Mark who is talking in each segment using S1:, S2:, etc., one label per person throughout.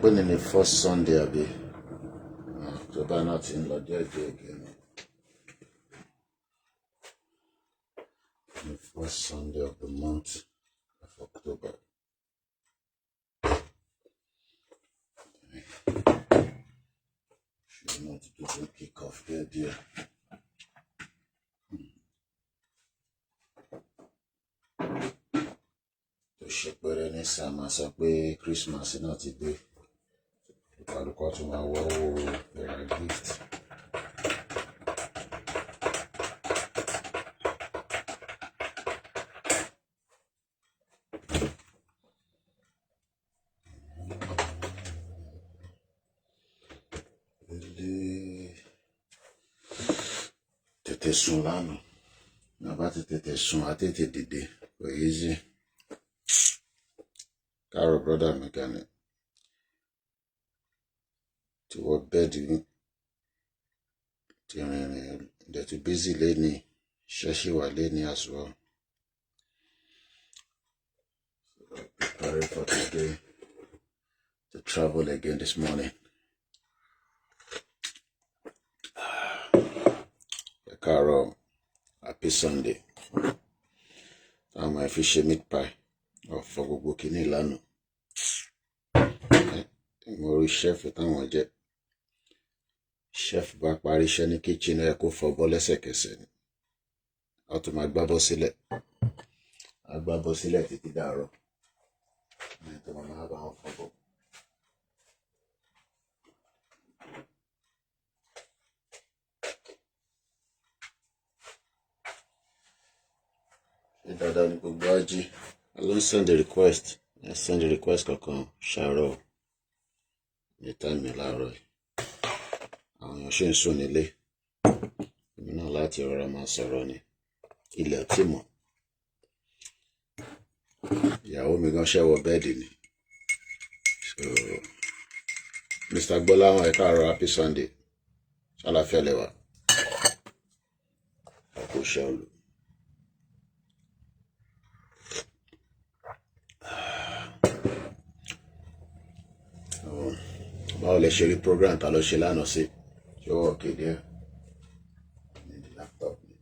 S1: putting in the first Sunday, Abby. October not in Lord again. The first Sunday of the month of October. Should not do the kick off here, dear. To shake with any summer, so pé Christmas not today. I'll go to my wall, a gift. Tètè sùn lánàá. Bàbá ti tètè sùn àti tètè dìde. Kò easy. Káàárọ̀ brother mi kan ni. Tí wọ́n bẹ́ẹ̀dì ní. Tí rìnrìn dẹ̀ tún busy lẹ́ni. Iṣẹ́ ṣì wà lẹ́ni as well. Preparing for today to travel again this morning. Káàárọ̀, happy Sunday. Táwọn ẹ̀ fi ṣe meat pie. Ọ̀fọ̀ gbogbo kìíní lánàá. Mo rí chef táwọn jẹ́. Chef bá parí iṣẹ́ ní kitchen ẹ̀ kó fọbọ́ lẹ́sẹ̀kẹsẹ̀ ni. A tún máa gbábọ́ sílẹ̀. A gbábọ́ sílẹ̀ títí dàárọ̀. Ẹ̀ tó máa bá wọn fọbọ́. Ṣé dáadáa ni gbogbo ají? I don't send a request. I send a request kankan ṣàárọ̀. Ní time mi láàárọ̀ yìí. Àwọn èèyàn ṣì ń sùn nílé. Èmi náà láti rọra máa sọ̀rọ̀ ni. Ilẹ̀ tí mọ̀. Ìyàwó mi gan ṣẹ́wọ̀ bẹ́ẹ̀dì ni. So, Mr. Gbọ́láhàn ẹ káàárọ̀, happy Sunday. Ṣàlàáfíà lẹ wà. Kò ṣe olù. Báwo lẹ ṣe rí program ta ló ṣe lánàá sí? Ṣé ó wọ̀ kéde ẹ̀? Ní the laptop ni.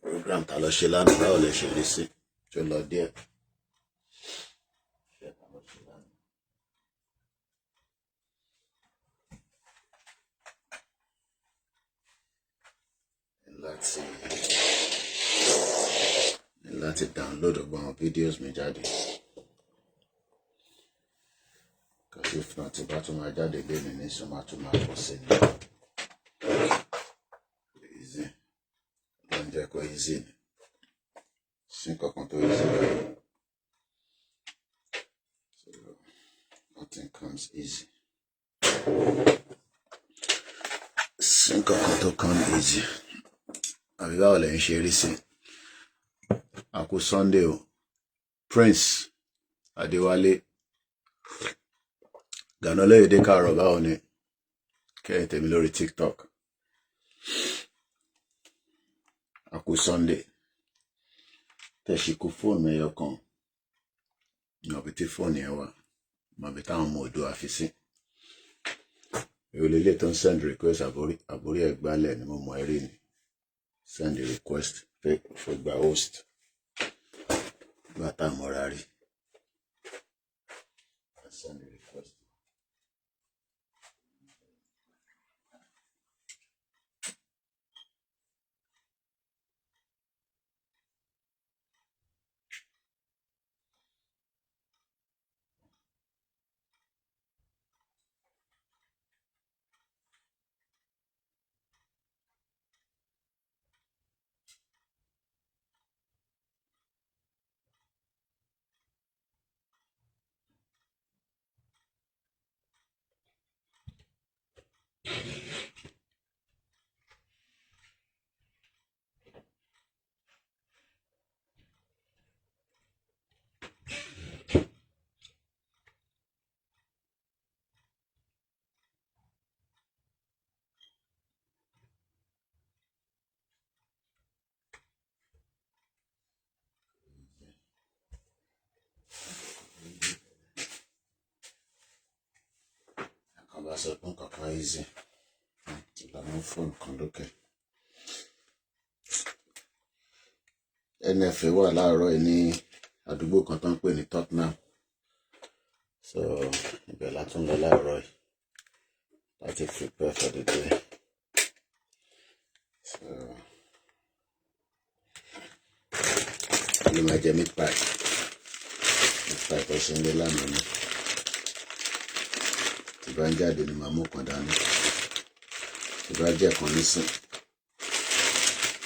S1: Program ta ló ṣe lánàá, báwo lẹ ṣe rí sí? Ṣé ó lọ díẹ̀? Ṣé ta ló ṣe lánàá? Láti download ọgbọ́n àwọn videos mi jáde. Because if not, bá tún máa jáde lẹ́nu ní sọ máa tún máa pọ̀ sí ni. Easy. Ló ń jẹ́ kó easy ni. Sí kankan tó easy báyìí. So, nothing comes easy. Sí kankan tó come easy. Àbí báwo lẹ ń ṣe rí sí? Àkú Sunday o. Prince Adéwálé Gànálẹ́yẹdé káàárọ̀ báwo ni? Kẹ́yìn tèmi lórí TikTok. Àkú Sunday. Tẹ̀síkú fóònù ẹyọ kan. Mọ̀bí tí fóònù ẹ wà. Mọ̀bí táwọn ọmọ odò àfi sí. Ìrọ̀lélé tó ń send request àbórí ẹ̀gbálẹ̀ ni mo mọ̀ ẹ́ rí ni. Send a request for gba host. Bàtà mọ́ra rí. Send a request. bá sọ pé nǹkan easy ìlànà fóònù kan lókè. NFA wà láàárọ̀ yìí ní àdúgbò kan tó ń pè ní Tottenham, so ibẹ̀ la tún lọ láàárọ̀ yìí láti prepare for the day. So ló máa jẹ meat pie tó ṣe ń lé lánàá ni tí bá ń jáde ni màá mú kan dání, tí bá jẹ́ kan nísìn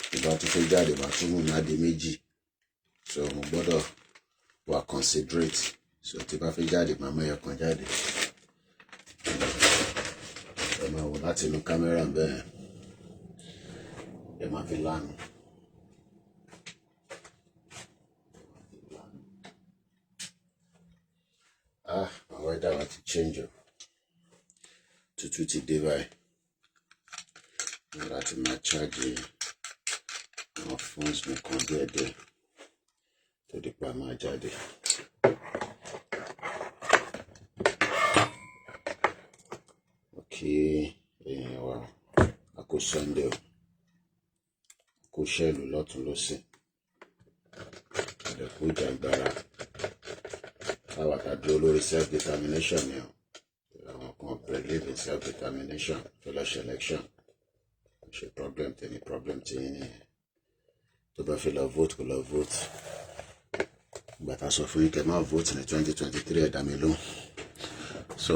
S1: tí bá tún fẹ́ jáde màá tún mú ní adé méjì, so mo gbọ́dọ̀ wà considerate, so tí bá fẹ́ jáde màá mú ẹyọ kan jáde. Ẹ máa wò láti inú kámẹ́rà bẹ́ẹ̀ ẹ máa fi lánàá. My weather wa ti change o, tútù ti dé báyìí, láti máa charge àwọn phones mi kan díẹ̀díẹ̀ tó di pa máa jáde. Okay, èèyàn wa a kò Sunday o, a kò ṣẹ́lù lọ́tún lọ́sìn, àdẹ̀kù ìjàgbára táwa ta dúró lórí self-determination ni o. Àwọn kan believe in self-determination fellowship election ṣe problem tèmi, problem tí yín nìyẹn. Tó bá fi lọ vote kó lọ vote, ìgbà tá a sọ fún yín kẹ́ máa vote ní 2023 ẹ̀dá mi lóhùn. So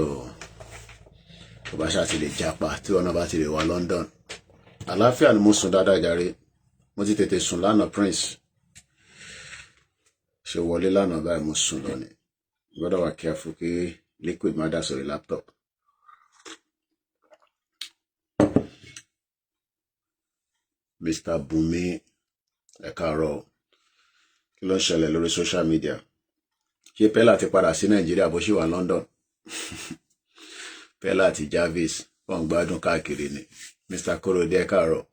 S1: tó bá ṣáà ti lè japa tí wọn náà bá ti lè wá London. Àlàáfíà ni mo sùn dáadáa jàre, mo ti tètè sùn lánàá Prince ṣe wọlé lánàá báyìí, mo sùn lọ ni. Gbọ́dọ̀ wà careful kí liquid má dà sórí laptop. Mr. Bumi ẹ káàárọ̀, kí ló ń ṣẹlẹ̀ lórí social media? Ṣé Pella ti padà sí Nàìjíríà bó ṣì wà London? Pella àti Jarvis wọ́n gbádùn káàkiri ni. Mr. Korode ẹ káàárọ̀,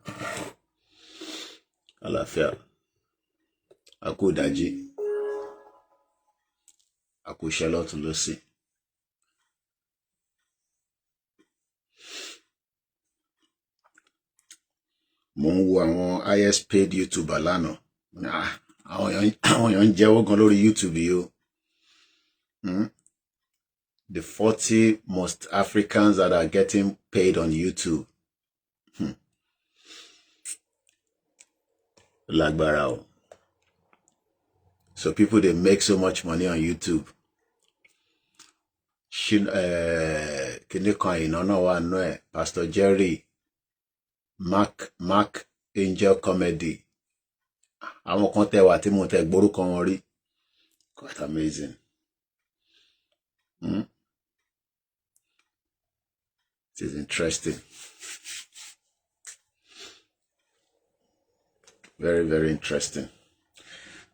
S1: àlàáfíà, a kú ìdájí, a kú iṣẹ́ lọ́tún lósì. Mo ń wo àwọn highest paid YouTuber lánàá. Àwọn èèyàn ń jẹ́wọ́ gan lórí YouTube yìí o. The 40 most Africans that are getting paid on YouTube. Lágbára o. So people, they make so much money on YouTube. Kìnìún kan ìnáná wà nù ẹ̀, Pastor Jerry, Mark Angel Comedy. Àwọn kan tẹ́ wà tí mo tẹ́ gbórúkọ wọn rí. Quite amazing. It is interesting. Very, very interesting.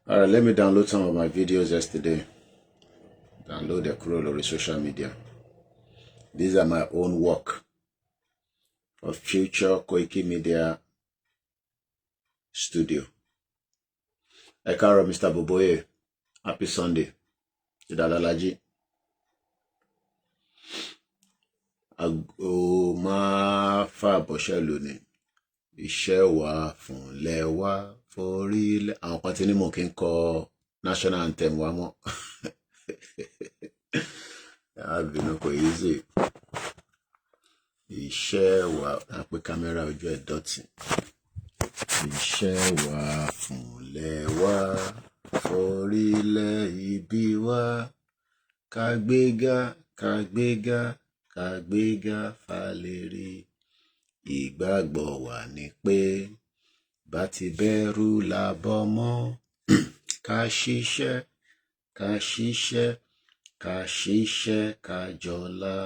S1: All right, let me download some of my videos yesterday. Download the Kurolori social media. These are my own work for future Koikimedia studio. Ẹ káàárọ̀ Mr. Boboye, happy Sunday. Ìdàlálàjì. Àgò máa fà bọ́ṣẹ́ lónìí. Iṣẹ́ wà fúnlẹ̀ wá forílẹ̀. Àwọn kan tí ní mò kí ń kọ national anthem wa mọ́. Àbínú kò easy. Iṣẹ́ wà, àpè kámẹ́rà ojú ẹ̀ dọ̀tí. Iṣẹ́ wà fúnlẹ̀ wá forílẹ̀ ibi wá. Kàgbéga, kàgbéga, kàgbéga fàlérí. Ìgbàgbọ́ wà ní pé bá ti bẹ̀rù làbọ̀ mọ́. Ká ṣiṣẹ́, ká ṣiṣẹ́, ká ṣiṣẹ́, ká jọlá.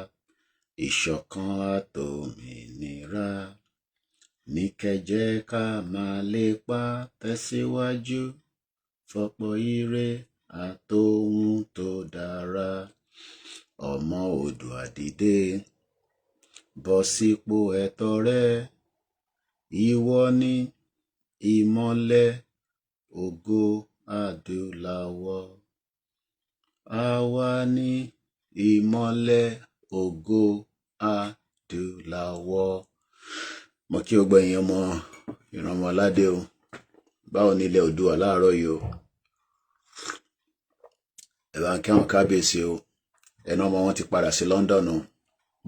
S1: Ìṣọ̀kan àtòmìnira ní kẹjẹ ká máa lépa tẹ̀síwájú. Fọ̀pọ̀ ire àtòhun tó dára. Ọmọ Oòduà dìde, bọ́ sípò ẹ̀tọ́ rẹ. Ìwọ ni ìmọ́lẹ̀ ògo adúláwọ̀. Àwa ni ìmọ́lẹ̀ ògo adúláwọ̀. Mo kí o gbẹ̀yìn ọmọ ìrànmọ́ aládé o. Báwo ni ilẹ̀ Oòduà láàárọ̀ yìí o. Ẹ bá ń kí àwọn kábíyèsí o. Ẹnu ọmọ wọn ti padà sí London o.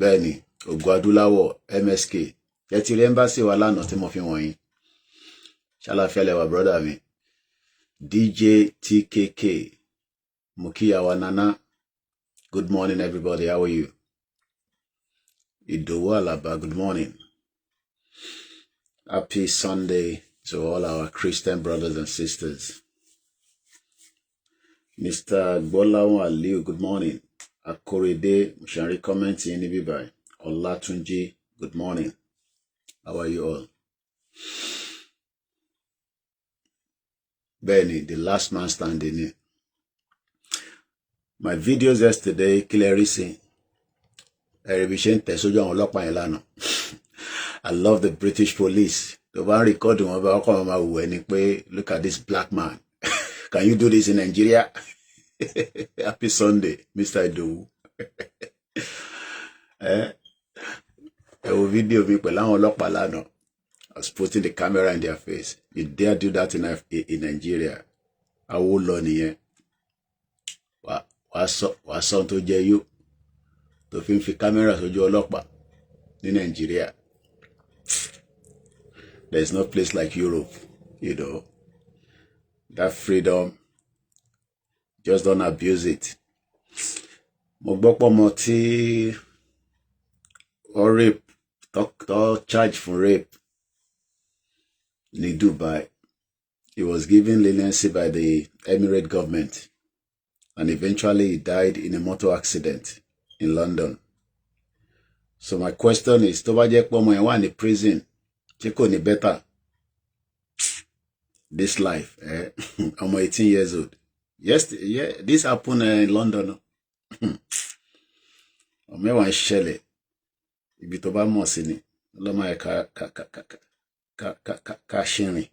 S1: Bẹ́ẹ̀ ni ògo adúláwọ̀ MSK. Ẹ ti rí ẹ́mbásì wa lánàá tí mo fi wọ̀nyí. Ṣàlàáfíà lẹ́wà brọ́dà mi. DJ TKK. Mo kí àwa Nana. Good morning everybody. How are you? Ìdòwú Àlàbá, good morning. Happy Sunday to all our Christian brothers and sisters. Mr. Gbọ́láhùn Aliu, good morning. Akorede, Mushari comment in Ibibai. Olatunji, good morning. How are you all? Benny, the last man standing. My videos yesterday, Kilerisi. I love the British police. The one recording about look at this black man. Can you do this in Nigeria? Happy Sunday, Mr. Edu. Video I was putting the camera in their face. You dare do that in Nigeria? I will learn here. What's on to you? To film for cameras or your in Nigeria. There's no place like Europe, you know. That freedom, just don't abuse it. Mogbokpo moti or rape, talk charge for rape in Dubai. He was given leniency by the Emirate government, and eventually he died in a motor accident in London. So my question is, tó bá jẹ́ pé ọmọ yẹn wà ní prison, ṣé kò ní better this life? I'm 18 years old. Yes, yeah, this happened in London. Ọmọ yẹn wà ń ṣẹlẹ̀, ibi tó bá mọ̀ sí ni, ọlọ́mọ yẹn ká ṣìrìn.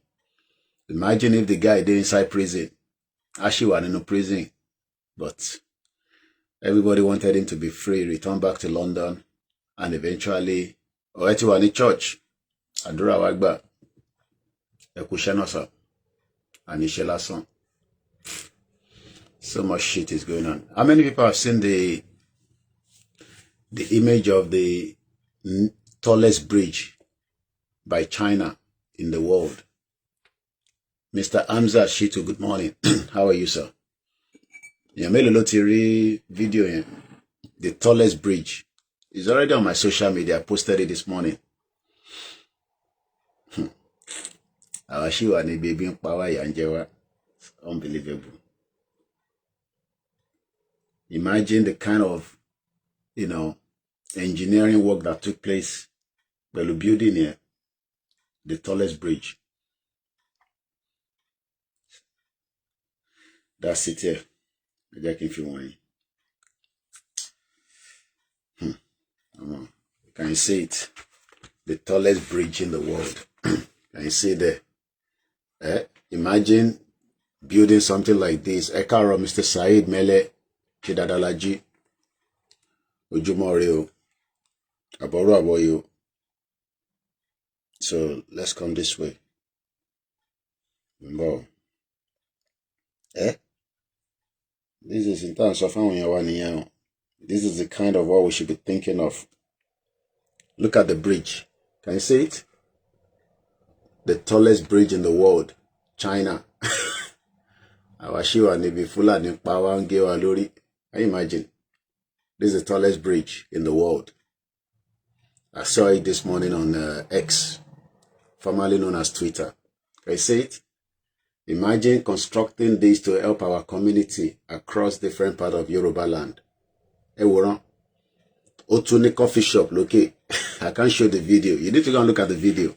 S1: Imagine if the guy dey inside prison. Actually, wà nínú prison, but everybody wanted him to be free, return back to London, and eventually, ọ̀rẹ́ ti wà ní church, àdúrà wa gbà, ẹ kú iṣẹ́ náà sà, àníṣe lásán. So much shit is going on. How many people have seen the image of the tallest bridge by China in the world? Mr. Hamza Shitu, good morning. How are you, sir? Mélòó ló ti rí video yẹn? The tallest bridge. It's already on my social media. I posted it this morning. Our Shiwa ni baby in power yanjewa. Unbelievable. Imagine the kind of, engineering work that took place by the building here, the tallest bridge. That's it here. If you want. Can you see it? The tallest bridge in the world. Can you see there? Imagine building something like this. Ekaro, Mr. Said Mele, Chidadalaji, Ujumoreo, Aboru Aboyo. So let's come this way. Wow. This is in terms of this is the kind of what we should be thinking of. Look at the bridge. Can you see it? The tallest bridge in the world. China. Awashiwa nibi fulani power ngewa lori. Can you imagine? This is the tallest bridge in the world. I saw it this morning on X, formerly known as Twitter. Can you see it? Imagine constructing this to help our community across different parts of Yoruba land. Otuni coffee shop, look it. I can't show the video. You need to go and look at the video.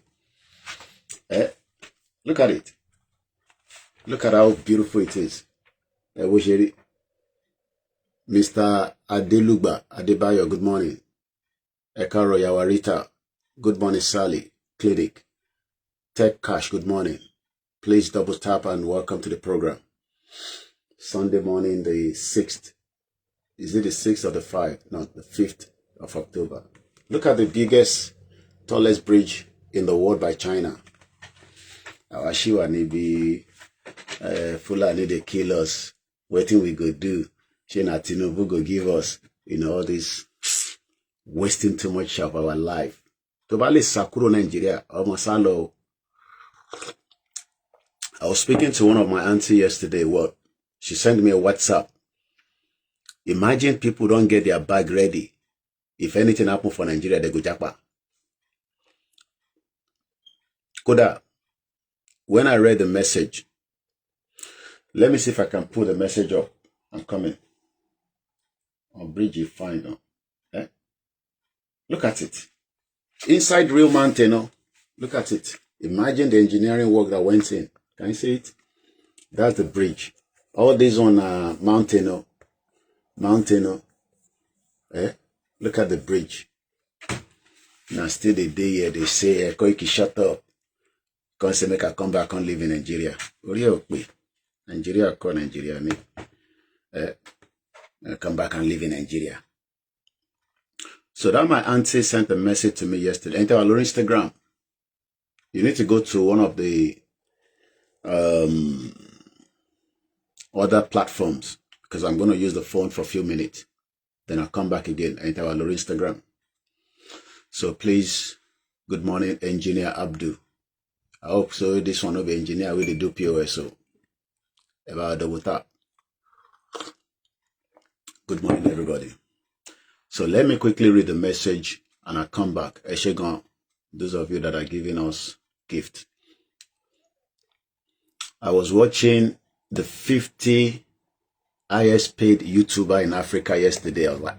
S1: Look at it. Look at how beautiful it is. Mr. Adelugba Adebayo, good morning. Ekaro Yawarita, good morning, Sally Clinic. Tech Cash, good morning. Please double tap and welcome to the program. Sunday morning, the 6th. Is it the 6th or the 5th? No, the 5th of October. Look at the biggest, tallest bridge in the world by China. Our Shiwa Nibi Fulani they kill us. Waiting we go do. Shina Tinubu go give us, all this wasting too much of our life. Tobali Sakuro Nigeria, almost hello. I was speaking to one of my auntie yesterday. What? She sent me a WhatsApp. Imagine people don't get their bag ready. If anything happens for Nigeria, they go japa. Koda, when I read the message, let me see if I can pull the message up. I'm coming. On bridge you find. Eh? Look at it. Inside real mountain. Look at it. Imagine the engineering work that went in. Can you see it? That's the bridge. All this on mountain. Mountain. Eh? Look at the bridge. Now still the day here, they say, Koiki, shut up. Can't say make I come back and live in Nigeria. Nigeria call Nigeria. Come back and live in Nigeria. So that my auntie sent a message to me yesterday. Enter our Instagram. You need to go to one of the other platforms because I'm going to use the phone for a few minutes. Then I'll come back again. Enter our Instagram. So please, good morning, Engineer Abdu. I hope so. This one will be engineer with the do POS. So about double tap. Good morning, everybody. So let me quickly read the message and I'll come back. Eshegon, those of you that are giving us gift. I was watching the 50 highest paid YouTuber in Africa yesterday. I was like,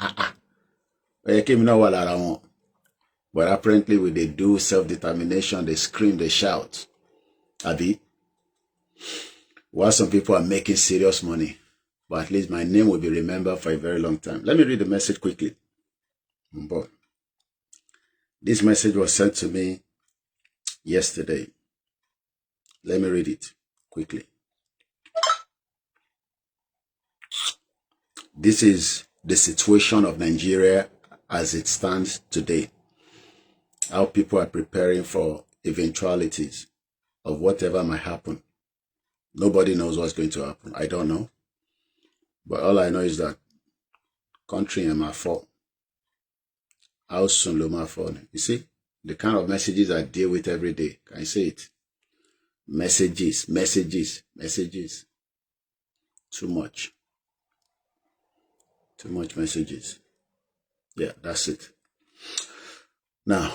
S1: But apparently when they do self-determination, they scream, they shout. Abi, while some people are making serious money, but at least my name will be remembered for a very long time. Let me read the message quickly. This message was sent to me yesterday. Let me read it quickly. This is the situation of Nigeria as it stands today. How people are preparing for eventualities of whatever might happen. Nobody knows what's going to happen. I don't know. But all I know is that country in my fault. How soon will my fault? You see, the kind of messages I deal with every day. Can you see it? Messages. Too much. Too much messages. Yeah, that's it. Now,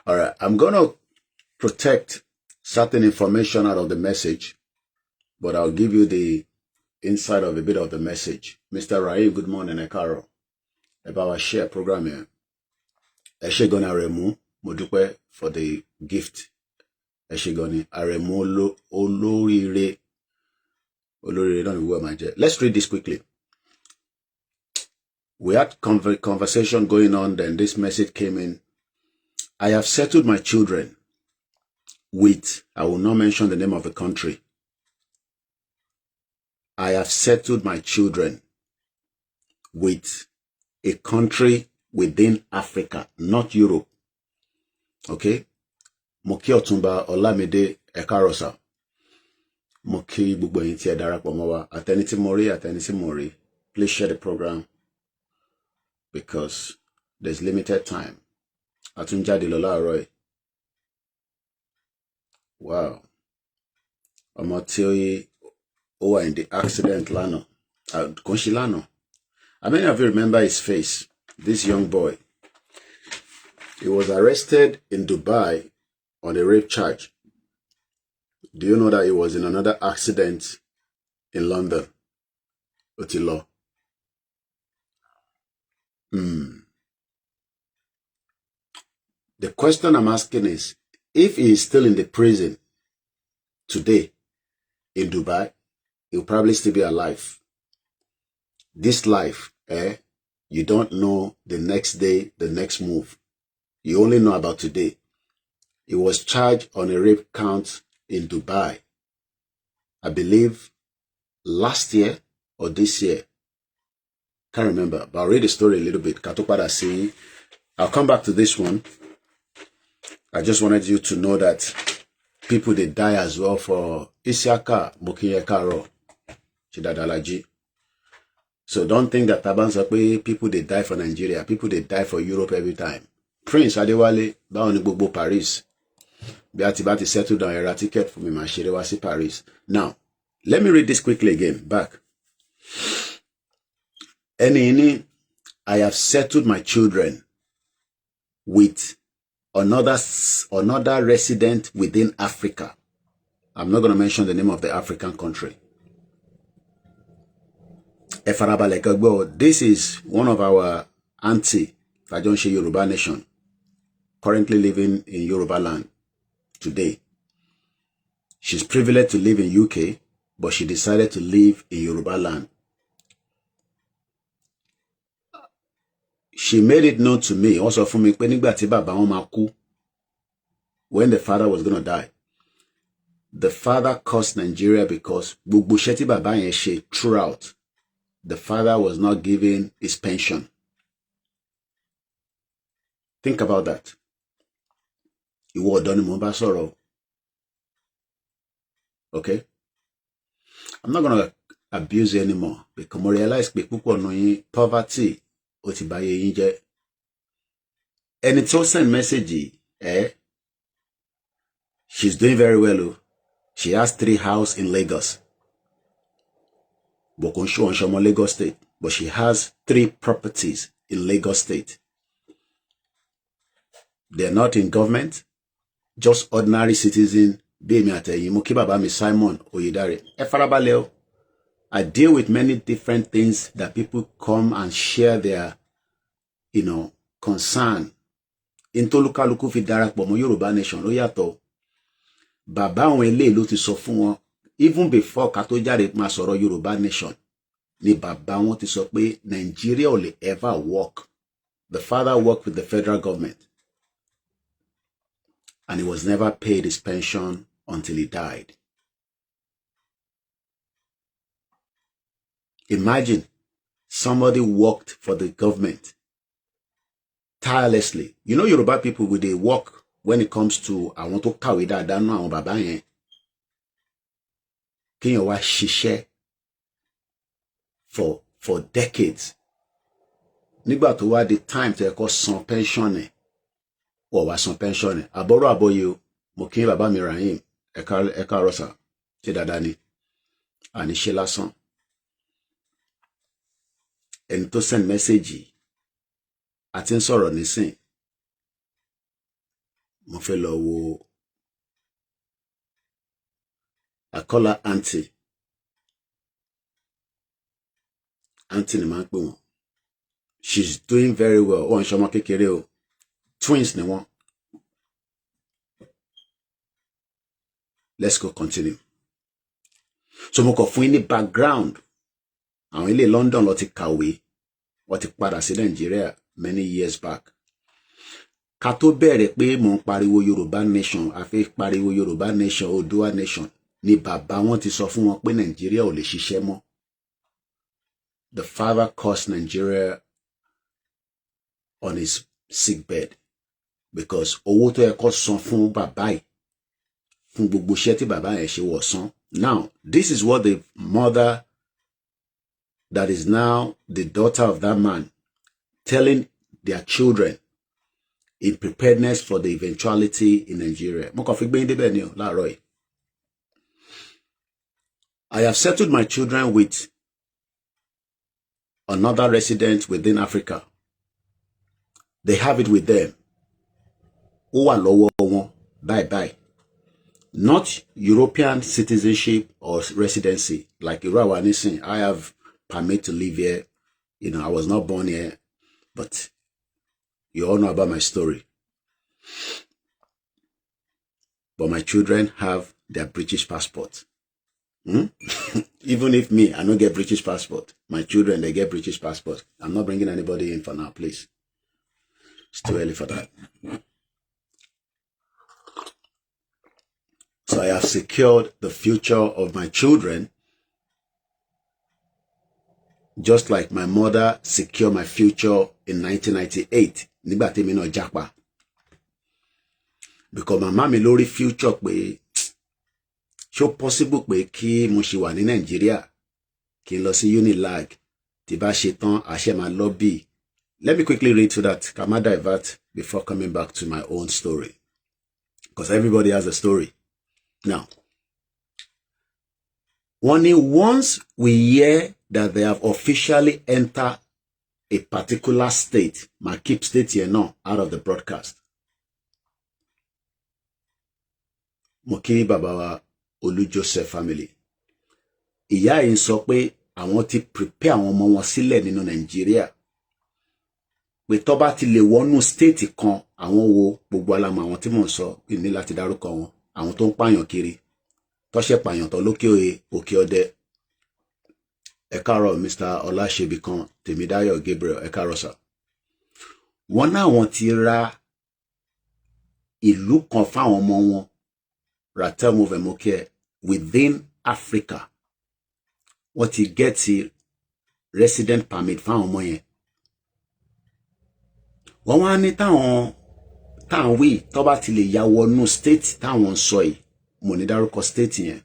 S1: all right, I'm going to protect certain information out of the message, but I'll give you the inside of a bit of the message. Mr. Rai, good morning, Ekaro. About our share program here. Eshegona Remu, Modupe for the gift. Eshegoni, Aremu Olorire. Olorire, don't know where my jet. Let's read this quickly. We had conversation going on, then this message came in. I have settled my children with, I will not mention the name of the country. I have settled my children with a country within Africa, not Europe. Okay? Moki Otumba Olamide Ekarosa. Moki Bugbo Inti Darapọ̀ mọ́ wa. Ateniti Mori. Please share the program because there's limited time. Atunjadi Lola Roy. Wow. Omotioyi Owa in the accident Lano. Konshilano. How many of you remember his face? This young boy. He was arrested in Dubai on a rape charge. Do you know that he was in another accident in London? Otilo. The question I'm asking is, if he is still in the prison today in Dubai, he'll probably still be alive. This life, you don't know the next day, the next move. You only know about today. He was charged on a rape count in Dubai. I believe last year or this year. Can't remember, but I'll read the story a little bit. Katopada saying, I'll come back to this one. I just wanted you to know that people, they die as well for Isiaka Mokiyekaro Chidadalaji. So don't think that Tabansape people, they die for Nigeria. People, they die for Europe every time. Prince Adewale, Baoni Bobo Paris. Beatibati settled down a ticket for me, Mashirewasi Paris. Now, let me read this quickly again. Back. I have settled my children with another resident within Africa. I'm not going to mention the name of the African country. This is one of our auntie, Fajonse Yoruba Nation, currently living in Yoruba land today. She's privileged to live in UK, but she decided to live in Yoruba land. She made it known to me, also for me, when the father was going to die. The father cursed Nigeria because throughout, the father was not giving his pension. Think about that. Okay? I'm not going to abuse you anymore because I realize that poverty and it's also a message, she's doing very well. She has 3 houses in Lagos. Lagos State. But she has 3 properties in Lagos State. They're not in government, just ordinary citizen. Simon Oyedare. I deal with many different things that people come and share their, concern. Into lukaluku fi darapọ̀ mọ́ Yoruba Nation ló yàtọ̀. Bàbá àwọn eléyìí ló ti sọ fún wọn even before ká tó jáde máa sọ̀rọ̀ Yoruba Nation ni bàbá wọn ti sọ pé Nigeria ò lè ever work. The father worked with the federal government and he was never paid his pension until he died. Imagine somebody worked for the government tirelessly. You know Yoruba people, with they work when it comes to I want to kàwé dáadáa nú àwọn bàbá yẹn. Kíyàn wá ṣiṣẹ́ for decades. Nígbà tó wá the time to ẹ̀kọ́ san pension ẹ̀. Or wá san pension ẹ̀. Àbọ̀rọ̀ àbọ̀yè o, mo kí bàbá mi Rahim, ẹ̀ka rọ̀sà, tí dáadáa ni. Àní ṣe lásán. Ẹni tó send message àti ń sọ̀rọ̀ nísìn. Mo fẹ́ lọ wo I call her auntie. Auntie ni máa ń pè wọ́n. She's doing very well. Wọ́n ṣe ọmọ kékeré o. Twins ni wọ́n. Let's go continue. So mo kàn fún yín ní background. Àwọn ilé London ló ti kàwé. Wọ́n ti padà sí Nigeria many years back. Ká tó bẹ̀rẹ̀ pé mo ń pariwo Yoruba Nation, a fẹ́ pariwo Yoruba Nation, Oòduà Nation, ni bàbá wọn ti sọ fún wọn pé Nigeria ò lè ṣiṣẹ́ mọ́. The father cursed Nigeria on his sick bed because owó tó yẹ kó san fún bàbá yìí fún gbogbo iṣẹ́ tí bàbá yẹn ṣe wọ̀ san. Now, this is what the mother that is now the daughter of that man telling their children in preparedness for the eventuality in Nigeria. I have settled my children with another resident within Africa. They have it with them. Bye. Not European citizenship or residency. Like Irawa, I have permit to live here. I was not born here. But you all know about my story. But my children have their British passport. Even if me, I don't get British passport. My children, they get British passport. I'm not bringing anybody in for now, please. It's too early for that. So So I have secured the future of my children, just like my mother secured my future in 1998. Nígbà tí mi náà jápa. Because màmá mi lórí future pé ṣó possible pé kí mo ṣì wà ní Nàìjíríà kí n lọ sí Unilag tí bá ṣe tán àṣẹ máa lobby. Let me quickly read to that. Can I divert before coming back to my own story? Because everybody has a story. Now, once we hear that they have officially entered a particular state, ma keep state here now out of the broadcast. Mo kí bàbá wa Olú Joseph family. Ìyá yìí sọ pé àwọn ti prepare àwọn ọmọ wọn sílẹ̀ nínú Nàìjíríà. Pé tó bá ti lè wọnú state kan, àwọn wo gbogbo alamọ àwọn tí mò ń sọ ní láti dárúkọ wọn, àwọn tó ń pààyàn kiri, tó ṣe pààyàn tó lókè òkè ọdẹ. Ẹ káàárọ̀ Mr. Ọláṣẹ́bìkan Tèmídáyọ̀ Gabriel, ẹ káàárọ̀ sir. Wọ́n náà wọ́n ti ra ìlú kan fáwọn ọmọ wọn, Ratel Movemoke, within Africa. Wọ́n ti get resident permit fáwọn ọmọ yẹn. Wọ́n wá ní táwọn wí tó bá ti lè ya wọnú state táwọn sọ yìí, mo ní dárúkọ state yẹn.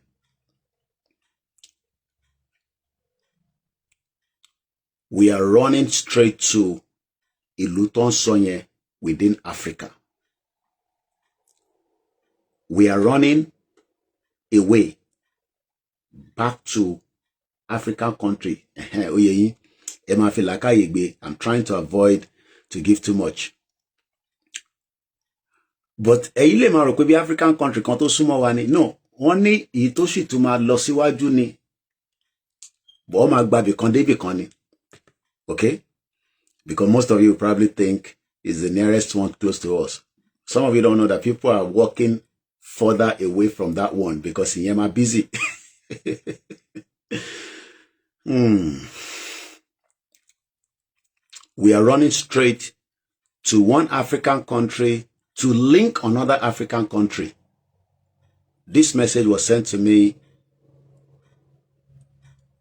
S1: We are running straight to ìlú tó ń sọ yẹn within Africa. We are running away back to African country. Oye yín, ẹ máa fi làákàyè gbé. I'm trying to avoid to give too much. But ẹ̀yin lè máa rò pé bí African country kan tó súnmọ́ wa ni. No, wọ́n ní èyí tó sì tún máa lọ síwájú ni. Bọ́ máa gba bìkan débìkan ni. Okay? Because most of you probably think it's the nearest one close to us. Some of you don't know that people are walking further away from that one because ìyẹn máa busy. We are running straight to one African country to link another African country. This message was sent to me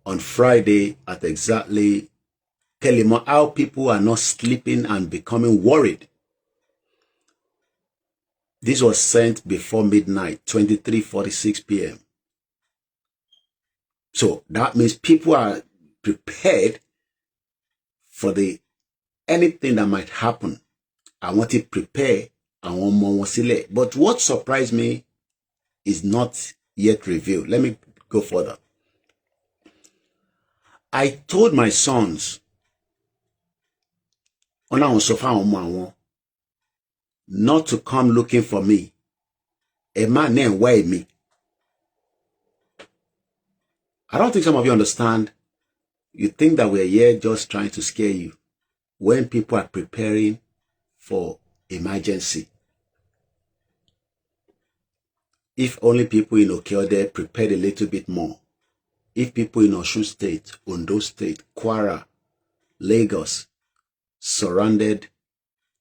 S1: on Friday at exactly Kelimo, how people are not sleeping and becoming worried. This was sent before midnight, 23:46 p.m. So that means people are prepared for anything that might happen. I want to prepare. I want more sílẹ̀. But what surprised me is not yet revealed. Let me go further. I told my sons, not to come looking for me. A man named Why me. I don't think some of you understand. You think that we're here just trying to scare you when people are preparing for emergency. If only people in Okeode prepared a little bit more. If people in Osun State, Ondo State, Kwara, Lagos, surrounded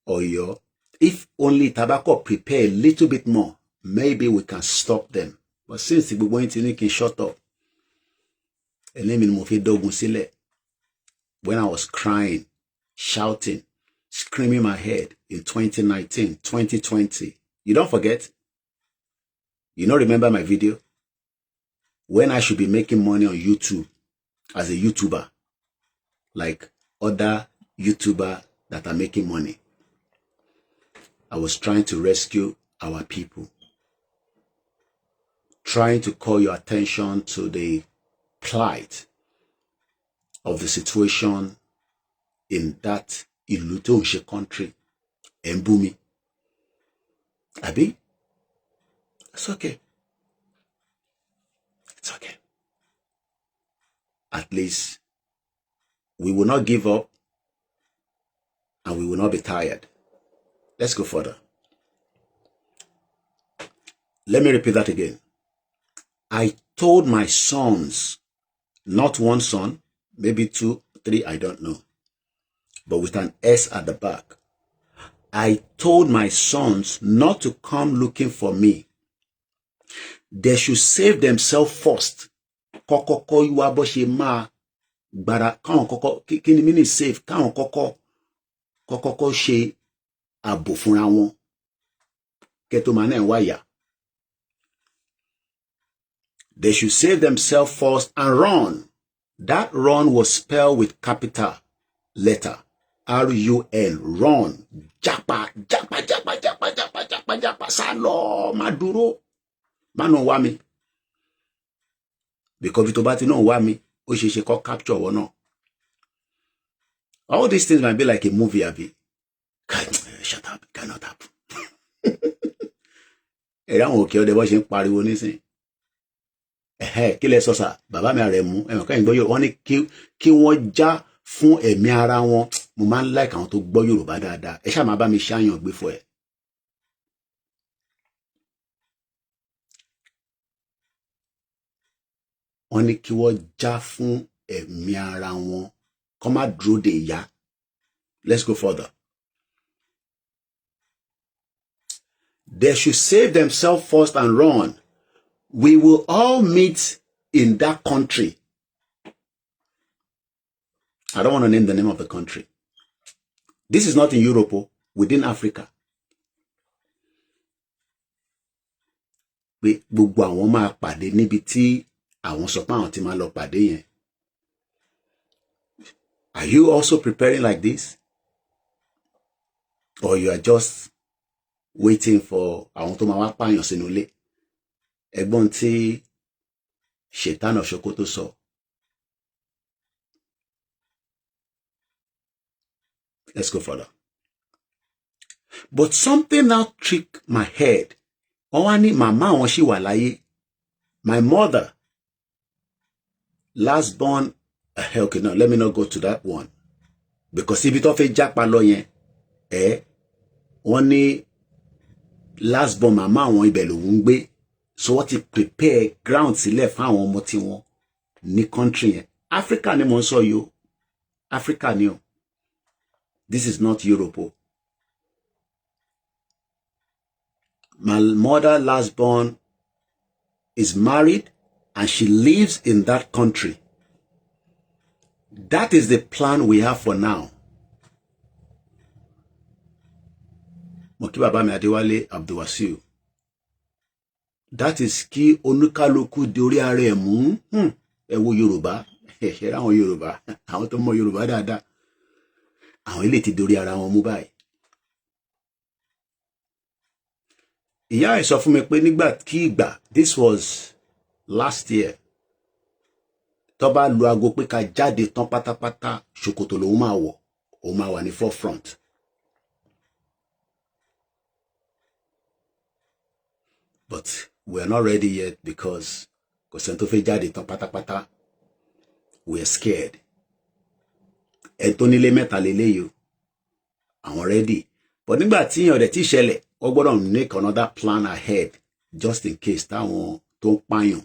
S1: Oyo, if only Tobacco prepare a little bit more, maybe we can stop them. But since we're going to make it shut up, when I was crying, shouting, screaming my head in 2019, 2020, you don't forget? You don't remember my video? When I should be making money on YouTube as a YouTuber, like other YouTubers that are making money. I was trying to rescue our people. Trying to call your attention to the plight of the situation in that Ilutonche country, Mbumi. Abi? It's okay. It's okay. At least we will not give up and we will not be tired. Let's go further. Let me repeat that again. I told my sons, not one son, maybe 2, 3, I don't know, but with an S at the back. I told my sons not to come looking for me. they should save themselves first. Kọ́kọ́kọ́ wá bó ṣe máa gbára káwọn kọ́kọ́ kí ni mí ní save káwọn kọ́kọ́ ṣe ààbò fúnra wọn kẹ́tọ́ máa náà wáyà. They should save themselves first and run. That run was spelled with capital letter. R-U-N. Run. Japa, japa, japa, japa, japa, japa, japa. Sálọ, má dúró. Má no wá mi. Because if you no wá mi, ó ṣe ṣe kó capture or no. All these things might be like a movie, Abi. Shut up. Cannot happen. Ẹ̀rọ àwọn òkè ọdẹ bọ́ ṣe ń pariwo nísìn. Kí lẹ sọ sà, bàbá mi ààrẹ mú, ẹ̀mọ̀ káyìn gbọ́ Yorùbá, wọ́n ní kí wọ́n já fún ẹ̀mí ara wọn. Mo máa ń like àwọn tó gbọ́ Yorùbá dáadáa. Ẹ ṣáà máa bá mi ṣáyàn gbé fún ẹ. Wọ́n ní kí wọ́n já fún ẹ̀mí ara wọn. Kọ́ má dúró de ìyá. Let's go further. They should save themselves first and run. We will all meet in that country. I don't want to name the name of the country. This is not in Europe, within Africa. Pé gbogbo àwọn máa pàdé níbi tí àwọn sọ pé àwọn ti máa lọ pàdé yẹn. Are you also preparing like this? Or you are just waiting for àwọn tó máa wá pààyàn sínú ilé? Ẹ̀gbọ́n tí Ṣètánì of Sokoto sọ. Let's go further. But something now tricked my head. Wọ́n wá ní màmá wọn ṣì wà láyé. My mother, last born, okay, no, let me not go to that one. Because ibi tó fẹ́ jápa lọ yẹn, wọ́n ní last born màmá wọn ibẹ̀ lòun gbé. So what it prepare ground sílẹ̀ fún àwọn ọmọ tí wọn ní country yẹn. Africa ni mo ń sọ yo. Africa ni o. This is not Europe. My mother last born is married and she lives in that country. That is the plan we have for now. Mo kí bàbá mi Adéwálé Abdulwasiu. That is kí oníkálukú di orí ara ẹ̀ mú. Ẹ wo Yorùbá. Ṣé àwọn Yorùbá. Àwọn tó mọ Yorùbá dáadáa. Àwọn ilé ti di orí ara wọn mú báyìí. Ìyá ẹ̀ sọ fún mi pé nígbàkígbà, this was last year, tó bá lu aago pé ká jáde tán pátápátá, ṣòkòtò lòun máa wọ̀, òun máa wà ní forefront. But we are not ready yet because kò sẹ́ni tó fẹ́ jáde tán pátápátá. We are scared. Ẹ tó nílé mẹ́ta lélẹ́yìí o. Àwọn ready. But nígbà tí ìyàn rẹ̀ ti ṣẹlẹ̀, wọ́n gbọ́dọ̀ make another plan ahead just in case táwọn tó ń pààyàn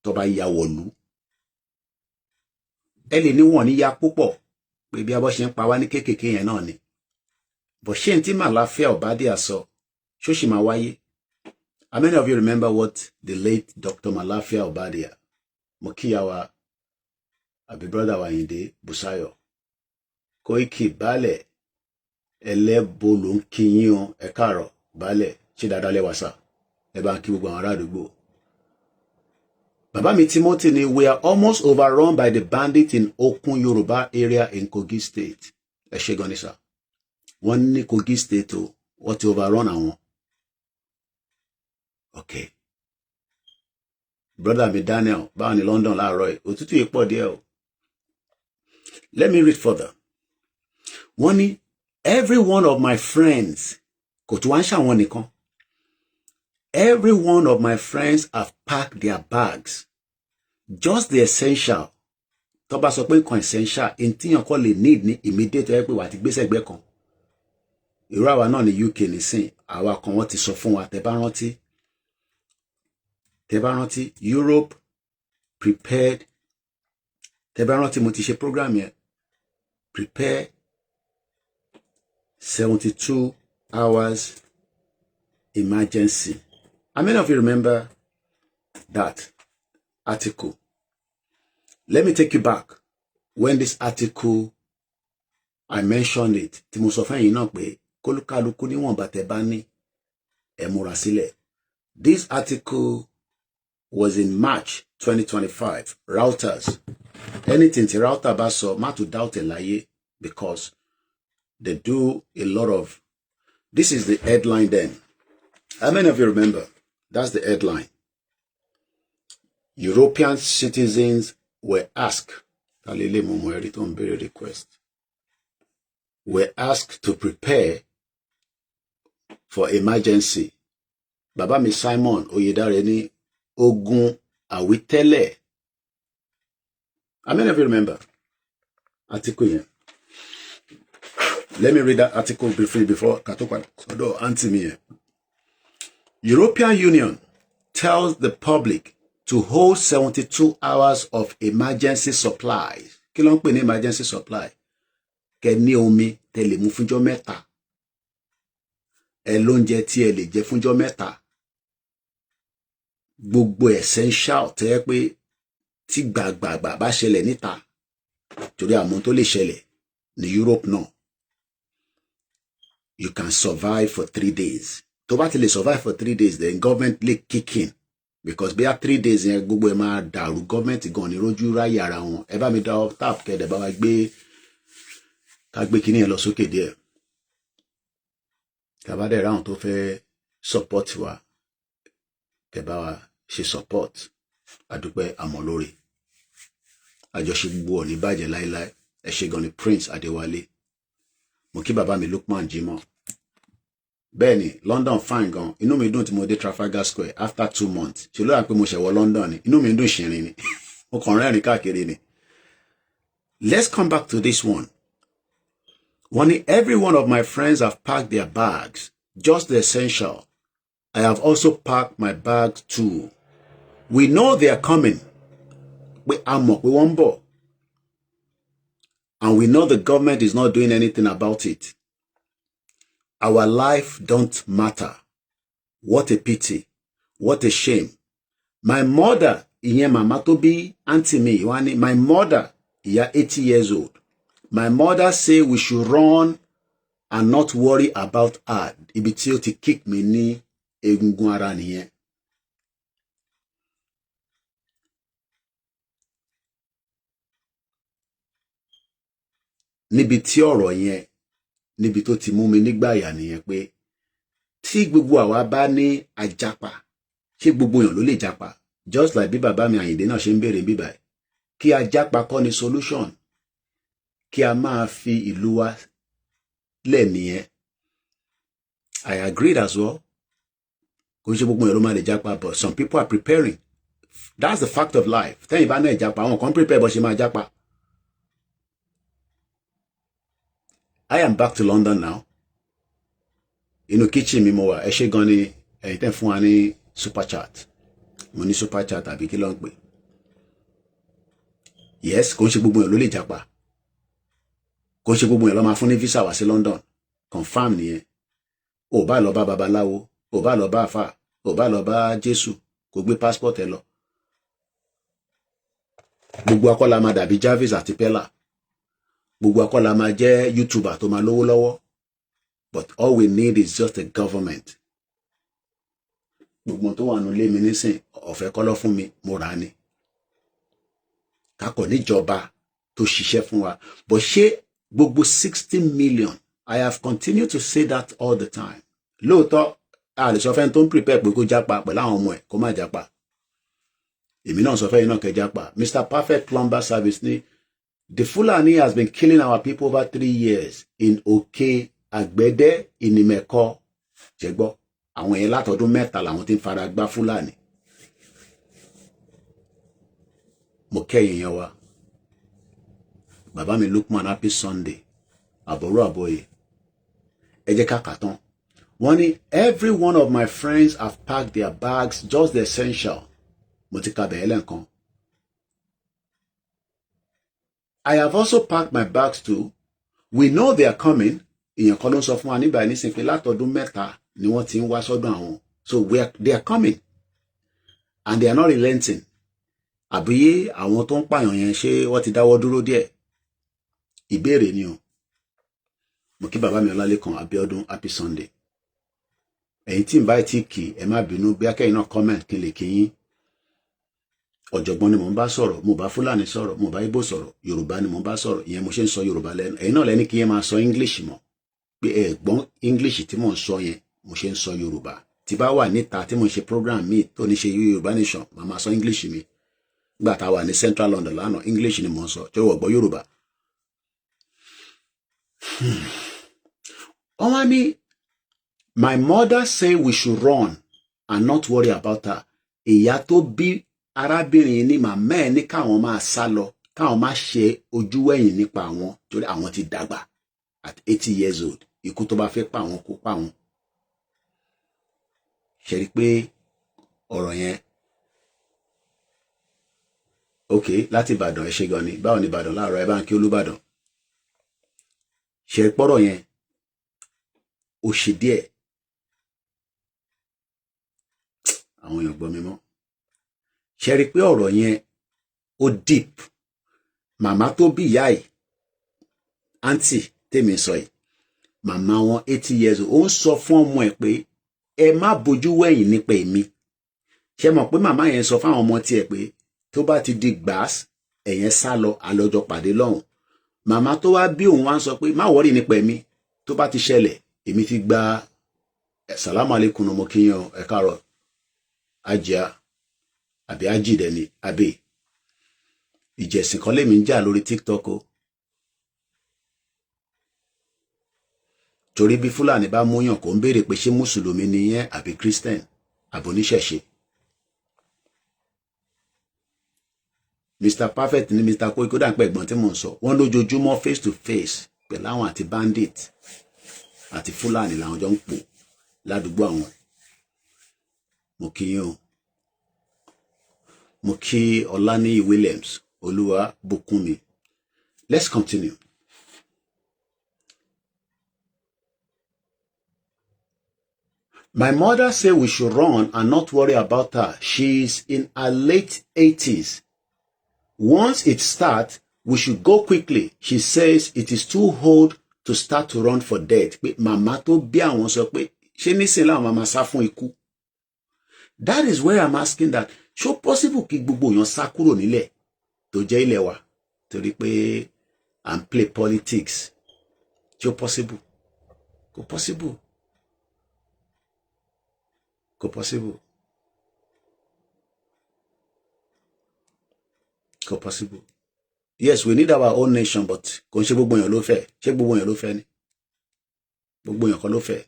S1: tó bá ya wọ̀lú. Ẹ lè ní wọ́n ní ya púpọ̀ pé bí a bọ́ ṣe ń pa wá ní kéékèèké yẹn náà ni. But ṣé n tí Màláfíà Ọ̀bádíà sọ ṣó ṣì máa wáyé? How many of you remember what the late Dr. Màláfíà Ọ̀bádíà, mo kíyà wa, àbí brother wa Àyìndé Bùsáyọ̀, Koiki Baálẹ̀, ẹlẹ́bọ ló ń kí yín o, ẹ káàárọ̀ Baálẹ̀, ṣé dáadáa lẹ́wà sà, ẹ bá ń kí gbogbo àwọn ará àdúgbò. Bàbá mi Timothy ni we are almost overrun by the bandits in Okun Yoruba area in Kogi State. Ẹ ṣé gan ni sà. Wọ́n ní Kogi State o, wọ́n ti overrun àwọn. Okay. Brother mi Daniel, báwo ni London láàárọ̀ yìí, òtútù yìí pọ̀ díẹ̀ o. Let me read further. Wọ́n ní every one of my friends, kò tí wá ń ṣàwọn nìkan. Every one of my friends have packed their bags. Just the essential. Tó bá sọ pé nǹkan essential, in tíyàn kọ́ lè need ní immediate ẹ pé wà ti gbé sẹ́gbẹ́ kan. Irú àwa náà ní UK nísìn, àwa kan wọ́n ti sọ fún wa, tẹ́ bá rántí, Europe prepared. Tẹ́ bá rántí mo ti ṣe program yẹn. Prepare 72 hours emergency. How many of you remember that article. Let me take you back. When this article, I mentioned it, tí mo sọ fún yín náà pé kólúkálukú níwọ̀nba tẹ́ bá ní ẹ múra sílẹ̀. This article was in March 2025. Routers. Anything tí router bá sọ, má tún doubt ẹ̀ láyé, because they do a lot of. This is the headline then. How many of you remember? That's the headline. European citizens were asked, were asked to prepare for emergency. Baba mi Simon Oyedare ní ogun àwítẹ́lẹ̀. How many of you remember? Article here. Let me read that article briefly before Katopa Sodo answer me. European Union tells the public to hold 72 hours of emergency supplies. Kí ló ń pè ní emergency supply? Kẹ́ ní omi tẹ́ lè mú fúnjọ́ mẹ́ta. Ẹ lóúnjẹ tí ẹ lè jẹ fúnjọ́ mẹ́ta. Gbogbo essential tẹ́ pé tí gbàgbàgbà bá ṣẹlẹ̀ níta. Torí àmọ́ tó lè ṣẹlẹ̀ ní Europe náà. You can survive for 3 days. Tó bá ti lè survive for 3 days, then government lè kick in. Because bí i 3 days yẹn gbogbo ẹ máa dàrú, government gan ni rójú ráyè ara wọn. Ẹ bá mi dá tap kẹ́dẹ̀ bá wa gbé ká gbé kíní ẹ lọ sókè díẹ̀. Ká bá dẹ̀ ráhùn tó fẹ́ support wa. Kẹ́ bá wa ṣe support. Adúpẹ́ àmọ́ lórí. Àjọṣe gbogbo ò ní bàjẹ́ láíláí. Ẹ ṣé gan ni Prince Adéwálé. Mo kí bàbá mi Lukman Jimoh. Bẹ́ẹ̀ni, London fine gan. Inú mi dùn tí mo dé Trafalgar Square after 2 months. Ṣé ló rà pé mo ṣẹ̀ wọ London ni? Inú mi dùn ṣìnrìn ni. Mo kàn rẹ́rìn káàkiri ni. Let's come back to this one. Every one of my friends have packed their bags, just the essential. I have also packed my bags too. We know they are coming. We won't bọ̀. And we know the government is not doing anything about it. Our life don't matter. What a pity. What a shame. My mother, ìyẹn màmá tó bí auntie mi, my mother, ìyá 80 years old. My mother say we should run and not worry about her. Ibi tí ó ti kick mi ní egungun ara nìyẹn. Níbi tí ọ̀rọ̀ yẹn, níbi tó ti mú mi nígbà yà nìyẹn pé tí gbogbo àwa bá ní àjàpá, ṣé gbogbo èèyàn ló lè jàpá? Just like bí bàbá mi Àyìndé náà ṣe ń béèrè bíbà ẹ̀. Kí àjàpá kọ́ ni solution. Kí a máa fi ìlú wa lẹ̀ nìyẹn. I agreed as well. Kò ṣe gbogbo èèyàn ló máa lè jàpá, but some people are preparing. That's the fact of life. Tẹ́yìn bá náà jàpá, àwọn kan prepare bó ṣe máa jàpá. I am back to London now. Inú kitchen mi mo wà. Ẹ ṣé gan ni ẹ̀yin tẹ́ fún wa ní super chat. Mo ní super chat àbí kí ló ń pè. Yes, kò ṣe gbogbo èèyàn ló lè jàpá. Kò ṣe gbogbo èèyàn ló máa fún ní visa wá sí London. Confirm nìyẹn. Ó bá lọ bá babaláwo, ó bá lọ bá àfà, ó bá lọ bá Jésù, kò gbé passport ẹ lọ. Gbogbo akọ́la máa dàbí Jarvis àti Pella. Gbogbo akọ́la máa jẹ́ YouTuber tó máa lówó lọ́wọ́. But all we need is just a government. Gbogbo tó wà nílé mi nísìn ọ̀fẹ́ kọ́ ló fún mi, mo rà ni. Kakọ̀ níjọba tó ṣiṣẹ́ fún wa. But ṣé gbogbo 60 million, I have continued to say that all the time. Lóòótọ́, a lè sọ fẹ́ tó ń prepare pé kó jápa pẹ̀lú àwọn ọmọ ẹ̀ kó má jápa. Èmi náà sọ fẹ́ iná kẹ́ jápa. Mr. Perfect Plumber Service ní the Fulani has been killing our people over 3 years in Òkè Àgbẹ̀dẹ Ìnìmẹ̀kọ. Ṣẹ́gbọ́, àwọn yẹn látọdún 3 làwọn tí ń fara gbá Fulani. Mo kẹ́yìn yẹn wá. Bàbá mi Lukman, happy Sunday. Àbọ̀rọ̀ àbọ̀yè. Ẹ jẹ́ ká kà tán. Every one of my friends have packed their bags, just the essential. Mo ti ka bẹ̀rẹ̀ lẹ́ǹkan. I have also packed my bags too. We know they are coming. Ìyẹn kan ló ń sọ fún wa nígbà nísìnyí pé látọdún 3 ni wọ́n ti ń wá sọ́dọ̀ àwọn. So they are coming. and they are not relenting. Àbí àwọn tó ń pààyàn yẹn ṣé wọ́n ti dáwọ́ dúró díẹ̀? Ìbéèrè ni o. Mo kí bàbá mi Ọlálékan Abíọ́dún happy Sunday. Ẹ̀yin tí ń bá ti kì ẹ má bínú bí akẹ́yìn náà comment kí n lè kí yín. Ọ̀jọ̀gbọ́n ni mo ń bá sọ̀rọ̀, mo bá Fúlàní sọ̀rọ̀, mo bá Ìgbò sọ̀rọ̀, Yorùbá ni mo ń bá sọ̀rọ̀, ìyẹn mo ṣe ń sọ Yorùbá lẹ́nu. Ẹ̀yin náà lẹ́ni kí yẹn máa sọ English mọ́. Pé ẹ gbọ́n English tí mò ń sọ yẹn, mo ṣe ń sọ Yorùbá. Tí bá wà níta tí mo ṣe program mi tó ní ṣe Yorùbá nation, màá máa sọ English mi. Nígbà tá a wà ní Central London lánàá, English ni mo ń sọ, tí ó wọ̀ gbọ́ Yorùbá. Ọmọ mi, my mother say we should run and not worry about her. Ìyá tó bí arábìnrin ní màmá ẹ̀ ní káwọn máa sá lọ, káwọn máa ṣe ojú ẹ̀yìn nípa àwọn torí àwọn ti dàgbà at 80 years old. Ikú tó bá fẹ́ pa àwọn kó pa àwọn. Ṣé rí pé ọ̀rọ̀ yẹn okay láti Ìbàdàn ẹ ṣé gan ni. Báwo ni Ìbàdàn láàárọ̀ ẹ bá ń kí Olúbàdàn. Ṣé pọ́rọ̀ yẹn ó ṣe díẹ̀. Àwọn èèyàn gbọ́ mi mọ́. Ṣé rí pé ọ̀rọ̀ yẹn ó deep. Màmá tó bí ìyá yìí, àǹtí tèmi sọ yìí, màmá wọn 80 years old, ó ń sọ fún ọmọ ẹ̀ pé ẹ má bojú wẹ̀yìn nípa èmi. Ṣé mọ̀ pé màmá yẹn sọ fáwọn ọmọ tiẹ̀ pé tó bá ti di gbàs ẹ̀yẹn sá lọ àlọ́jọ́ pàdé lọ́hùn. Màmá tó wá bí òun wá ń sọ pé má wọ́rì nípa èmi, tó bá ti ṣẹlẹ̀ èmi ti gba sàlámù alaykum ọmọ kíyan ẹ káàárọ̀ ajá àbí ajídẹ ni àbí ìjẹ̀sìn kan lèmi ń jà lórí TikTok o. Torí bí Fúlàní bá múyàn kò ń béèrè pé ṣé mùsùlùmí ni yẹn àbí Christian àbí oníṣẹ̀ṣe. Mr. Perfect ni Mr. Koiki, ó dà pé ẹ̀gbọ́n tí mò ń sọ wọ́n lójoojúmọ́ face to face pẹ̀lú àwọn àti bandit àti Fúlàní làwọn jọ ń pò ládùúgbò àwọn. Mo kí yín o. Mo kí Ọláníyì Williams, Olúwa Bùkúnmi. Let's continue. My mother said we should run and not worry about her. She's in her late 80s. Once it starts, we should go quickly. She says it is too old to start to run for death. Pé màmá tó bí àwọn sọ pé ṣé nísìnyí làwọn màmá sá fún ikú. That is where I'm asking that. Ṣó possible kí gbogbo èèyàn sá kúrò nílẹ̀ tó jẹ́ ilẹ̀ wa torí pé and play politics? Ṣó possible? Kò possible. Kò possible. Kò possible. Yes, we need our own nation, but kò ń ṣe gbogbo èèyàn ló fẹ́. Ṣé gbogbo èèyàn ló fẹ́ ni? Gbogbo èèyàn kan ló fẹ́.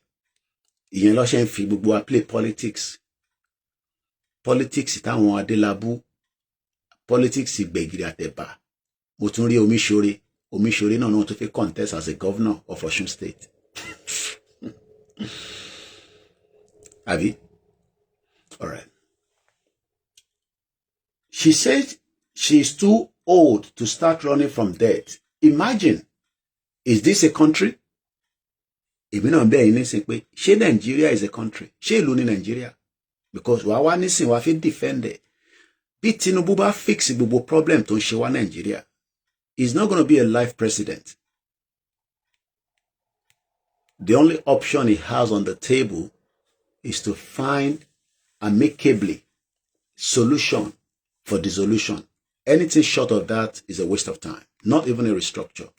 S1: Ìyẹn ló ṣe ń fi gbogbo wa play politics. Politics táwọn Adélabú, politics Gbẹ̀gìrì àtẹ̀bà. Mo tún rí Omiṣore náà náà tó fi contest as a governor of Osun State. Abi? All right. She said she's too old to start running from death. Imagine, is this a country? Èmi náà bẹ́ẹ̀ ní sí pé ṣé Nigeria is a country? Ṣé ìlú ní Nigeria? Because wàá wá nísìn wàá fi defend it. Bí Tinubu bá fix gbogbo problem tó ń ṣe wá Nigeria, he's not going to be a life president. The only option he has on the table is to find amicably solution for dissolution. Anything short of that is a waste of time, not even a restructure.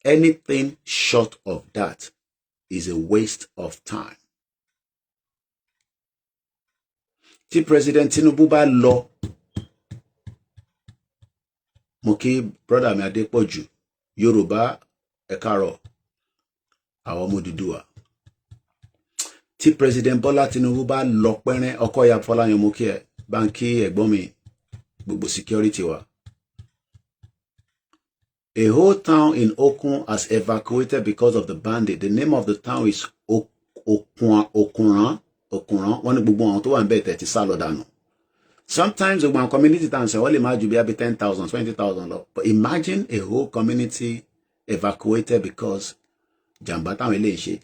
S1: Anything short of that is a waste of time. Tí President Tinubu bá lọ, mo kí brother mi Adépọ̀jù, Yorùbá ẹ káàárọ̀, àwọn ọmọ Odùduwà. Tí President Bọ́lá Tinubu bá lọ pẹ́rẹ́, Ọkọ̀yà Fọláyan mo kí ẹ, bá ń kí ẹ̀gbọ́n mi gbogbo security wa. A whole town in Okun has evacuated because of the bandit. The name of the town is Okunran. Wọ́n ní gbogbo àwọn tó wà níbẹ̀ tẹ̀ ti sá lọ dànù. Sometimes gbogbo community towns wọ́n lè máa ju bí i 10,000, 20,000 lọ. But imagine a whole community evacuated because jàǹbá táwọn eléyìí ṣe.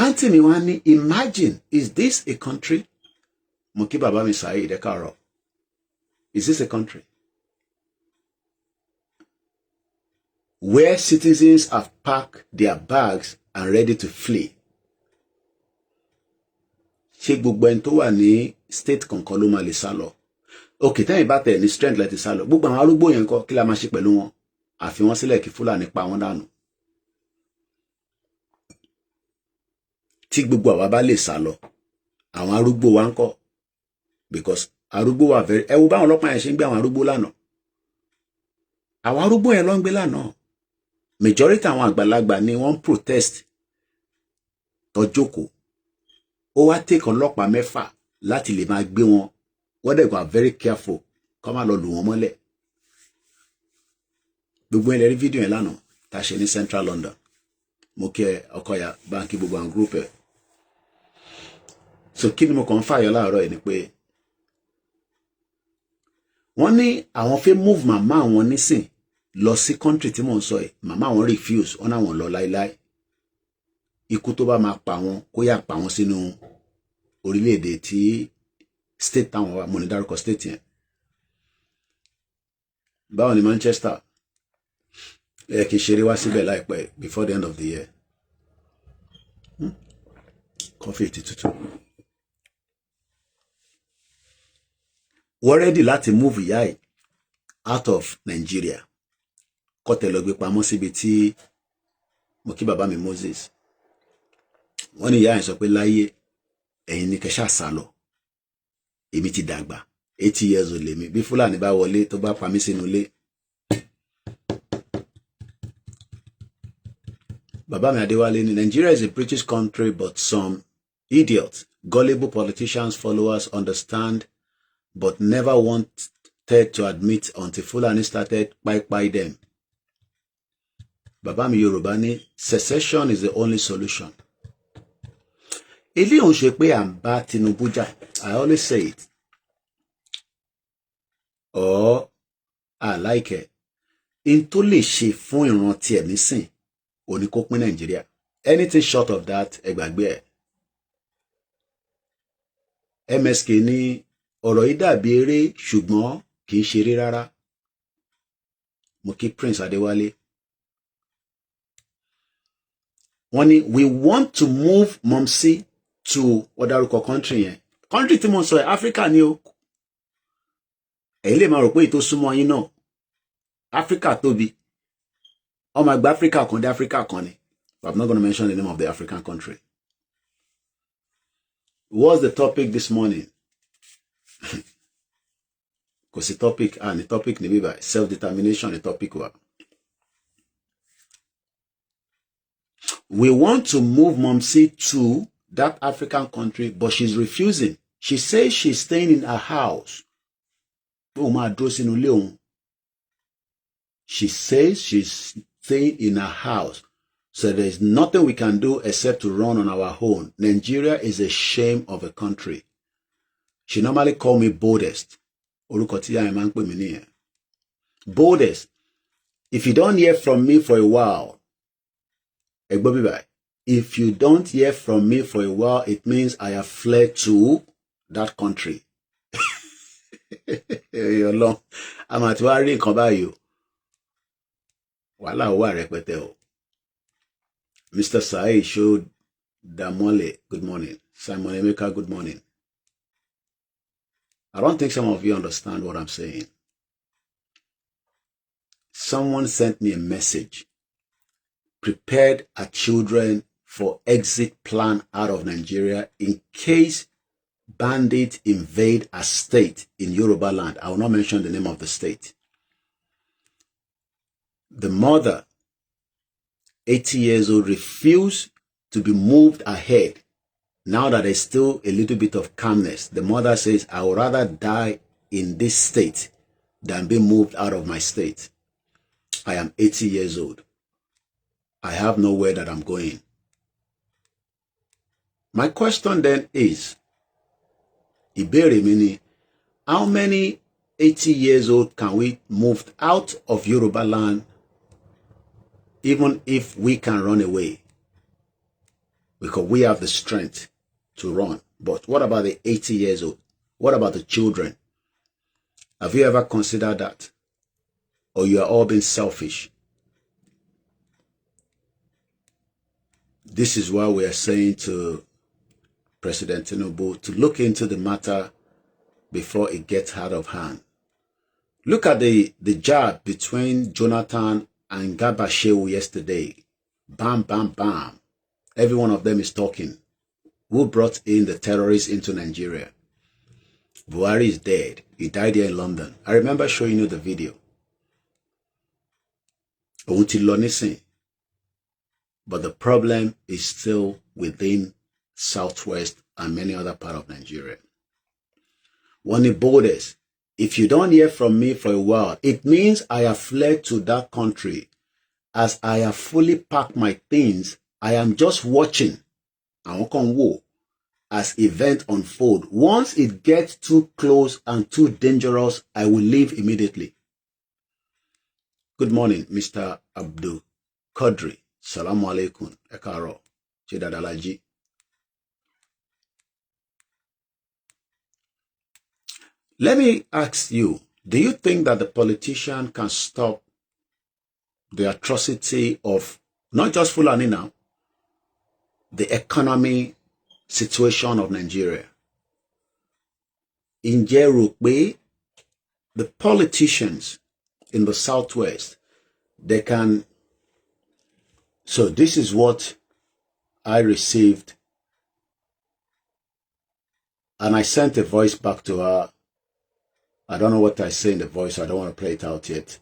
S1: Auntie mi wá ní, imagine, is this a country? Mo kí bàbá mi Saheed, ẹ káàárọ̀. Is this a country where citizens have packed their bags and ready to flee? Ṣé gbogbo ẹni tó wà ní state kankan ló máa lè sá lọ? Okay, tẹ́yìn bá tẹ̀ ní strength láti sá lọ. Gbogbo àwọn arúgbó yẹn kọ́, kí la máa ṣe pẹ̀lú wọn? Àfi wọ́n sílẹ̀ kí Fúlàní pa wọ́n dànù. Tí gbogbo àwa bá lè sá lọ, àwọn arúgbó wa ń kọ́, because arúgbó wa very, ẹ wo báwọn ọlọ́pàá yẹn ṣe ń gbé àwọn arúgbó lánàá. Àwọn arúgbó yẹn ló ń gbé lánàá. Majority àwọn àgbàlagbà ni wọ́n protest tó jókòó. Ó wá take ọlọ́pàá 6 láti lè máa gbé wọn. Wọ́n dẹ̀ wà very careful kó má lọ lù wọ́n mọ́lẹ̀. Gbogbo ilẹ̀ rí fídíò yẹn lánàá tá a ṣe ní Central London. Mo kí Ọkọ̀yà báńkì gbogbo àwọn group ẹ̀. So kí ni mo kàn ń fàyọ láàárọ̀ yìí ni pé wọ́n ní àwọn fẹ́ move màmá àwọn nísìn lọ sí country tí mò ń sọ yìí. Màmá àwọn refuse, wọ́n náà wọ́n lọ láíláí. Ikú tó bá máa pa wọn kó yà pa wọn sínú orílẹ̀-èdè tí state táwọn wà, mo ní dárúkọ state yẹn. Báwo ni Manchester? Ẹ kì í ṣeré wá síbẹ̀ láìpẹ́ before the end of the year. Coffee ti tútù. Wọ́n ready láti move ìyá ẹ̀ out of Nigeria. Kọ́tẹ̀ lọ gbé pamọ́ síbi tí mo kí bàbá mi Moses. Wọ́n ní ìyá ẹ̀ sọ pé láyé ẹ̀yin ni kẹ́ ṣá sá lọ. Èmi ti dàgbà 80 years old lèmi. Bí Fúlàní bá wọlé tó bá pa mí sínú ilé. Bàbá mi Adéwálé ní Nigeria is a British country but some idiots, gullible politicians, followers understand but never wanted to admit until Fulani started pai them. Bàbá mi Yorùbá ní secession is the only solution. Ilé òun ṣe pé à ń bá Tinubu jà. I always say it. Or I like it. In tó lè ṣe fún ìran tiẹ̀ nísìn, ó ní kó pín Nàìjíríà. Anything short of that, ẹ gbàgbé ẹ̀. MSK ní ọ̀rọ̀ yìí dàbí eré ṣùgbọ́n kì í ṣeré rárá. Mo kí Prince Adéwálé. Wọ́n ní we want to move Momsi to ọ̀dàrúkọ country yẹn. Country tí mo sọ ẹ̀ Africa ni o. Ẹ̀yin lè máa rò pé ètò súnmọ́ yín náà. Africa tóbi. Ọmọ àgbà Africa kan dé Africa kan ni. But I'm not going to mention the name of the African country. What's the topic this morning? Kò sí topic, the topic ni bíbá self-determination, the topic wa. We want to move Momsi to that African country, but she's refusing. She says she's staying in her house. She says she's staying in her house. So there's nothing we can do except to run on our own. Nigeria is a shame of a country. She normally call me boldest. Boldest. If you don't hear from me for a while, if you don't hear from me for a while, it means I have fled to that country. I'm at worry nǹkan wàhálà wà rẹpẹtẹ o. Mr. Saheed showed Damole, good morning. Simon Emeka, good morning. I don't think some of you understand what I'm saying. Someone sent me a message. Prepared our children for exit plan out of Nigeria in case bandits invade a state in Yoruba land. I will not mention the name of the state. The mother, 80 years old, refused to be moved ahead. Now that there's still a little bit of calmness, the mother says, I would rather die in this state than be moved out of my state. I am 80 years old. I have nowhere that I'm going. My question then is, ìbéèrè mi ni, how many 80 years old can we move out of Yoruba land even if we can run away? because we have the strength to run. But what about the 80 years old? What about the children? Have you ever considered that? Or you are all being selfish? This is why we are saying to President Tinubu to look into the matter before it gets out of hand. Look at the jab between Jonathan and Garba Shehu yesterday. Bam, bam, bam. Every one of them is talking. Who brought in the terrorists into Nigeria? Buhari is dead. He died here in London. I remember showing you the video. Òun ti lọ nísìn. But the problem is still within Southwest and many other parts of Nigeria. When the borders, if you don't hear from me for a while, it means I have fled to that country. As I have fully packed my things, I am just watching as events unfold. Once it gets too close and too dangerous, I will leave immediately. Good morning, Mr. Abdul Qadri. Salamu alaikum. Ekaro. Chedadalaji. Let me ask you, do you think that the politician can stop the atrocity of not just Fulani now, the economy situation of Nigeria? In Jerukwe, the politicians in the Southwest, they can. So this is what I received, and I sent a voice back to her. I don't know what I say in the voice. I don't want to play it out yet.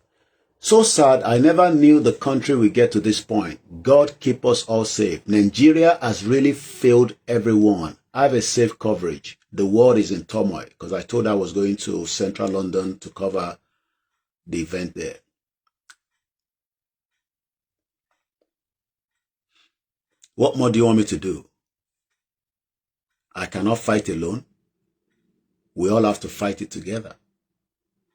S1: So sad. I never knew the country would get to this point. God keep us all safe. Nigeria has really failed everyone. I have a safe coverage. The world is in turmoil because I told her I was going to central London to cover the event there. What more do you want me to do? I cannot fight alone. We all have to fight it together.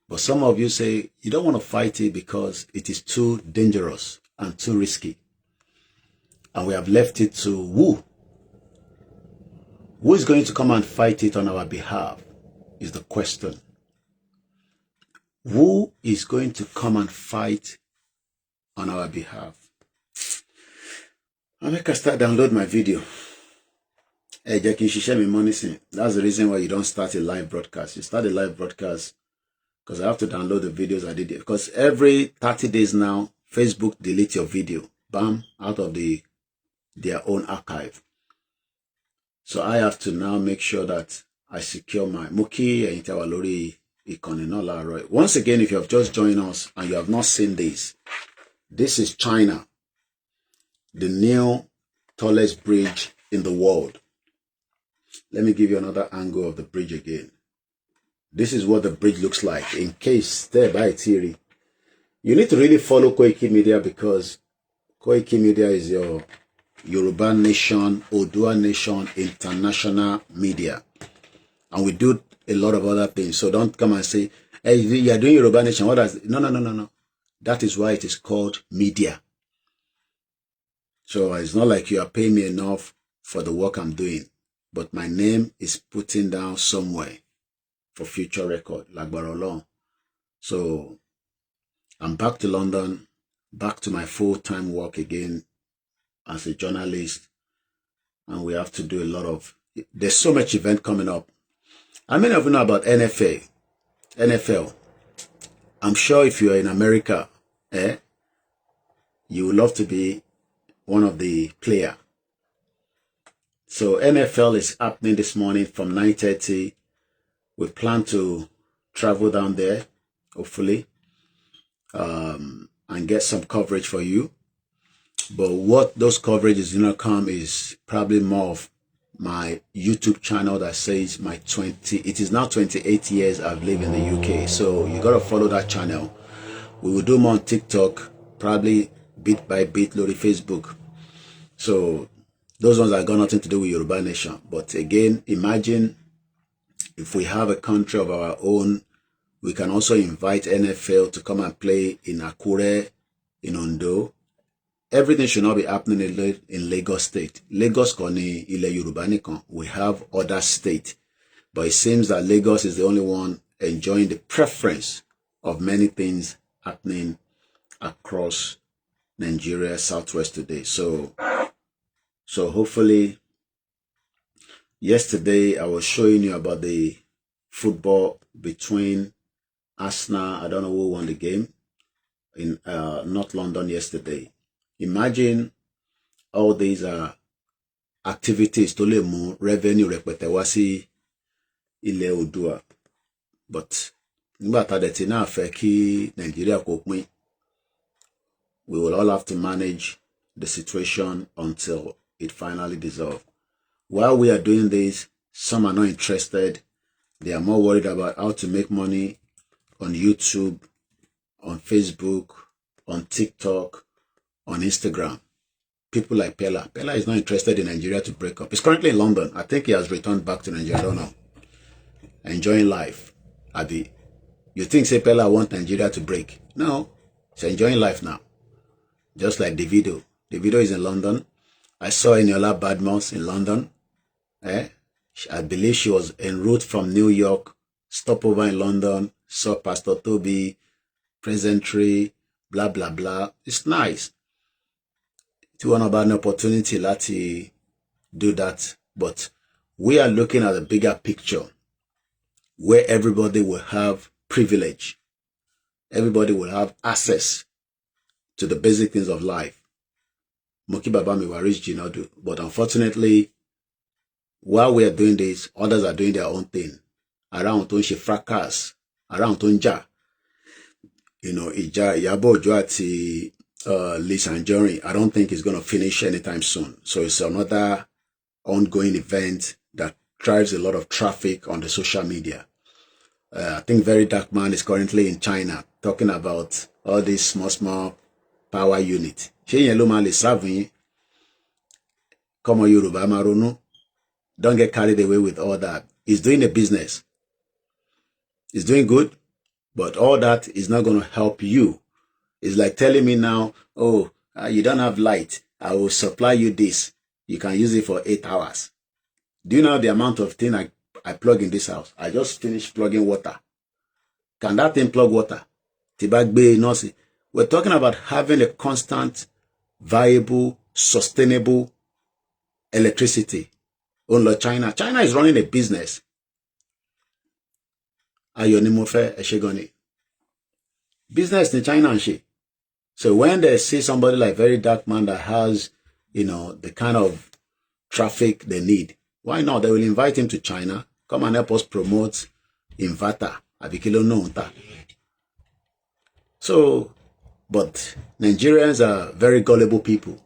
S1: But some of you say you don't want to fight it because it is too dangerous and too risky. And we have left it to who? Who is going to come and fight it on our behalf is the question. Who is going to come and fight on our behalf? I'll make a start download my video. Hey, Jackie, she share me money. That's the reason why you don't start a live broadcast. You start a live broadcast because I have to download the videos I did it. Because every 30 days now, Facebook delete your video. Bam, out of their own archive. So I have to now make sure that I secure my Muki and Itawalori Ikoninola. Once again, if you have just joined us and you have not seen this is China, the new tallest bridge in the world. Let me give you another angle of the bridge again. This is what the bridge looks like. In case there by theory, you need to really follow Koikimedia because Koikimedia is your Yoruba Nation, Odua Nation, international media. And we do a lot of other things. So don't come and say, hey, you're doing Yoruba Nation. What does? No. That is why it is called media. So it's not like you are paying me enough for the work I'm doing. But my name is putting down somewhere for future record, like Barolong. So I'm back to London, back to my full-time work again as a journalist. And we have to do a lot of, there's so much event coming up. How many of you know about NFL? I'm sure if you're in America, you would love to be one of the players. So NFL is happening this morning from 9:30. We plan to travel down there, hopefully, and get some coverage for you. But what those coverage is going to come is probably more of my YouTube channel that says it is now 28 years I've lived in the UK. So you got to follow that channel. We will do more on TikTok, probably bit by bit, Lori Facebook. So those ones have got nothing to do with Yoruba Nation. But again, imagine if we have a country of our own, we can also invite NFL to come and play in Akure, in Ondo, everything should not be happening in Lagos State. Lagos koni ile Yoruba nìkan. We have other states. But it seems that Lagos is the only one enjoying the preference of many things happening across Nigeria, Southwest today. So hopefully, yesterday I was showing you about the football between Arsenal. I don't know who won the game in North London yesterday. Imagine all these activities to lè mú revenue rẹpẹtẹ wá sí ilẹ̀ Oòduà. But nígbà tá dẹ̀ ti náà fẹ́ kí Nigeria kó pín, we will all have to manage the situation until it finally dissolves. While we are doing this, some are not interested. They are more worried about how to make money on YouTube, on Facebook, on TikTok, on Instagram. People like Pella. Pella is not interested in Nigeria to break up. He's currently in London. I think he has returned back to Nigeria. I don't know. Enjoying life. Abi, you think say Pella want Nigeria to break? No. He's enjoying life now. Just like Davido. Davido is in London. I saw Eniola Badmus in London. I believe she was en route from New York, stop over in London, saw Pastor Toby, presentry, blah, blah, blah. It's nice. To want about an opportunity to do that. But we are looking at a bigger picture where everybody will have privilege. Everybody will have access to the basic things of life. Moki Baba mi waris Jinadu. But unfortunately, while we are doing this, others are doing their own thing. Around to she fracas, around to nja. You know, Ija Yabo Joati Liz and Jory. I don't think it's gonna finish anytime soon. So it's another ongoing event that drives a lot of traffic on the social media. I think Very Dark Man is currently in China talking about all these small power units. She yellow man is serving. Come on, Yoruba Marunu. Don't get carried away with all that. He's doing a business. He's doing good, but all that is not going to help you. It's like telling me now, oh, you don't have light. I will supply you this. You can use it for 8 hours. Do you know the amount of thing I plug in this house? I just finished plugging water. Can that thing plug water? Tibagbe Nosi. We're talking about having a constant, viable, sustainable electricity. Only China. China is running a business. Ayonimofe Eshegoni. Business in China and she. So when they see somebody like Very Dark Man that has, you know, the kind of traffic they need, why not? They will invite him to China. Come and help us promote inverter. Abikilo Nonta. So, but Nigerians are very gullible people.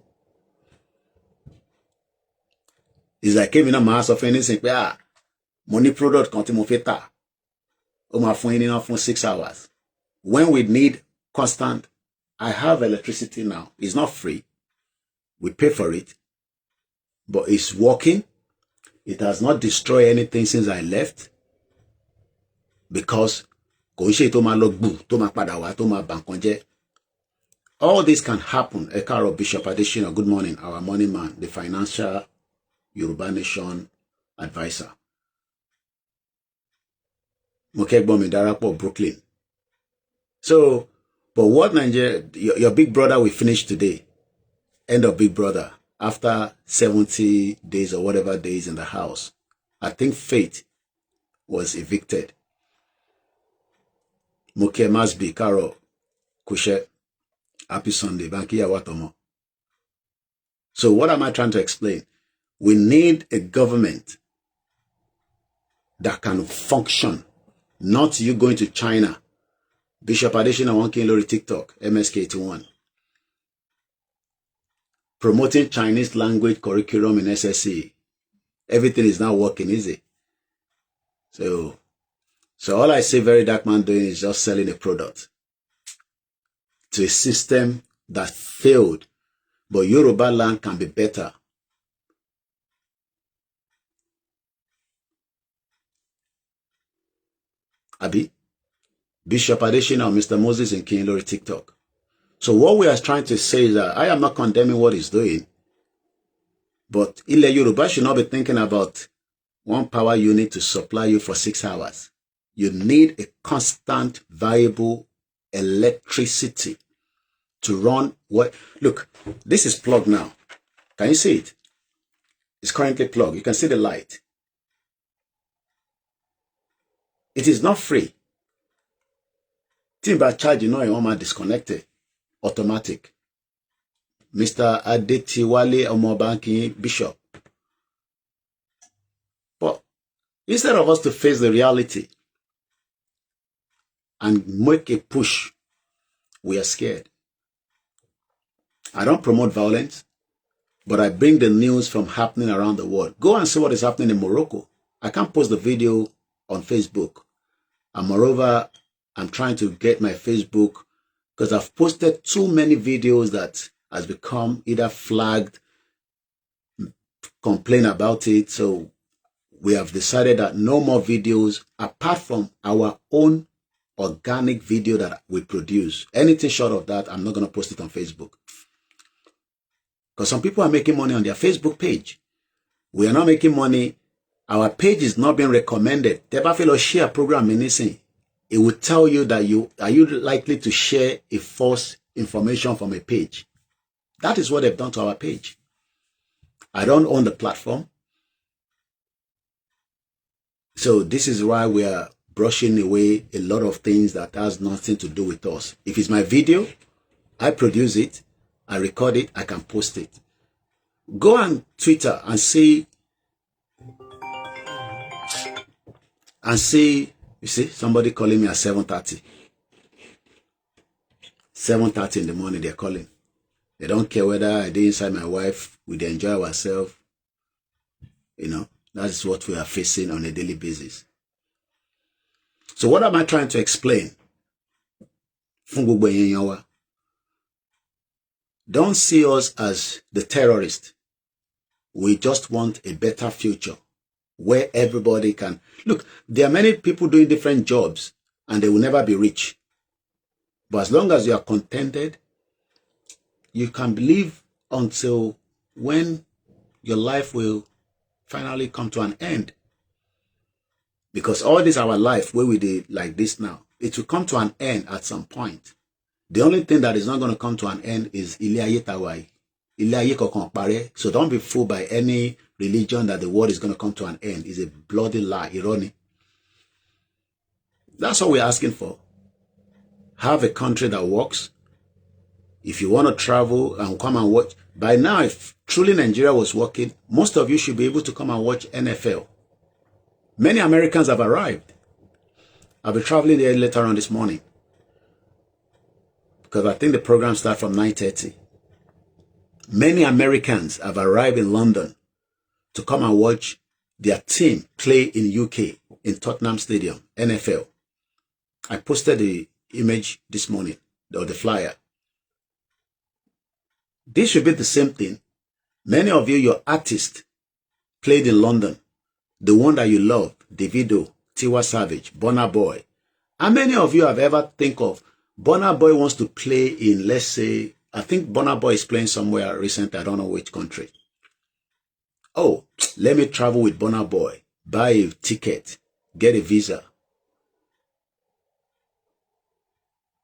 S1: It's like came in a mass of anything. Money product contimofeta. My phone in for 6 hours. When we need constant, I have electricity now. It's not free. We pay for it. But it's working. It has not destroyed anything since I left. Because all this can happen. Ekaro Bishop Additional, good morning. Our money man, the financial Yoruba Nation advisor. Mokegbomi Darapo, Brooklyn. So, but what Nigeria, your big brother will finish today. End of Big Brother. After 70 days or whatever days in the house. I think Faith was evicted. Moke Masbi, Karo, Kushe, Happy Sunday, Bankiya Watomo. So what am I trying to explain? We need a government that can function. Not you going to China. Bishop Additional 1K Lori TikTok, MSK81. Promoting Chinese language curriculum in SSC. Everything is now working, is it? So all I see Very Dark Man doing is just selling a product to a system that failed. But Yoruba land can be better. Abi, Bishop Additional, Mr. Moses in King Lori TikTok. So what we are trying to say is that I am not condemning what he's doing, but Ile Yoruba should not be thinking about one power unit to supply you for 6 hours. You need a constant, viable electricity to run what? Look, this is plugged now. Can you see it? It's currently plugged. You can see the light. It is not free. Timber charge, you know, you want disconnected. Automatic. Mr. Adetiwale Omobanki Bishop. But instead of us to face the reality and make a push, we are scared. I don't promote violence, but I bring the news from happening around the world. Go and see what is happening in Morocco. I can't post the video on Facebook. And moreover, I'm trying to get my Facebook because I've posted too many videos that has become either flagged, complain about it. So we have decided that no more videos apart from our own organic video that we produce. Anything short of that, I'm not going to post it on Facebook. Because some people are making money on their Facebook page. We are not making money. Our page is not being recommended. Teba feel share program anything. It will tell you that are you likely to share a false information from a page. That is what they've done to our page. I don't own the platform. So this is why we are brushing away a lot of things that has nothing to do with us. If it's my video, I produce it, I record it, I can post it. Go on Twitter and see, you see, somebody calling me at 7:30. 7:30 in the morning, they're calling. They don't care whether I did inside my wife, we enjoy ourselves. You know, that's what we are facing on a daily basis. So what am I trying to explain? Don't see us as the terrorists. We just want a better future where everybody can... Look, there are many people doing different jobs and they will never be rich. But as long as you are contented, you can live until when your life will finally come to an end. Because all this our life, where we did like this now, it will come to an end at some point. The only thing that is not going to come to an end is Ile Tawai. So don't be fooled by any religion that the world is going to come to an end. It's a bloody lie, irony. That's all we're asking for. Have a country that works. If you want to travel and come and watch, by now, if truly Nigeria was working, most of you should be able to come and watch NFL. Many Americans have arrived. I'll be traveling there later on this morning because I think the program starts from 9:30. Many Americans have arrived in London to come and watch their team play in UK, in Tottenham Stadium, NFL. I posted the image this morning, or the flyer. This should be the same thing. Many of you, your artists, played in London. The one that you love, Davido, Tiwa Savage, Burna Boy. How many of you have ever think of Burna Boy wants to play in, let's say, I think Burna Boy is playing somewhere recently, I don't know which country. Oh, let me travel with Burna Boy, buy a ticket, get a visa.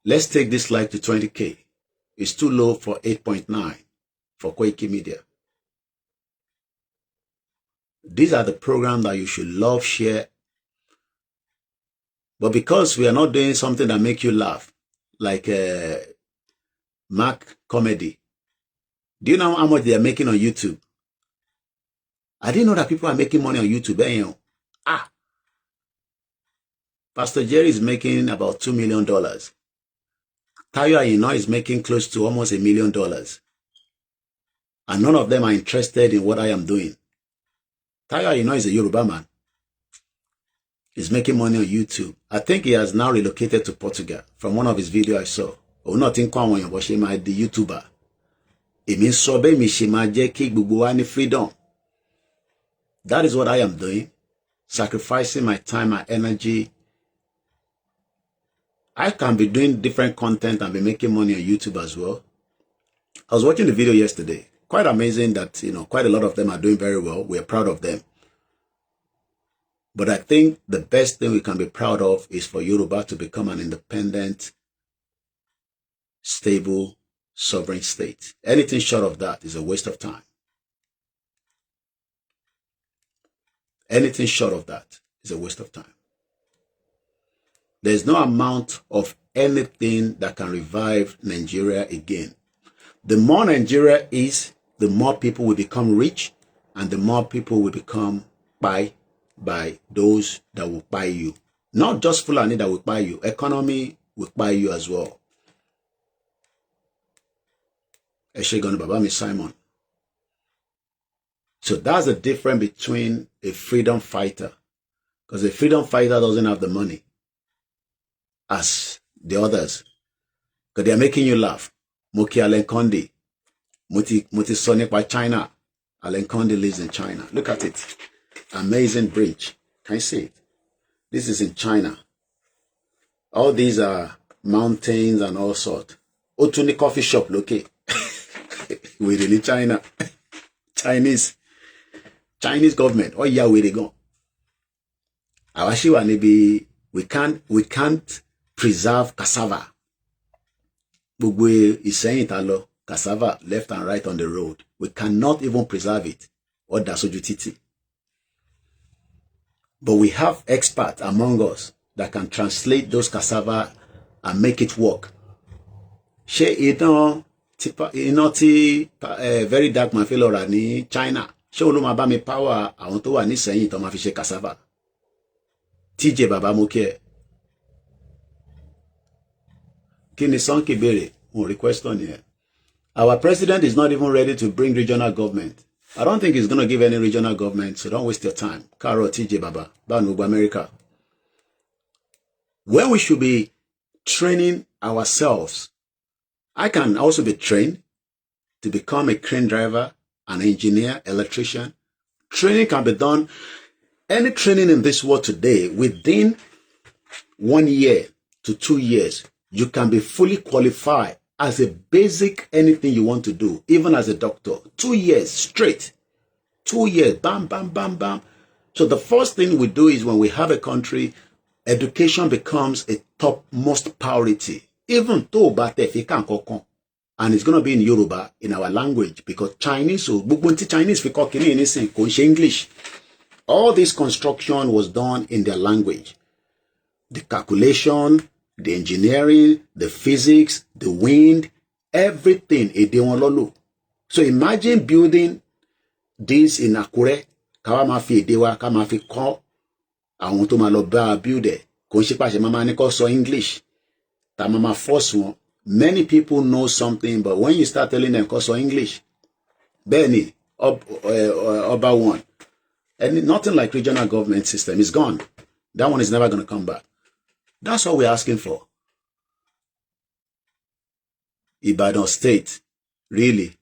S1: Let's take this life to 20K. It's too low for 8.9 for Koikimedia. These are the programs that you should love, share. But because we are not doing something that make you laugh, like Mac Comedy. Do you know how much they are making on YouTube? I didn't know that people are making money on YouTube. Pastor Jerry is making about $2 million. Tayo Ayino is making close to almost $1 million. And none of them are interested in what I am doing. Tayo Ayino is a Yoruba man. He's making money on YouTube. I think he has now relocated to Portugal from one of his videos I saw. Oh, not in Kwang, but she might be YouTuber. It means sobe mi she might get freedom. That is what I am doing. Sacrificing my time, my energy I can be doing different content and be making money on YouTube as well. I was watching the video yesterday. Quite amazing that, quite a lot of them are doing very well. We're proud of them. But I think the best thing we can be proud of is for Yoruba to become an independent, stable, sovereign state. Anything short of that is a waste of time. Anything short of that is a waste of time. There's no amount of anything that can revive Nigeria again. The more Nigeria is, the more people will become rich, and the more people will become by those that will buy you. Not just Fulani that will buy you. Economy will buy you as well. Eshegon Babami Simon. So that's the difference between a freedom fighter. Because a freedom fighter doesn't have the money as the others. Because they are making you laugh. Moki Alenkondi. Muti Sonic by China. Alenkondi lives in China. Look at it. Amazing bridge. Can you see it? This is in China. All these are mountains and all sorts. Otuni coffee shop, look it. We're in China. Chinese government. Oh yeah, where they go? We can't preserve cassava. Bugwe is saying it cassava left and right on the road. We cannot even preserve it. Or dasojutiti. But we have experts among us that can translate those cassava and make it work. She very dark man feel ni China. She no ma ba mi power àwọn tó wà ní sẹ́yìn tó ma fi ṣe cassava. TJ baba mo kí ẹ. Kí ni Sonke béèrè? Mo request on here. Our president is not even ready to bring regional government. I don't think he's going to give any regional government, so don't waste your time. Karo TJ Baba, Banubu America. When we should be training ourselves, I can also be trained to become a crane driver, an engineer, electrician. Training can be done. Any training in this world today, within 1 year to 2 years, you can be fully qualified as a basic anything you want to do, even as a doctor. 2 years straight. 2 years, bam, bam, bam, bam. So the first thing we do is when we have a country, education becomes a topmost priority. Even though and it's going to be in Yoruba, in our language, because Chinese, so Chinese, English. All this construction was done in their language. The calculation, the engineering, the physics, the wind, everything. So imagine building this in Akure, kawa ma fi èdè wa, ka ma fi kọ́ àwọn tó ma lọ bá build it. Kò ṣe pàṣẹ mama ní kó sọ English. Ta mama force wọn. Many people know something, but when you start telling them kó sọ English, Benny, Oba one, and nothing like regional government system is gone. That one is never going to come back. That's what we're asking for. Ibadan State, really.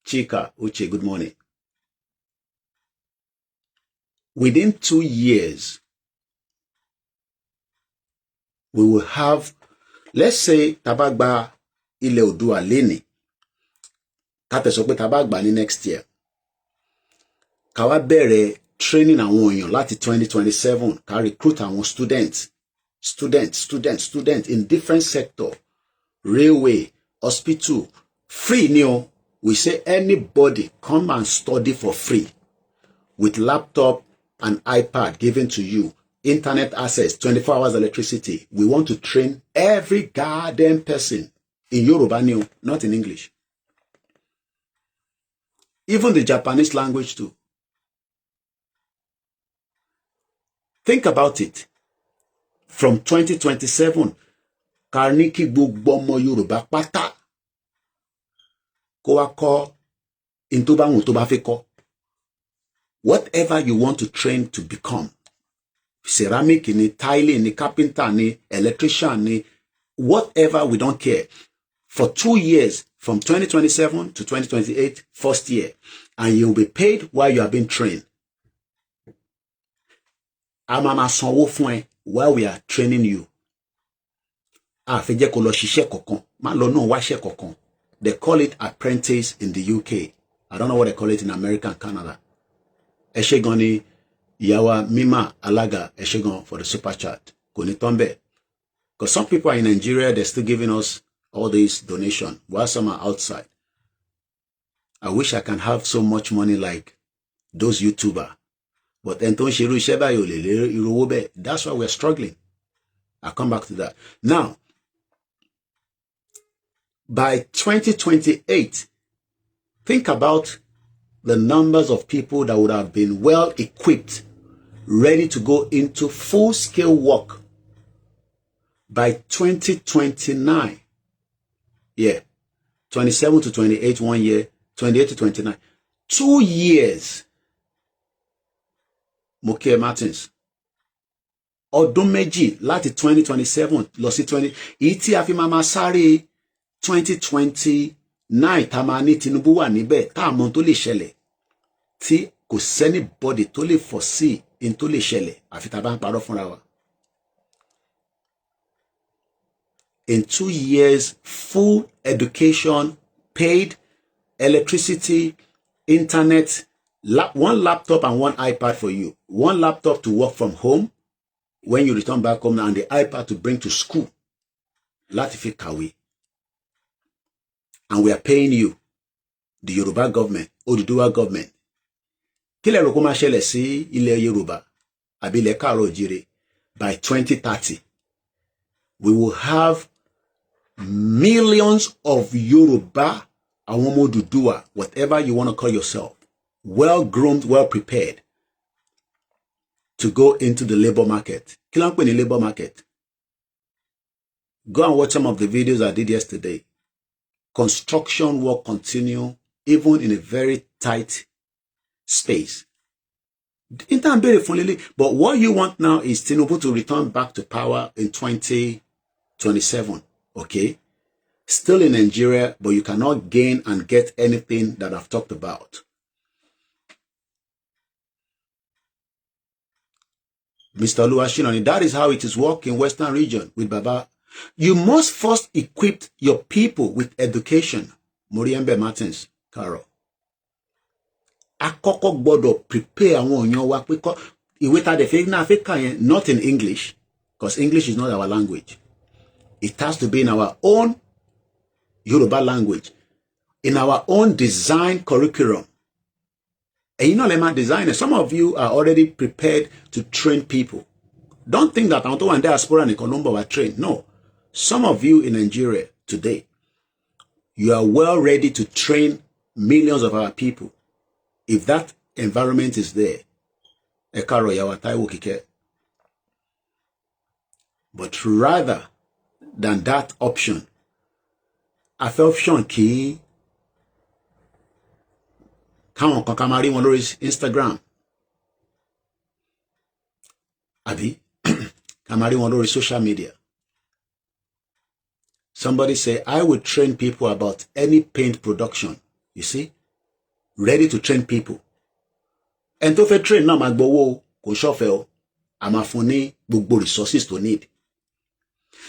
S1: Chika, Uche, good morning. Within 2 years, we will have, let's say, Tabagba Ile Odua Leni. Katesope Tabagba ni next year. Kawa bẹ̀rẹ̀ training àwọn èèyàn láti 2027. Ka recruit àwọn students in different sector. Railway, hospital, free ni. We say anybody come and study for free with laptop and iPad given to you, internet access, 24 hours electricity. We want to train every goddamn person in Yoruba, not in English. Even the Japanese language too. Think about it. From 2027, Karniki gbogbo ọmọ Yoruba pátá. Whatever you want to train to become. Ceramic, ni tiling, ni carpenter, ni electrician, ni whatever, we don't care. For 2 years, from 2027 to 2028, first year. And you'll be paid while you are being trained. Amama sanwó fún ẹ. while we are training you. Àfẹ́jẹ́ kó lọ ṣiṣẹ́ kankan, má lọ náà wáṣẹ́ kankan. They call it apprentice in the UK. I don't know what they call it in America and Canada. Ẹ ṣé gan ni Ìyáwa Mima Alaga, ẹ ṣé gan for the super chat. Kò ní tán bẹ́ẹ̀. Because some people are in Nigeria, they're still giving us all this donation, while some are outside. I wish I can have so much money like those YouTubers. But that's why we're struggling. I'll come back to that. Now, by 2028, think about the numbers of people that would have been well equipped, ready to go into full-scale work. By 2029, 27 to 28, 1 year, 28 to 29, 2 years. Mokia Martins. Ọdún méjì láti 2027 lọ sí 20. Èyí tí a fi máa sáré 2029 tá máa ní Tinubu wà níbẹ̀ tá mọ̀ tó lè ṣẹlẹ̀ tí kò sẹ́ni body tó lè foresee in tó lè ṣẹlẹ̀ àfi tá bá ń parọ́ fúnra wa. In 2 years, full education, paid, electricity, internet, one laptop and one iPad for you. One laptop to work from home when you return back home, and the iPad to bring to school. Láti fi kàwé. And we are paying you, the Yoruba government, Oduduwa government. Kí lẹ rò kó máa ṣẹlẹ̀ sí ilẹ̀ Yorùbá àbí ilẹ̀ Káàárọ̀ Oòjíire? By 2030, we will have millions of Yoruba, àwọn ọmọ Oduduwa, whatever you want to call yourself, well-groomed, well-prepared to go into the labor market. Kí ló ń pè ní labor market? Go and watch some of the videos I did yesterday. Construction work continue even in a very tight space. But what you want now is Tinubu to return back to power in 2027. Okay? Still in Nigeria, but you cannot gain and get anything that I've talked about. Mr. Oluwashinoni, that is how it is working in Western region with Baba. You must first equip your people with education. Moriembe Martins, Carol. Akọ́kọ́ gbọ́dọ̀ prepare àwọn èèyàn wa pé kọ́ ìwé tá dẹ̀ fẹ́ náà fẹ́ kà yẹn, not in English, because English is not our language. It has to be in our own Yoruba language, in our own design curriculum. And you know, Lema designer, some of you are already prepared to train people. Don't think that Anto and diaspora and Colombo were trained. No. Some of you in Nigeria today, you are well ready to train millions of our people. If that environment is there, but rather than that option, I felt option key. Káwọn kan ká máa rí wọn lórí Instagram. Àbí ká máa rí wọn lórí social media. Somebody say, I will train people about any paint production. You see? Ready to train people. And tó fẹ́ train náà máa gbowó kò ṣọ̀fẹ́ o. A máa fún ní gbogbo resources to need.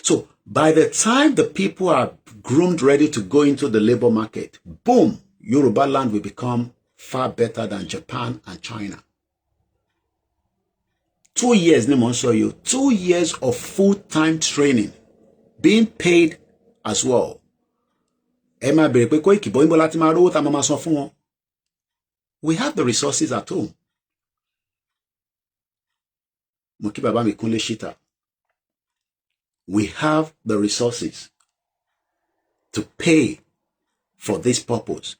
S1: So, by the time the people are groomed ready to go into the labor market, boom, Yoruba land will become far better than Japan and China. 2 years, ni mo ń sọ you. 2 years of full-time training, being paid as well. Ẹ máa bèrè pé Koiki bọ́ níbo láti máa rówó tá máa san fún wọn. We have the resources at home. Mo kí bàbá mi Kúnlé Ṣítà. We have the resources to pay for this purpose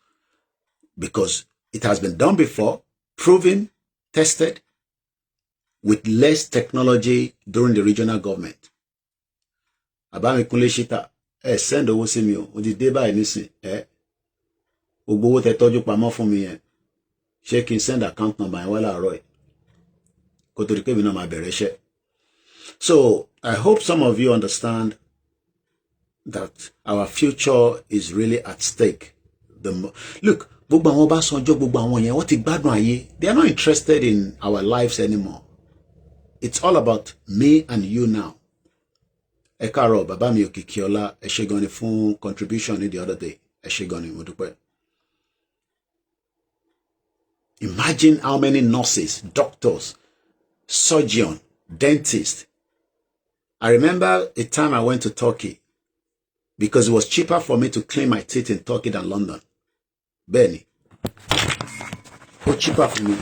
S1: because it has been done before, proven, tested, with less technology during the regional government. Abami Kunle Shita, send owó sí mi o, ó ti dé báyìí nísìn, gbogbo owó tẹ́ tọ́jú pamọ́ fún mi yẹn, ṣé kí n send account number yẹn wá láàárọ̀ ẹ̀, kó tó di pé mi náà máa bẹ̀rẹ̀ iṣẹ́. So, I hope some of you understand that our future is really at stake. Look, gbogbo àwọn Ọbásanjọ́, gbogbo àwọn yẹn, wọ́n ti gbádùn ayé. They are not interested in our lives anymore. it's all about me and you now. Ẹ káàárọ̀ bàbá mi Òkìkíọlá, ẹ ṣé gan ni fún contribution ní the other day. Ẹ ṣé gan ni, mo dúpẹ́. Imagine how many nurses, doctors, surgeons, dentists. I remember a time I went to Turkey because it was cheaper for me to clean my teeth in Turkey than London. Benny. It was cheaper for me.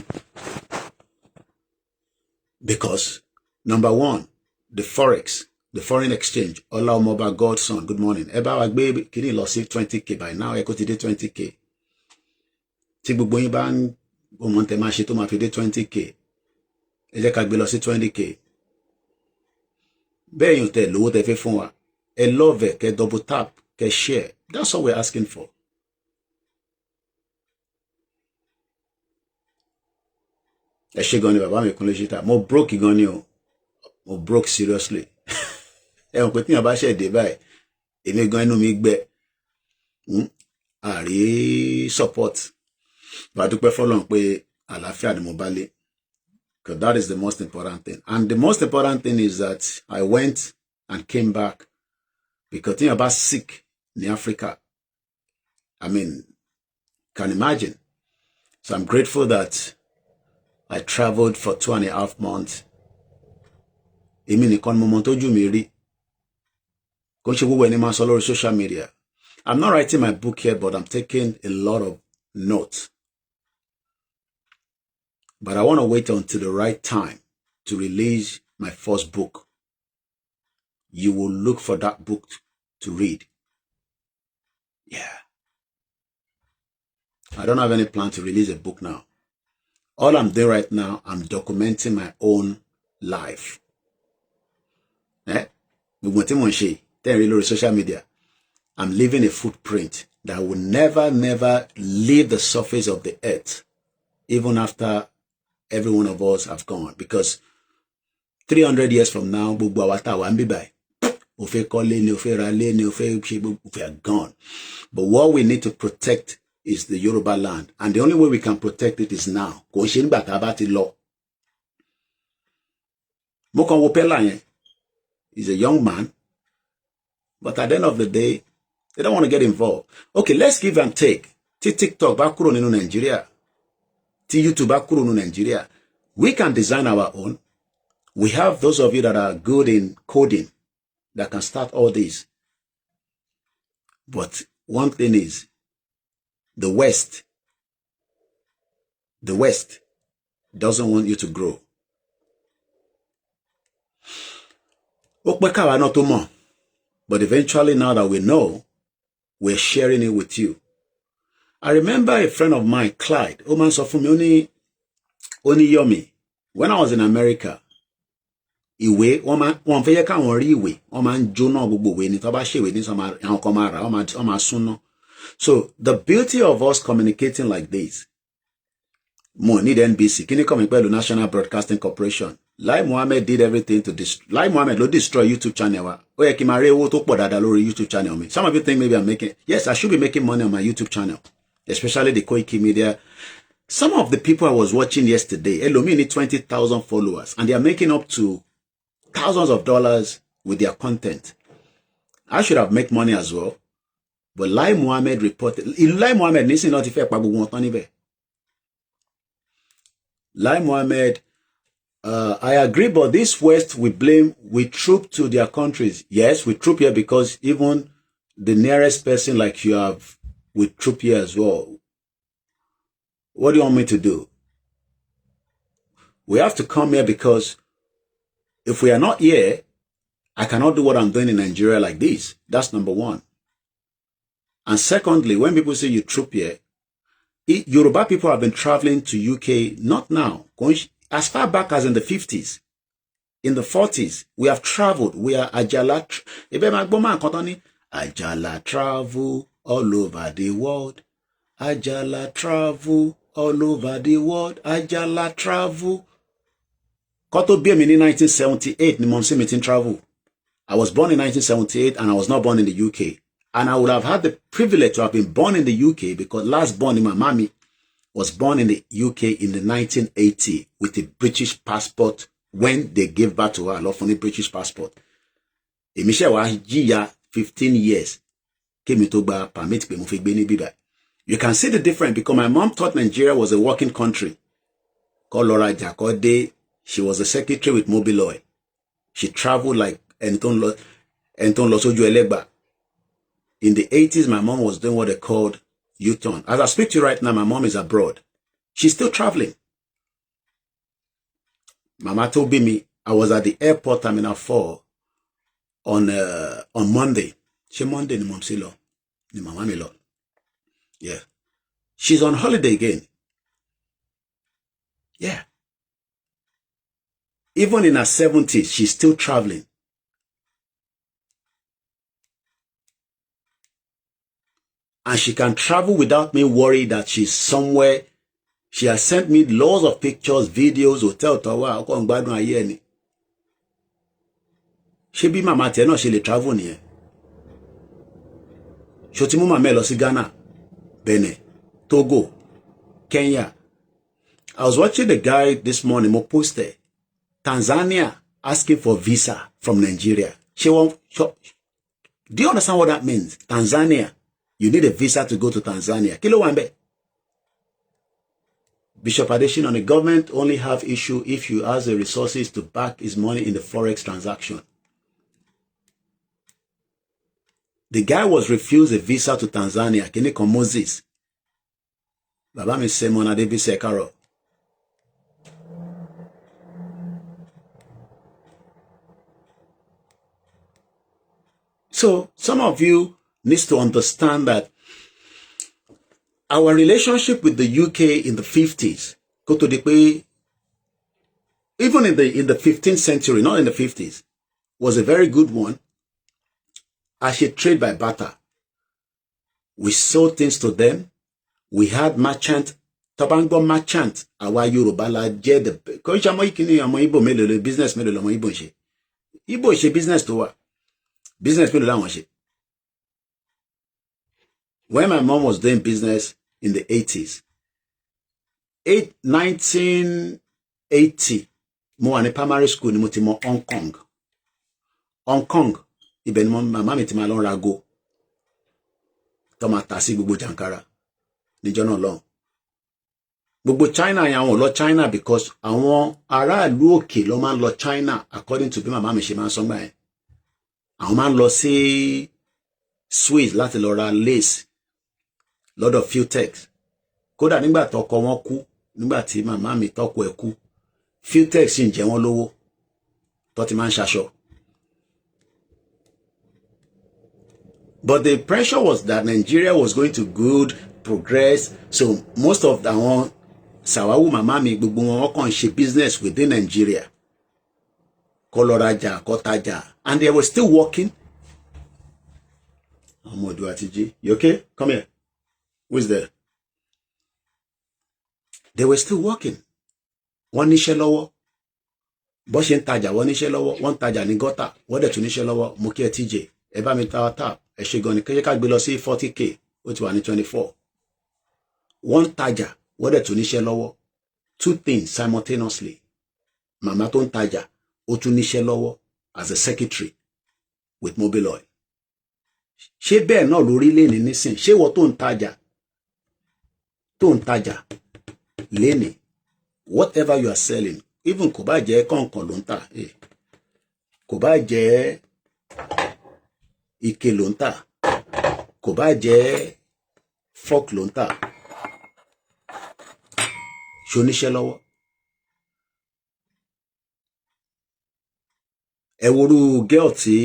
S1: Because, number one, the Forex, the foreign exchange. OLAYOMI Godson, good morning. Eba wa gbe kini lọ sí 20k by now, ẹ kò ti dé 20k. Tí gbogbo yín bá ń ọmọ tẹ́ máa ṣe tó máa fi dé 20k. Ẹ jẹ́ ká gbé lọ sí 20k. Bẹ́ẹ̀ yín tẹ́ lówó tẹ́ fẹ́ fún wa. Ẹ love ẹ, kẹ́ double tap, kẹ́ share. That's all we're asking for. Ẹ ṣé gan ni bàbá mi Kúnlé Ṣítà. Mo broke gan ni o. Mo broke seriously. Ẹ mọ̀ pé tí yàn bá ṣẹ̀ dé báyìí, èmi gan inú mi gbẹ. Àrí support. Bá dúpẹ́ fọ́lọ́run pé àlàáfíà ni mo bá lé. Because that is the most important thing. And the most important thing is that I went and came back. Because tí yàn bá sick in Africa, I mean, can imagine. So I'm grateful that I traveled for 2.5 months. Èmi nìkan mo mọ̀ tójú mi rí. Kò ṣe gbogbo ẹni máa sọ lórí social media. I'm not writing my book yet, but I'm taking a lot of notes. But I want to wait until the right time to release my first book. You will look for that book to read. Yeah. I don't have any plan to release a book now. All I'm doing right now, I'm documenting my own life. Social media. I'm leaving a footprint that will never leave the surface of the earth, even after every one of us have gone. Because 300 years from now, we are gone. But what we need to protect is the Yoruba land. And the only way we can protect it is now. He's a young man. But at the end of the day, they don't want to get involved. Okay, let's give and take. TikTok back in Nigeria. YouTube back in Nigeria. We can design our own. We have those of you that are good in coding that can start all this. But one thing is, the West doesn't want you to grow. But eventually, now that we know, we're sharing it with you. I remember a friend of mine, Clyde, Oni Yomi, when I was in America, so the beauty of us communicating like this, mo need NBC, kini come pẹ̀lú National Broadcasting Corporation. Lai Mohammed did everything to destroy. Lai Mohammed lo destroy YouTube channel wa. Ó yẹ kí ma re owó tó pọ̀ dáadáa lórí YouTube channel mi. Some of you think maybe I'm making, yes, I should be making money on my YouTube channel, especially the Koikimedia. Some of the people I was watching yesterday, Elomi need 20,000 followers, and they are making up to thousands of dollars with their content. I should have made money as well. But Lai Mohammed reported, Lai Mohammed nisi not ife pa gbogbo wọn tán níbẹ̀. Lai Mohammed, I agree, but this West we troop to their countries. Yes, we troop here because even the nearest person like you have, we troop here as well. What do you want me to do? We have to come here because if we are not here, I cannot do what I'm doing in Nigeria like this. That's number one. And secondly, when people say you troop here, Yoruba people have been traveling to UK, not now, as far back as in the 50s, in the 40s, we have traveled. We are Ajala travel all over the world. Ajala travel all over the world. Ajala travel. Koto be in 1978, ni Monsi meeting travel. I was born in 1978 and I was not born in the UK. And I would have had the privilege to have been born in the UK because last born in my mommy was born in the UK in the 1980 with a British passport when they gave birth to her lọ fún ní British passport. Èmi ṣe wá jìyà 15 years kémi tó gba permit pé mo fi gbé ní bíbá. You can see the difference because my mom thought Nigeria was a working country. Kó lọ rajà kó dé. She was a secretary with Mobile Oil. She traveled like Enton Losoju Elegba. In the 80s, my mom was doing what they called U-turn. As I speak to you right now, my mom is abroad. She's still traveling. Mama told me I was at the airport terminal 4 on Monday. She Monday ni mom si lo. Ni mama mi lo. Yeah. She's on holiday again. Yeah. Even in her 70s, she's still traveling. And she can travel without me worried that she's somewhere. She has sent me loads of pictures, videos, hotel tower. She be mama teno, she le travel niye. Shoti mu mama lọ sí Ghana, Benin, Togo, Kenya. I was watching the guy this morning, mo posted Tanzania asking for visa from Nigeria. Do you understand what that means? Tanzania. You need a visa to go to Tanzania. Kilo wambe. Bishop Adesina on the government only have issue if you have the resources to back his money in the forex transaction. The guy was refused a visa to Tanzania. Kini kon Moses. Baba mi se mona debi se karo. So some of you needs to understand that our relationship with the UK in the 50s, go to the even in the 15th century, not in the 50s, was a very good one. As a trade by barter, we sold things to them. We had merchant, Tabango merchant, our Yoruba la jẹ the business mélòó lọmọ Igbo ṣe. Igbo ṣe business to wa. Business mélòó làwọn ṣe. When my mom was doing business in the 80s, 1980, mo wà ní primary school ni mo ti mọ Hong Kong. Hong Kong, ibẹ̀ ni mama mi ti máa lọ ra go. Tó máa tà sí gbogbo jàǹkàrà níjọ́ náà lọ́hùn. Gbogbo China yẹn àwọn ò lọ China because àwọn aráàlú òkè ló máa ń lọ China according to bí mama mi ṣe máa ń sọ gbà yẹn. Àwọn máa ń lọ sí Swiss láti lọ ra lace lọ́dọ̀ Futex. Kódà nígbà tọ́kọ wọn kú, nígbà tí màmá mi tọ́kọ ẹ̀ kú, Futex sì ń jẹ wọ́n lówó tó ti máa ń ṣaṣọ. But the pressure was that Nigeria was going to good progress. So most of àwọn Sawawu màmá mi gbogbo wọn kàn ṣe business within Nigeria. Kó lọ rajà, kó tajà. And they were still working. Amodu Atiji, you okay? Come here. Who is there? They were still working. Wọ́n níṣẹ́ lọ́wọ́. Bó ṣe ń tajà, wọ́n níṣẹ́ lọ́wọ́. Wọ́n tajà ní gọ́tà. Wọ́n dẹ̀ tún níṣẹ́ lọ́wọ́. Mo kí ẹ TJ. Ẹ bá mi ta tap. Ẹ ṣe gan ni. Kẹ́yẹ́ ká gbé lọ sí 40k. Ó ti wà ní 24. Wọ́n tajà. Wọ́n dẹ̀ tún níṣẹ́ lọ́wọ́. Two things simultaneously. Màmá tó ń tajà. Ó tún níṣẹ́ lọ́wọ́ as a secretary with Mobile Oil. Ṣé bẹ́ẹ̀ náà lórí lẹ́ni nísìn? Ṣé wọ́n tó ń tajà lẹ́ni? Whatever you are selling, even kò bá jẹ́ kọ̀ọ̀kan ló ń tà, kò bá jẹ́ ike ló ń tà, kò bá jẹ́ fork ló ń tà, ṣó níṣẹ́ lọ́wọ́. Ẹ worú girl tí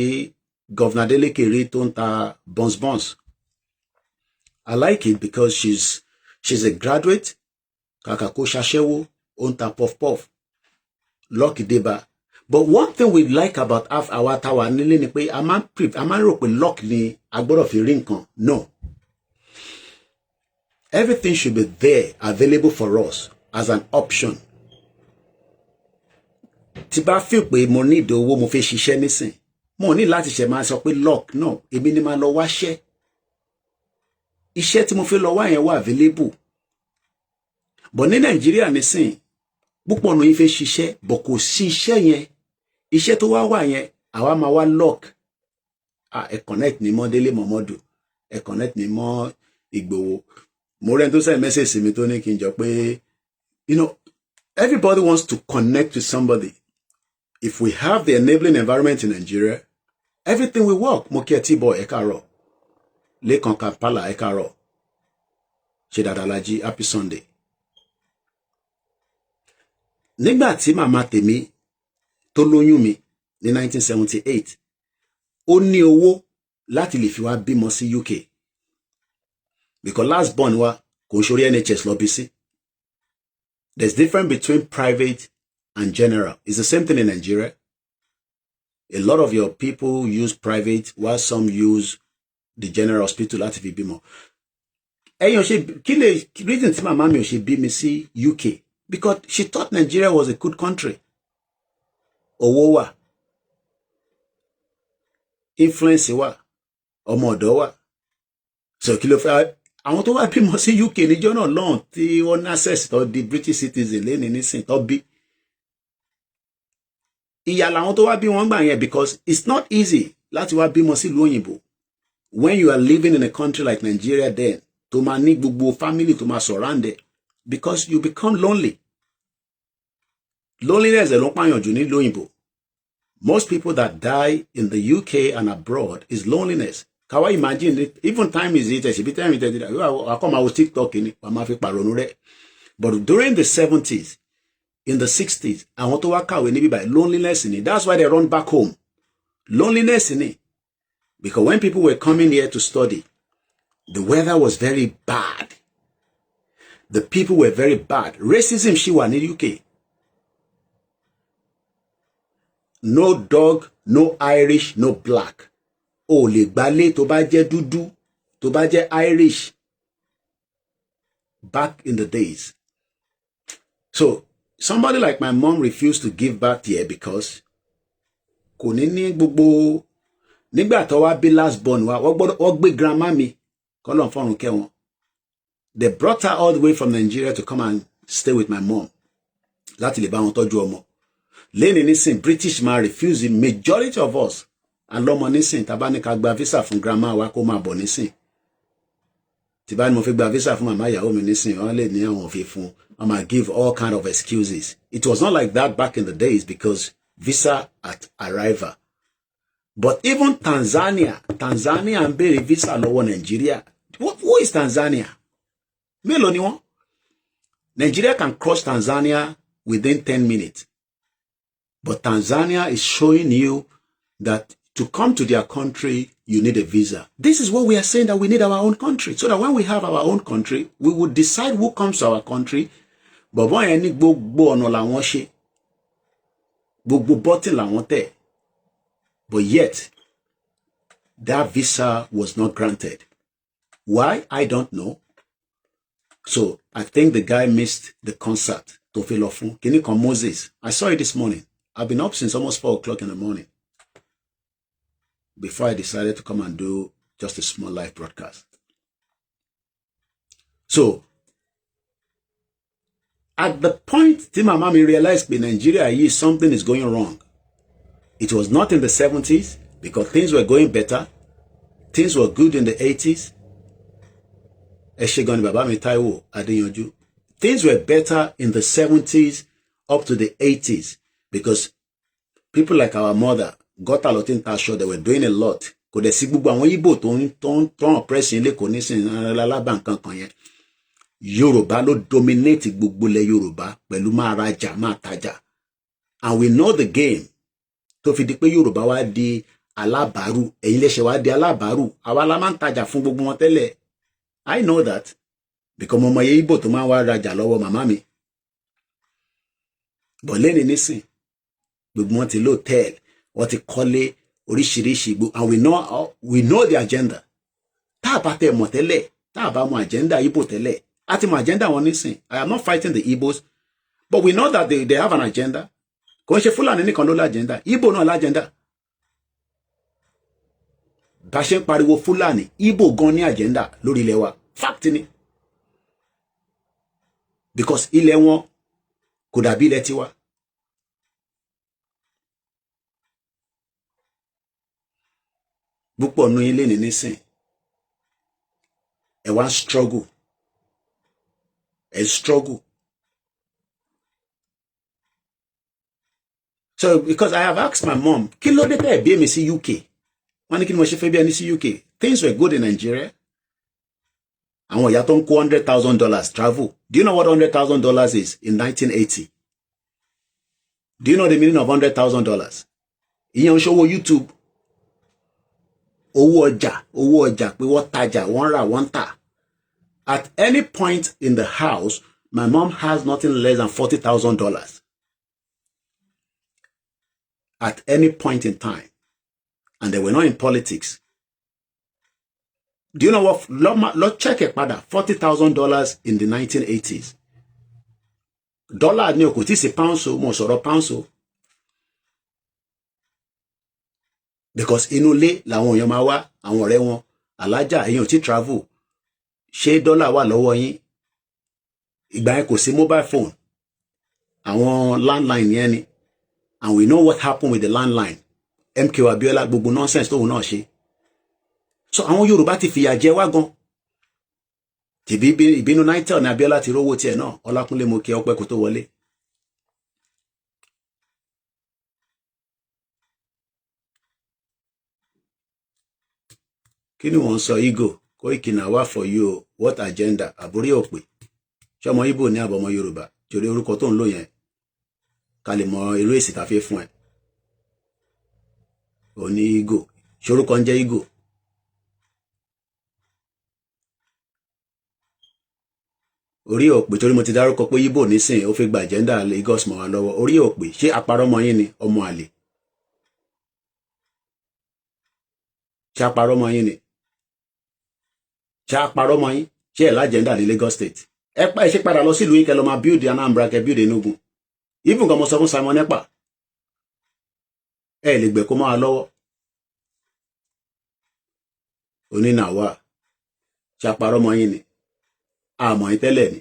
S1: Governor Adeleke rí tó ń ta buns. I like it because she's a graduate. Kàkà kó ṣaṣẹ́wó, ó ń ta puff. Lucky débá. But one thing we like about our tower nílé ni pé a máa ń rò pé luck ni a gbọ́dọ̀ fi rí nǹkan. No. Everything should be there, available for us as an option. Tí bá feel pé mo need owó mo fẹ́ ṣiṣẹ́ nísìn. Mo ní láti ṣe máa sọ pé luck. No, èmi ni máa lọ wáṣẹ́. Iṣẹ́ tí mo fẹ́ lọ wá yẹn wà available. But ní Nigeria nísìn,
S2: púpọ̀ nù yín fẹ́ ṣiṣẹ́ bọ̀ kò sí iṣẹ́ yẹn iṣẹ́ tó wà yẹn àwa máa wá lock ẹ connect ní mọ́ Délé Mọ̀mọ́dù ẹ connect ní mọ́ Ìgbòho mo rẹ́ni tó send message sí mi tó ní kí n jọ pé everybody wants to connect with somebody. If we have the enabling environment in Nigeria, everything will work. Mo kí ẹ T-Boy ẹ káàárọ̀. Lékan Kampala ẹ káàárọ̀. Ṣé dáadáa la jí, happy Sunday. Nígbà tí màmá tèmi tó lóyún mi ní 1978, ó ní owó láti lè fi wá bímọ sí UK. Because last born wa kò ń ṣorí NHS lọ bí sí. There's difference between private and general. It's the same thing in Nigeria. A lot of your people use private while some use the general hospital láti fi bímọ. Ẹ̀yin ò ṣe kí lè reason tí màmá mi ò ṣe bí mi sí UK because she thought Nigeria was a good country. Owó wà. Influence wà. Ọmọ ọ̀dọ̀ wà. So kí ló fẹ́ àwọn tó wá bímọ sí UK níjọ́ náà lọ́hùn tí wọ́n ní access tó di British citizen lẹ́ni nísìn tó bí. Ìyà làwọn tó wá bí wọn gbà yẹn because it's not easy láti wá bímọ sílùú òyìnbó. When you are living in a country like Nigeria then, tó máa ní gbogbo family tó máa surround it because you become lonely. Loneliness ló ń pààyàn jù nílùú òyìnbó. Most people that die in the UK and abroad is loneliness. Can I imagine it? Even time is it? She be time it. I come out TikTok in it. But during the 70s, in the 60s, I want to work out with by loneliness in it. That's why they run back home. Loneliness in it. Because when people were coming here to study, the weather was very bad. The people were very bad. Racism, she was in the UK. No dog, no Irish, no black. O lè gbálé tó bá jẹ́ dúdú, tó bá jẹ́ Irish. Back in the days. So, somebody like my mom refused to give back here because kò ní gbogbo nígbà tó wá bí last born wa wọ́n gbé grandma mi kọ́lọ́n fọ́run kẹ́ wọn. They brought her all the way from Nigeria to come and stay with my mom láti lè bá wọn tọ́jú ọmọ. Lẹ́ni nísìn British man refusing majority of us and lọ́mọ nísìn tàbá ní ká gba visa fún grandma wa kó máa bọ̀ nísìn. Tí bá ní mo fi gba visa fún màmá ìyàwó mi nísìn wọ́n lè ní àwọn òfin fún wọ́n máa give all kind of excuses. It was not like that back in the days because visa at arrival. But even Tanzania ń béèrè visa lọ́wọ́ Nigeria. Who is Tanzania? Mélòó ni wọ́n? Nigeria can cross Tanzania within 10 minutes. But Tanzania is showing you that to come to their country, you need a visa. This is what we are saying, that we need our own country. So that when we have our own country, we will decide who comes to our country. But when any gbogbo ọ̀nà làwọn ṣe, gbogbo button làwọn tẹ̀. But yet, that visa was not granted. Why? I don't know. So I think the guy missed the concert. Tofilofun, Kinikon Moses. I saw it this morning. I've been up since almost 4 o'clock in the morning before I decided to come and do just a small live broadcast. So, at the point my mommy realized in Nigeria, something is going wrong. It was not in the 70s because things were going better. Things were good in the 80s. Things were better in the 70s up to the 80s because people like our mother got a lot in Tasho. They were doing a lot. Kò dẹ̀ sí gbogbo àwọn Igbo tó ń oppressing lẹ́kọ̀ọ́ nísìn alábà nǹkan kan yẹn. Yorùbá ló dominate gbogbo ilẹ̀ Yorùbá pẹ̀lú máa rajà máa tajà. And we know the game. Tó fi di pé Yorùbá wá di alábàárù, ẹ̀yin lẹ́ṣẹ̀ wá di alábàárù, àwa la máa ń tajà fún gbogbo wọn tẹ́lẹ̀. I know that because mo mọ iye Igbo tó máa wá rajà lọ́wọ́ màmá mi. But lẹ́ni nísìn gbogbo wọn ti lóòtẹ́ẹ̀l, wọ́n ti kọ́lé oríṣiríṣi, and we know the agenda. Tá a bá tẹ̀ mọ̀ tẹ́lẹ̀, tá a bá mọ̀ agenda Igbo tẹ́lẹ̀, a ti mọ̀ agenda wọn nísìn. I am not fighting the Igbos, but we know that they have an agenda. Kò ń ṣe Fúlàní nìkan ló l'agenda, Igbo náà l'agenda. Bá ṣe ń pariwo Fúlàní, Igbo gan ní agenda lórí ilẹ̀ wa. Fact ni. Because ilẹ̀ wọn kò dàbí ilẹ̀ tiwa. Púpọ̀ nú ilé ní nísìn ẹ wá struggle, ẹ struggle. So because I have asked my mom, kí ló dé tẹ́ bí èmi sí UK? Wọ́n ní kí ni mo ṣe fẹ́ bí ẹni sí UK? Things were good in Nigeria. Àwọn ìyá tó ń kó $100,000 travel. Do you know what $100,000 is in 1980? Do you know the meaning of $100,000? Ìyẹn ń ṣòwò YouTube. Owó ọjà pé wọ́n tajà, wọ́n rà, wọ́n tà. At any point in the house, my mom has nothing less than $40,000. At any point in time. And they were not in politics. Do you know what? Let's check it, padà. $40,000 in the 1980s. Dollar ni o kò tí sí pounds o, mo sọ̀rọ̀ pounds o. Because inú ilé làwọn èèyàn máa wá, àwọn ọ̀rẹ́ wọn, alájà, èèyàn tí travel. Ṣé dollar wà lọ́wọ́ yín? Ìgbà yẹn kò sí mobile phone. Àwọn landline yẹn ni. And we know what happened with the landline. MK Abiola gbogbo nonsense tóun náà ṣe. So àwọn Yorùbá ti fìyà jẹ wá gan. Tìbí ìbínú Nitel ní Abiola ti rówó tiẹ̀ náà, Ọlákúnlé mo kí ọpẹ́ kó tó wọlé. Kí ni wọ́n sọ ego? Koiki na wá for you, what agenda? Àbúrí òpè. Ṣé ọmọ Igbo ní àbọ̀mọ Yorùbá? Torí orúkọ tó ń lò yẹn. Ká lè mọ irú èsì tá fẹ́ fún ẹ. Ó ní ego. Ṣé orúkọ ń jẹ́ ego? Orí òpè torí mo ti dárúkọ pé Igbo nísìn ó fẹ́ gba agenda Lagos mọ́ wa lọ́wọ́. Orí òpè ṣé àparọ́mọ yín ni ọmọ àlè? Ṣé àparọ́mọ yín ni? Ṣé àparọ́mọ yín? Ṣé ẹ̀ lágenda ní Lagos State? Ẹ ṣe padà lọ sílùú yín kẹ́ lọ máa build Anambra kẹ́ build Enugu. Even kan mo sọ fún Simon Ekpa. Ẹ lè gbẹ̀ kó máa lọ́wọ́. Onínàwà. Ṣé àparọ́mọ yín ni? Àmọ́ yín tẹ́lẹ̀ ni.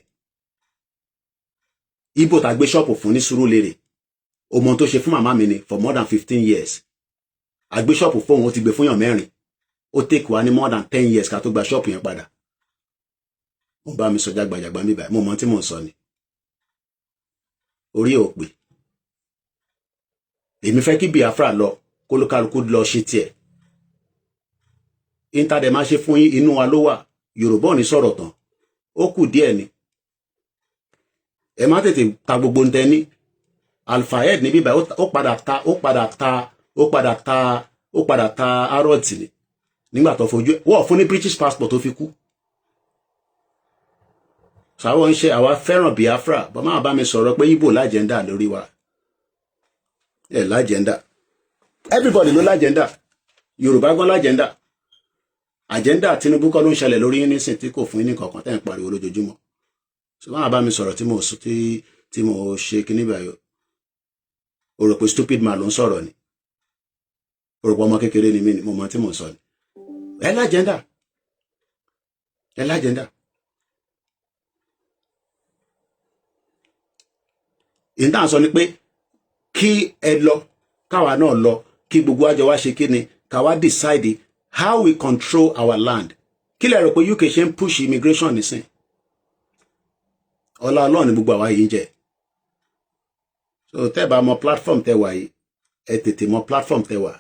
S2: Igbo tá gbé ṣọ́ọ̀pù fún ní Surulere. Ọmọ tó ṣe fún màmá mi ni for more than 15 years. A gbé ṣọ́ọ̀pù fún òun ó ti gbé fún yàn mẹ́rin. Ó take wá ní more than 10 years ká tó gba ṣọ́ọ̀pù yẹn padà. Mo bá mi sọ jágbàjàgbà mi báyìí, mo mọ tí mò ń sọ ni. Orí òpè. Èmi fẹ́ kí Biafra lọ, kólúkálukú lọ ṣe tiẹ̀. Intade máa ṣe fún yín inú wa ló wà. Yorùbá ò ní sọ̀rọ̀ tán. Ó kù díẹ̀ ni. Ẹ má tètè ta gbogbo ń tẹni. Alphahead ní bíbá ó padà ta arọ́ọ̀tì ni. Nígbà tó fojú wọ́n fún ní British passport tó fi kú. Sàwọn ń ṣe àwa fẹ́ràn Biafra, bọ́ máa bá mi sọ̀rọ̀ pé Igbo lájẹ́ndà lórí wa. Ẹ lájẹ́ndà. Everybody ló lájẹ́ndà. Yorùbá gan lájẹ́ndà. Agenda Tinubu kọ́ ló ń ṣẹlẹ̀ lórí yín nísìn tí kò fún yín ní kankan tẹ́ ń pariwo lójoojúmọ́. So máa bá mi sọ̀rọ̀ tí mo ṣe kíní báyọ̀. O rò pé stupid man ló ń sọ̀rọ̀ ni. O rò pé ọmọ kékeré ni mí ni mo mọ tí mo sọ ni. Ẹ lájẹ́ndà. Ẹ lájẹ́ndà. Ìdá sọ ni pé kí ẹ lọ, káwa náà lọ, kí gbogbo àjọ wa ṣe kíni, káwa decide how we control our land. Kí lẹ rò pé UK ṣe ń push immigration nísìn? Ọlá Ọlọ́run ni gbogbo àwa yìí jẹ. So tẹ́ bá mọ platform tẹ́ wà yìí, ẹ tètè mọ platform tẹ́ wà.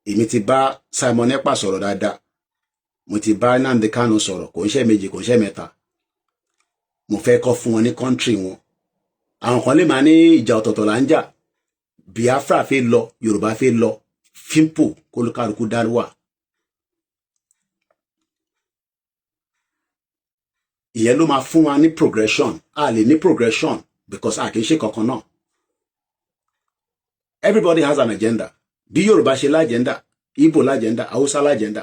S2: Èmi ti bá Simon Ekpa sọ̀rọ̀ dáadáa. Mo ti bá Nnamdi Kanu sọ̀rọ̀, kò ń ṣe méjì, kò ń ṣe mẹ́ta. Mo fẹ́ kọ́ fún wọn ní country wọn. Àwọn kan lè máa ní ìjà ọ̀tọ̀ọ̀tọ̀ là ń jà. Biafra fẹ́ lọ, Yorùbá fẹ́ lọ. Fimpo kólúkálukú dáríwà. Ìyẹn ló máa fún wa ní progression. A lè ní progression because a kì í ṣe kankan náà. Everybody has an agenda. Bí Yorùbá ṣe lájẹ́ndà, Igbo lájẹ́ndà, Hausa lájẹ́ndà.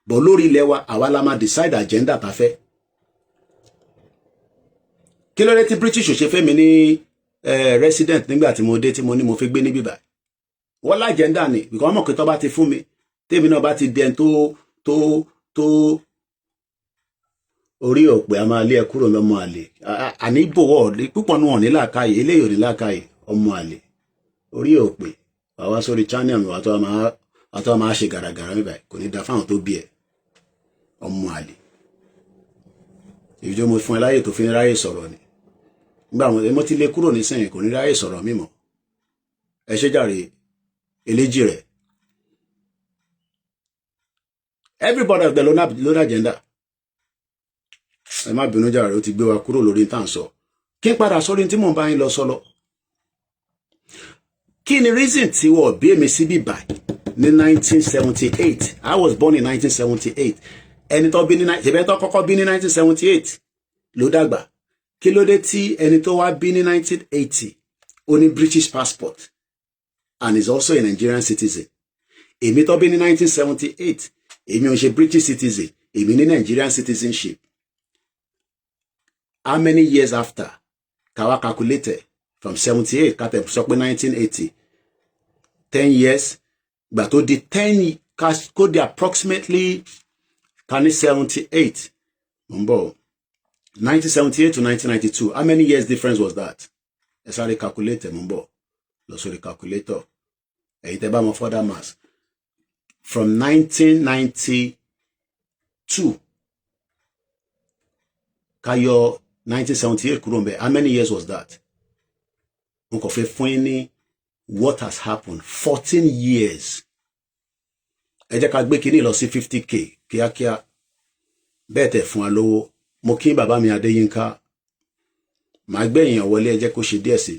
S2: But lórí ilẹ̀ wa, àwa la máa decide agenda tá fẹ́. Kí ló dé tí British ò ṣe fẹ́ mi ní resident nígbà tí mo dé tí mo ní mo fi gbé ní bíbá? Wọ́n lájẹ́ndà ni, because wọ́n mọ̀ pé tó bá ti fún mi, tèmi náà bá ti dẹn tó orí òpè a máa lé ẹ kúrò lọ́mọ àlè àní bòwọ́ púpọ̀ náà ní làákàyè eléyìí ò ní làákàyè ọmọ àlè orí òpè àwa sórí channel mi wà tó máa ṣe gàràgàrà mi báyìí kò ní da fáwọn tó bí ẹ ọmọ àlè ìjọ mo fún ẹ láyè tó fi ní ráyè sọ̀rọ̀ ni nígbà mo ti lé kúrò nísìnyí kò ní ráyè sọ̀rọ̀ mímọ́ ẹ ṣe jàre eléjì rẹ̀ everybody of the loan agenda ẹ má bínú jàre ó ti gbé wa kúrò lórí tá à ń sọ kí n padà sórí tí mò ń bá yín lọ sọlọ kí ni reason tí wọ́n bí èmi sí bíbá ní 1978 I was born in 1978 ẹni tó bí ní ṣẹbẹ́ tó kọ́kọ́ bí ní 1978 ló dàgbà kí ló dé tí ẹni tó wá bí ní 1980 ó ní British passport and is also a Nigerian citizen èmi tó bí ní 1978 èmi ò ṣe British citizen èmi ní Nigerian citizenship how many years after kawa calculated from 78 kate sọ pé 1980 10 years gbà tó di 10 kó di approximately kani 78 mbo 1978 to 1992 how many years difference was that ẹ sáré calculate mbo lọ sórí calculator ẹ̀yin tẹ́ bá mọ̀ further maths from 1992 kayo 1978 kúrò ńbẹ̀ how many years was that n kò fẹ́ fún yín ní what has happened 14 years ẹ jẹ́ ká gbé kíní lọ sí 50k kíákíá bẹ́ẹ̀ tẹ̀ fún wa lówó mo kí bàbá mi Adéyínká màá gbé èèyàn wọlé ẹ jẹ́ kó ṣe díẹ̀ sí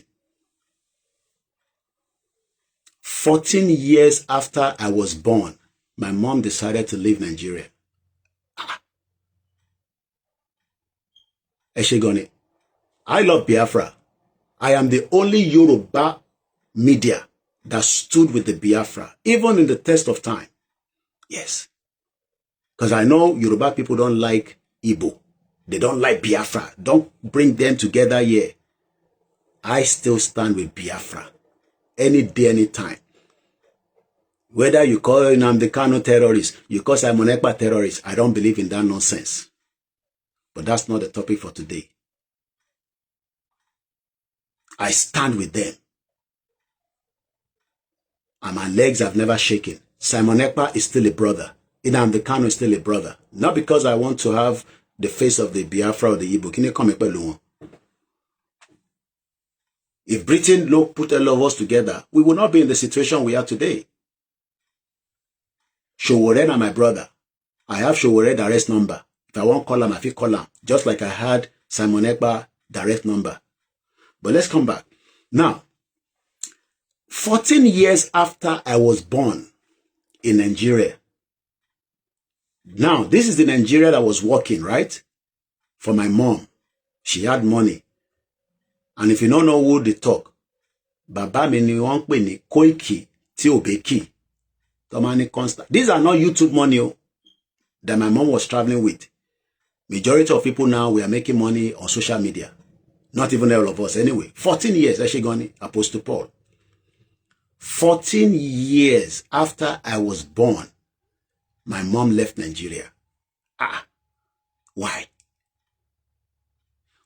S2: 14 years after I was born my mom decided to leave Nigeria ẹ ṣé gan ni I love Biafra I am the only Yoruba media that stood with the Biafra, even in the test of time. Yes. Because I know Yoruba people don't like Igbo. They don't like Biafra. Don't bring them together here. I still stand with Biafra. Any day, any time. Whether you call Nnamdi Kanu terrorist, you call Simon Ekpa terrorist, I don't believe in that nonsense. But that's not the topic for today. I stand with them. And my legs have never shaken. Simon Ekpa is still a brother. Nnamdi Kanu is still a brother. Not because I want to have the face of the Biafra or the Igbo. Can you come here? If Britain put all of us together, we will not be in the situation we are today. Showore na my brother. I have Showore direct number. If I want call him, I feel call him. Just like I had Simon Ekpa direct number. But let's come back. Now, 14 years after I was born in Nigeria. Now, this is the Nigeria that was working, right? For my mom. She had money. And if you don't know who they talk, Baba mi ni wọ́n pè ní Koiki tí Obeki. Tomani constant. These are not YouTube money that my mom was traveling with. Majority of people now, we are making money on social media. Not even all of us anyway. 14 years, Eshigoni, Apostle Paul. 14 years after I was born, my mom left Nigeria. Why?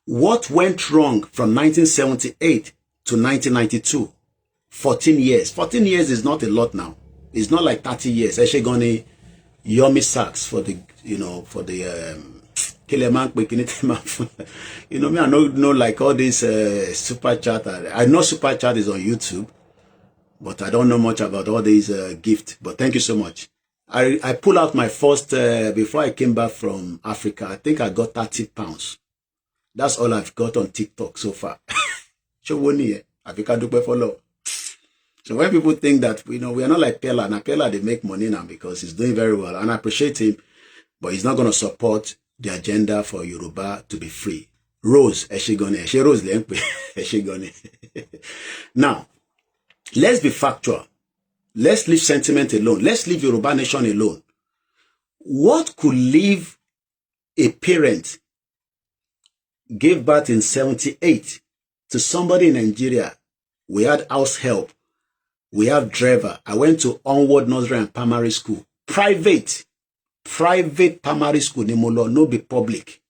S2: What went wrong from 1978 to 1992? 14 years. 14 years is not a lot now. It's not like 30 years. Eshigoni, Yomi Sachs for the, for the, you know me, I don't know like all this super chat. I know super chat is on YouTube, but I don't know much about all these gifts. But thank you so much. I pulled out my first, before I came back from Africa, I think I got 30 pounds. That's all I've got on TikTok so far. So when people think that, we are not like Pella. Now Pella, they make money now because he's doing very well. And I appreciate him, but he's not going to support the agenda for Yoruba to be free. Rose, Eshigone, Rose Eshigone. Now, let's be factual. Let's leave sentiment alone. Let's leave Yoruba nation alone. What could leave a parent give birth in 78 to somebody in Nigeria? We had house help. We have driver. I went to Onward Nursery and Primary School. Private primary school, no be public.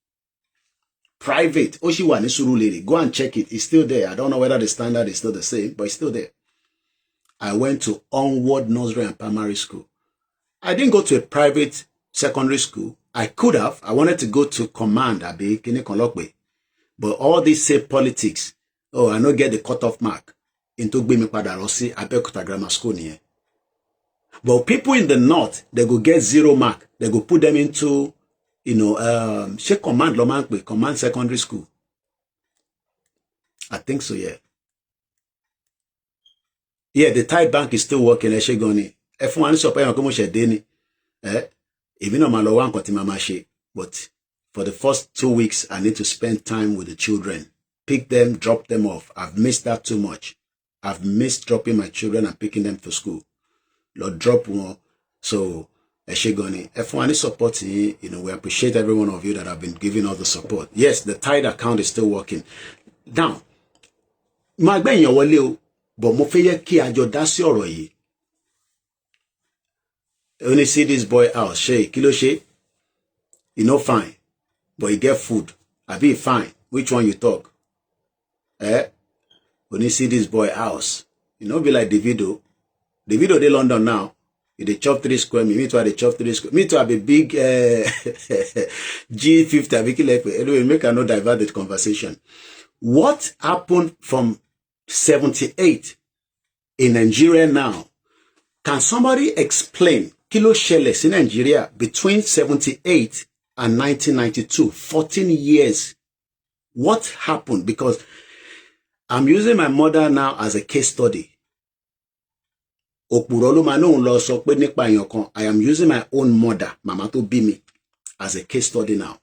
S2: private. Oshiwa ni Surulere. Go and check it. It's still there. I don't know whether the standard is still the same, but it's still there. I went to Onward Nursery and Primary School. I didn't go to a private secondary school. I could have. I wanted to go to Command, Abi, Kini Konlokwe. But all these say politics. Oh, I don't get the cutoff mark. Into Gbemi Padarosi, Abeokuta Grammar School niye. But people in the north, they go get 0 mark. They go put them into, Command Secondary School. I think so, yeah. Yeah, the Thai bank is still working. Eshegoni. Everyone is supplying Deni. Even though Malawan Kotimamashi. But for the first 2 weeks, I need to spend time with the children. Pick them, drop them off. I've missed that too much. I've missed dropping my children and picking them to school. Lord, drop one. So, Eshegoni, everyone is supporting, we appreciate every one of you that have been giving us the support. Yes, the Tide account is still working. Now, my ben yo wole o, but mo fe ye ki ajo da si ọ̀rọ̀ yìí. Only see this boy house, kilo she? Fine, but he get food. I be fine. Which one you talk? Only see this boy house. Be like Davido. Davido de London now. They chop 3 square me. Me too, they chop 3 square. Me too, have a big G50. Anyway, make I not divert the conversation. What happened from 78 in Nigeria now? Can somebody explain Kilo Sheles in Nigeria between 78 and 1992, 14 years? What happened? Because I'm using my mother now as a case study. I am using my own mother, Mama to be me, as a case study now.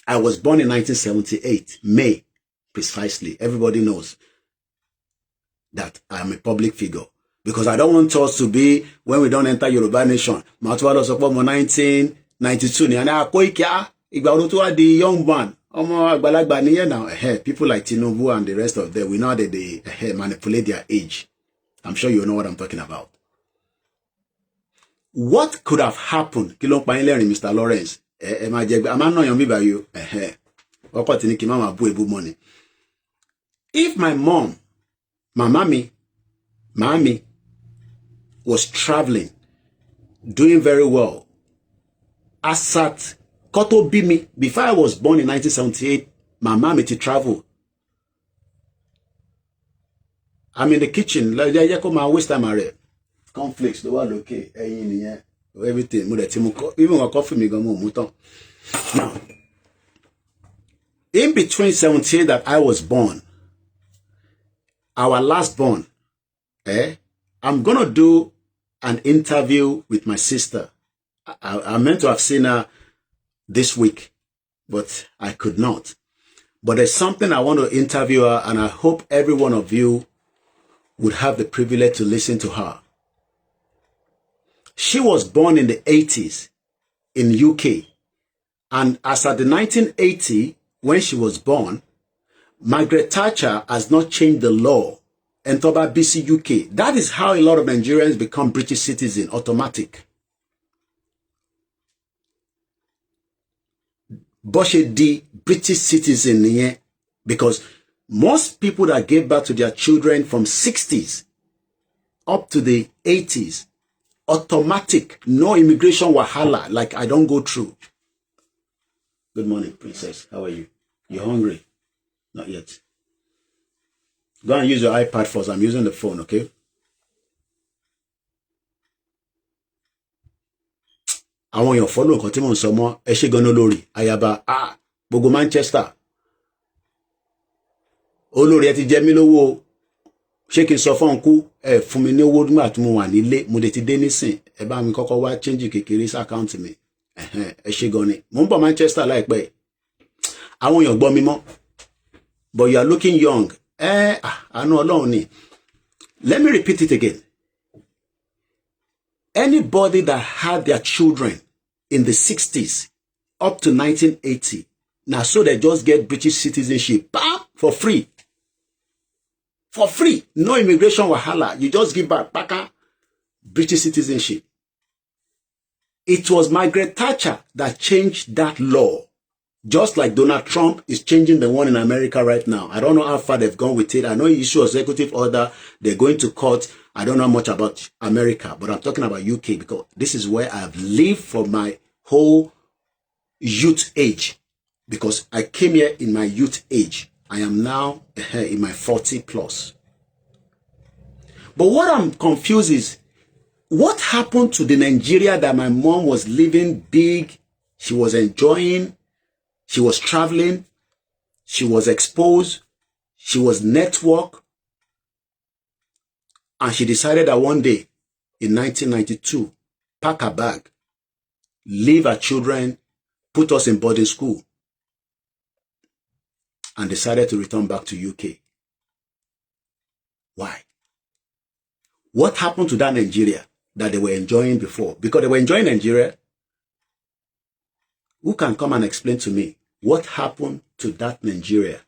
S2: I was born in 1978, May, precisely. Everybody knows that I am a public figure. Because I don't want us to be, when we don't enter Yoruba Nation, Matuwa was born in 1992. The young man, people like Tinubu and the rest of them, we know that they manipulate their age. I'm sure you know what I'm talking about. What could have happened? Mr. Lawrence. I'm not knowing by you. If my mom, my mommy, was traveling, doing very well, Asat Koto Bimi, before I was born in 1978, my mommy to travel. I'm in the kitchen. Waste time. Conflicts. The one okay. Everything. Even a coffee me go. Now, in between 78 that I was born, our last born, I'm gonna do an interview with my sister. I meant to have seen her this week, but I could not. But there's something I want to interview her, and I hope every one of you would have the privilege to listen to her. She was born in the 80s in UK. And as at the 1980, when she was born, Margaret Thatcher has not changed the law. And Toba BC UK. That is how a lot of Nigerians become British citizens, automatic. Boshe di British citizen, because most people that gave birth to their children from 60s up to the 80s, automatic, no immigration wahala, like I don't go through. Good morning, princess. How are you? You hungry? Not yet. Go and use your iPad first. I'm using the phone, okay? I want your follow continue on some more. Eshegonolori, Ayaba, Bogo Manchester. Olórí ẹ ti jẹ mí lówó ṣé kí n sọ fún ku fún mi ní owó nígbà tí mo wà nílé mo dé ti dé nísìn ẹ bá mi kọ́kọ́ wá change kékeré sí account mi ẹ ṣé gan ni mo ń bọ̀ Manchester láìpẹ́ àwọn èèyàn gbọ́ mi mọ́ but you are looking young àánú Ọlọ́run ni. Let me repeat it again. Anybody that had their children in the 60s up to 1980 now so they just get British citizenship for free. For free, no immigration wahala. You just give back British citizenship. It was Margaret Thatcher that changed that law Just like Donald Trump is changing the one in America right now. I don't know how far they've gone with it. I know he issued executive order. They're going to court. I don't know much about America, but I'm talking about UK because this is where I've lived for my whole youth age. Because I came here in my youth age. I am now in my 40 plus. But what I'm confused is, what happened to the Nigeria that my mom was living big? She was enjoying. She was traveling. She was exposed. She was networked. And she decided that one day in 1992, pack her bag, leave her children, put us in boarding school, and decided to return back to UK. Why? What happened to that Nigeria that they were enjoying before? Because they were enjoying Nigeria. Who can come and explain to me what happened to that Nigeria?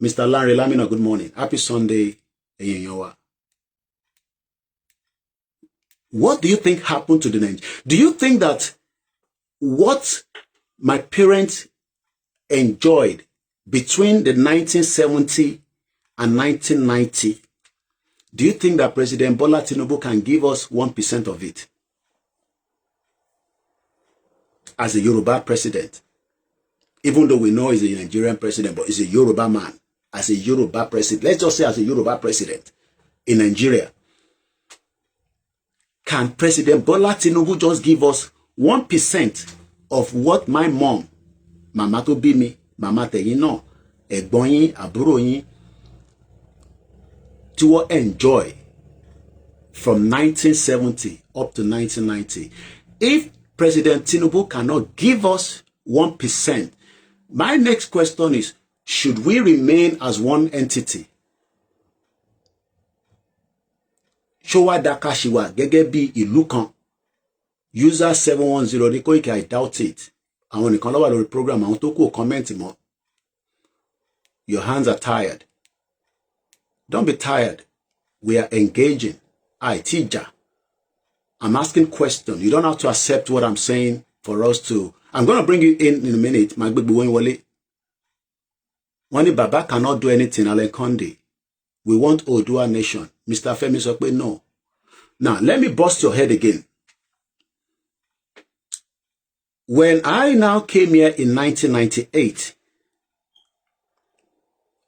S2: Mr. Larry Lamina, good morning. Happy Sunday. What do you think happened to the Nigeria? Do you think that what my parents enjoyed between the 1970 and 1990, do you think that President Bola Tinubu can give us 1% of it? As a Yoruba president, even though we know he's a Nigerian president, but he's a Yoruba man. As a Yoruba president, let's just say as a Yoruba president in Nigeria, can President Bola Tinubu just give us 1% of what my mom, Mama to be me, Mama teyin náà, ẹ̀gbọ́n yín, àbúrò yín, to enjoy from 1970 up to 1990? If President Tinubu cannot give us 1%, my next question is, should we remain as one entity? Showa Dakashiwa, gẹ́gẹ́ bí ìlú kan. User 710 ní Koiki, I doubt it. Àwọn nìkan ló wà lórí program, àwọn tó kù comment mọ́. Your hands are tired. Don't be tired. We are engaging. Teacher. I'm asking questions. You don't have to accept what I'm saying for us to. I'm going to bring you in a minute. My baby Wale. Wani Baba cannot do anything. Alen Konde. We want Odua nation. Mr. Femi Sokwe, no. Now, let me bust your head again. When I now came here in 1998,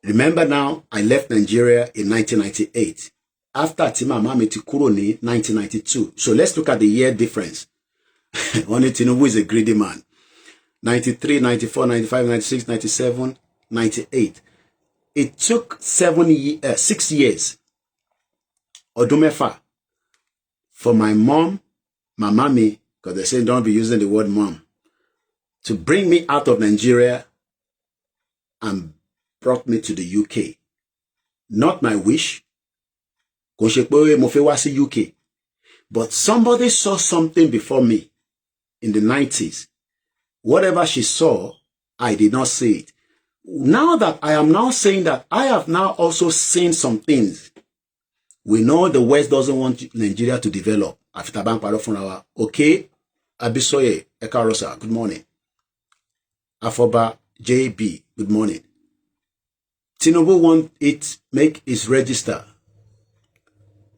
S2: remember now, I left Nigeria in 1998. After Tima Mami Tikuroni, 1992. So let's look at the year difference. Only Tinubu is a greedy man. 93, 94, 95, 96, 97, 98. It took 6 years, Odumefa, for my mom, my mommy, because they say don't be using the word mom, to bring me out of Nigeria and brought me to the UK. Not my wish. UK. But somebody saw something before me in the 90s. Whatever she saw, I did not see it. Now that I am now saying that I have now also seen some things. We know the West doesn't want Nigeria to develop. Okay, Abisoye Ekarosa, good morning. Afoba JB, good morning. Tinubu want it, make its register.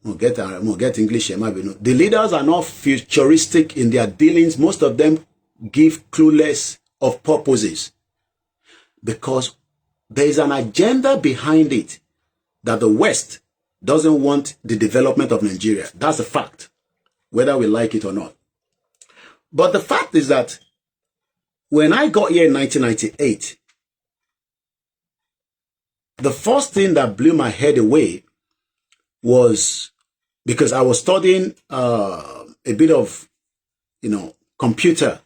S2: We'll get English here, maybe no. The leaders are not futuristic in their dealings. Most of them give clueless of purposes. Because there is an agenda behind it that the West doesn't want the development of Nigeria. That's a fact, whether we like it or not. But the fact is that when I got here in 1998, the first thing that blew my head away was because I was studying a bit of, computer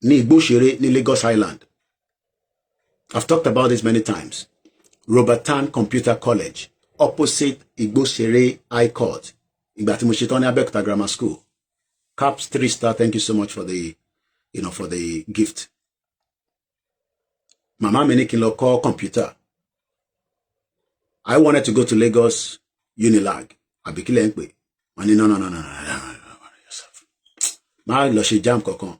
S2: ni Igbo-Shere ni Lagos Island. I've talked about this many times. Robertan Computer College, opposite Igbo-Shere High Court. Ìgbà tí mo ṣetán ní Abẹ́òkúta Grammar School. Caps 3-star, thank you so much for the, for the gift. Mama mi ní kí n lọ kọ́ computer. I wanted to go to Lagos Unilag. Abikile Nkpe. No. Ma lọ ṣe jam kankan.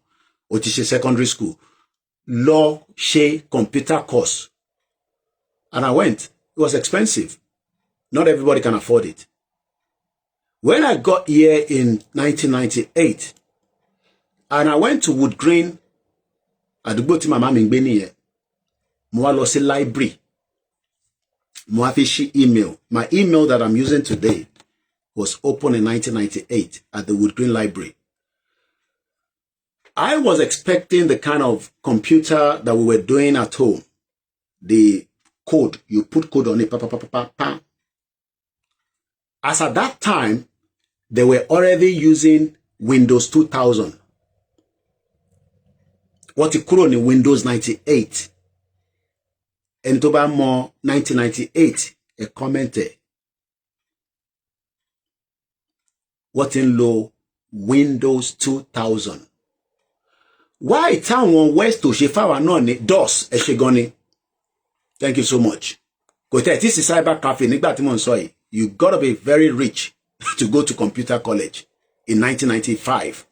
S2: Ó ti ṣe secondary school. law she computer course. And I went. It was expensive. Not everybody can afford it. When I got here in 1998, and I went to Wood Green, àdúgbò tí màmá mi ń gbé nìyẹn, mo wá lọ sí library, mo wá fi ṣí email. My email that I'm using today was opened in 1998 at the Wood Green Library. I was expecting the kind of computer that we were doing at home. The code, you put code on it, pa, pa, pa, pa, pa, pa. As at that time, they were already using Windows 2000. What you call on Windows 98. And to buy more 1998, a commented. What in low Windows 2000. Why town one west to Shefawa noni DOS Eshegoni? Thank you so much. This is cyber cafe. You gotta be very rich to go to computer college in 1995.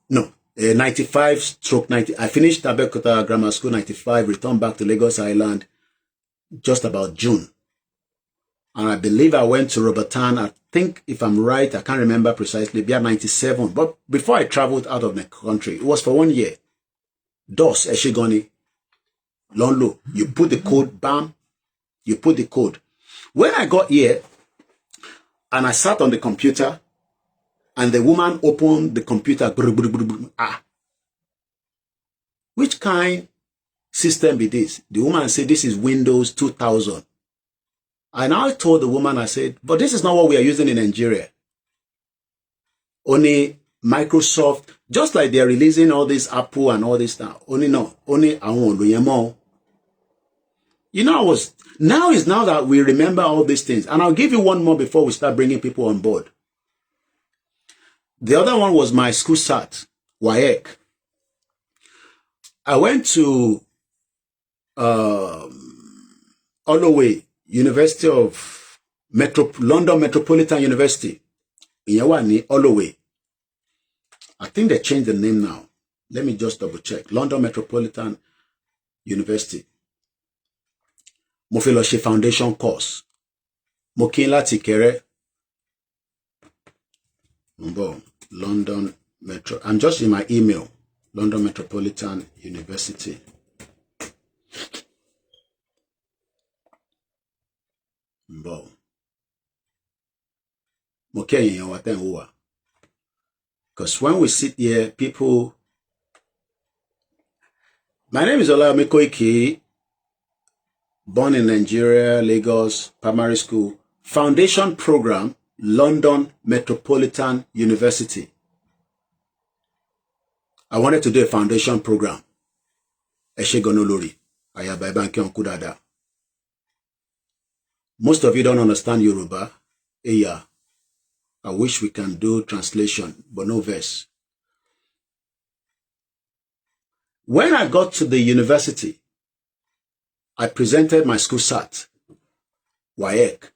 S2: No, 95/90. I finished Abeokuta Grammar School 95, returned back to Lagos Island just about June. And I believe I went to Robertan, I think if I'm right, I can't remember precisely, be at 97. But before I traveled out of the country, it was for 1 year. DOS, Eshigoni, Lonlo, you put the code, bam, you put the code. When I got here, and I sat on the computer, and the woman opened the computer, which kind system be this? The woman said, this is Windows 2000. And I told the woman, I said, but this is not what we are using in Nigeria. Only Microsoft, just like they are releasing all this Apple and all this stuff. Only I won't do more. You know, now is now that we remember all these things. And I'll give you one more before we start bringing people on board. The other one was my school sat, WAEC. I went to Holloway, University of London Metropolitan University. Ìyẹn Holloway. I think they changed the name now. Let me just double check. London Metropolitan University. Mo fẹ́ lọ ṣe foundation course. Mo kí n láti Ìkẹrẹ. London Metro. I'm just in my email. London Metropolitan University. Because when we sit here, people... My name is OLAYOMI KOIKI, born in Nigeria, Lagos, primary school, foundation program, London Metropolitan University. I wanted to do a foundation program. Eshegonolori, Ayabaybanke Onkudada. Most of you don't understand Yoruba. Eya. I wish we can do translation, but no verse. When I got to the university, I presented my school sat, WAEC.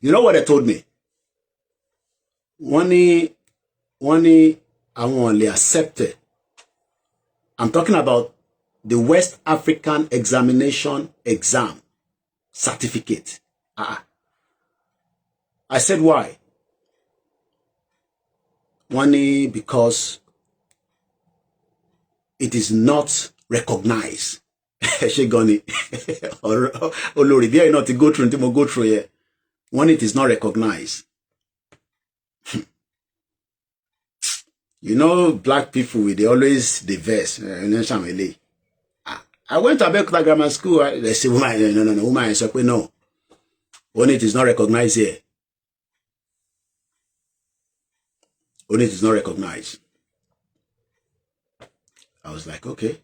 S2: You know what they told me? One I only accepted. I'm talking about the West African Examination Exam certificate. I said, why? One, because it is not recognized. Olori, there not to go through until go through here. One, it is not recognized. You know, black people, they always diverse. I went to Abeokuta Grammar School. They say, woman, no, woman, I said, no. One, it is not recognized here. One, it is not recognized. I was like, okay.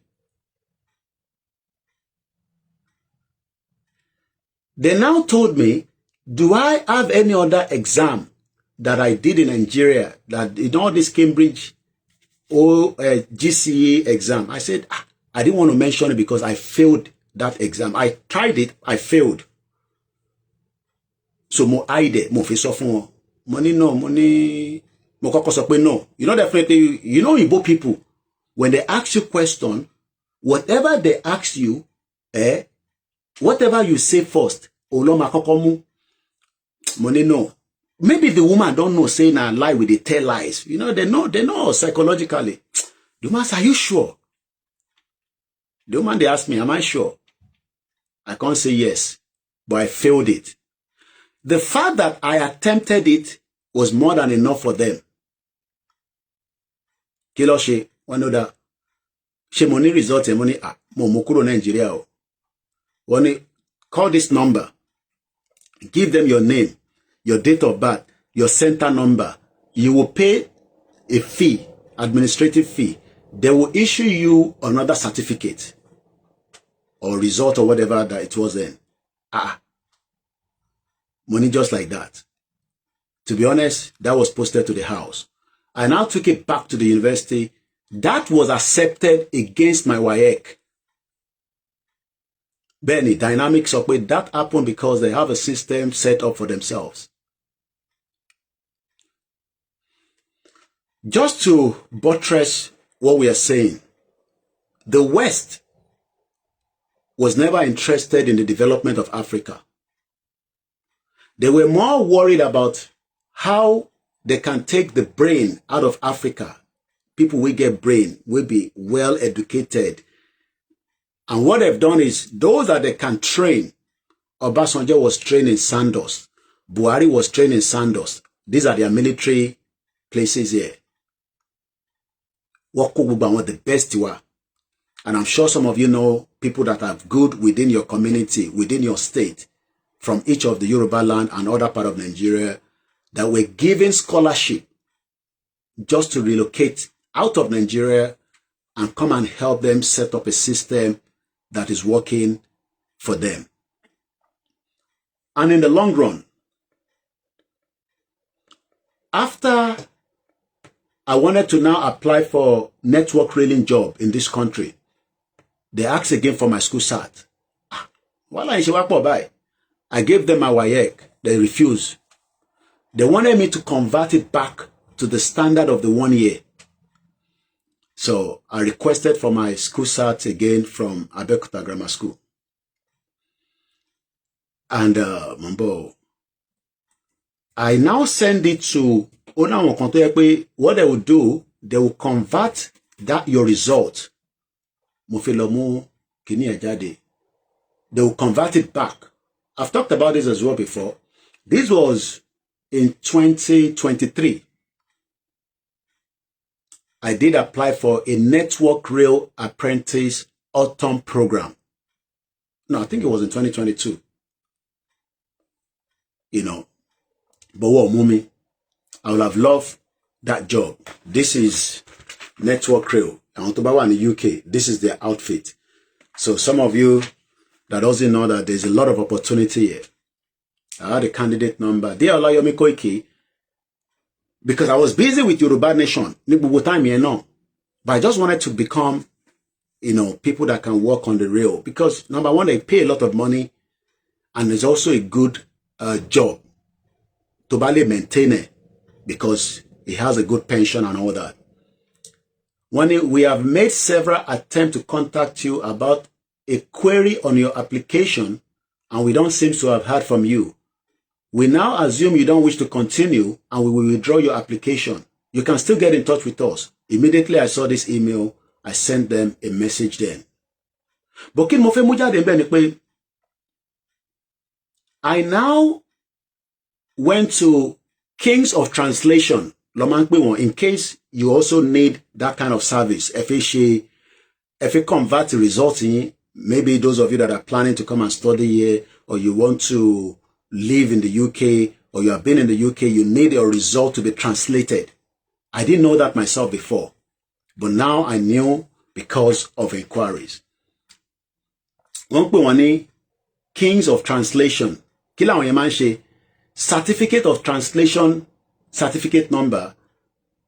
S2: They now told me, do I have any other exam that I did in Nigeria, that in all this Cambridge or GCE exam? I said, I didn't want to mention it because I failed that exam. I tried it, I failed. So mo aide, mo fi sọ fún wọn. Money no, money mo kọ́kọ́ sọ pé no. You know, definitely, you know Igbo people. when they ask you question, whatever they ask you, whatever you say first, Oloma kokomu, money no. Maybe the woman don't know saying a lie with they tell lies. You know, they know psychologically. The woman says, are you sure? The woman, they ask me, am I sure? I can't say yes, but I failed it. The fact that I attempted it was more than enough for them. Kilo she, one other, she money result and money, mokuro Nigeria. When call this number, give them your name, your date of birth, your center number. You will pay a fee, administrative fee. They will issue you another certificate or result or whatever that it was then. Money just like that. To be honest, that was posted to the house. I now took it back to the university. That was accepted against my WAEC. Benny, dynamics of it, that happened because they have a system set up for themselves. Just to buttress what we are saying, the West was never interested in the development of Africa. They were more worried about how they can take the brain out of Africa. People will get brain, will be well educated. And what they've done is, those that they can train, Obasanjo was trained in Sandos, Buhari was trained in Sandos. These are their military places here. The best you are. And I'm sure some of you know people that are good within your community, within your state, from each of the Yoruba land and other part of Nigeria, that were given scholarship just to relocate out of Nigeria and come and help them set up a system that is working for them. And in the long run, after I wanted to now apply for network railing job in this country, they asked again for my school cert. I gave them my WAEC. They refused. They wanted me to convert it back to the standard of the 1 year. So I requested for my school cert again from Abeokuta Grammar School. And I now send it to what they will do, they will convert that your result. They will convert it back. I've talked about this as well before. This was in 2023. I did apply for a network rail apprentice autumn program. No, I think it was in 2022. You know, but what mummy, I would have loved that job. This is network rail. And in the UK, this is their outfit. So some of you that doesn't know that there's a lot of opportunity here. I had a candidate number. Dear OLAYOMI KOIKI, because I was busy with Yoruba Nation, but I just wanted to become, you know, people that can work on the rail. Because number one, they pay a lot of money, and it's also a good job to maintain it, because it has a good pension and all that. When we have made several attempts to contact you about a query on your application, and we don't seem to have heard from you, we now assume you don't wish to continue, and we will withdraw your application. You can still get in touch with us. Immediately I saw this email, I sent them a message then. But I now went to Kings of Translation, in case you also need that kind of service. If you convert the results in, maybe those of you that are planning to come and study here, or you want to live in the UK, or you have been in the UK, you need your result to be translated. I didn't know that myself before, but now I knew because of inquiries. Kings of Translation. Certificate of Translation, certificate number.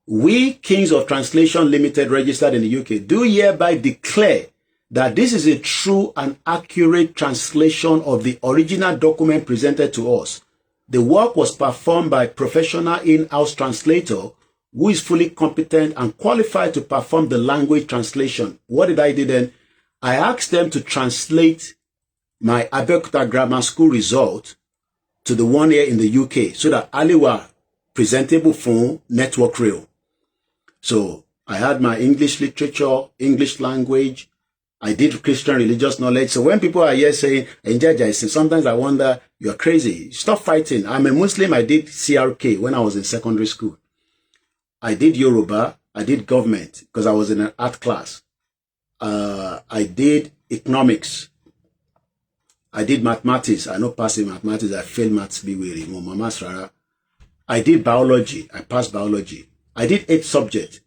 S2: We, Kings of Translation Limited, registered in the UK, do hereby declare that this is a true and accurate translation of the original document presented to us. The work was performed by professional in-house translator who is fully competent and qualified to perform the language translation. What did I do then? I asked them to translate my Abeokuta Grammar School result to the one here in the UK so that Ali were presentable for Network Rail. So I had my English literature, English language. I did Christian religious knowledge. So when people are here saying, sometimes I wonder, you're crazy. Stop fighting. I'm a Muslim. I did CRK when I was in secondary school. I did Yoruba. I did government because I was in an art class. I did economics. I did mathematics. I know passing mathematics. I failed maths. I did biology. I passed biology. I did 8 subjects.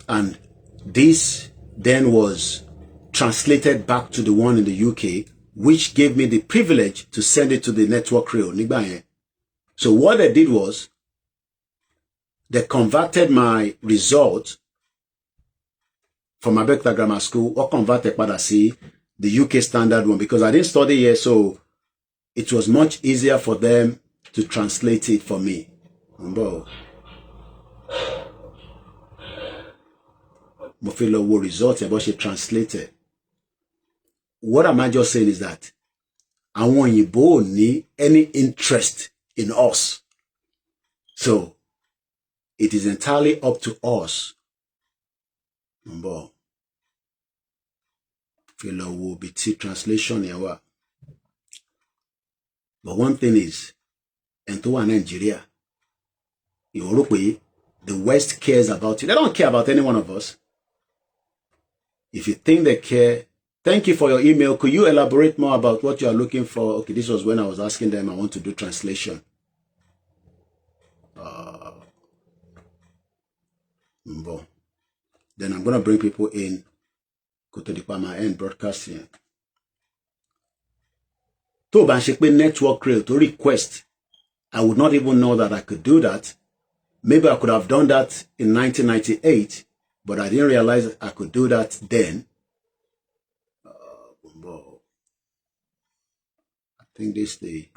S2: And this then was translated back to the one in the UK, which gave me the privilege to send it to the Network Rail. So what they did was, they converted my result from Abeokuta Grammar School or converted the UK standard one because I didn't study here, so it was much easier for them to translate it for me. Mofilo result about she translated. What am I just saying is that I want you both need any interest in us. So it is entirely up to us. Filo will be translation here. But one thing is, into Nigeria, Europe, the West cares about you. They don't care about any one of us. If you think they care, thank you for your email. Could you elaborate more about what you are looking for? Okay, this was when I was asking them, I want to do translation. Then I'm going to bring people in. Go to the Pama end broadcasting. To Banshikpe Network Rail to request. I would not even know that I could do that. Maybe I could have done that in 1998. But I didn't realize I could do that then. I think this day.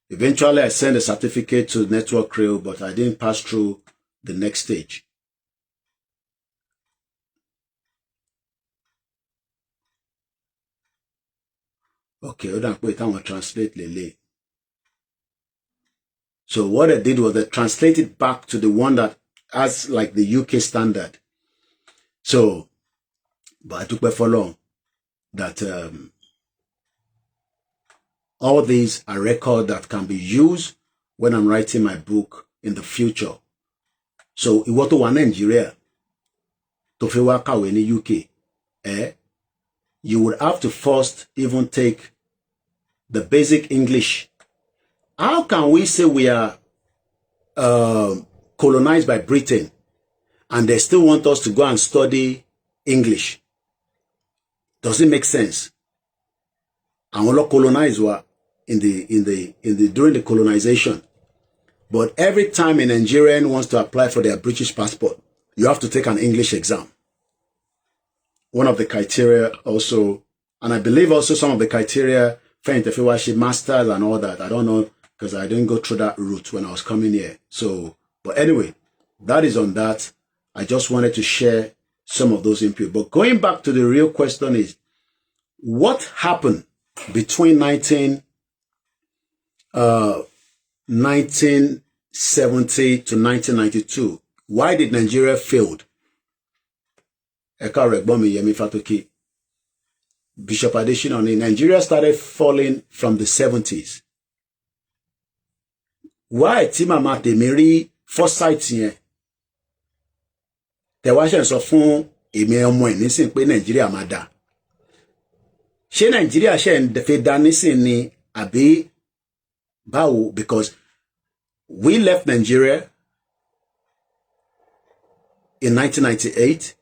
S2: Eventually, I sent a certificate to Network Rail, but I didn't pass through the next stage. Okay, hold on, wait, I want to translate Lele. So what I did was I translated back to the one that has like the UK standard. So, but I took by for long that all these are records that can be used when I'm writing my book in the future. So, if you want Nigeria to fi work in the UK, you would have to first even take the basic English. How can we say we are colonized by Britain and they still want us to go and study English? Does it make sense? And we not colonized were during the colonization. But every time a Nigerian wants to apply for their British passport, you have to take an English exam. One of the criteria also, and I believe also some of the criteria for interfere masters and all that. I don't know, because I didn't go through that route when I was coming here. So, but anyway, that is on that. I just wanted to share some of those input. But going back to the real question is, what happened between 1970 to 1992? Why did Nigeria fail? Bishop Adesina, Nigeria started falling from the 70s. Why Timama Temeri foresight here? There was a fun email nisin pe Nigeria mada. She Nigeria she the feda nisin ni abi bawo, because we left Nigeria in 1998.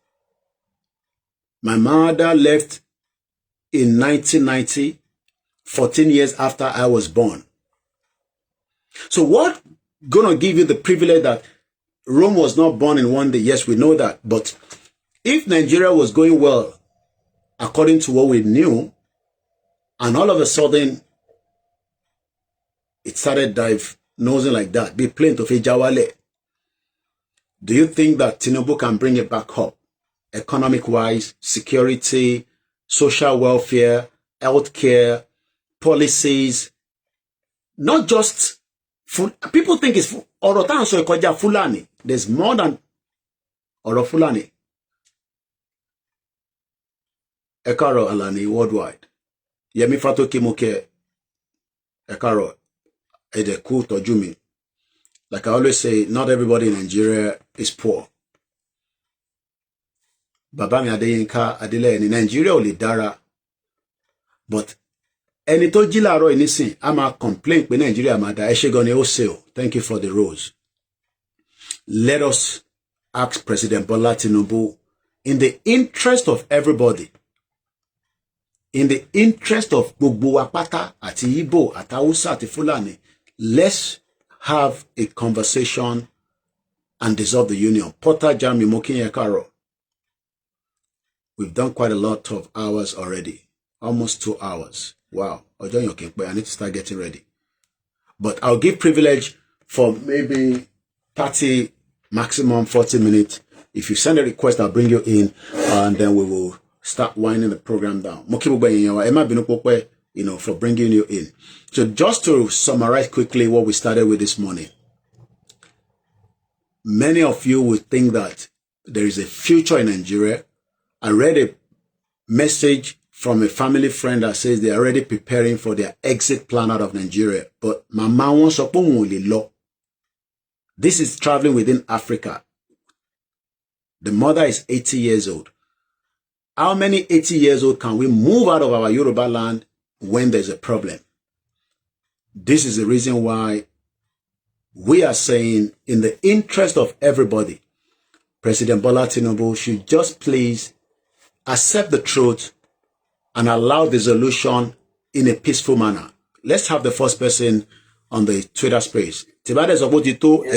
S2: My mother left in 1990, 14 years after I was born. So what gonna give you the privilege that Rome was not born in one day? Yes, we know that. But if Nigeria was going well, according to what we knew, and all of a sudden it started dive nosing like that, be plain to fi jawale. Do you think that Tinubu can bring it back up? Economic-wise, security, social welfare, healthcare, policies, not just people think it's ọ̀rọ̀ tá à ń sọ ìkọjá Fulani. There's more than ọ̀rọ̀ Fulani. Ekaro Alani worldwide. Yemi Fatoki Moke Ekaro Edeku Tojumi. Like I always say, not everybody in Nigeria is poor. Babami Adeyinka Adele in Nigeria ò lè dára. But ẹni tó jí láàárọ̀ ìnísìn a máa complain pé Nigeria máa dá. Ẹ ṣé gan ni ó ṣe o. Thank you for the rose. Let us ask President Bola Tinubu, in the interest of everybody, in the interest of gbogbo wa pátá àti Igbo àti Hausa àti Fulani, let's have a conversation and dissolve the union. Porter Jami Mokinye Karo. We've done quite a lot of hours already. Almost 2 hours. Wow. I need to start getting ready. But I'll give privilege for maybe 30, maximum 40 minutes. If you send a request, I'll bring you in, and then we will start winding the program down. For bringing you in. So just to summarize quickly what we started with this morning. Many of you would think that there is a future in Nigeria. I read a message from a family friend that says they're already preparing for their exit plan out of Nigeria. But Mama wants to. This is traveling within Africa. The mother is 80 years old. How many 80 years old can we move out of our Yoruba land when there's a problem? This is the reason why we are saying, in the interest of everybody, President Bola Tinubu should just please accept the truth and allow dissolution in a peaceful manner. Let's have the first person on the Twitter space. Tibade sọ pé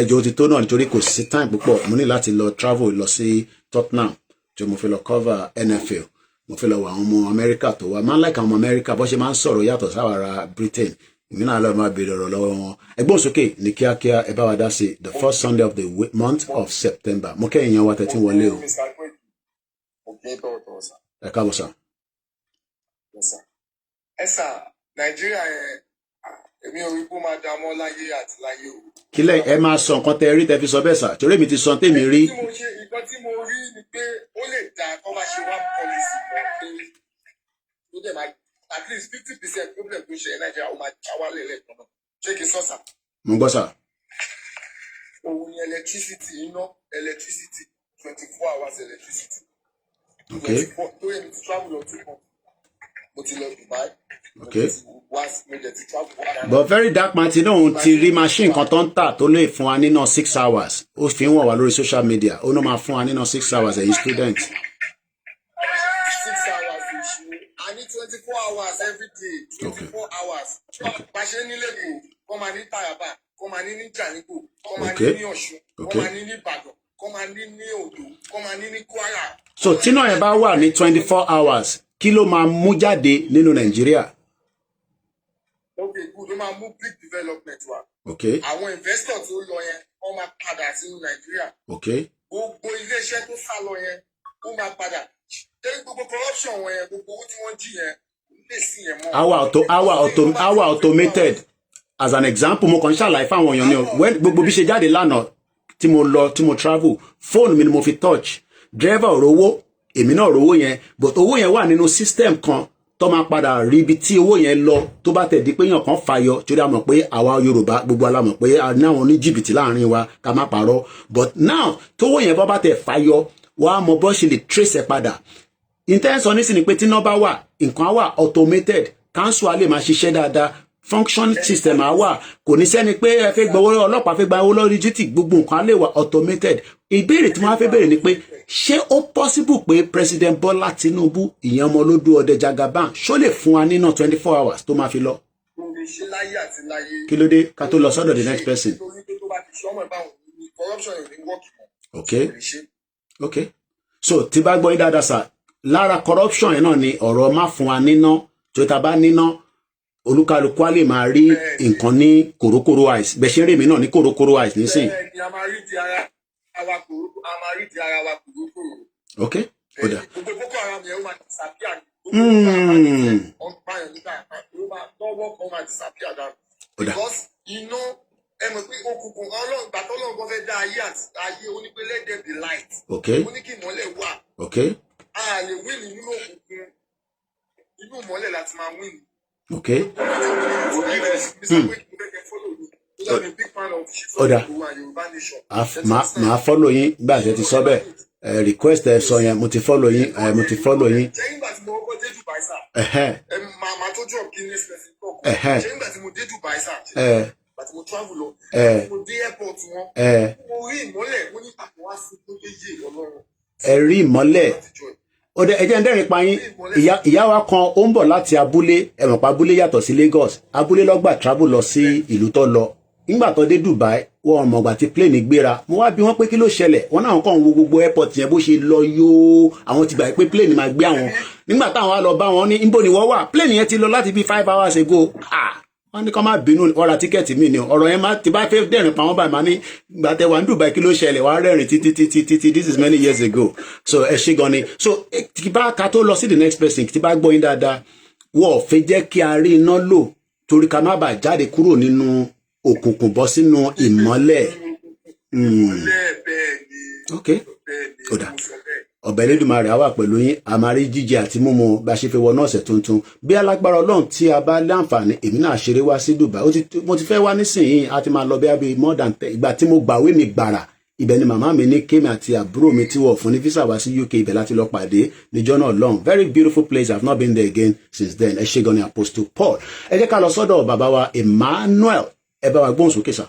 S2: ẹjọ́ ti tó náà nítorí kò sí time púpọ̀. Mo ní láti lọ travel lọ sí Tottenham. Tí mo fẹ́ lọ cover NFL. Mo fẹ́ lọ wá àwọn ọmọ America tó wá. Man like àwọn ọmọ America bó ṣe máa ń sọ̀rọ̀ yàtọ̀ sáwàrà Britain. Èmi náà lọ máa bèrè ọ̀rọ̀ lọ́wọ́ wọn. Ẹgbọ́n sókè ní kíákíá ẹ bá wa dá sí the first Sunday of the month of September. Mo kẹ́yìn yan wa tẹ́tí wọlé o. Ẹ káàbọ̀ sà.
S3: Ẹ sà, Nàìjíríà yẹn, èmi ò rí bó máa dá mọ́ láyé àti láyé o.
S2: Kílẹ̀ ẹ máa sọ nǹkan tẹ́ rí tẹ́ fi sọ bẹ́ẹ̀ sà. Torí mi ti sọ tèmi rí.
S3: Nǹkan tí mo rí ni pé ó lè dá kó máa ṣe one policy kan pé ó dẹ̀ máa at least 50% problem tó ṣe Nàìjíríà ó máa já wálé lẹ́ẹ̀kan náà. Ṣé kí n sọ sà?
S2: Mo gbọ́ sà.
S3: Òun ni electricity 24 hours electricity.
S2: Okay.
S3: Tó yẹ mi ti travel lọ 2 months. Mo ti lọ Dubai.
S2: Okay. But very dark Martin náà ti rí machine kan tó ń tà tó lè fún wa nínú 6 hours. Ó fi ń wọ̀ wá lórí social media. Ó náà máa fún wa nínú 6 hours ẹ̀yin student.
S3: 6 hours issue. I need 24 hours every day. 24 hours. Bàṣẹ nílé kò, kọ́ máa ní Tàyàbá, kọ́ máa ní Jàníkò, kọ́ máa ní Ọ̀ṣun, kọ́ máa ní Ìbàdàn, kọ́ máa ní Oǹdó, kọ́ máa ní Kwara.
S2: So tí náà yẹn bá wà ní 24 hours, kí ló máa mú jáde nínú Nàìjíríà?
S3: Okay, good. Ó máa mú big development wá.
S2: Okay.
S3: Àwọn investors tó lọ yẹn, wọ́n máa padà sínú Nàìjíríà.
S2: Okay.
S3: Gbogbo iléeṣẹ́ tó sá lọ yẹn, ó máa padà. Ṣé gbogbo corruption wọn yẹn, gbogbo owó tí wọ́n jí yẹn, lè sí yẹn mọ́.
S2: Our automated. As an example, mo kàn ṣàlàyé fáwọn èèyàn ni o. Gbogbo bí ṣe jáde lánàá tí mo travel, phone mi ni mo fi touch. Driver ò rówó, èmi náà rówó yẹn, but owó yẹn wà nínú system kan tó máa padà rí ibi tí owó yẹn lọ tó bá tẹ̀ di pé èèyàn kan fàyọ torí a mọ̀ pé àwa Yorùbá gbogbo ala mọ̀ pé a ní àwọn ní jìbìtì láàrin wa ká má parọ́, but now tówó yẹn bá tẹ̀ fàyọ wàá mọ bó ṣe lè trace ẹ̀ padà. Intention nísìnyí pé tí iná bá wà nǹkan á wà automated, council á lè máa ṣiṣẹ́ dáadáa, function system á wà, kò ní sẹ́ni pé ẹ fẹ́ gbowó ọlọ́pàá fẹ́ gba owó lórí títì, gbogbo nǹkan á lè wà automated. Ìbéèrè tí wọ́n á fẹ́ béèrè ni pé ṣé ó possible pé President Bola Tinubu ìyẹn ọmọ olódú ọdẹ Jagaban ṣó lè fún wa nínú 24 hours tó máa fi lọ? Kí ló dé ká tó lọ sọ́dọ̀ the next person? Okay. Okay. So tí bá gbọ́ yín dáadáa sà, lára corruption yẹn náà ni ọ̀rọ̀ má fún wa níná tó ta bá níná olúkálùkù á lè máa rí nǹkan ní kòrókòró eyes bẹ́ẹ̀ ṣe ń rí èmi náà ní kòrókòró eyes nísìn.
S3: bẹ́ẹ̀ni a máa rí di ara wa kòrókòrò a máa rí di ara wa kòrókòrò.
S2: ok ó dà.
S3: gbogbo Boko Haram yẹn ó máa disappear ní gbogbo ọ̀páyàn nígbà ó máa tọ́wọ́ kan máa disappear down. because iná ẹ mọ̀ pé òkùnkùn ọlọ́run gbàtọ́ ọlọ́run kan fẹ́ dá ayé àti ayé ó ní pé let there be light.
S2: ok
S3: ó ní kí ìmọ́lẹ̀ wà.
S2: ok
S3: a lè win nínú òkùnkùn inú ìmọ́lẹ̀ láti máa win.
S2: ok.
S3: ọ̀dà
S2: màá follow yín bí àṣẹ ti sọ bẹ́ẹ̀ request ẹ sọ yẹn mo ti follow yín mo ti follow yín.
S3: ṣé nígbà tí mo kọ́kọ́ dé Dubai sá màá tó drop Guinness person talk ṣé nígbà tí mo dé Dubai sá nígbà tí mo travel lọ mo dé airport wọn mo rí ìmọ́lẹ̀ mo ní àpò wá sí tó déjì Ọlọ́run.
S2: ẹ rí ìmọ́lẹ̀ ó dẹ ẹjẹ ń dẹ́rìn pa yín ìyá wa kan ó ń bọ̀ láti abúlé ẹ mọ̀ pa abúlé yàtọ̀ sí Lagos abúlé lọ́gbà travel lọ sí ìlú tó lọ nígbà tó dé Dubai wọn mọ̀gbà tí plane gbéra mo wá bí wọ́n pé kí ló ṣẹlẹ̀ wọn náà kàn wo gbogbo airport yẹn bó ṣe lọ yóò àwọn ti gbà pé plane máa gbé àwọn nígbà táwọn á lọ bá wọn ní níbo ni wọ́n wà plane yẹn ti lọ láti bí 5 hours ago wọ́n ní kó má bínú ọ̀rọ̀ tíkẹ́ẹ̀tì mi ni ọ̀rọ̀ yẹn má ti bá fẹ́ dẹ̀rìn pa wọ́n báyìí má ní gbà tẹ wà ní Dubai kí ló ṣẹlẹ̀ wà á rẹ́rìn títí this is many years ago so ẹ ṣe gan ni so tí bá ka tó lọ sí the next person tí bá gbọ́ yín dáadáa wọ́n fẹ́ jẹ́ kí a rí iná lò torí ká má bàa jáde kúrò nínú òkùnkùn bọ́ sínú ìmọ́lẹ̀. ok ó dà ọ̀bẹ Elédùmarè á wà pẹ̀lú yín àmàrí jíjẹ àti mímu bá ṣe fi wọnú ọ̀sẹ̀ tuntun bí alágbára Ọlọ́run tí a bá láǹfààní èmi náà ṣeré wá sí Dubai mo ti fẹ́ wá nísìnyí a ti máa lọ bí abẹ́ more than 10 ìgbà tí mo gbàwé mi gbàrà ibẹ̀ ni màmá mi ní kémi àti àbúrò mi tí wọ̀ fún ní visa wá sí UK ibẹ̀ láti lọ pàdé níjọ́ náà lọ́hùn very beautiful place I have not been there again since then ẹ ṣé gan ni Apostle Paul ẹ jẹ́ ká lọ sọ́dọ̀ bàbá wa Emmanuel ẹ bá wa gbóhùn sókè sá.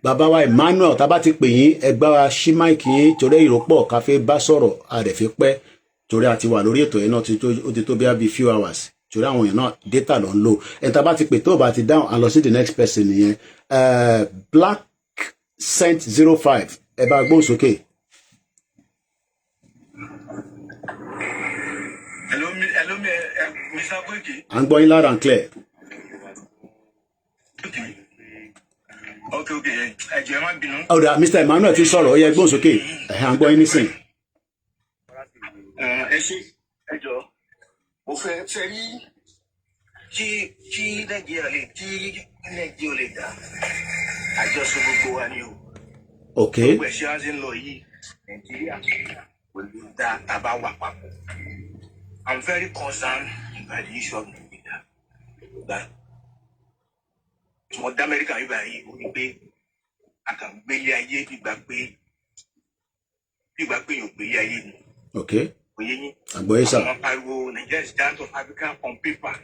S2: bàbá wa Emmanuel tá bá ti pè yín ẹgbẹ́ wa ṣí máìkì yín torí ìrọ́pọ̀ ká fẹ́ bá sọ̀rọ̀ àdẹ̀fẹ́ pẹ́ torí a ti wà lórí ètò yẹn náà ó ti tó bí few hours torí àwọn èèyàn náà data ló ń lò ẹni tá bá ti pè tó bá ti dáhùn a lọ sí the next person nìyẹn Black Cent 05 ẹ bá gbóhùn sókè.
S4: Hello, Mr. Koiki.
S2: à ń gbọ́ yín loud and clear.
S4: Okay. Ẹjọ́ ẹ má bínú.
S2: ọ̀dà Mr. Emmanuel ti sọ̀rọ̀ ó yẹ gbóhùn sókè à ń gbọ́ yín nísìn.
S4: Ẹ ṣe ẹjọ́ mo fẹ́ rí kí Nàìjíríà lè dá àjọṣe gbogbo wa ni o.
S2: ok.
S4: gbogbo ẹ̀ṣẹ̀ á ti ń lọ yìí Nàìjíríà kò lè dá tàbá wà papọ̀. I'm very concerned about the issue of Nigeria. That mo dá Amẹ́ríkà yìí báyìí ó ní pé àkàngbélé ayé gbígbà pé yóò gbélé ayé ni.
S2: ok.
S4: Oyè yín.
S2: àgbọ̀yé sà.
S4: Àwọn pariwo Nigeria is giant of Africa on paper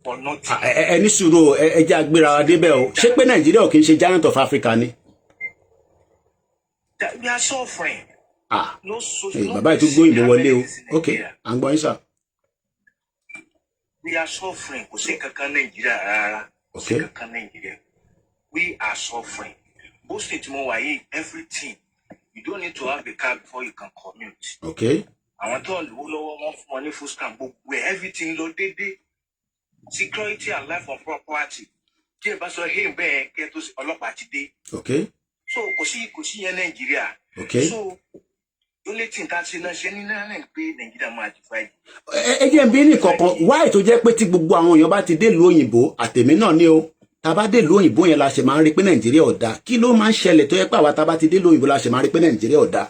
S4: for nothing.
S2: ẹ ní sùúrù ẹ jẹ́ agbéra wa débẹ̀ o ṣé pé Nàìjíríà ò kì í ṣe giant of Africa ni.
S4: We are suffering.
S2: bàbá yìí tún gbóyìnbó wọlé o ok à ń gbọ́ yín sà.
S4: We are suffering. Kò sí kankan Nàìjíríà rárá. Kò sí kankan Nàìjíríà. We are suffering. Both states mo wà yìí everything. You don't need to have a car before you can commute.
S2: Okay.
S4: Àwọn tó ń lò lọ́wọ́ wọn fún wọn ní full scan gbogbo everything lọ déédéé. Security and life of property. Tí ẹ bá sọ hey bẹ́ẹ̀ kẹ́ tó ọlọ́pàá ti dé.
S2: Okay.
S4: So kò sí yẹn Nàìjíríà.
S2: Okay.
S4: So only thing that ṣe náà ṣe ní náà pé Nàìjíríà máa divide.
S2: ẹ jẹ́ n bí ní kankan why tó jẹ́ pé tí gbogbo àwọn èèyàn bá ti dé ìlú òyìnbó àtẹ̀mí náà ni o tá bá dé ìlú òyìnbó yẹn la ṣe máa ń rí pé Nàìjíríà ò dáa kí ló máa ń ṣẹlẹ̀ tó yẹ pé àwa tá bá ti dé ìlú òyìnbó la ṣe máa ń rí pé Nàìjíríà ò dáa.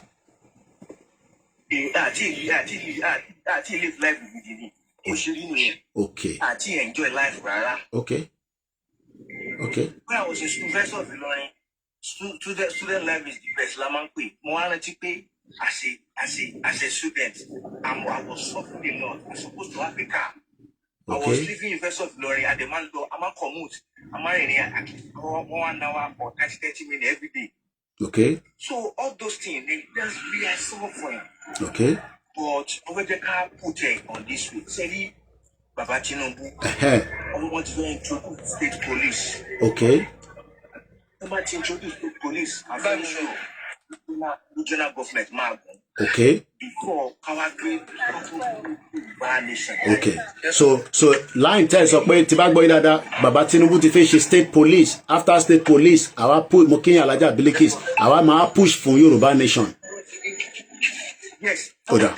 S4: àti live life gidi ni ó ṣe rí nìyẹn.
S2: Okay.
S4: àti enjoy life rárá.
S2: Okay.
S4: When I was in University of Ilorin, student life is the best la máa ń pè. Mo wá rántí pé as a student, I was suffering a lot. I was supposed to have a car.
S2: Okay.
S4: I was leaving University of Ilorin at the man door. I'm a commute. I'm running at 1 hour or 30 minutes every day.
S2: Okay.
S4: So all those things, we are suffering.
S2: Okay.
S4: But over the car put it on this week. Say, Baba Tinubu, I want to introduce state police.
S2: Okay.
S4: I want to introduce state police. I'm very sure regional government,
S2: Okay.
S4: Before our great nation.
S2: Okay. So line tells up pé tí bá gbọ́ yín dáadáa, Baba Tinubu ti fẹ́ ṣe state police. After state police, àwa push Mokin Alaja Bilikis, àwa máa push fún Yoruba nation.
S4: Yes.
S2: Oda.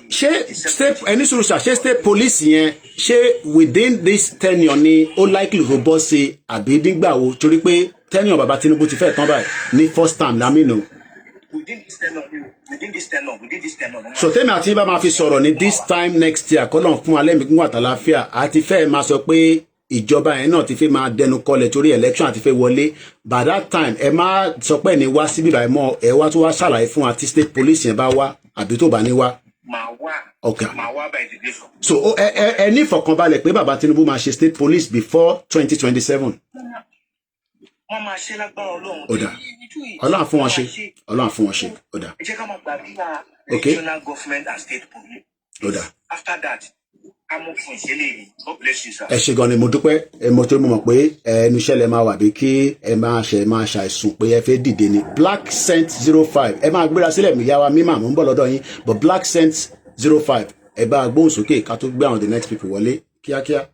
S2: Ṣé state any solution? Ṣé state police yẹn ṣé within this tenure ni ó likely to bọ́ sí àbí nígbà wo torí pé tenure Baba Tinubu ti fẹ́ tán báyìí ní first time lamino.
S4: Within this tenure.
S2: So tẹ́mi àti bá máa fi sọ̀rọ̀ ní this time next year kọ́lọ̀ fún alẹ́ mi gún àtàláfíà àti fẹ́ máa sọ pé ìjọba yẹn náà ti fẹ́ máa dẹnu kọlẹ̀ torí election àti fẹ́ wọlé by that time ẹ má sọ pé ẹni wá síbí báyìí mọ́ ẹ wá tó wá ṣàlàyé fún àti state police yẹn bá wá àbí tó bá ní wá. Okay. So ẹ ní ìfọ̀kànbalẹ̀ pé Baba Tinubu máa ṣe state police before 2027.
S4: Wọ́n máa ṣe lágbára Ọlọ́run.
S2: Oda. Ọlọ́run fún wọn ṣe. Ọlọ́run fún wọn ṣe. Oda.
S4: Ẹ jẹ́ ká máa gbàdúrà regional government and state police.
S2: Oda.
S4: After that, a mú fún ìṣẹ̀lẹ̀ yìí. God bless you, sir.
S2: Ẹ ṣé gan ni mo dúpẹ́ mo tó mọ̀ pé ẹnu iṣẹ́ lẹ máa wà bí kí ẹ máa ṣàìsùn pé ẹ fẹ́ dìde ni Black Scent 05 ẹ máa gbéra sílẹ̀ mi yáwa mímà mo ń bọ̀ lọ́dọ̀ yín but Black Scent 05 ẹ bá gbóhùn sókè ká tó gbé àwọn the next people wọlé kíákíá.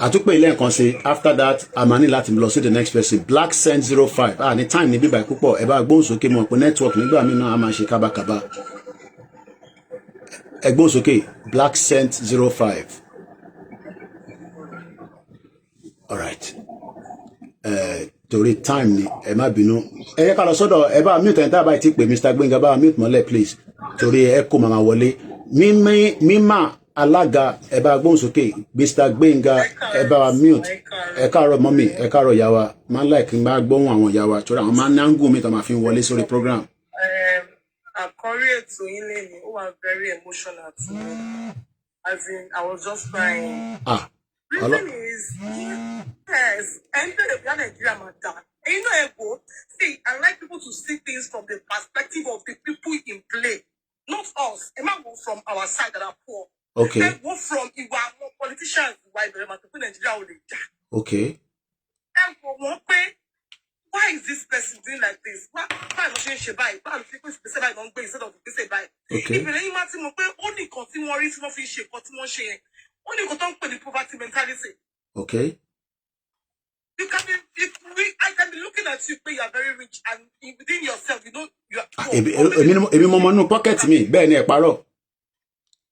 S2: àtúpè ilé nǹkan ṣe after that a máa ní láti lọ sí the next person Black Scent 05 ní time ní bíbá púpọ̀ ẹ bá gbóhùn sókè mọ̀ pé network nígbà míì náà a máa ṣe kábàkábà ẹ gbóhùn sókè Black Scent 05 alright torí time ni ẹ má bínú ẹ yẹ ká lọ sọ́dọ̀ ẹ bá mute ẹ̀ tá a bá ti pè Mr. Gbenga bá mute mọ́lẹ̀ please torí ẹ kó màmá wọlé mímà alága ẹ bá gbóhùn sókè Mr. Gbenga ẹ bá wa mute ẹ káàárọ̀ mọ́mì ẹ káàárọ̀ ìyá wa máa ń láì kí n bá gbóhùn àwọn ìyá wa torí àwọn máa ń nángù mi tó máa fi ń wọlé sórí program.
S3: Àkọ́rí ètò yín lè ní ó wà very emotional to me as in I was just crying. Reason is yes enter the Nigeria matter. You know ego see I like people to see things from the perspective of the people in play not us. It might go from our side that are poor.
S2: Okay.
S3: They go from politicians why the Nigeria will die.
S2: Okay.
S3: And for one pay, why is this person doing like this? Why not she buy? Why not people say buy don't pay instead of say buy?
S2: Okay.
S3: If you imagine mo pay only continue worry small fish shape, continue share. Only go don't pay the poverty mentality.
S2: Okay.
S3: You can be I can be looking at you, pay you are very rich, and within yourself, you know you are poor.
S2: Ebi mo no pocket me, bẹ́ẹ̀ ni ẹ parọ́.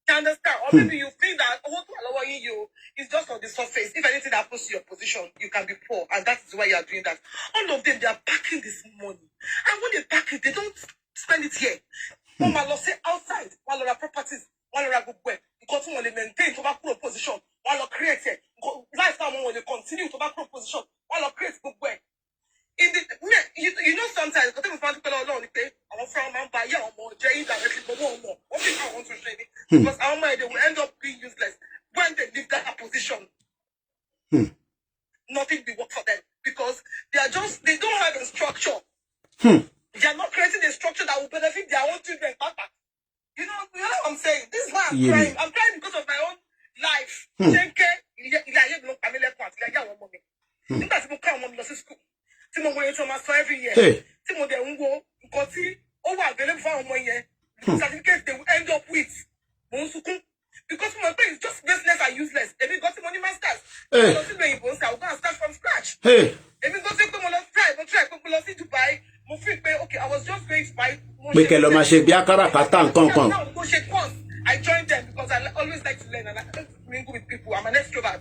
S3: You understand? Or maybe you think that what will allow you is just on the surface. If anything happens to your position, you can be poor, and that is why you are doing that. All of them, they are packing this money, and when they pack it, they don't spend it here. One will say outside, one will have properties, one will have good work. Because one will maintain to back position, one will create it. Lifestyle one will continue to back position, one will create good work. In the you know sometimes because we find people alone okay our friend man buy yeah more indirectly but one more what people want to say because our mind they will end up being useless when they leave that position. Nothing will work for them because they don't have a structure. They are not creating a structure that will benefit their own children. You know what I'm saying? This is why I'm crying. I'm crying because of my own life. Tí mo wòye tó máa sọ every year. Tí mo dẹ̀ ń wo nǹkan tí ó wà available fún àwọn ọmọ yẹn. Certificate they will end up with. Mo ń sunkún. Because my brain is just baseless and useless. Èmi gan tí mo ní masters. Mo lọ sí ìlú òyìnbó ń sà, I go and start from scratch. Èmi gan tí pé mo try pé mo lọ sí Dubai. Mo feel pé okay, I was just going to buy.
S2: Pé kẹ́ lọ máa ṣe bí akáràkátà nǹkan.
S3: Mo ṣe course. I joined them because I always like to learn and I like to mingle with people. I'm an extrovert.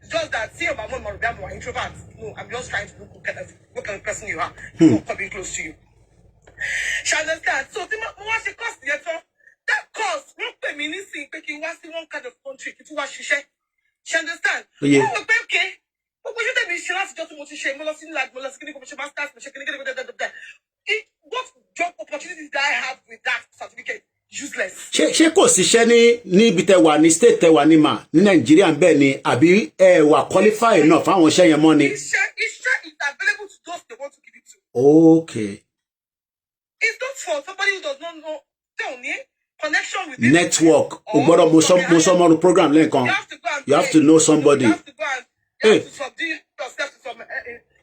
S3: Just that, see my mom or them are introvert. No, I'm just trying to look what kind of person you are. Not coming close to you. She understand. So, what's the cost? That cost, won't pay me anything, picking one kind of country, it's what she said. She understand.
S2: Yeah.
S3: Oh, okay. But when you tell me she has just to share, like what job opportunities that I have with that certificate? Useless.
S2: Ṣé kò síṣẹ́ ní ibi tẹ wà ní state tẹ wà ní mà ní Nàìjíríà bẹ́ẹ̀ ni àbí ẹ wà qualify náà fáwọn iṣẹ́ yẹn mọ́ ni.
S3: Iṣẹ́ is available to those they want to give it to.
S2: Okay.
S3: It's not for somebody who does not know. Don't need connection with
S2: network. O gbọ́dọ̀ mo sọ mọ́rú program lẹ́ẹ̀kan. You have to know somebody.
S3: You have to go and You have to subdue yourself to some.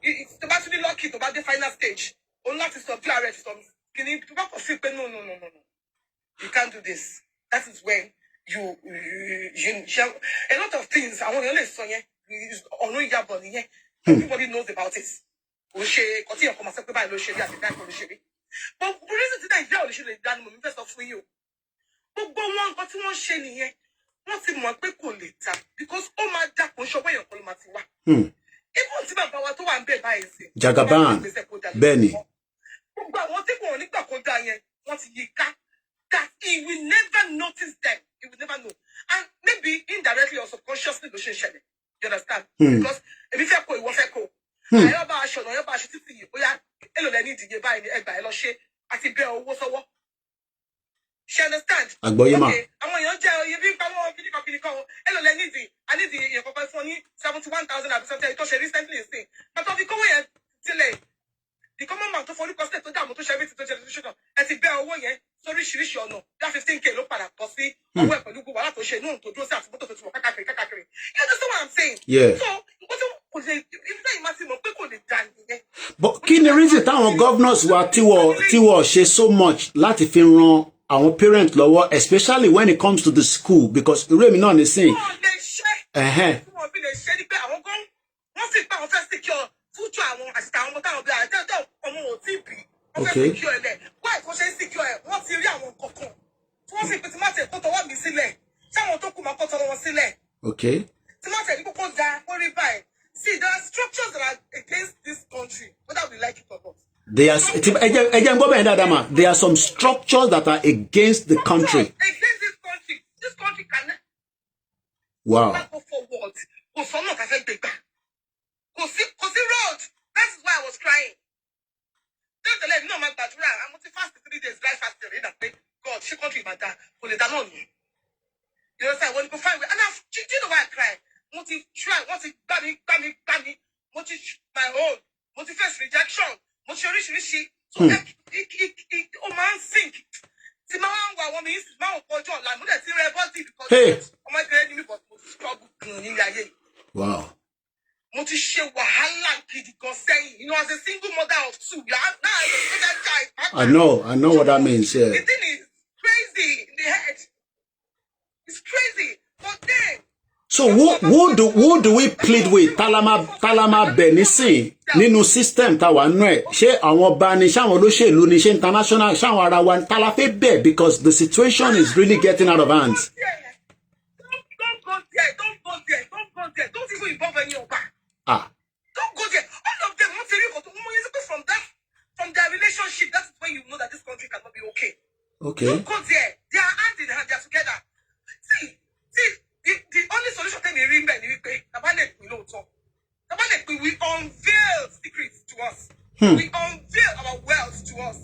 S3: It's actually lucky to the final stage. Only to subdue arrest some. No. You can't do this. That is when you a lot of things. I want to say everybody knows about it. But the reason that you should have done first of you. But one got one shiny here. What's in one quick because oh my dad will show where you're calling Matiwa. Even Tiba Power to one bed by
S2: Jagaban Benny.
S3: But what if one nickel once he that he will never notice them. He will never know. And maybe indirectly or subconsciously, you understand? Because if you say, "What I call," I about show, I about to see you. Oh yeah, hello, I need to get by the egg by hello, she. I think Bill was a what? She understand? Okay. I want your jail. You bring power. Hello, I need the your papa for 71,000. I've something I recently say. But if you come here till the common amount of 40% to down to share it to generation. As if Bill one year. Sorry, she or no. That 15K look para pussy. Or where you go to share no to do something to kakari. You understand what I'm saying?
S2: Yeah.
S3: So what if they massive people they done?
S2: But kí ni reason táwọn governors wa tiwo ṣe so much láti fi ran àwọn parent lọ́wọ́, especially when it comes to the school, because irú èmi náà ní sìn. Okay.
S3: Why because they secure what you
S2: Okay.
S3: See, there are structures that are against this country, whether we like it or not.
S2: There are some structures that are against the country.
S3: Against this country. This country cannot.
S2: Wow.
S3: Go forward. Go see road. That is why I was crying. Don't tell me no man that I'm not fast 3 days, dry fasting. God, she country matter. You know, when you go find and do you know why I cry? Want to try, want to bammy, want to my own, want to face rejection, want to rishi. So oh man sink. See my one me is my own like no that's irreversible because oh my god enemy but struggle in the
S2: wow.
S3: Want to share wahala kid saying, you know, as a single mother of two, you have now as a child.
S2: I know what that means, yeah.
S3: The thing is crazy in the head. It's crazy. But then
S2: so who do we plead with? Talama Benisi nínú system ta wà nú ẹ̀. Ṣé àwọn ọba ni, ṣé àwọn olóṣèlú ni, ṣé international, ṣé àwọn ará wa ta la fẹ́ bẹ̀, because the situation is really getting out of hands.
S3: Don't go there. Don't even involve any of that. Don't go there. All of them want to from their relationship. That's when you know that this country cannot be okay.
S2: Okay.
S3: Don't go there. They are hand in hand. They are together. See. The only solution can be remember. We unveil secrets to us. We unveil our wealth to us.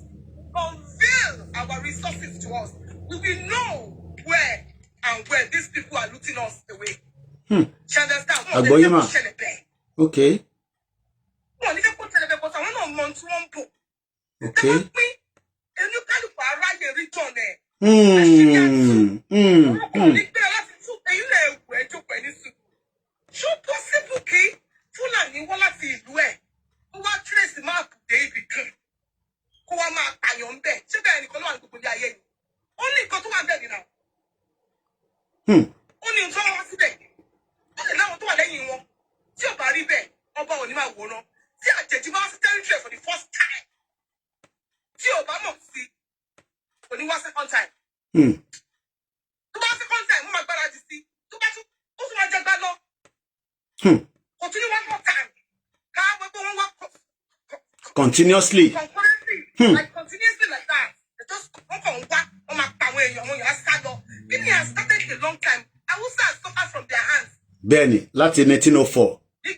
S3: Unveil our resources to us. We will know where and where these people are looting us away. She understand?
S2: Okay. Okay.
S3: So possible key Fulani wala ti ìlú ẹ̀ kó wá trace map dé ibì kan kó wá máa pààyàn ńbẹ̀ ṣé bẹ́ẹ̀ nìkan ló wà ní gbogbo ilé ayé ni ó ní nǹkan tó wà ńbẹ̀ nìyà ó ní nǹkan wá síbẹ̀ ó lè láwọn tó wà lẹ́yìn wọn tí ò bá rí bẹ́ẹ̀ ọba ò ní máa wò ná tí àjèjì bá wá sí territory for the first time tí ò bá mọ̀ sí kò ní wá second time tó bá second time mo máa gbáradì sí tó bá tún ó tún máa jẹ́ gbá lọ. Continue one more time.
S2: Continuously.
S3: Like continuously like that. They just Guinea has started a long time. I will say I suffer from their hands.
S2: Benny, láti 1904.
S3: They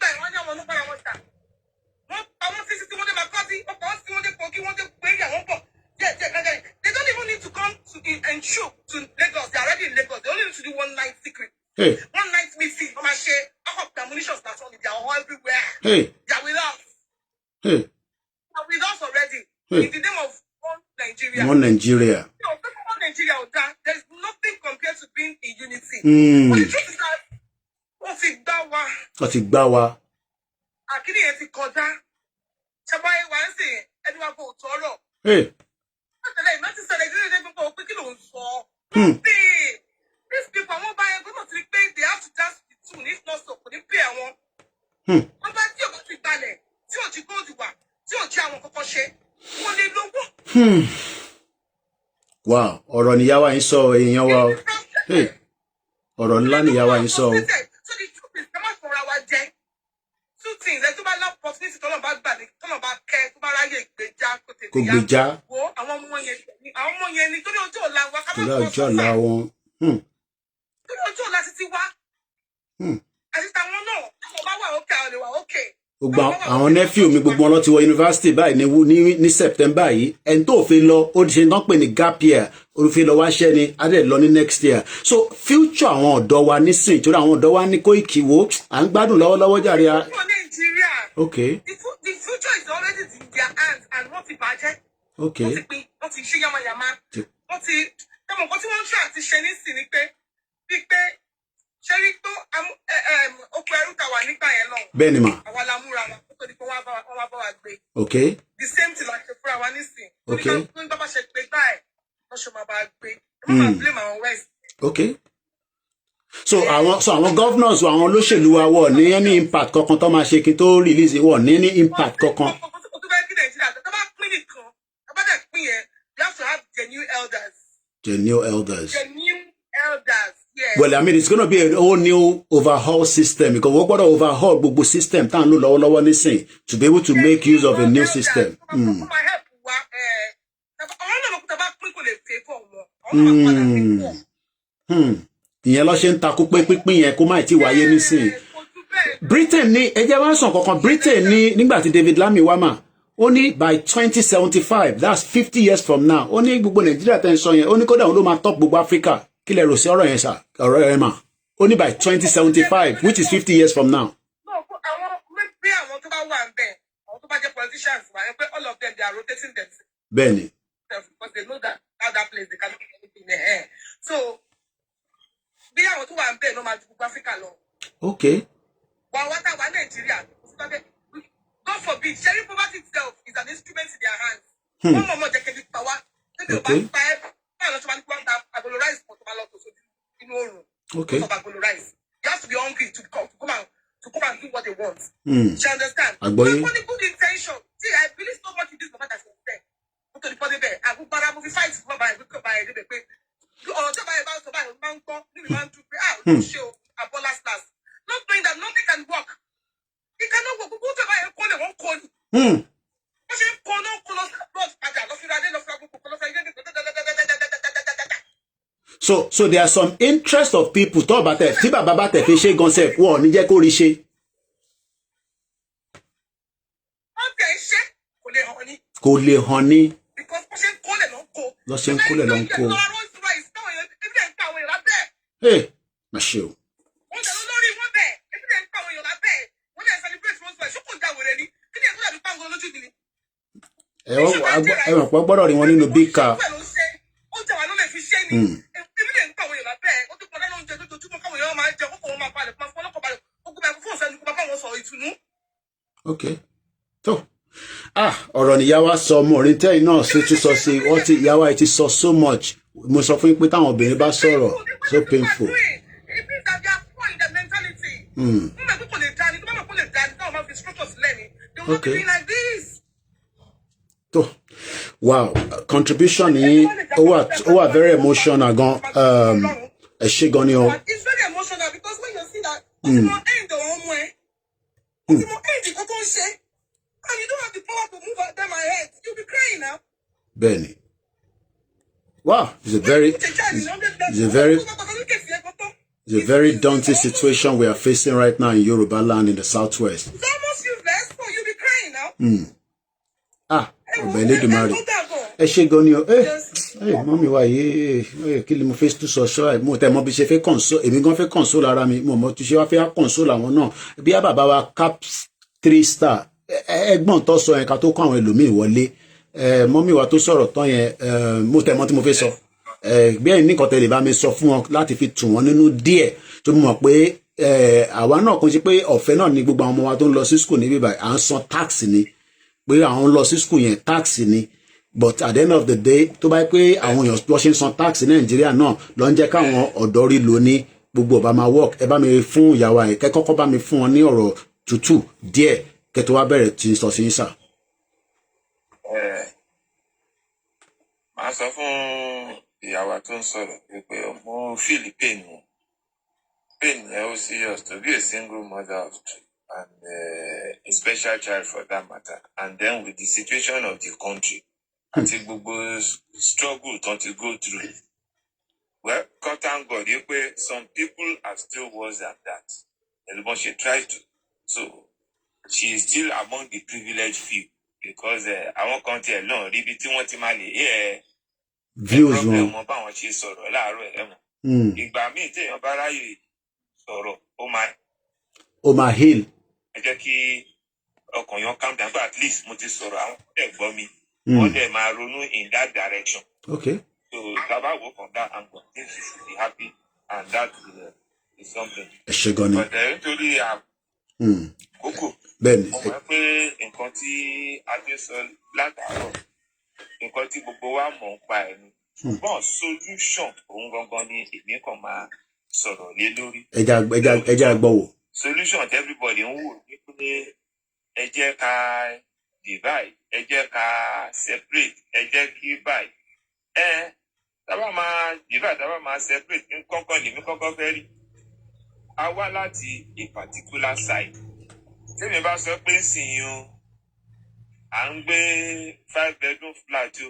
S3: don't even need to come and show to Lagos. They're already in Lagos. They only need to do one night secret.
S2: Hey.
S3: One night missing. I'm a share. I hope the munitions that's on it. They are all everywhere.
S2: Hey.
S3: They are with us.
S2: Hey.
S3: They are with us already.
S2: Hey.
S3: In the name of one Nigeria.
S2: One Nigeria.
S3: You know, one Nigeria, there's nothing compared to being in unity. But the truth is that Wọ́n ti gbá wa.
S2: Wọ́n ti gbá wa.
S3: Àkíní yẹn ti kọjá. Ṣàbá yẹn wá ń sè ẹni wá kó tọrọ. Látẹ̀lẹ́ ìná ti ṣẹlẹ̀ ìdílé ní gbogbo pé kí ló ń sọ. These people àwọn bá yẹn gbọ́dọ̀ ti rí pé they have to dance the tune if not so kò ní pay àwọn. Wọ́n bá tí ò bá ti gbalẹ̀ tí ò jí góòdù wà tí ò jí àwọn kọ́kọ́ ṣe wọ́n lè lówó.
S2: Wow, ọ̀rọ̀ níyàwó yín sọ èèyàn wa. Ọ̀rọ̀ ńlá níyàwó yín sọ.
S3: So the truth is ẹ má fọra wa jẹ. Two things ẹ tó bá love opportunity tọ́lọ̀ bá gbà ní tọ́lọ̀ bá kẹ́ tó bá ráyè gbèjà kò tètè yá. Kò gbèjà. Wo àwọn ọmọ yẹn ni torí ọjọ́ ọ̀la wa ká má
S2: torí ọjọ́ ọ̀la wọn.
S3: Torí ọjọ́ ọ̀la títí wá. Àti tàwọn náà àwọn bá wà ókè àwọn lè wà ókè.
S2: Gbogbo àwọn nephew mi gbogbo wọn lọ ti wọ yunifásitì báyìí ní September yìí ẹni tó fi lọ ó ṣe tán pè ní gap year olùfẹ́ lọ wáṣẹ́ ni adé lọ ní next year so future àwọn ọ̀dọ́ wa nísìn torí àwọn ọ̀dọ́ wa ní Koiki wo à ń gbádùn lọ́wọ́lọ́wọ́ jàre. Okay.
S3: The future is already in their hands and wọ́n ti bàjẹ́.
S2: Okay.
S3: Wọ́n ti ṣe yamayama. Wọ́n ti ẹ̀mọ̀ nǹkan tí wọ́n ń ṣe àti ṣe nísìn ni pé ṣe rí tó oko ẹrú ta wà nígbà yẹn náà.
S2: Bẹ́ẹ̀ni mà.
S3: Àwa la múra wa kó di pé wọ́n wá bá wa gbé.
S2: Okay.
S3: The same thing la ṣe fúnra wa nísìn.
S2: Okay.
S3: Ní bá bá ṣe pé báyìí wọ́n ṣe máa bá a gbé. Ẹ má máa blame àwọn west.
S2: Okay. So àwọn governors àwọn olóṣèlú wa wọ̀ ní any impact kankan tó máa ṣe kí tó release wọ̀ ní any impact kankan.
S3: You have to have genuine elders.
S2: Genuine elders.
S3: Genuine elders. Yes.
S2: Well, I mean, it's going to be a whole new overhaul system because we're going to overhaul the system to be able to make use of a new system. Ìyẹn ló ṣe ń takú pé pínpín yẹn kó má ti wáyé nísìn. Britain ní ẹjẹ́ wá sàn kankan Britain ní nígbà tí David Lammy wá mà ó ní by 2075 that's 50 years from now ó ní gbogbo Nàìjíríà tẹ́ ń sọ yẹn ó ní kódà òun ló máa top gbogbo Africa kí lẹ rò sí ọ̀rọ̀ yẹn sà ọ̀rọ̀ yẹn mà ó ní by 2075 which is 50 years from now.
S3: Àwọn bí àwọn tó bá wà ń bẹ̀ àwọn tó bá jẹ́ politicians wà pé all of them they are rotating themselves.
S2: Bẹ́ẹ̀ni.
S3: Because they know that how that place they cannot do anything there. So bí àwọn tó wà ń bẹ̀ ló máa ju gbogbo Africa lọ.
S2: Okay.
S3: Wà wá tá wà Nàìjíríà God forbid sharing poverty itself is an instrument in their hands. Wọ́n mọ̀ mọ̀ jẹ́ kẹ́bi pa wá. Tẹ́lẹ̀ bá pa ẹ́ báyọ̀ lọ́sọ̀ máa ní kí wọ́n ta agolorize pọ̀ tó máa lọ sójú inú oòrùn.
S2: Okay.
S3: Agolorize. You have to be hungry to come and do what they want. You understand?
S2: Agboye.
S3: But with good intention. See, I believe so much in this moment as I said. Go to the body there. I go para movie fight for by the pay. Or to buy about to buy man go, you man to pay out show a last. Not knowing that nothing can work. It cannot work. Go to buy a call one call.
S2: So there are some interest of people tó bá tẹ̀ tí bàbá bá tẹ̀ fi ṣe concept wọ́n ní jẹ́ kó rí ṣe. Kò lè hàn ní. Lọ ṣe ń kólẹ̀ lọ ń kó. Má ṣe o. Ẹ̀wọ̀n pọ̀ gbọ́dọ̀ rí wọn nínú big car. Okay. So, ọ̀rọ̀ ni ìyá wa sọ ọmọ orin tẹ́yìn náà ṣe tún sọ sí wọ́n ti ìyá wa ti sọ so much mo sọ fún yín pé táwọn obìnrin bá sọ̀rọ̀ so painful. Okay. So, wow, contribution yìí ó wà very emotional gan ẹ ṣé gan ni o.
S3: It's very emotional because when you see that and you don't have the power to move them ahead, you'll be crying now.
S2: Benny. Wow, it's a very daunting situation we are facing right now in Yoruba land in the southwest.
S3: It's almost useless, so you'll be crying now.
S2: Elédùmarè. Ẹ ṣé gan ni o. Mọ́mí wa yìí kí ni mo fẹ́ tún sọ ṣọ́ ẹ̀ mo tẹ̀ mọ́ bí ṣe fẹ́ console èmi gan fẹ́ console ara mi mo mọ̀ tún ṣe wá fẹ́ console àwọn náà bí a bàbá wa cap 3 star ẹ̀gbọ́n tó sọ yẹn ká tó kọ́ àwọn ẹlòmíì wọlé mọ́mí wa tó sọ̀rọ̀ tán yẹn mo tẹ̀ mọ́ tí mo fẹ́ sọ bí ẹ̀yin nìkan tẹ̀lé bá mi sọ fún wọn láti fi tù wọ́n nínú díẹ̀ tó mọ̀ pé àwa náà kò ṣe pé ọ̀fẹ́ náà ni gbogbo àwọn ọmọ wa tó ń lọ sí school níbí báyìí à ń san tax ni pé àwọn lọ sí school yẹn tax ni but at the end of the day tó bá pé àwọn èèyàn tó ṣe ń san tax ní Nàìjíríà náà ló ń jẹ́ káwọn ọ̀dọ́ rí lò ní gbogbo ọba máa work ẹ bá mi fún ìyàwó ẹ kẹ́ kọ́kọ́ bá mi fún wọn ní ọ̀rọ̀ tútù díẹ̀ kẹ́ tó wá bẹ̀rẹ̀ tí ń sọ sí sà.
S5: màá sọ fún ìyàwó tó ń sọ̀rọ̀ pé mo feel pain yẹn ó serious to be a single mother of two and a special child for that matter and then with the situation of the country àti gbogbo struggle tó ti go through well God thank God yìí pé some people are still worse than that but she tried to so she is still among the privileged few because àwọn kan tiẹ̀ náà rí ibi tí wọ́n ti máa lè
S2: views
S5: wọn mọ báwọn ṣe sọ̀rọ̀ láàárọ̀ ẹ̀ mọ̀ ìgbà míì téèyàn bá ráyè sọ̀rọ̀ ó máa
S2: heal.
S5: ẹ jẹ́ kí ọkàn yẹn calm down but at least mo ti sọ̀rọ̀ àwọn ẹ̀gbọ́n mi wọ́n dẹ̀ máa ronú in that direction.
S2: Okay.
S5: So taba work on that angle things should be happy and that is something.
S2: ẹ ṣe gan ni.
S5: but nítorí àkókò mo mọ̀ pé nǹkan tí adé sọ látàárọ̀ nǹkan tí gbogbo wa mọ̀ ń pa ẹ̀ ni ṣùgbọ́n solution òun gangan ni èmi kàn máa sọ̀rọ̀ lé lórí.
S2: ẹja gbọ́ wò.
S5: solution tí everybody ń wò ní pé ẹ jẹ́ ká divide ẹ jẹ́ ká separate ẹ jẹ́ kí báyìí tábà máa divide tábà máa separate nǹkankan lèmi kọ́kọ́ fẹ́ rí a wá láti a particular side tèmi bá sọ pé sìn o à ń gbé 5 bedroom flat o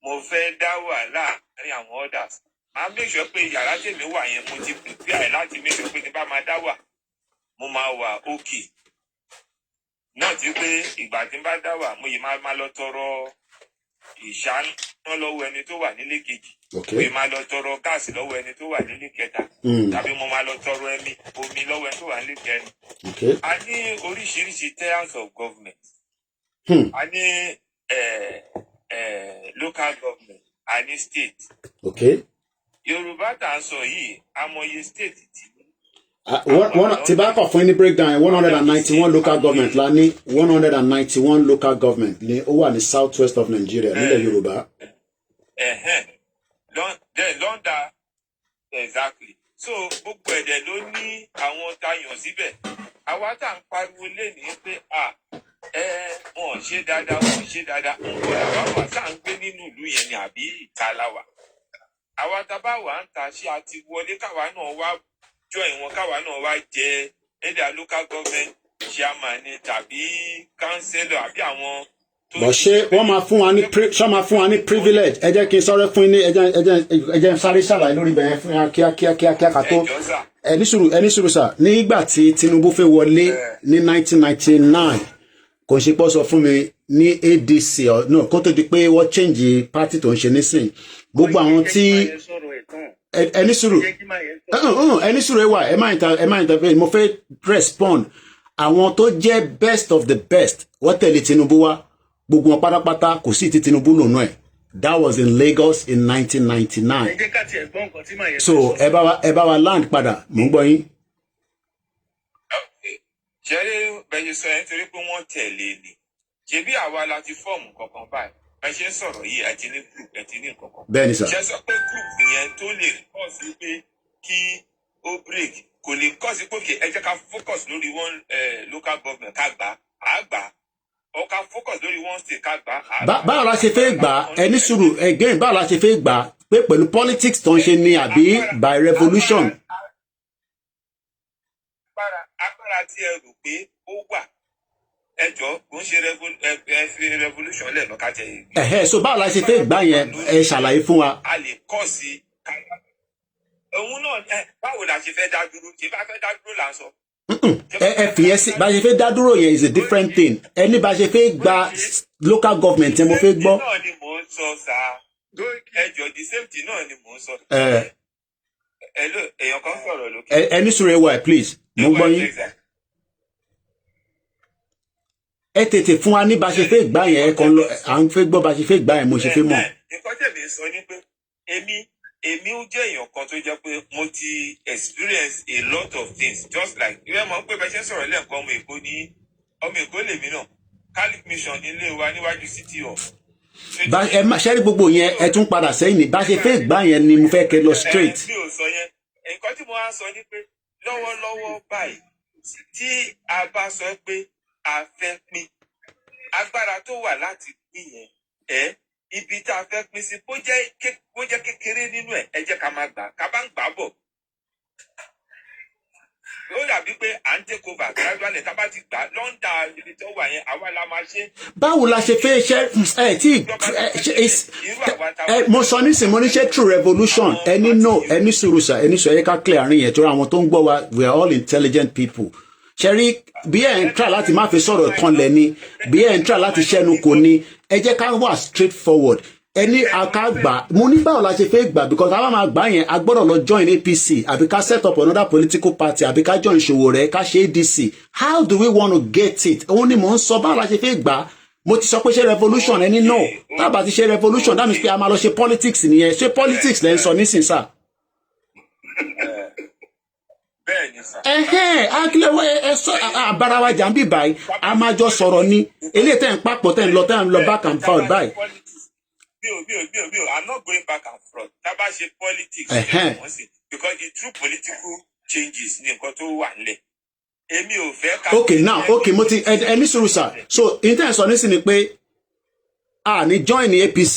S5: mo fẹ́ dá wà láàárín àwọn others máa make sure pé yàrá tèmi wà yẹn mo ti prepare láti make sure pé tí bá máa dá wà mo máa wà okay náà ti pé ìgbà tí n bá dá wà mo yìí máa lọ tọrọ ìṣáná lọ́wọ́ ẹni tó wà nílé kejì mo yìí máa lọ tọrọ gáàsì lọ́wọ́ ẹni tó wà nílé kẹta tàbí mo máa lọ tọrọ omi lọ́wọ́ ẹni tó wà nílé kẹrin. A ní oríṣiríṣi tiers of government a ní local government a ní state. Yorùbá tá à ń sọ yìí amòye state ti ní.
S2: Tí bá kọ̀ fún ní breakdown 191 local government la ní 191 local government ní ó wà ní south west of Nigeria nílẹ̀ Yorùbá.
S5: Lọ́ndà exactly so gbogbo ẹ̀dẹ̀ ló ní àwọn tayàn síbẹ̀ àwa tá à ń pariwo lẹ́nìí pé wọn ò ṣe dáadáa wọn ò ṣe dáadáa nǹkan àwa wà tá à ń gbé nínú ìlú yẹn ni àbí ìta la wà àwa tá a bá wà ń ta ṣé a ti wọlé káwa náà wá join wọn káwa náà wá jẹ either local government chairman ni tàbí councillor àbí àwọn.
S2: bọ̀ ṣé wọ́n máa fún wa ní privilege ẹ jẹ́ kí n sọ̀rọ̀ fún yín ní ẹ jẹ́ sáré ṣàlàyé lórí bẹ̀rẹ̀ fún yín kíákíá ká tó ẹni sùúrù sà nígbà tí Tinubu fẹ́ wọlé ní 1999 kò ṣe pọ́ sọ fún mi ní ADC náà kó tó di pé wọ́n change party tó ń ṣe nísìn gbogbo àwọn tí ẹni sùúrù wà ẹ má intervene mo fẹ́ respond àwọn tó jẹ́ best of the best wọ́n tẹ̀lé Tinubu wá gbogbo wọn pátápátá kò sí ti Tinubu lòun náà that was in Lagos in 1999 so ẹ bá wa land padà mò ń gbọ́ yín.
S5: ṣeré bẹ́ẹ̀ sọ yẹn torí pé wọ́n tẹ̀lé ni ṣebí àwa la ti fọ́ọ̀mù kankan báyìí ẹ ṣe ń sọ̀rọ̀ yìí ẹ ti ní group ẹ ti ní nǹkankan.
S2: bẹ́ẹ̀ni sà.
S5: ṣe sọ pé group yẹn tó lè kọ́ sí pé kí ó break kò lè kọ́ sí pé ẹ jẹ́ ká focus lórí one local government ká gbà á gbà ọ ká focus lórí one state ká gbà á gbà.
S2: báwo la ṣe fẹ́ gbà ẹni sùúrù again báwo la ṣe fẹ́ gbà pé pẹ̀lú politics tó ń ṣe ni àbí by revolution.
S5: agbára tí ẹ rò pé ó wà ẹjọ́ kò ń ṣe revolution lẹ́nu ká tẹ̀ yìí.
S2: so báwo la ṣe fẹ́ gbà yẹn ẹ ṣàlàyé fún wa.
S5: a lè kọ́ sí òun náà báwo la ṣe fẹ́ dá dúró ṣe bá fẹ́ dá dúró là ń sọ.
S2: ẹ fìyẹn sí bá ṣe fẹ́ dá dúró yẹn is a different thing ẹni bá ṣe fẹ́ gba local government yẹn mo fẹ́ gbọ́.
S5: náà ni mò ń sọ sáà ẹjọ́ the same thing náà ni mò ń sọ. èèyàn kan sọ̀rọ̀ lókè.
S2: ẹni sùúrù ẹ wà please mo gbọ́ yín. ẹ tètè fún wa ní bá ṣe fẹ́ gbà yẹn ẹ kàn lọ à ń fẹ́ gbọ́ bá ṣe fẹ́ gbà yẹn mo ṣe fẹ́ mọ̀.
S5: nǹkan tẹ̀lé sọ ni pé èmi èmi ó jẹ́ èèyàn kan tó jẹ́ pé mo ti experience a lot of things just like ìwé mọ̀ pé bẹ́ẹ̀ ṣe ń sọ̀rọ̀ lẹ́ẹ̀kan ọmọ Èkó lèmi náà Catholic mission nílé wa níwájú city of.
S2: ẹ má ṣẹ́rí gbogbo yẹn ẹ tún padà sẹ́yìn ní bá ṣe fẹ́ gbá yẹn ni mo fẹ́ kẹ́ lọ straight.
S5: mi ò sọ yẹn nǹkan tí mo wá sọ ni pé lọ́wọ́lọ́wọ́ báyìí tí a bá sọ pé a fẹ́ pín agbára tó wà láti pín yẹn ibi tá a fẹ́ pín sí bó jẹ́ kékeré nínú ẹ̀ ẹ jẹ́ ká máa gbà ká bá ń gbà bọ̀ ó dàbí pé à ń take over gradually tá a bá ti gbà lọ́ńdà ibi tó wà yẹn àwa la máa ṣe.
S2: báwo la ṣe fẹ́ ṣe tí mo sọ nísìnyí mo ní ṣe true revolution ẹni no ẹni sùrùsà ẹni sọ yẹ ká clear àárín yẹn tó ra àwọn tó ń gbọ́ wa we are all intelligent people ṣẹ́rí bí ẹ̀ ń tra láti má fi sọ̀rọ̀ kan lẹ̀ ni bí ẹ̀ ń tra láti ṣẹ́nu kò ní ẹ jẹ́ ká wà straight forward ẹni aka gbà mo ní báwo la ṣe fẹ́ gbà because àwọn máa gbà yẹn a gbọ́dọ̀ lọ join APC àbí ká set up another political party àbí ká join Sowore ká ṣe ADC how do we want to get it òun ni mò ń sọ báwo la ṣe fẹ́ gbà mo ti sọ pé ṣe revolution ẹni no tábà ti ṣe revolution that means pé a máa lọ ṣe politics nìyẹn ṣe politics lẹ́ ń sọ nísìnyí sá. akílẹ̀wé ẹ sọ àbára wa jà ń bì báyìí a máa jọ sọ̀rọ̀ ni eléyìí tẹ̀ ń papọ̀ tẹ̀ ń lọ back and forth báyìí.
S5: I'm not going back and forth. Tábà ṣe politics. Because the true political changes ní nǹkan tó wà nílẹ̀. Èmi ò fẹ́ ká.
S2: Okay now okay mo ti ẹni sùúrù sir so intanet sọ nísìnyí pé a ní join ní APC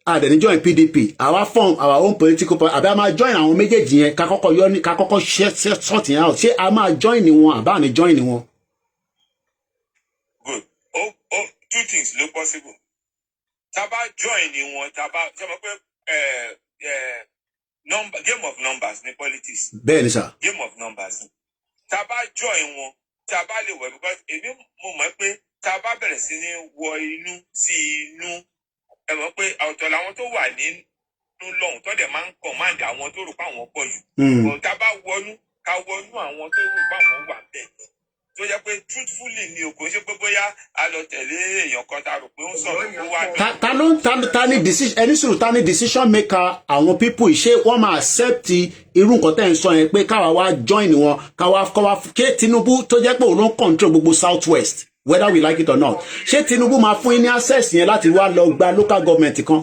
S2: a dẹ̀ ní join PDP àwa form our own political party àbí a máa join àwọn méjèèjì yẹn ká kọ́kọ́ sort yẹn out ṣé a máa join ní wọn àbá ní join ní wọn.
S5: Good. Two things ló possible. Taba join ni wọn taba ṣe mọ̀ pé game of numbers ní politics.
S2: Bẹ́ẹ̀ni sir.
S5: Game of numbers. Taba join wọn taba lè wọ because èmi mo mọ̀ pé taba bẹ̀rẹ̀ sí ní wọ inú sí inú ẹ mọ̀ pé ọ̀tọ̀ làwọn tó wà nínú lọ́hùn tó dẹ̀ máa ń command àwọn tó rò pé àwọn pọ̀ jù. Taba wọnú ká wọnú àwọn tó rò pé àwọn wà bẹ́ẹ̀. Tó yẹ pé truthfully ni o kò ṣe pé bóyá a lọ tẹ̀lé èèyàn kan tá a rò pé ó ń sọ̀rọ̀ kó wá.
S2: ta ni decision ẹni sùúrù ta ni decision maker àwọn people ṣé wọ́n máa accept irú nǹkan tẹ́ ń sọ yẹn pé káwa wá join wọn káwa ké Tinubu tó jẹ́ pé òun ló ń control gbogbo South West whether we like it or not ṣé Tinubu máa fún yín ní access yẹn láti wá lọ gba local government kan.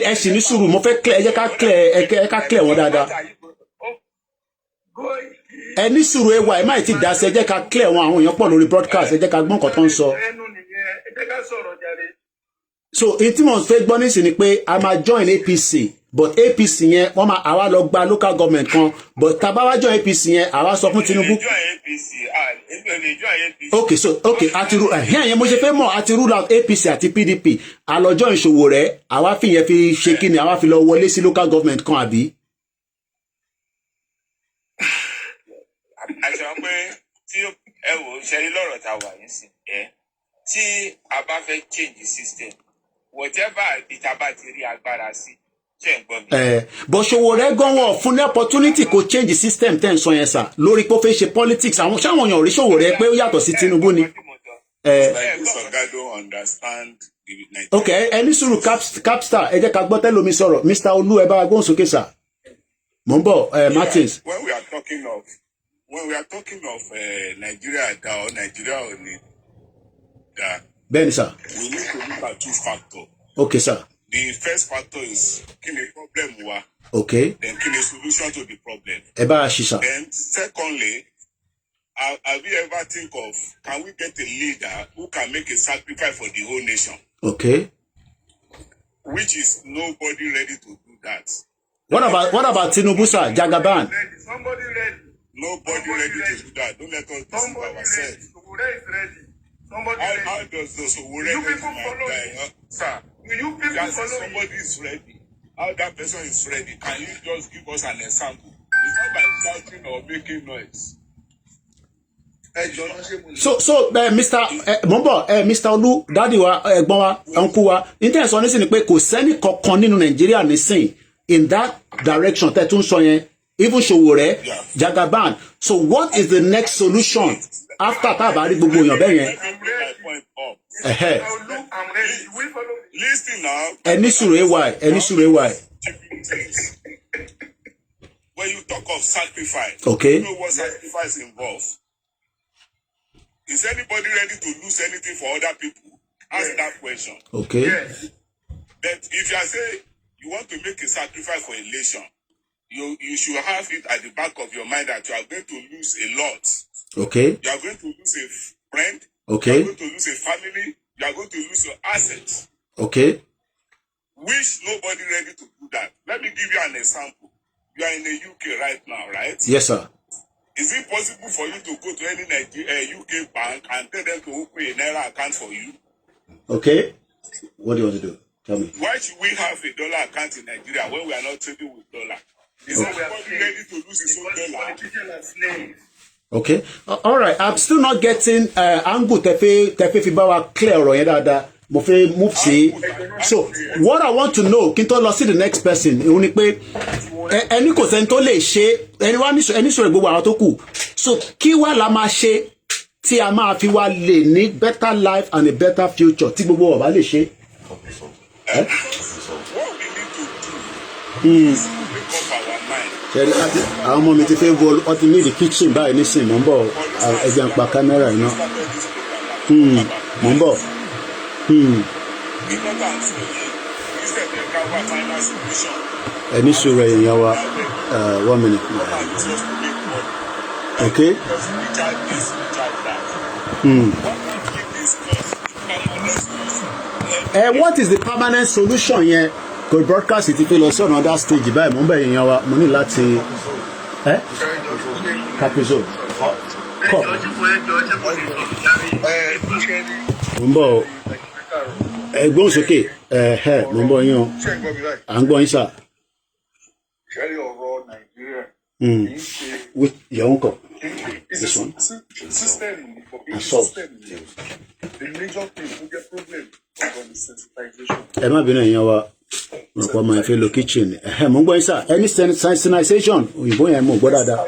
S2: ẹ sì ní sùúrù mo fẹ́ clear ẹ jẹ́ ká clear wọn dáadáa ẹ ní sùúrù ẹwà ẹ má ti dá sí ẹ jẹ́ ká clear wọn àwọn èèyàn pọ̀ lórí broadcast ẹ jẹ́ ká gbọ́n nǹkan tó ń sọ. so èyí tí mo fẹ́ gbọ́ nísìnyí ni pé a máa join APC but APC yẹn wọ́n máa àwa lọ gba local government kan but tá a bá wá join APC yẹn àwa sọ fún Tinubu. okay so okay àti ru yẹn mo ṣe fẹ́ mọ̀ àti rule out APC àti PDP àlọ́jọ́ ìṣòwò rẹ̀ àwa fi yẹn fi ṣe kí ni àwa fi lọ wọlé sí local government kan àbí.
S5: àṣà pé tí ẹ wò ṣe rí lọ́rọ̀ tá a wà yín sí tí a bá fẹ́ change the system whatever ìtaba ti rí agbára sí.
S2: bó Sowore gan wọn fún ní opportunity kò change system ten sọ yẹn sà lórí pé ó fẹ́ ṣe politics àwọn sáwọn èèyàn rí Sowore pé ó yàtọ̀ sí Tinubu ni. ok ẹni sùúrù capstar ẹ jẹ́ ká gbọ́ tẹ́lómi sọ̀rọ̀ Mr. Olú ẹ bá wa gbóhùn sókè sà mò ń bọ̀ Martins.
S6: when we are talking of Nigeria or Nigeria only
S2: bẹ́ẹ̀ni sà.
S6: we need to look at two factors.
S2: okay sir.
S6: The first factor is kí ni problem wa.
S2: Okay.
S6: Then kí ni solution to the problem.
S2: Ẹ bá a ṣí sà.
S6: Then secondly, have you ever think of can we get a leader who can make a sacrifice for the whole nation?
S2: Okay.
S6: Which is nobody ready to do that.
S2: What about Tinubu sir, Jagaban?
S3: Somebody ready.
S6: Nobody ready to do that. Don't let us deceive ourselves.
S3: Sowore is ready. Somebody ready.
S6: How does the Sowore ready my guy? Sir.
S3: You people follow
S6: somebody is ready. How that person is ready? Can you just give us an example? It's not by shouting or making noise.
S2: So Mr. Olu daddy wa ẹ̀gbọ́n wa uncle wa intan sọ nísìn pé kò sẹ́ni kankan nínú Nàìjíríà nísìn in that direction tẹ́ tún sọ yẹn even Sowore Jagaban so what is the next solution after tá a bá rí gbogbo èèyàn bẹ́ẹ̀ yẹn.
S3: I'm ready. We follow.
S6: Listen now.
S2: Any sure why?
S6: When you talk of sacrifice,
S2: okay,
S6: you know what sacrifice involves. Is anybody ready to lose anything for other people? Ask that question.
S2: Okay.
S3: Yes.
S6: But if you are saying you want to make a sacrifice for a nation, you should have it at the back of your mind that you are going to lose a lot.
S2: Okay.
S6: You are going to lose a friend.
S2: Okay.
S6: You are going to lose a family. You are going to lose your assets.
S2: Okay.
S6: Which nobody ready to do that. Let me give you an example. You are in the UK right now, right?
S2: Yes, sir.
S6: Is it possible for you to go to any UK bank and tell them to open a Naira account for you?
S2: Okay. What do you want to do? Tell me.
S6: Why should we have a dollar account in Nigeria when we are not trading with dollar? Is everybody ready to lose his own dollar?
S2: Okay. All right. I'm still not getting angle tefe fi bá wa clear ọ̀rọ̀ yẹn dáadáa. Mo fẹ́ move sí. So what I want to know, kí n tó lọ sí the next person, òun ni pé ẹni kò sẹ́ni tó lè ṣe ẹni sọ̀rọ̀ gbogbo àwọn tó kù. So kí wá la máa ṣe tí a máa fi wá lè ní better life and a better future tí gbogbo wa bá lè ṣe.
S6: What we need to do is make up our mind.
S2: Ṣẹ́rí àwọn ọmọ mi ti fẹ́ wọ ọtí ní the kitchen báyìí nísìnyí mò ń bọ̀ ẹ̀jẹ̀ ń pa kámẹ́rà iná. Mò ń bọ̀. Ẹni sọ̀rọ̀ èèyàn wa 1 minute. Okay. What is the permanent solution yẹn? Kò broadcast ti fi lọ sí another stage báyìí mò ń bẹ̀ èèyàn wa mo ní láti capital cup. Mo ń bọ̀ ẹgbọ́n sókè mo ń bọ̀ yín o à ń gbọ́ yín sà. With your uncle. This one. Assault.
S3: The major thing we get problem on desensitization.
S2: Ẹ má bínú èèyàn wa ọ̀pọ̀ ọmọ ẹ̀fẹ́ lo kitchen mo ń gbọ́ yín sà any sensitization òyìnbó yẹn mo gbọ́ dáadáa.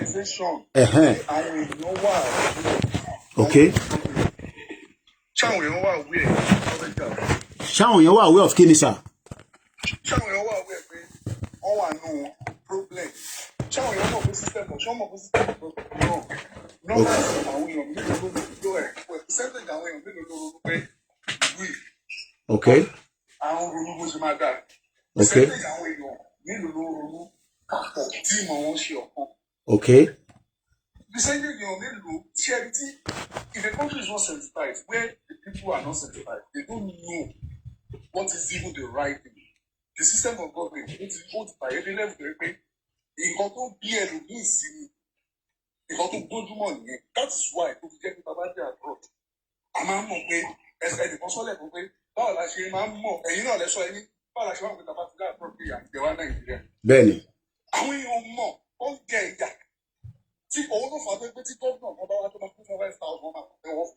S2: Okay.
S3: Ṣáwọn
S2: èèyàn wà aware of kí ni sà.
S3: Ṣáwọn èèyàn wà aware pé wọ́n wà nù problem. Ṣáwọn èèyàn mọ̀ pé system náà nọ́mbà àwọn èèyàn mélòó ló percentage àwọn èèyàn mélòó ló ronú pé ìwé.
S2: Okay.
S3: Àwọn ronú bó ṣe máa dà.
S2: Okay.
S3: Percentage àwọn èèyàn mélòó ló ronú papọ̀ tí ìmọ̀ wọn ṣe ọ̀kan.
S2: Okay.
S3: Percentage èèyàn mélòó charity if the country is not sensitized where the people are not sensitized they don't know what is even the right thing. The system of government ó ti bàyẹ̀ dé level tó yẹ pé nǹkan tó bí ẹlòmíì sí ni nǹkan tó gbójúmọ̀ nìyẹn that is why tó fi jẹ́ pé bàbá jẹ́ abroad a máa ń mọ̀ pé ẹnìkan sọ́lẹ̀ kan pé báwo la ṣe máa ń mọ̀ ẹ̀yin náà lẹ́sọ̀ ẹni báwo la ṣe máa ń pè tàbá ti dá abroad pé àjẹ́ wa Nàìjíríà.
S2: Bẹ́ẹ̀ni.
S3: Àwọn èèyàn mọ̀ ó ń jẹ ìjà tí òun ló fà á pé tí gómìnà kan bá wá tó máa kún fún 5,000 máa pẹ́ wọ́n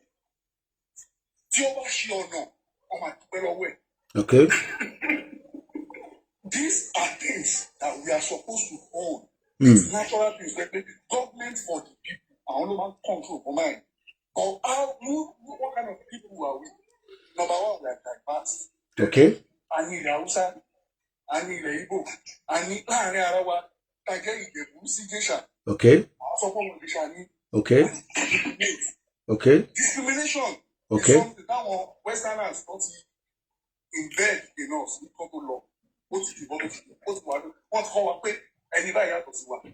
S3: tí ó bá ṣe ọ̀nà wọ́n máa dúpẹ́ lọ́wọ́ ẹ̀.
S2: Okay.
S3: These are things that we are supposed to own. It's natural things like the government for the people. I only want control for mine. But what kind of people are we? Number one, we are diverse.
S2: Okay.
S3: I need Hausa. I need Igbo. I need Arawa. I get it.
S2: Okay. Okay. Okay.
S3: Discrimination.
S2: Okay.
S3: Is something that Westerners don't embed in us. We come to law.
S2: Okay.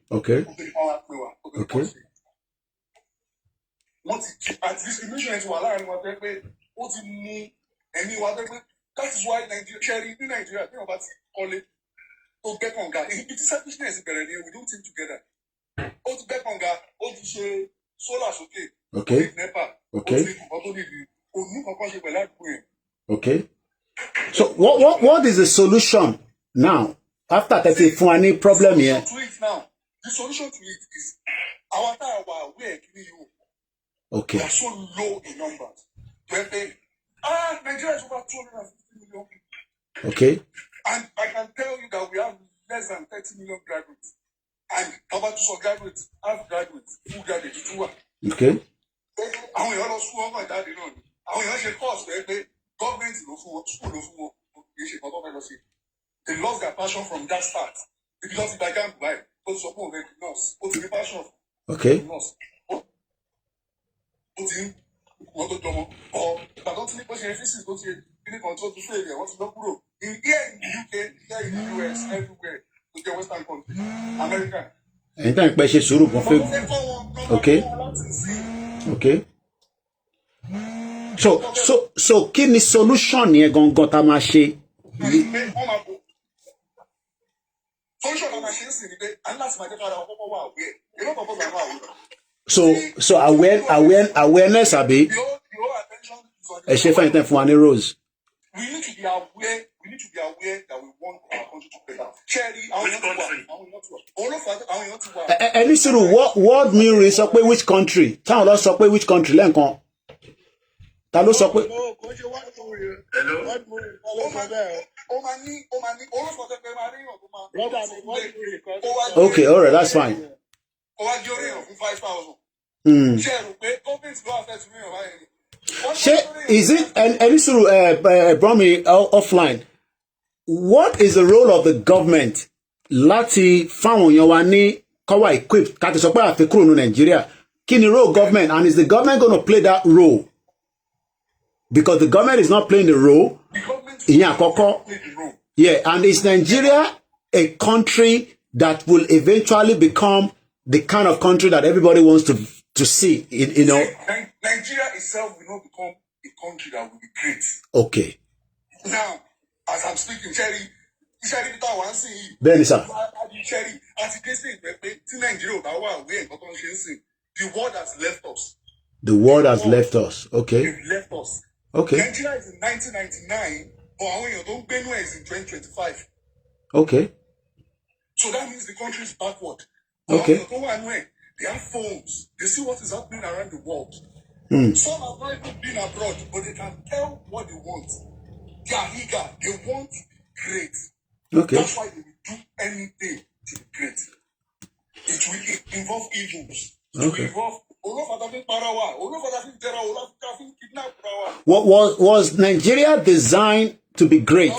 S2: Okay.
S3: Discrimination is that is why Nigeria, about it to get on guard. It is selfishness, we don't think together. To get on guard, to solar okay.
S2: Okay. Okay. Okay. So what is the solution now? After that, if any problem here.
S3: The solution to it is our time aware you.
S2: Okay.
S3: We are so low in numbers. Nigeria is over 250 million people.
S2: Okay.
S3: And I can tell you that we have less than 30 million graduates. And about to half graduates, full graduates,
S2: okay.
S3: And we all school over that, àwọn èèyàn ṣe course pé government ló fún wọn school ló fún wọn kì í ṣe nǹkan tó fẹ́ lọ sí. They lost their passion from that start. Ibi lọ sí gba jamb báyìí ó ti sọ pé òun fẹ́ di nurse ó ti ní passion fún nurse ó ti ń wọ́n tó jọmọ ọ ìgbàdàn tí ní bó ṣe physics tó ti kíní kan tó ti fẹ́ rẹ̀ wọ́n ti lọ kúrò in here in the UK here in the US everywhere to the western country America.
S2: ẹ̀yin tá ń pẹ́ ṣe sùúrù kan fẹ́ okay so kí ni solution yẹn gangan tá a máa ṣe.
S3: solution tá a máa ṣe ń sìn ni pé a ní láti máa jẹ́ kára ọkọ̀ wà àwẹ̀ èlò kọ̀ọ̀kan gbà wà àwẹ̀.
S2: So awareness abi ẹ ṣe fẹ́yìn tẹ́ fún wa ní rose.
S3: We need to be aware that we want our country to better. Cherry, which country?
S2: Ẹni sùúrù world mirror sọ pé which country táwọn lọ sọ pé which country lẹ́ǹkan ta ló sọ pé. Okay, all right, that's fine. Is it and sort of brought me offline? What is the role of the government láti fáwọn èèyàn wa ní kọ́wà equipped ká ti sọ pé àfi kúrò ní Nigeria? Kí ni role government, and is the government going to play that role? Because the government is not playing the role. Ìyẹn àkọ́kọ́. Yeah, and is Nigeria a country that will eventually become the kind of country that everybody wants to see? You know.
S3: Nigeria itself will not become a country that will be great.
S2: Okay.
S3: Now, as I'm speaking, Cherry, Peter wants to see.
S2: Bẹ́ẹ̀ni sir.
S3: Cherry, as it is, Nigeria, the world has left us.
S2: The world has left us. Okay.
S3: They've left us.
S2: Okay.
S3: Nigeria is in 1999, but our Benue is in 2025.
S2: Okay.
S3: So that means the country is backward.
S2: Okay.
S3: They have phones. They see what is happening around the world. Some have not even been abroad, but they can tell what they want. They are eager. They want great.
S2: Okay.
S3: That's why they will do anything to be great. It will involve evils. It will involve
S2: what was Nigeria designed to be great?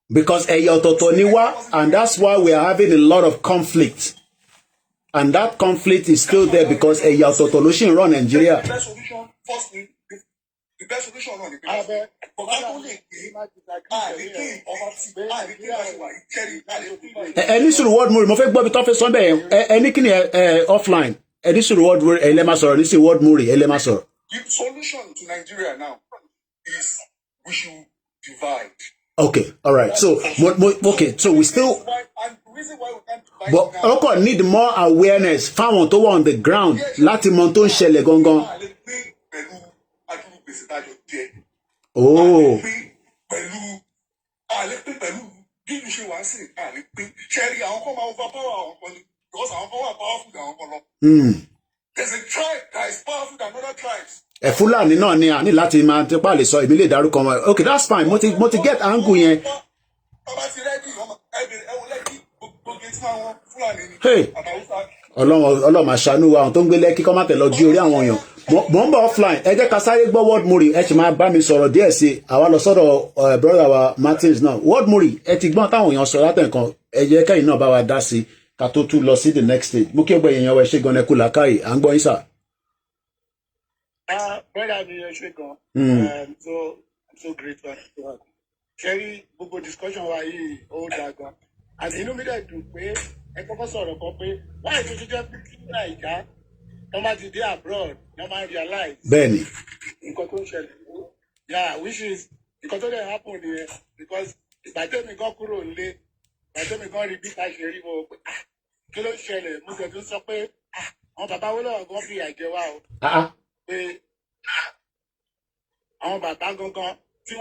S2: Because and that's why we are having a lot of conflict. And that conflict is still there because run Nigeria.
S3: The best solution on the
S2: any sort of word more, mo fẹ́ gbọ́ bí tó fẹ́ sọ bẹ́ẹ̀ any kini offline any sort of word elema sọ̀rọ̀ this word more elema sọ̀rọ̀.
S3: The solution to Nigeria now is we should divide.
S2: Okay, all right. So okay, so we still but okay, need more awareness fáwọn tó wà on the ground láti mọ tó ń ṣẹlẹ̀ gangan. Oh.
S3: There's a tribe that is powerful than other tribes.
S2: Fúlàní náà ni a ní láti máa tipa lè sọ ìbílẹ̀ ìdárúkọ wọn. Okay, that's fine. Mo ti get angle yẹn. Hey, Ọlọ́run máa ṣàánú wa àwọn tó ń gbé Lẹ́kí kọ́ máa tẹ̀ lọ jí orí àwọn èèyàn. Mo ń bọ̀ offline ẹ jẹ́ ká sáré gbọ́ word muri ẹ sì máa bá mi sọ̀rọ̀ díẹ̀ sí i àwa lọ sọ́dọ̀ brother wa Martins náà. Word muri ẹ ti gbọ́n táwọn èèyàn sọ látẹ̀kan ẹ jẹ́ kẹ́yìn náà bá wa dá sí i ká tó tún lọ sí the next stage. Mo kí ọgbẹ́ èèyàn wa ṣe gan-an ẹkú làákàyè à ń gbọ́ yín sà.
S7: Brother mi ẹ ṣe gan. So great one. Ṣé gbogbo discussion wa yìí ó dáa gan. Àti inú mi dẹ̀ dùn pé ẹ kọ́kọ́ sọ̀rọ̀ kan pé wáyé tó ti jẹ́ pé kí Nàìjíríà wọ́n máa ti dé abroad wọ́n máa realize.
S2: Bẹ́ẹ̀ni.
S7: Nǹkan tó ń ṣẹlẹ̀. Yeah, which is nǹkan tó dẹ̀ happen nìyẹn because ìgbàjẹ́ mi kan kúrò nílé ìgbàjẹ́ mi kan rí bí ká ṣe rí mo pé kí ló ń ṣẹlẹ̀ mo sì tún sọ pé àwọn bàbá wo lọ́wọ́ gan fi àjẹ wá o. Pé àwọn bàbá gangan tí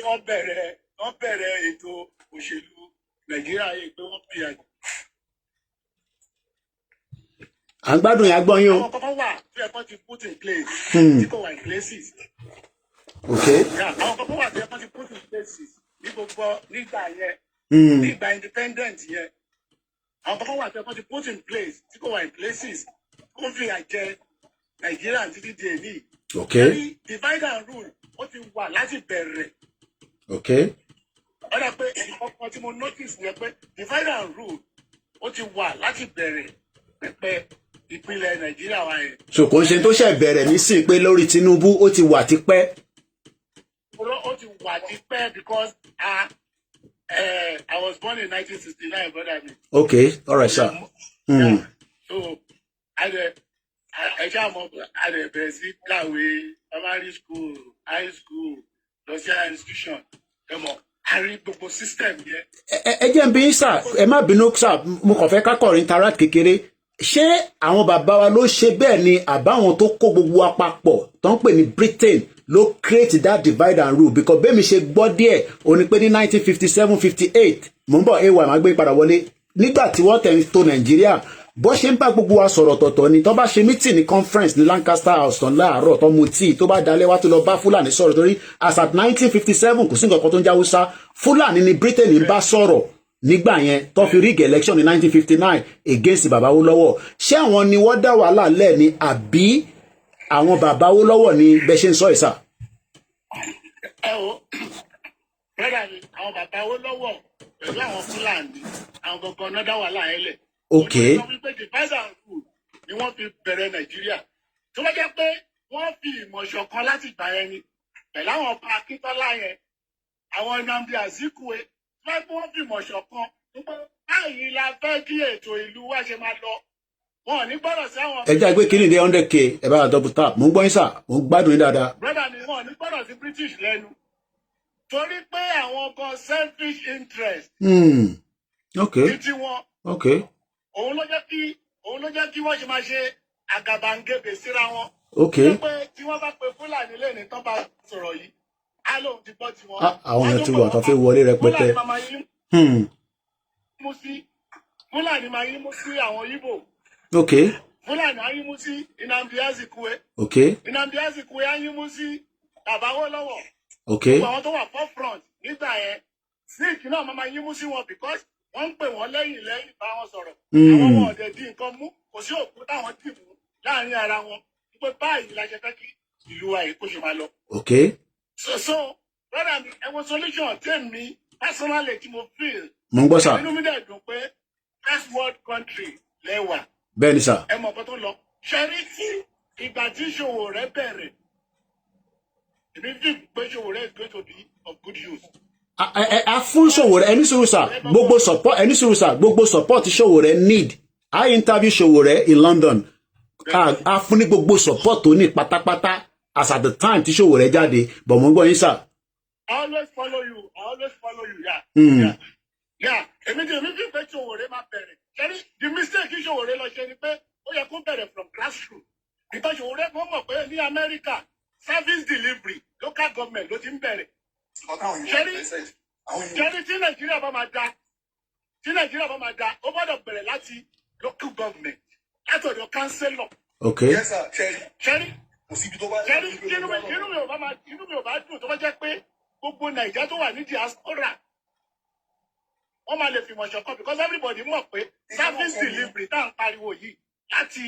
S7: wọ́n bẹ̀rẹ̀ ètò òṣèlú Nàìjíríà yìí pé wọ́n fi àjẹ.
S2: À ń gbádùn yà gbọ́ yín o.
S7: Àwọn kankan wà tí ẹ̀kọ́ ti put in place tí kò wà in places.
S2: Okay.
S7: Àwọn kankan wà tí ẹ̀kọ́ ti put in places ní gbogbo nígbà yẹn nígbà independent yẹn. Àwọn kankan wà tí ẹ̀kọ́ ti put in place tí kò wà in places kó fi àjẹ Nàìjíríà títí di èní.
S2: Okay.
S7: Divide and rule ó ti wà láti bẹ̀rẹ̀.
S2: Okay.
S7: Ó dà pé ọkọ̀ tí mo notice yẹn pé divide and rule ó ti wà láti bẹ̀rẹ̀ pẹ̀pẹ̀ ìpínlẹ̀ Nàìjíríà wa yẹn.
S2: So kò ń ṣe tó ṣe bẹ̀rẹ̀ nísìn pé lórí Tinubu ó ti wà tipẹ́.
S7: Ó ti wà tipẹ́ because I was born in 1969, brother.
S2: Okay, all right, sir.
S7: Yeah. So I bẹ̀rẹ̀ sí kàwé primary school, high school, tertiary institution. I read gbogbo system yẹn.
S2: Ẹ jẹ́ n bi yín sà, ẹ má bínú sà, mo kàn fẹ́ ká kọrin interact kékeré. Ṣé àwọn bàbá wa ló ṣe bẹ́ẹ̀ ni àbáwọn tó kó gbogbo apapọ̀ tó ń pè ní Britain ló create that divide and rule? Because bẹ́ẹ̀ mi ṣe gbọ́ díẹ̀ ó ní pé ní 1957-58 mò ń bọ̀ ay màá gbé padà wọlé nígbà tí wọ́n tẹ̀ ń to Nàìjíríà bó ṣe ń bá gbogbo wa sọ̀rọ̀ tọ̀tọ̀ ni tó bá ṣe meeting ní conference ní Lancaster House tán láàárọ̀ tó mu tíì tó bá dalẹ̀ wá tó lọ bá Fúlàní sọ̀rọ̀ torí as at 1957 kò sí nǹkan kan tó ń já Hausa Fúlàní ní Britain ń bá sọ̀rọ̀ nígbà yẹn tó fi rig election ní 1959 against bàbá Awólọ́wọ̀. Ṣé àwọn ni wọ́n dá wàhálà lẹ̀ ni àbí àwọn bàbá Awólọ́wọ̀ ni bẹ́ẹ̀ ṣe ń sọ ìsà?
S7: Ẹ o brother mi àwọn bàbá Awólọ́wọ̀ pẹ̀lú àwọn Fúlàní àwọn gangan náà dá wàhálà yẹn lẹ̀.
S2: Okay.
S7: Wọ́n wípé divide and rule ni wọ́n fi bẹ̀rẹ̀ Nàìjíríà. Tó bá jẹ́ pé wọ́n fi ìmọ̀ ṣọ̀kan láti gbà yẹn ni pẹ̀lú àwọn ọba Akíntọ́lá yẹn àwọn Nnamdi Azikiwe wọ́n fi ìmọ̀ ṣọ̀kan nípa báyìí la fẹ́ kí ètò ìlú wa ṣe máa lọ. Wọn ò ní gbọ́dọ̀ sí àwọn.
S2: Ẹ jẹ́ àgbé kí ni dé 100k ẹ bá double tap mo ń gbọ́ yín sà mo ń gbádùn yín dáadáa.
S7: Brother mi wọn ò ní gbọ́dọ̀ sí British lẹ́nu torí pé àwọn kan selfish interest.
S2: Okay.
S7: Títí wọn.
S2: Okay.
S7: Òun ló jẹ́ kí wọ́n ṣe máa ṣe àgàbàǹgebè síra wọn.
S2: Okay.
S7: Pé tí wọ́n bá pe Fúlàní lẹ́ni tán bá sọ̀rọ̀ yìí á lóun ti gbọ́ tiwọn.
S2: Àwọn èèyàn ti wà tó fi wọlé rẹpẹtẹ.
S7: Fúlàní máa yín mú sí àwọn Ìgbò.
S2: Okay.
S7: Fúlàní á yín mú sí Nnamdi Azikiwe.
S2: Okay.
S7: Nnamdi Azikiwe á yín mú sí bàbá Awólọ́wọ̀.
S2: Okay.
S7: Gbogbo àwọn tó wà forefront nígbà yẹn Zik náà máa yín mú sí wọn because wọ́n ń pè wọ́n lẹ́yìn bá wọn sọ̀rọ̀. Àwọn ọmọ ọ̀dẹ̀ di nǹkan mú kò sí òkú táwọn dì mú láàrin ara wọn pé báyìí la ṣe fẹ́ kí ìlú wa yìí kó ṣe máa lọ.
S2: Okay.
S7: So brother mi ẹ wo solution tèmi personally tí mo feel.
S2: Mo ń gbọ́ sà.
S7: Inú mi dẹ̀ dùn pé first world country lẹ́wà.
S2: Bẹ́ẹ̀ ni sà.
S7: Ẹ mọ̀ nǹkan tó lọ. Ṣẹ́rí tí ìgbà tí ìṣòwò rẹ̀ bẹ̀rẹ̀ èmi fi pé ìṣòwò rẹ̀ is going to be of good use.
S2: A fún Ṣòwòrẹ́ ẹni sùúrù sà gbogbo support ẹni sùúrù sà gbogbo support Ṣòwòrẹ́ need. I interview Ṣòwòrẹ́ in London. A fún ní gbogbo support tó ní pátápátá as at the time tí Ṣòwòrẹ́ jáde but mo ń gbọ́ yín sà.
S7: I always follow you. Yeah. Èmi fi pé Ṣòwòrẹ́ máa bẹ̀rẹ̀. Ṣẹ́rí the mistake Ṣòwòrẹ́ lọ ṣe ni pé ó yẹ kó bẹ̀rẹ̀ from grassroots. Because Ṣòwòrẹ́ kò mọ̀ pé ní America service delivery local government ló ti ń bẹ̀rẹ̀. Ṣẹ́rí tí Nàìjíríà bá máa da ó gbọ́dọ̀ bẹ̀rẹ̀ láti local government láti ọ̀dọ̀ councillor.
S2: Okay.
S7: Ṣẹ́rí inú mi ò bá dùn tó bá jẹ́ pé gbogbo Nàìjíríà tó wà ní diaspora wọ́n máa lè fìmọ̀ ṣọ̀kan because everybody mọ̀ pé service delivery tá à ń pariwo yìí láti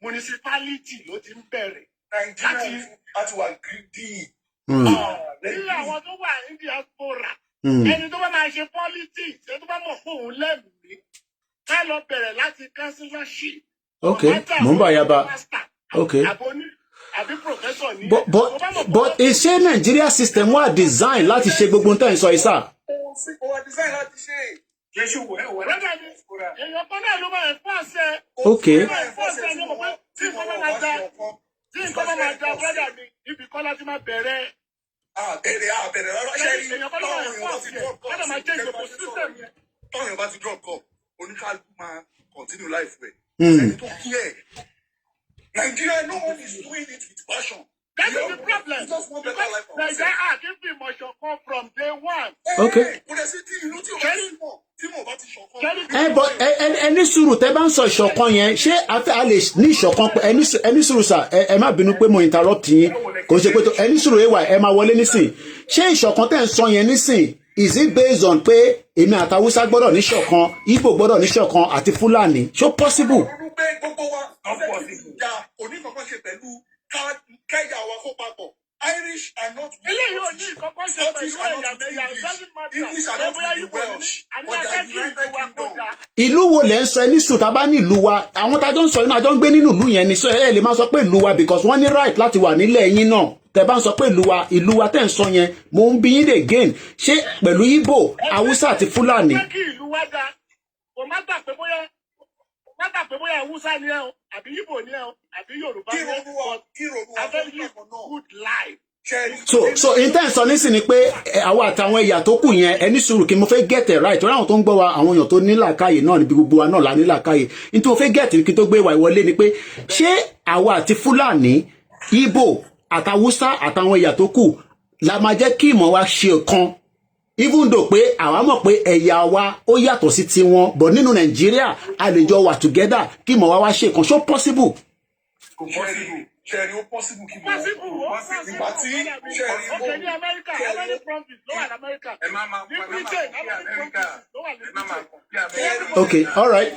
S7: municipality ló ti ń bẹ̀rẹ̀.
S6: láti wà gidi.
S7: Ní àwọn tó wà ní diaspora ẹni tó bá máa ṣe politics ẹni tó bá mọ̀ fún òun lẹ́mìí ká lọ bẹ̀rẹ̀ láti councillorship.
S2: Okay, mo ń bọ̀ yaba. Okay.
S7: Àbí professor ní.
S2: But ṣé Nigeria system wà design láti ṣe gbogbo nǹkan ìsọ ìsà?
S6: Ó wà design láti ṣe.
S7: Jésù wẹ̀ rẹ́dà ni èèyàn kan náà ló máa ń fọ́ ọ̀sẹ̀.
S2: Okay.
S7: Tí nǹkan bá máa da brọ́dà mi ibi kan láti máa bẹ̀rẹ̀.
S6: Bẹ̀rẹ̀ rárá ṣe rí.
S7: Èèyàn kan náà máa ń fọ́ ọ̀sẹ̀ kọ́dà máa jẹ́ ìgbòho system yẹn.
S6: Tọ́yìn bá ti drop call oníkálukú máa continue life rẹ̀. Ẹni tó kí ẹ̀. Nigeria, no one is doing it with passion.
S7: That is the problem. Nigeria can be much come from day one.
S2: Okay. But ẹni sùúrù tẹ́ bá ń sọ ìṣọ̀kan yẹn ṣé a lè ní ìṣọ̀kan ẹni sùúrù sà ẹ má bínú pé mo interrupt yín kò ṣe pé ẹni sùúrù ẹwà ẹ máa wọlé nísìn ṣé ìṣọ̀kan tẹ́ ń sọ yẹn nísìn is it based on pé èmi àtàwùsá gbọ́dọ̀ ní ṣọ̀kan Ìgbò gbọ́dọ̀ ní ṣọ̀kan àti Fúlàní ṣó possible.
S3: gbogbo wa ọ̀fẹ́ kì í ja oníkankan ṣe pẹ̀lú kẹ́yà wa kó papọ̀. Irish are not Scottish are not English are not Welsh, but they are United Kingdom.
S2: Ìlú wo lẹ ń sọ ní sùn tá bá ní ìlú wa àwọn tájọ ń sọ inú àjọ ń gbé nínú ìlú yẹn ni sọ ẹ lè máa sọ pé ìlú wa because wọ́n ní right láti wà nílẹ̀ yín náà tẹ́ bá ń sọ pé ìlú wa tẹ́ ń sọ yẹn mo ń bi yín again ṣé pẹ̀lú Ìgbò Haúsá àti Fúlàní.
S7: ìlú wa dá kò má gbà pé bóyá Haúsá ni ẹ o àbí Ìgbò ni ẹ o àbí Yorùbá ni ẹ o good life.
S2: So intense sọ nísìn ni pé àwa àtàwọn ẹ̀yà tó kù yẹn ẹni sùúrù kí mo fẹ́ get it right torí àwọn tó ń gbọ́ wa àwọn èèyàn tó ní làákàyè náà níbi gbogbo wa náà la ní làákàyè ní tí mo fẹ́ get kí tó gbé wa ìwọlé ni pé ṣé àwa àti Fúlàní Ìgbò àtàwùsá àtàwọn ẹ̀yà tó kù la máa jẹ́ kí ìmọ̀ wa ṣe kan even though pé àwa mọ̀ pé ẹ̀yà wa ó yàtọ̀ sí tiwọn but nínú Nàìjíríà a lè jọ wà together kí ìmọ̀ wa ṣe kan ṣó possible.
S3: Kò possible. Ṣẹ̀rí ó possible kí mo ìgbà tí ṣẹ̀rí ó
S7: ní Amẹ́ríkà Amẹ́ríkà province ló wà ní Amẹ́ríkà ní Britain Amẹ́ríkà ló wà ní Britain.
S2: Okay, all right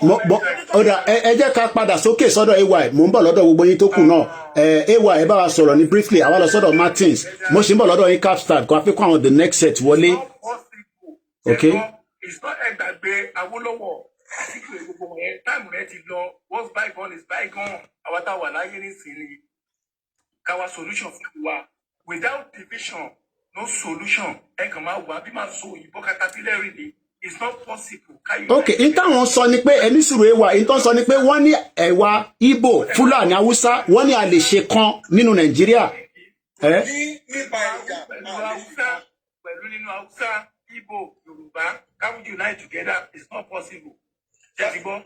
S2: ọ̀dà ẹ jẹ́ ká padà sókè sọ́dọ̀ AY mò ń bọ̀ lọ́dọ̀ gbogbo yín tó kù náà AY ẹ bá wa sọ̀rọ̀ ní briefly àwa lọ sọ́dọ̀ Martins mo ṣì ń bọ̀ lọ́dọ̀ yín Capstad kó a fi kó àwọn the next set wọlé. Okay.
S4: It's not ẹgbàgbé Awólọ́wọ̀ àtìkù gbogbo yẹn táìmù rẹ ti lọ what's bygone is bygone àwa tá a wà láyé nísìnyí káwa solution fún wa without division no solution ẹ kàn máa wà bí máa so òyìnbó katapilẹ̀rì ni it's not possible.
S2: Okay in táwọn sọ ni pé ẹni sùúrù ẹwà in tó sọ ni pé wọ́n ní ẹ̀wà Ìgbò Fúlàní Haúsá wọ́n ní a lè ṣe kan nínú Nàìjíríà.
S3: nípa ìjà
S4: pẹ̀lú nínú Haúsá Ìgbò Yorùbá can we unite together it's not possible. Jẹ́sìgbọ́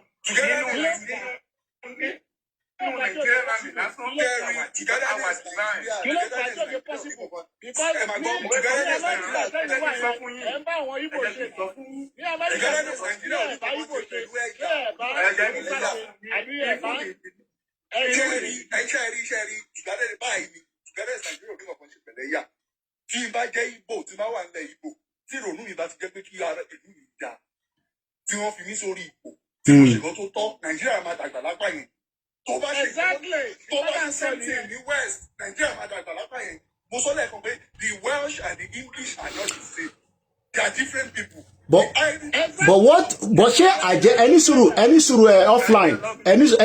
S3: tí n bá jẹ́ Ìgbò tí n bá wà nílẹ̀ Ìgbò tí ìrònú mi bá ti jẹ́ pé kí ara ìlú mi dà tí wọ́n fi mí sórí ipò tí mo ṣèkọ́ tó tọ́ Nàìjíríà máa dàgbà lápá yẹn tó bá ṣe tó bá ṣe sẹ́ńtì ní West Nàìjíríà máa dàgbà lápá yẹn mo sọ lẹ́ẹ̀kan pé the Welsh and the English are not the same they are different people.
S2: But ṣé ẹni sùúrù offline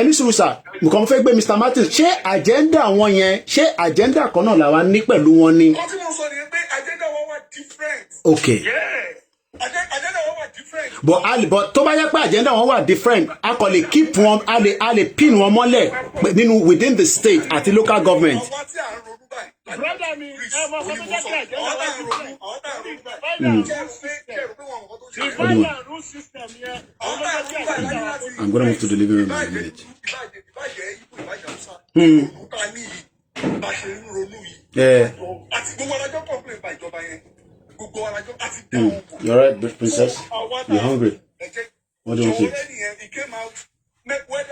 S2: ẹni sùúrù sà nǹkan fẹ́ gbé Mr. Martins ṣé agenda wọn yẹn ṣé agenda kan náà làwa ní pẹ̀lú wọn ni.
S3: wọ́n ti mọ̀ sọ nìyẹn pé agenda wọn wà different.
S2: Okay.
S3: Agenda wọn wà different.
S2: But tó bá yẹ pé agenda wọn wà different a kò lè keep wọn a lè pin wọn mọ́lẹ̀ nínú within the state àti local government.
S3: ọba tí à ń ronú báyìí.
S7: brother mi ẹ mọ ọkọ tó jẹ́ kí agenda wọn different.
S2: I'm gonna move to the living room in a minute. You're right, princess. You're hungry. What do you want to eat?
S3: He came out whether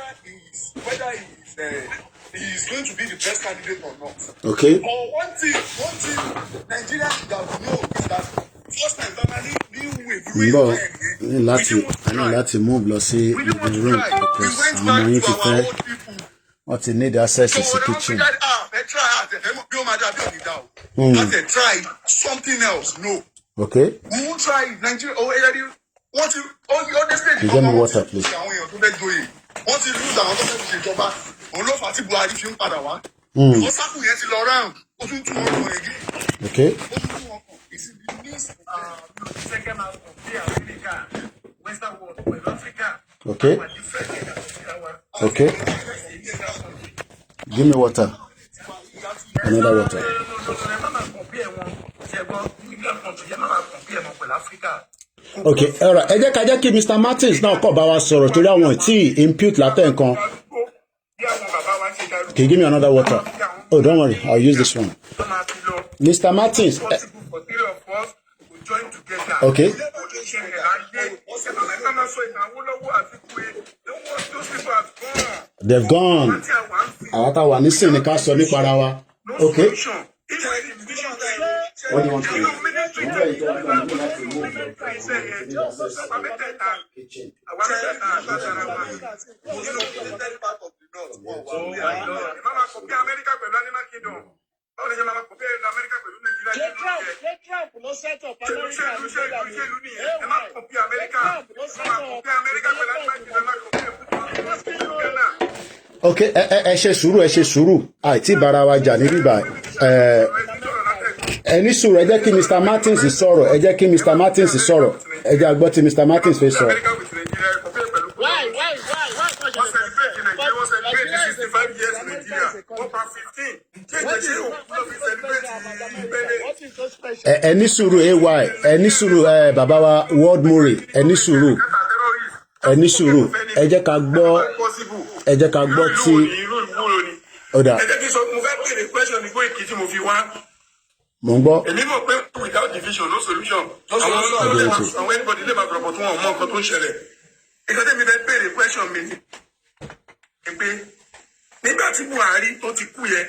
S3: he's going to be the best candidate or not.
S2: Okay.
S3: But one thing Nigeria should have known is that first time family new way.
S2: Láti move lọ sí the room because àwọn ọmọ yín ti fẹ́ wọ́n ti need access to the kitchen.
S3: They tried something else. No.
S2: Okay.
S3: We won't try Nigeria. Want to honestly?
S2: You get me water, please.
S3: Want to lose our ìjọba? Olófà àti Buhari fi ń padà wá. Wọ́n sákùn yẹn ti lọ round. Ó tún tún wọn lọ again.
S2: Okay. Okay. Okay. Give me water. Another water. Okay, all right. Ẹ jẹ́ kí Mr. Martins náà kọ̀ bá wa sọ̀rọ̀ torí àwọn tí impute látẹ̀ nǹkan. Okay, give me another water. Oh, don't worry. I'll use this one. Mr. Martins. Okay. They've gone. Àwọn tá wà nísìnyí ni ká sọ nípa ara wa. Okay. What do you want to do? kitchen. Okay, ẹ ṣe sùúrù àìtí bára wa jà ní bíbá ẹni sùúrù ẹ jẹ́ kí Mr. Martins sọ̀rọ̀ ẹ jẹ́ kí Mr. Martins sọ̀rọ̀ ẹ jẹ́ àgbọ́ tí Mr. Martins fẹ́ sọ. ẹni sùúrù ay ẹni sùúrù bàbá wa World Murray ẹni sùúrù ẹ jẹ́ ká gbọ́ tí ọ̀dà. mo ń gbọ́.
S3: èmi mọ̀ pé without division no solution. àwọn anybody lè máa gbọ̀rọ̀ tó wọn mọ nǹkan tó ń ṣẹlẹ̀. ìkọ́tẹ́ mi fẹ́ béèrè question mi ni pé nígbà tí Buhari tó ti kú yẹ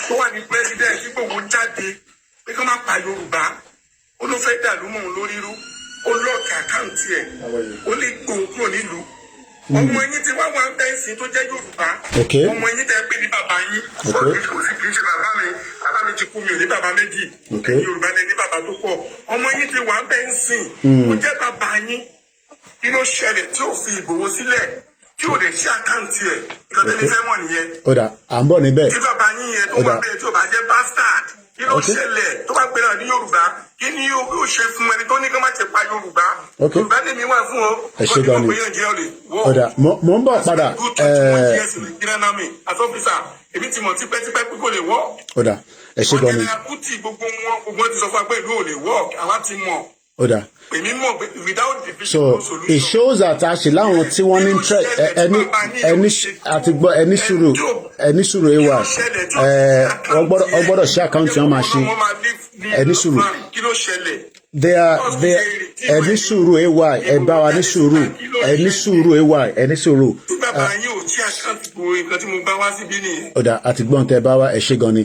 S3: tó wà ní president tí gbogbo jáde pé kí wọ́n má pa Yorùbá ó ló fẹ́ dà lómọ̀ òun lórí rú ó lọ́ọ̀kì àkáǹtì ẹ̀ ó lè gbòó kúrò nílùú. ọmọ yín ti wá wá bẹ́ẹ̀sì tó jẹ́ Yorùbá ọmọ yín tẹ́ pé ní bàbá yín kò sì kì í ṣe bàbá mi ti kú mi ò ní bàbá méjì Yorùbá ní bàbá tó pọ̀ ọmọ yín ti wá bẹ́ẹ̀sì ó jẹ́ bàbá yín kí ló ṣẹlẹ̀ tí ò fi Ìgbòho sílẹ̀ tí ò lè ṣe àkáǹtì ẹ̀ ìkọ́tẹ́ ní fẹ́ mọ̀ nìyẹn.
S2: ọ̀dà à ń bọ̀ níbẹ̀.
S3: tí bàbá yín yẹn tó wà bẹ́ẹ̀ tí ò bá jẹ́ bastard kí ló ṣẹlẹ̀ tó bá gbéra ní Yorùbá kí ni yóò ṣe fún ẹni tó ní kí wọ́n má ti pa Yorùbá Yorùbá lè mí wà fún ọ.
S2: ẹ ṣe gan ni ọ̀dà mo ń bọ̀ padà.
S3: èmi ti mọ̀ tipẹ́tipẹ́ pé kò lè wọ́.
S2: ọ̀dà ẹ ṣe gan ni.
S3: ọ̀gẹ̀dẹ̀ àkútì gbogbo wọn ti sọ fún wa pé ìlú ò lè wọ́ àwa ti mọ̀.
S2: ọ̀dà.
S3: èmi mọ̀ pé without division
S2: no solution. It shows that actually láwọn tí wọ́n ní àti gbọ́ ẹni sùúrù ewa wọ́n gbọ́dọ̀ ṣe àkáǹtì wọn máa ṣe ẹni sùúrù ẹni sùúrù ewa ẹ bá wa ní sùúrù ẹni sùúrù ewa ẹni sùúrù.
S3: bàbá yín ò tí àkáǹtì gbogbo nǹkan tí mo bá wá síbí nìyẹn.
S2: ọ̀dà àti gbọ́n tẹ bá wa ẹ ṣe gan ni.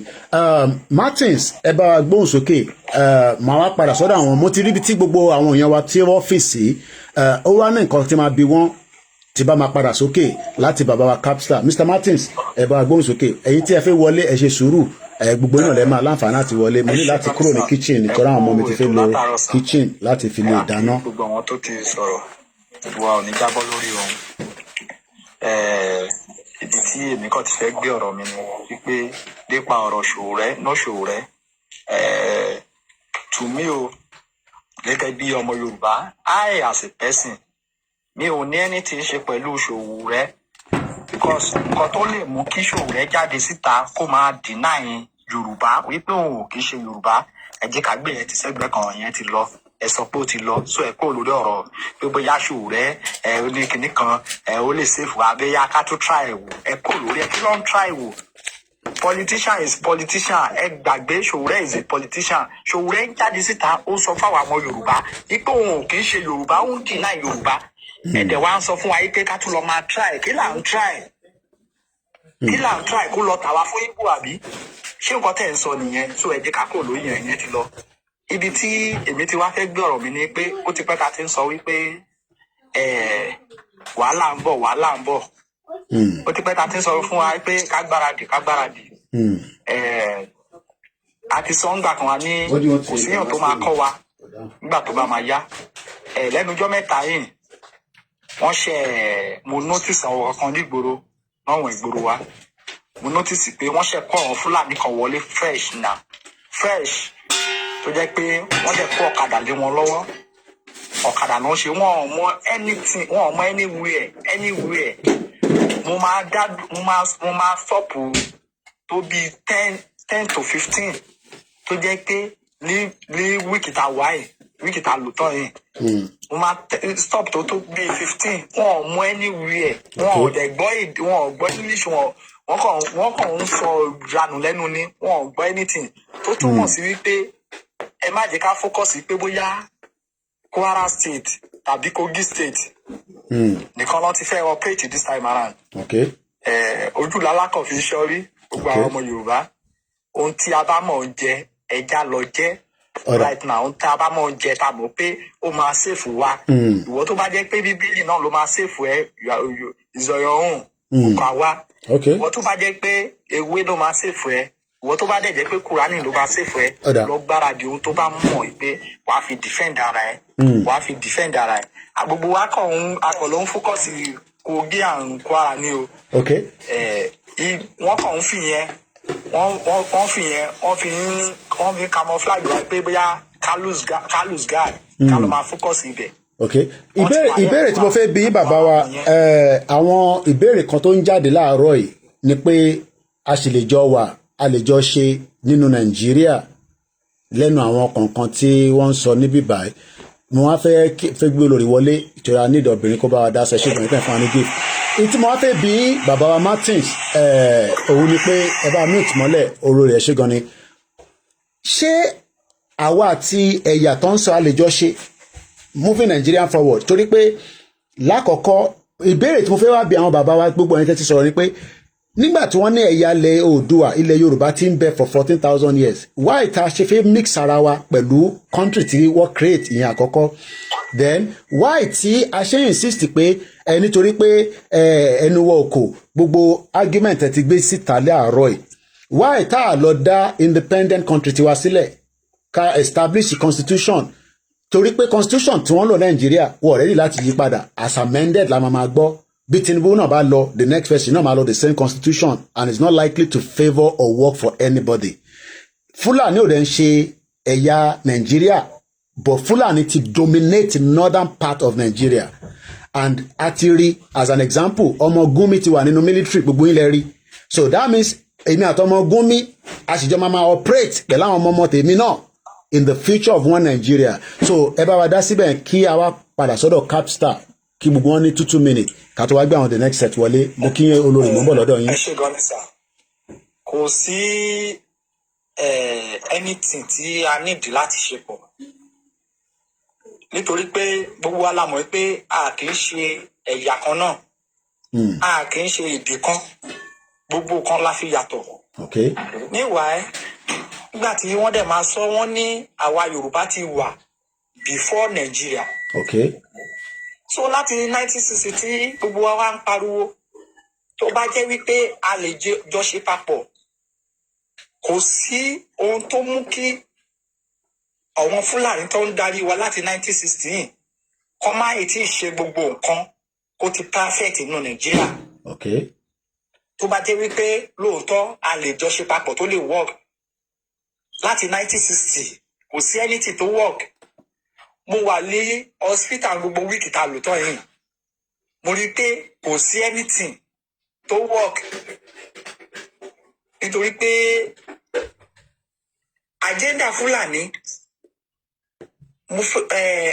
S2: Martins ẹ bá wa gbóhùn sókè màá wá padà sọ́dọ̀ àwọn mo ti ríbi tí gbogbo àwọn èèyàn wa tí wọ́n fèsì ó wá ní nǹkan tí máa bi wọ́n tí bá máa padà sókè láti bàbá wa Capstar. Mr. Martins ẹ bá wa gbóhùn sókè ẹ̀yin tí ẹ fẹ́ wọlé ẹ ṣe sùúrù gbogbo náà lè máa láǹfààní láti wọlé mo ní láti kúrò ní kitchen nítorí àwọn ọmọ mi ti fẹ́ lo kitchen láti fi lè dáná.
S8: gbogbo àwọn tó ti sọ̀rọ̀ wa ò ní jábọ́ lórí ohun ibi tí èmi kàn ti fẹ́ gbé ọ̀rọ̀ mi ni wípé nípa ọ̀rọ̀ Ṣòwòrẹ́ to me o gẹ́gẹ́ bí ọmọ Yorùbá I as a person mi ò ní ẹni tí ń ṣe pẹ̀lú Ṣòwòrẹ́ because nǹkan tó lè mú kí Ṣòwòrẹ́ jáde síta kó máa deny Yorùbá wípé òun ò kì í ṣe Yorùbá ẹ jẹ́ ká gbé yẹn ti sẹ́gbẹ́ kan yẹn ti lọ ẹ sọ pé ó ti lọ so ẹ kó lórí ọ̀rọ̀ pé bóyá Ṣòwòrẹ́ ó ní kinní kan ó lè sèfù abẹ́yà ká tó try wò ẹ kó lórí ẹ kí ló ń try wò. Politician is politician ẹ gbàgbé Ṣòwòrẹ́ is a politician Ṣòwòrẹ́ ń jáde síta ó sọ fáwọn ọmọ Yorùbá wípé òun ò kì í ṣe Yorùbá ó ń deny Yorùbá ẹ̀dẹ̀ wa ń sọ fún wa yìí pé ká tún lọ máa try kí là ń try kó lọ tàwa fún Ìgbò àbí ṣé nǹkan tẹ̀ ń sọ nìyẹn so ẹ jẹ́ ká kó lóyún ẹ̀yẹn ti lọ. Ibi tí èmi ti wá fẹ́ gbé ọ̀rọ̀ mi ni pé ó ti pẹ́ ká ti ń sọ wípé wàhálà ń bọ̀ ó ti pẹ́ ká ti ń sọ fún wa pé ká gbáradì àti sọ ńgbà kan wa ní kò síyàn tó máa kọ́ wa nígbà tó bá máa yá lẹ́nujọ́ mẹ́ta yìí wọ́n mo notice àwọn kankan nígboro náwọn ìgboro wa mo notice pé wọ́n ṣe kọ́ àwọn Fúlàní kan wọlé fresh tó jẹ́ pé wọ́n dẹ̀ kó ọ̀kadà lé wọn lọ́wọ́ ọ̀kadà náà ṣe wọ́n ò mọ anything wọ́n ò mọ anywhere mo máa stop tó bí 10 to 15 tó jẹ́ pé ní wíìkì tá lò tán yìí mo máa stop tó bí 15 wọ́n ò mọ anywhere wọ́n ò dẹ̀ gbọ́ èdè wọ́n ò gbọ́ English wọ́n kàn ń sọ ìranù lẹ́nu ni wọ́n ò gbọ́ anything tó túmọ̀ sí wípé ẹ má jẹ́ ká focus pé bóyá Kwara State tàbí Kogi State nìkan ló ti fẹ́ operate this time around. Ojú lálákàn fi ṣọ́rí gbogbo àwọn ọmọ Yorùbá ohun tí a bá mọ̀ ń jẹ ẹja lọ jẹ right now tá a bá mọ̀ jẹ tá a mọ̀ pé ó máa save wa ìwọ tó bá jẹ́ pé bíbélì náà ló máa save ẹ is on your own kò wá ìwọ tó bá jẹ́ pé ewé ló máa save ẹ ìwọ tó bá dẹ̀ jẹ́ pé kúránì ló bá save ẹ lọ gbáradì ohun tó bá mọ̀ pé wàá fi defend ara ẹ wàá fi defend ara ẹ gbogbo wa kàn ló ń focus Kogi and Kwara ni o wọ́n kàn ń fi yẹn wọ́n fi camouflage wa pé bóyá ká lose guard ká ló máa focus ibẹ̀.
S2: ìbéèrè tí mo fẹ́ bi bàbá wa àwọn ìbéèrè kan tó ń jáde láàárọ̀ yìí ni pé a sì lè jọ wà a lè jọ ṣe nínú Nàìjíríà lẹ́nu àwọn kọ̀ọ̀kan tí wọ́n ń sọ níbí báyìí mo wá fẹ́ gbé olórí wọlé ìtura ní ìdọ̀bìnrin kó bá wa dá sẹ́ṣẹ́ ìgbọ̀n ìpẹ́ fún wa ní gift èyí tí mo wá fẹ́ bí bàbá wa Martins òun ni pé ẹ bá mute mọ́lẹ̀ olórí ẹ̀ ṣe gan ni ṣé àwa àti ẹ̀yà tó ń sọ àlejò ṣe moving Nigeria forward torí pé lákọ̀ọ́kọ́ ìbéèrè tí mo fẹ́ wá bí àwọn bàbá wa gbogbo ẹni tẹ́ ti sọ̀rọ̀ ni pé nígbà tí wọ́n ní ẹ̀yà ilẹ̀ Oòduà ilẹ̀ Yorùbá ti ń bẹ for 14,000 years why ta ṣe fẹ́ mix ara wa pẹ̀lú country tí wọ́n create ìyẹn àkọ́kọ́ then why tí a ṣe insist pé nítorí pé ẹnu wọ òkò gbogbo argument ẹ ti gbé síta láàárọ̀ yìí why tá a lọ dá independent country tiwa sílẹ̀ ká establish constitution torí pé constitution tí wọ́n lò Nàìjíríà wọ́n ready láti yí padà as amended la máa gbọ́ bí Tinubu náà bá lọ the next person náà máa lọ the same constitution and it's not likely to favour or work for anybody. Fúlàní ò dẹ̀ ń ṣe ẹ̀yà Nàìjíríà but Fúlàní ti dominate northern part of Nigeria and àti rí as an example ọmọ Gumi ti wà nínú military gbogbo ilẹ̀ rí so that means èmi àtọmọ Gumi àṣìjọ máa operate pẹ̀lú àwọn ọmọ tèmi náà in the future of one Nigeria so ẹ bá wa dá síbẹ̀ kí a wá padà sọ́dọ̀ Capstar kí gbogbo wọn ní 2 minutes ká tó wá gbé àwọn the next set wọlé mo kí olórí mọ́ bọ̀ lọ́dọ̀ yín.
S8: ẹ ṣe gan ni sà kò sí anything tí a need láti ṣe pọ̀ nítorí pé gbogbo wa la mọ̀ pé a kì í ṣe ẹ̀yà kan náà a kì í ṣe èdè kan gbogbo kan la fi yàtọ̀. níwàá nígbà tí wọ́n dẹ̀ máa sọ wọ́n ní àwa Yorùbá ti wà before Nigeria. So láti 1960 tí gbogbo wa wá ń pariwo tó bá jẹ́ wípé a lè jọ ṣe papọ̀ kò sí ohun tó mú kí àwọn Fúlàní tó ń darí wa láti 1916 kọ́ máa ì tí ì ṣe gbogbo nǹkan kó ti perfect nínú Nàìjíríà. Tó bá jẹ́ wípé lóòótọ́ a lè jọ ṣe papọ̀ tó lè work láti 1960 kò sí anything tó work. Mo wà ní hospital gbogbo wíìkì ta lò tán yìí mo rí pé kò sí anything tó work nítorí pé agenda Fúlàní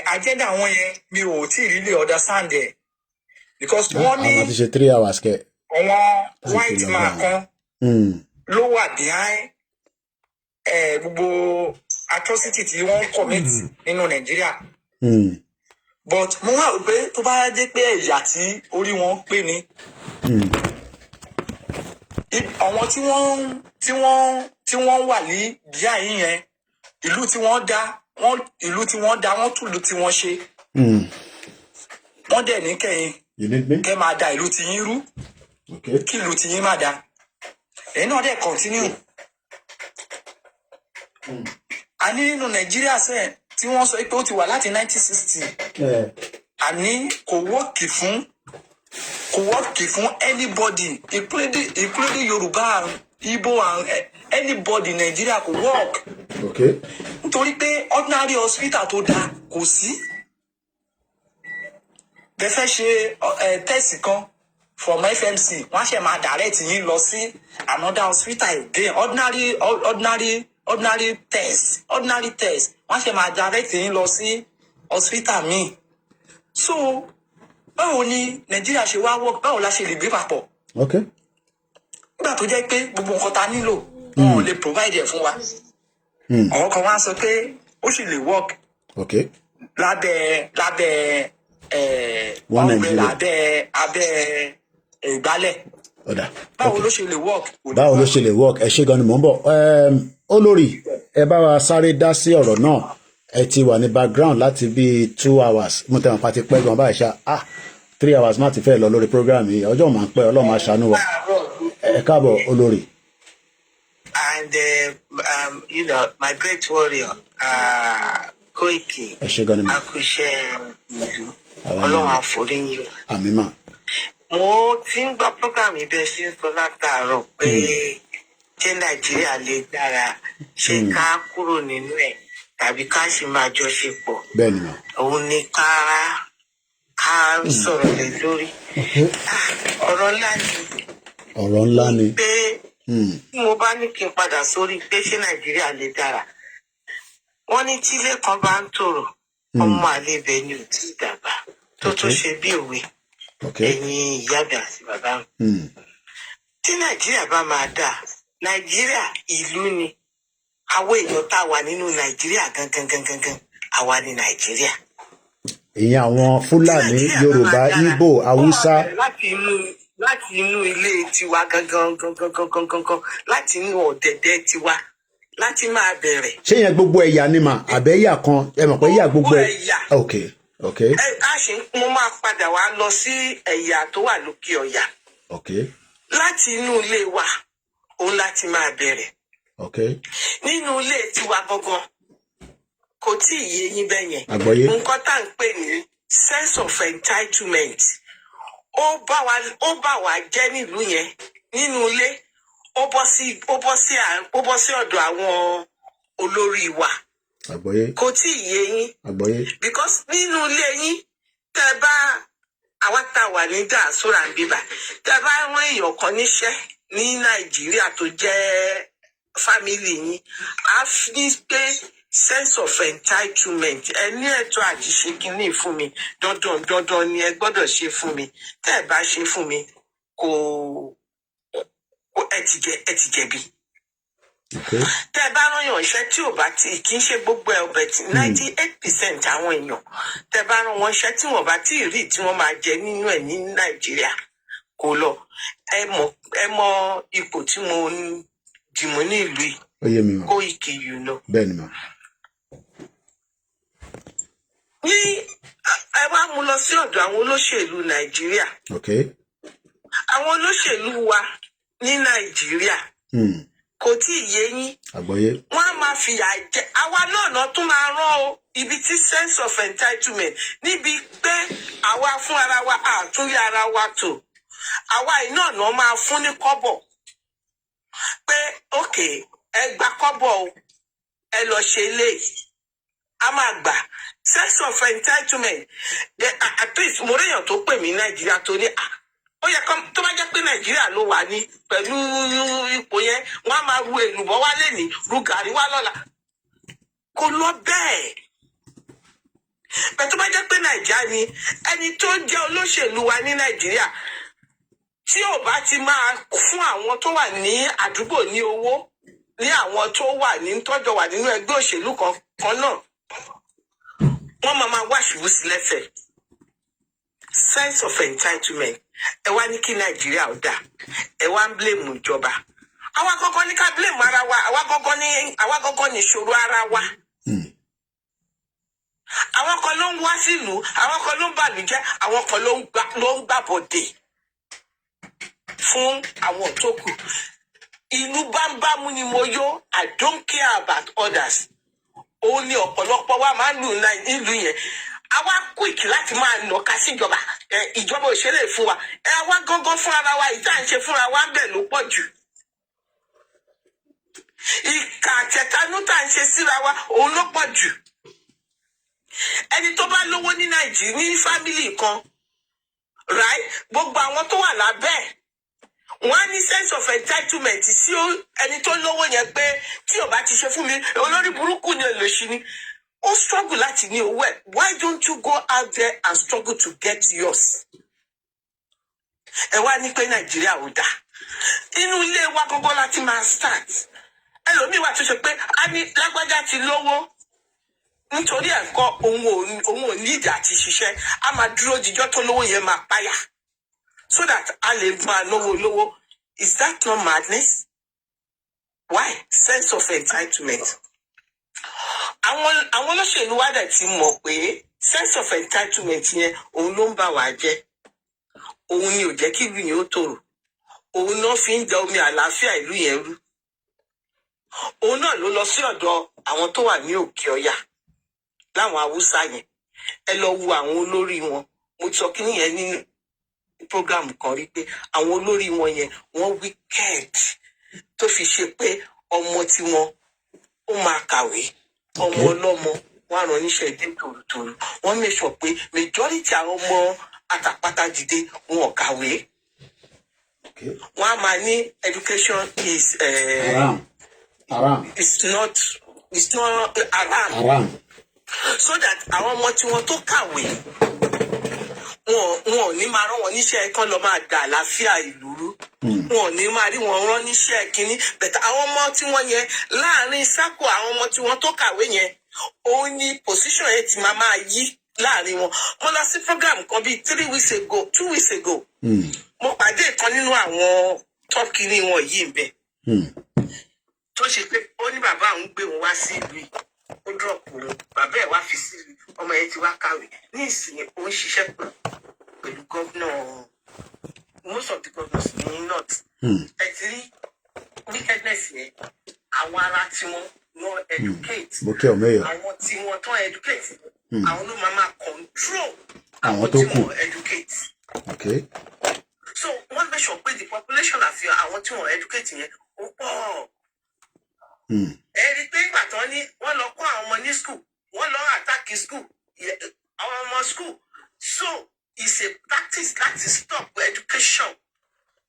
S8: agenda wọn yẹn mi ò tí ì really understand ẹ because wọ́n ní
S2: àwọn ti ṣe 3 hours kẹ.
S8: àwọn white man kan ló wà behind gbogbo atrocity tí wọ́n commit nínú Nàìjíríà. But mo wá rò pé tó bá jẹ́ pé ẹ̀yà tí orí wọn pé ni àwọn tí wọ́n wà ní bíà yín yẹn ìlú tí wọ́n dá wọ́n tún ìlú tí wọ́n ṣe wọ́n dẹ̀ ní kẹ́yìn kẹ́ máa da ìlú tí yín rú kí ìlú tí yín má da èyí náà dẹ̀ continue. A ní nínú Nàìjíríà sẹ́ẹ̀ tí wọ́n sọ pé ó ti wà láti 1960 àní kò wọ́ọ̀kì fún anybody including Yorùbá Igbo and anybody Nàìjíríà kò work. Nítorí pé ordinary hospital tó dáa kò sí. Bẹ́ẹ̀ fẹ́ ṣe test kan from FMC wọ́n ṣe máa direct yín lọ sí another hospital again ordinary test wọ́n ṣe máa direct yín lọ sí hospital míì. So báwo ni Nàìjíríà ṣe wá work báwo la ṣe lè gbé papọ̀. Nígbà tó jẹ́ pé gbogbo nǹkan ta nílò wọn ò lè provide ẹ̀ fún wa. Àwọn kan wá sọ pé ó sì lè work lábẹ́ abẹ́ ìgbálẹ̀. Báwo ló ṣe lè work.
S2: Ẹ ṣe gan ni mò ń bọ̀ olórí ẹ bá wa sáré dá sí ọ̀rọ̀ náà. Ẹ ti wà ní background láti bí 2 hours. Mo tẹ̀wọ̀n pàtí pẹ́ gan báyìí ṣá. 3 hours má ti fẹ́ lọ lórí program yìí. Ọjọ́ máa ń pẹ́, Ọlọ́run máa ṣàánú wa. Ẹ káàbọ̀ olórí.
S8: And you know, my great warrior, Koiki.
S2: Ẹ ṣé gan ni ma.
S8: Akúṣẹ́ ìlú. Ọlọ́run àforíyìn.
S2: Àmín mà.
S8: Mo ti ń gbọ́ program ibẹ̀ sí ń sọ látàárọ̀ pé ṣé Nàìjíríà lè dára, ṣé ká kúrò nínú ẹ̀ tàbí ká sì máa jọ ṣe pọ̀.
S2: Bẹ́ẹ̀ ni mà.
S8: Òun ni ká sọ̀rọ̀ lé lórí. Ọ̀rọ̀ ńlá ni.
S2: Ọ̀rọ̀ ńlá ni.
S8: Pé mo bá ní kí n padà sórí pé ṣé Nàìjíríà lè dára. Wọ́n ní tí ilé kan bá ń tòrò, ọmọ àlebẹ̀ ni ò tí ì dàgbà tó ṣe bí òwe. Ẹ̀yin ìyá mi àti bàbá mi. Tí Nàìjíríà bá máa dà, Nàìjíríà ìlú ni. Àwọn èèyàn tá a wà nínú Nàìjíríà gangan, àwa ni Nàìjíríà.
S2: Ìyẹn àwọn Fúlàní, Yorùbá, Ìgbò, Haúsá.
S8: Láti inú ilé tiwa gangan, láti inú ọ̀dẹ̀dẹ̀ tiwa, láti máa bẹ̀rẹ̀.
S2: Ṣé yẹn gbogbo ẹ̀yà ni mà? Àbẹ́yà kan, ẹ mọ̀ pé ẹ̀yà gbogbo
S8: ẹ̀yà.
S2: Okay.
S8: Mo máa padà wá lọ sí ẹ̀yà tó wà lókè ọ̀yà. Láti inú ilé wa, òun láti máa bẹ̀rẹ̀. Nínú ilé tiwa gangan, kò tí ì yé yín bẹ́ẹ̀ yẹn. Nǹkan tá à ń pè ní sense of entitlement. Ó bá wa jẹ́ nílùú yẹn, nínú ilé, ó bọ́ sí ọ̀dọ̀ àwọn olórí wa. Kò tí ì yé yín. Because nínú ilé yín, tẹ́ bá àwa tá wà ní diaspora bíbá, tẹ́ bá rán èèyàn kan níṣẹ́ ní Nàìjíríà tó jẹ́ family yín, a fi pé sense of entitlement. Ẹ ní ẹ̀tọ́ àti ṣe kínní fún mi, dandan ni ẹ gbọ́dọ̀ ṣe fún mi. Tẹ́ ẹ bá ṣe fún mi, ẹ ti jẹ̀bi. Tẹ́ ẹ bá rán èèyàn iṣẹ́ tí ò bá ti kì í ṣe gbogbo ẹ̀ ọbẹ̀ tí 98% àwọn èèyàn tẹ́ bá rán wọn iṣẹ́ tí wọ́n bá tí ì rí tí wọ́n máa jẹ nínú ẹ̀ ní Nàìjíríà kò lọ. Ẹ mọ ipò tí mo dìmú ní ìlú yìí. Koiki you know.
S2: Bẹ́ẹ̀ ni mà.
S8: Ní ẹ wá mú lọ sí ọ̀dọ̀ àwọn olóṣèlú Nàìjíríà. Àwọn olóṣèlú wa ní Nàìjíríà kò tí ì yé yín. Wọ́n á máa fìyà jẹ àwa náà tún máa rán o ibi tí sense of entitlement níbi pé àwa fún ara wa àtúnyẹ ara wa tò. Àwa iná náà máa fún ní kọ́bọ̀ pé okay ẹ gba kọ́bọ̀ o ẹ lọ ṣe eléyìí. A máa gbà sense of entitlement. At least mo réyàn tó pè mí Nàìjíríà tó ní ó yẹ tó bá jẹ́ pé Nàìjíríà ló wà ní pẹ̀lú ipò yẹn wọ́n á máa ru èlùbọ́ wá lẹ́nìí ru gàrí wá lọ́la. Kò lọ bẹ́ẹ̀. Bẹ́ẹ̀ tó bá jẹ́ pé Nàìjíríà ni ẹni tó jẹ́ olóṣèlú wa ní Nàìjíríà tí ò bá ti máa fún àwọn tó wà ní àdúgbò ní owó ní àwọn tó wà ní tọ́jọ́ wà nínú ẹgbẹ́ òṣèlú kan náà wọ́n máa wá ṣubú sí lẹ́sẹ̀. Sense of entitlement. Ẹ wá ní kí Nàìjíríà ó dà. Ẹ wá ń blame ìjọba. Àwa kọ́kọ́ ní ká blame ara wa. Àwa kọ́kọ́ ní ìṣòro ara wa. Àwọn kan ló ń wá sílùú. Àwọn kan ló ń bàlújẹ́. Àwọn kan ló ń gbàbọ̀dè fún àwọn tó kù. Ìlú bámbámú ni mo yó. I don't care about others. Òun ni ọ̀pọ̀lọpọ̀ wa máa ń lù nílùú yẹn. Àwa quick láti máa nàka síjọba. Ìjọba òṣèlè fún wa. Àwa gángan fún ara wa ìta ń ṣe fúnra wa ń bẹ̀ ló pọ̀ jù. Ìkà àtẹ̀tanú tá ń ṣe síra wa òun ló pọ̀ jù. Ẹni tó bá lówó ní Nàìjíríà ní fámìlì kan, right? Gbogbo àwọn tó wà lábẹ́ wọ́n á ní sense of entitlement sí ẹni tó lówó yẹn pé tí ò bá ti ṣe fún mi olórí burúkú ni olóṣì ni. Ó struggle láti ní owó ẹ̀. Why don't you go out there and struggle to get yours? Ẹ wá ní pé Nàìjíríà ò dá. Inú ilé wa gbogbo láti máa start. Ẹlòmíì wà tó ṣe pé a ní lágbájá ti lówó. Nítorí ẹ̀kọ́ òun ò ní ìdí àti ṣiṣẹ́. A máa dúró jíjọ́ tó lówó yẹn máa páyà. So that a lè máa lówó. Is that not madness? Why? Sense of entitlement.
S4: àwọn olóṣèlú wa dẹ̀ ti mọ̀ pé sense of entitlement yẹn òun ló ń bà wá jẹ́, òun ni ò jẹ́ kí ìlú yẹn ó tòrò, òun náà fi ń da omi àlàáfíà ìlú yẹn rú, òun náà ló lọ sí ọ̀dọ̀ àwọn tó wà ní òkè ọya láwọn haúsá yẹn. Ẹ lọ wo àwọn olórí wọn, mo sọ kí nìyẹn ní program kan rí pé àwọn olórí wọn yẹn wọ́n wicked tó fi ṣe pé ọmọ tí wọn ó máa kàwé, ọmọ ọlọ́mọ wọn á rán níṣẹ́ ìdí tòrutòru, wọ́n make sure pé majority àwọn ọmọ àtàpátá dìde wọn ò kàwé. Wọ́n á máa ní education is
S2: haram.
S4: It's not haram. So that àwọn ọmọ tí wọn tó kàwé wọn ò ní máa rán wọn níṣẹ́ kán lọ máa dà àlàáfíà ìlú rú, wọn ò ní máa rí wọn rán níṣẹ́ kínní, but àwọn ọmọ tí wọn yẹn láàrin sákò àwọn ọmọ tí wọn tó kàwé yẹn òun ni position yẹn ti máa yí láàrin wọn. Mo lọ sí program kan bíi 2 weeks ago mo pàdé ìkan nínú àwọn tọ́kì ní wọn yìí ń bẹ tó ṣe pé ó ní bàbá òun gbé òun wá sí ìlú yìí, ó drop òun, bàbá ẹ̀ wá fi sí ọmọ yẹn ti wá kàwé ní ìsìn ó ń ṣiṣẹ́ pẹ̀lú gómìnà most of the governors ní north. Ẹ ti rí wickedness yẹn, àwọn ará tí wọ́n educate, àwọn tí wọ́n tán educate, àwọn ló máa control àwọn tí wọ́n educate. So wọ́n fẹ́ sọ pé the population àfi àwọn tí wọ́n educate yẹn ó pọ̀. Ẹ rí pé ìgbà tán ní wọ́n lọ kọ́ àwọn ọmọ ní school, wọ́n lọ attack school, àwọn ọmọ school. So it's a practice láti stop education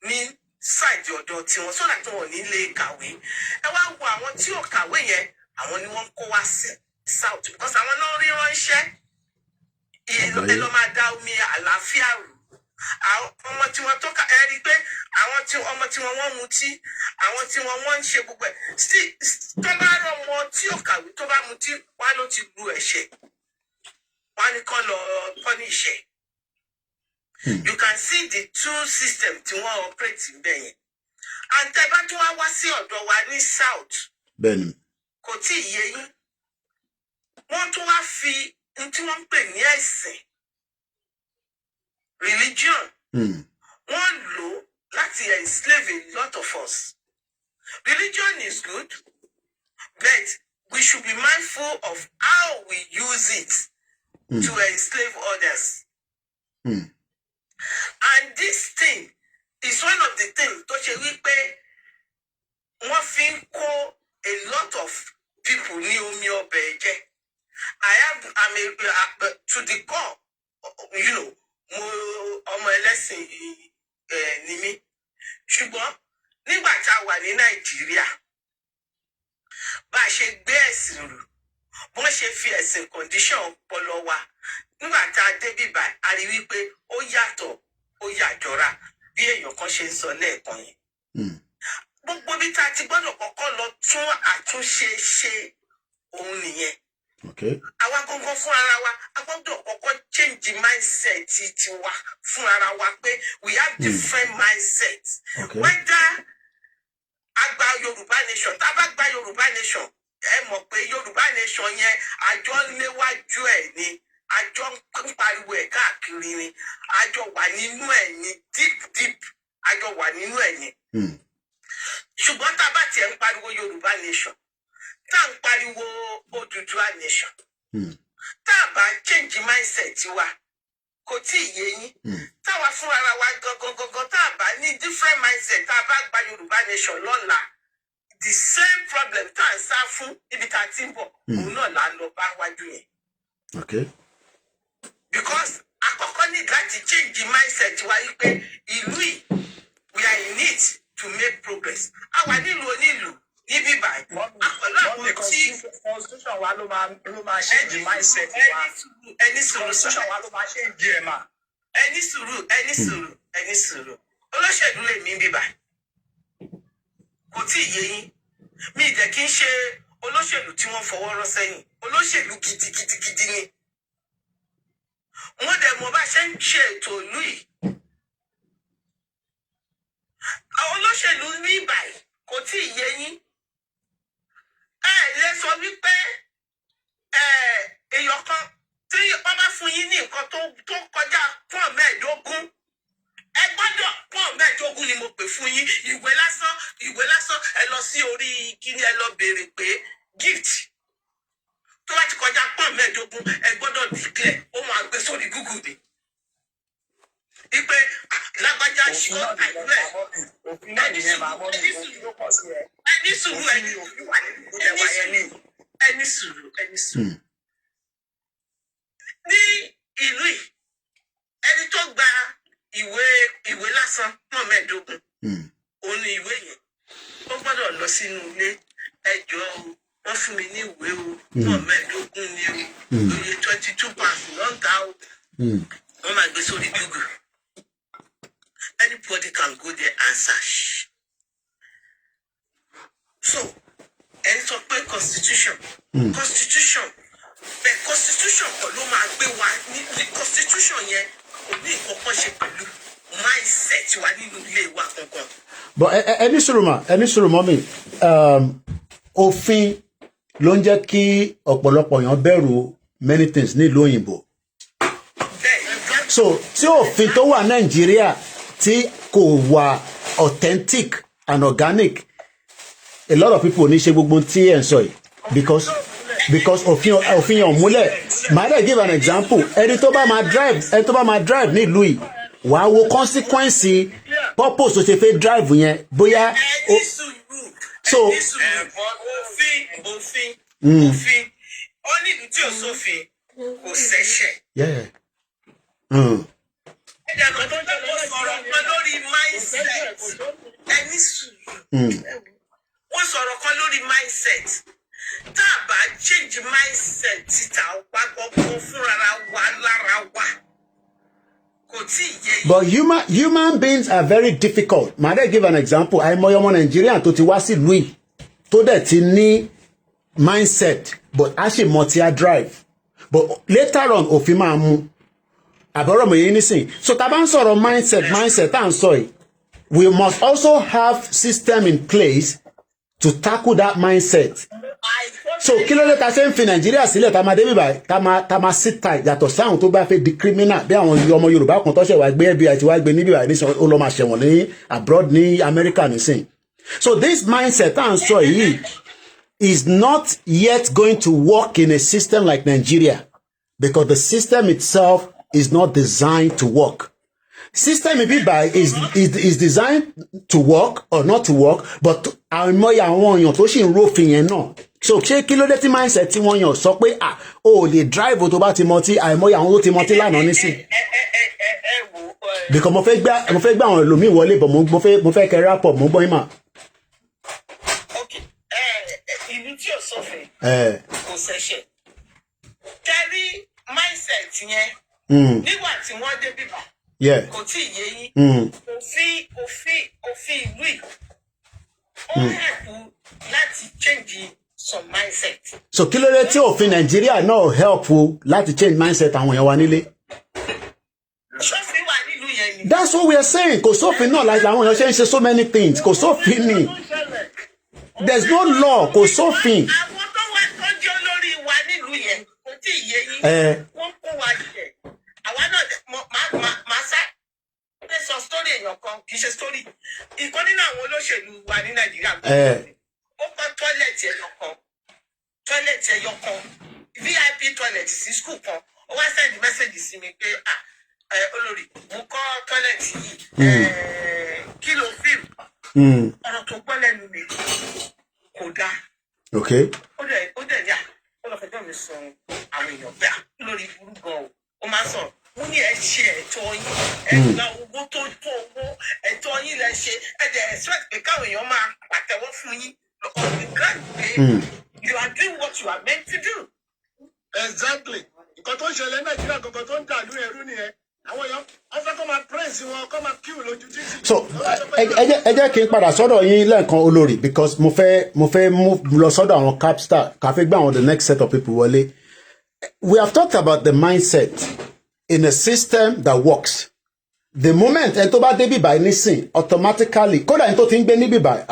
S4: ní side ọ̀dọ̀ tiwọn so that wọn ò ní lè kàwé. Ẹ wá wo àwọn tí ò kàwé yẹn, àwọn ni wọ́n kó wá sí south because àwọn náà rí ránṣẹ́ ẹ lọ máa da omi àlàáfíà rú. Àwọn ọmọ tí wọ́n tó kà ẹ rí pé àwọn tí ọmọ tí wọ́n mutí, àwọn tí wọ́n ń ṣe gbogbo ẹ̀ sí tó bá rọ ọmọ tí ò kàwé tó bá mutí wá ló ti lu ẹ̀ṣẹ̀, wá ní kán lọ punish ẹ̀. You can see the two systems tí wọ́n operate níbẹ̀ yẹn. And tẹ́ bá tún wá sí ọ̀dọ̀ wa ní south kò tí ì yé yín, wọ́n tún wá fi tí wọ́n ń pè ní ẹ̀sìn religion wọ́n lò láti enslave a lot of us. Religion is good, but we should be mindful of how we use it to enslave others. And this thing is one of the things tó ṣe wípé wọ́n fi ń kó a lot of people ní omi ọbẹ̀ jẹ. I'm to the core, you know, mo ọmọ ẹlẹ́sìn ni mí. Ṣùgbọ́n nígbà tá a wà ní Nàìjíríà, bá a ṣe gbé ẹ̀sìn rù, wọ́n ṣe fi ẹ̀sìn condition ọpọlọ wa. Nígbà tá a dé bíbá, a rí wípé ó yàtọ̀, ó yàjọra bí èèyàn kan ṣe ń sọ lẹ́ẹ̀kan yẹn. Gbogbo bí tá a ti gbọ́dọ̀ kọ́kọ́ lọ tún àtúnṣe ṣe òun nìyẹn. Àwa gangan fún ara wa, a gbọ́dọ̀ kọ́kọ́ change mindset tiwa fún ara wa pé we have different mindsets. Whether a gba Yorùbá nation, tá a bá gba Yorùbá nation, ẹ mọ̀ pé Yorùbá nation yẹn àjọ léwájú ẹ̀ ni, àjọ ń pariwo ẹ̀ káàkiri ni, àjọ wà nínú ẹ̀ ni deep àjọ wà nínú ẹ̀ ni. Ṣùgbọ́n tá a bá tiẹ̀ ń pariwo Yorùbá nation, tá a ń pariwo Odùduwà nation, tá a bá change mindset wa kò tí ì yé yín. Táwa fún ara wa gangan tá a bá ní different mindset, tá a bá gba Yorùbá nation lọ́la, the same problem tá a ń sá fún ibi tá a ti ń bọ̀ òun náà là ń lọ bá wájú yẹn. Because àkọ́kọ́ ní láti change mindset wa yìí pé ìlú yìí we are in it to make progress. Àwa nílùú onílùú níbí báyìí. Àpẹẹrẹ àwọn tí
S8: constitution wa ló máa change mindset wa.
S4: Ẹni sùúrù
S8: constitution wa ló máa change ẹ̀ mà.
S4: Ẹni sùúrù. Olóṣèlú lè mí bíbá. Kò tí ì yé yín. Mi ì jẹ́ kí n ṣe olóṣèlú tí wọ́n fọwọ́ rọ́ sẹ́yìn. Olóṣèlú gidigidi ni. Wọ́n dẹ̀ mọ̀ bá ṣe ń ṣe ètò ìlú yìí. Àwọn olóṣèlú ní báyìí kò tí ì yé yín. Ẹ lè sọ wípé tó kọjá fún mẹ́ẹ̀ẹ́dógún ẹ gbọ́dọ̀ fún mẹ́ẹ̀ẹ́dógún ni mo pè fún yín ìwé lásán ẹ lọ sí orí kíní ẹ lọ béèrè pé gift tó bá ti kọjá pọ́n mẹ́ẹ̀ẹ́dógún ẹ gbọ́dọ̀ declare ó máa gbé sórí Google ni ipe lágbájá ṣọ́ àìpẹ́ ẹni sùúrù ní ìlú yìí ẹni tó gba ìwé lásán pọ́n mẹ́ẹ̀ẹ́dógún òun ni ìwé yẹn ó gbọ́dọ̀ lọ sínú ilé ẹjọ́ wọ́n fún mi ní ìwé o pọ́n mẹ́ẹ̀ẹ́dógún ni o oye 22 pounds lọ́ńtà o wọ́n máa gbé sórí Google. Anybody can go there and search. So, ẹni sọ pé constitution the constitution kọ́ ló máa gbé wa ní constitution yẹn kò ní ìkọ̀kan ṣe pẹ̀lú mindset wa nínú ilé wa kankan.
S2: But ẹni sùúrù mọ́ mi òfin ló ń jẹ́ kí ọ̀pọ̀lọpọ̀ èèyàn bẹ̀rù many things nílùú òyìnbó. So tí òfin tó wà Nàìjíríà tí kò wà authentic and organic a lot of people ní ṣe gbogbo tí ẹ̀ ń sọ yìí because òfin yẹn ò múlẹ̀. Màá dẹ̀ give an example ẹni tó bá máa drive nílùú yìí wàá wo consequence purpose tó ṣe fẹ́ drive yẹn bóyá. So
S4: òfin ó ní ìlú tí ò sófin kò ṣẹ̀ṣẹ̀. Ẹ̀dá kan tó jẹ́ kó sọ̀rọ̀ kan lórí mindset ẹni sùúrù. Wọ́n sọ̀rọ̀ kan lórí mindset. Tá a bá change mindset títa ọ̀pá gbọ́gbọ́ fúnra wa lára wa. Kò tí ì yé.
S2: But human beings are very difficult. Màá dẹ̀ give an example. Àìmọye ọmọ Nàìjíríà tó ti wá sí ìlú yìí tó dẹ̀ ti ní mindset but a ṣe mọ̀ tí a drive. But later on òfin máa mú. Àbọ̀rọ̀ mọ̀ yẹn nísìn. So tá a bá ń sọ̀rọ̀ mindset tá à ń sọ yìí. We must also have system in place to tackle that mindset. So kí ló dé ta ṣe ń fi Nàìjíríà sílẹ̀ tá máa dé bíbá tá máa sit tight yàtọ̀ sáwọn tó bá fẹ́ di criminal bí àwọn ọmọ Yorùbá kan tó ṣe wá gbé FBI tí wá gbé níbí báyìí nísìn ó lọ máa ṣẹ̀wọ̀n ní abroad ní America nísìn. So this mindset tá à ń sọ yìí is not yet going to work in a system like Nigeria because the system itself is not designed to work. System bíbá is designed to work or not to work, but àìmọye àwọn èèyàn tó sì ń rófin yẹn náà. So ṣé kí ló dé tí mindset tí wọ́n yàn sọ pé o lè drive tó bá ti mọtí àìmọye àwọn tó ti mọtí lánàá nísìn. Because mo fẹ́ gbá àwọn ẹlòmíì wọlé bọ̀ mo fẹ́ kẹ́ rap up mo gbọ́ yín mà.
S4: Ìlú tí ò sófin kò ṣẹ̀ṣẹ̀. Kẹ́rí mindset yẹn nígbà tí wọ́n dé bíbá. Kò tí ì yé yín. Òfin ìlú yìí ó help láti change some mindset.
S2: So kí ló dé tí òfin Nàìjíríà náà help láti change mindset àwọn èèyàn wa nílé?
S4: Sófin wà nílùú yẹn ni.
S2: That's what we are saying. Kò sófin náà like àwọn èèyàn ṣe ń ṣe so many things. Kò sófin ni. There's no law. Kò sófin.
S4: Àwọn tó wá tọ́jú olórí wa nílùú yẹn kò tí ì yé yín. Wọ́n kó wa jẹ. Àwa náà máa sá. Ó sọ story èèyàn kan kì í ṣe story. Ìkan nínú àwọn olóṣèlú wa ní Nàìjíríà ó kọ́ tọ́lẹ̀tì ẹyọ kan VIP toilet sí school kan ó wá send message sí mi pé olórí mo kọ́ tọ́lẹ̀tì yìí kí ló fíìmù ọ̀rọ̀ tó gbọ́ lẹ́nu mi kò dáa. Ó dẹ̀ yá ó lọ fẹjọ́ mi sọ àwọn èèyàn bẹ́ẹ̀ lórí burú gan o máa sọ̀rọ̀ mo ní ẹ ṣe ẹ̀tọ́ yín ẹ̀gbà owó tó tó owó ẹ̀tọ́ yín lẹ ṣe ẹ̀dẹ̀ expect pé káwọn èèyàn máa pàtẹ́wọ́ fún yín on the ground pé you are doing what you are meant to do.
S7: Exactly. Nǹkan tó ń ṣẹlẹ̀ Nàìjíríà kankan tó ń dàlú ẹrú nìyẹn. Àwọn èèyàn wọ́n fẹ́ kó máa praise wọn kó máa kíw lójú títì.
S2: So ẹ jẹ́ kí n padà sọ́dọ̀ yín lẹ́ẹ̀kan olórí because mo fẹ́ mú lọ sọ́dọ̀ àwọn capstar ká fẹ́ gbé àwọn the next set of people wọlé. We have talked about the mindset in a system that works. The moment ẹni tó bá dé bíbá nísìn automatically kódà ẹni tó ti ń gbé ní bíbá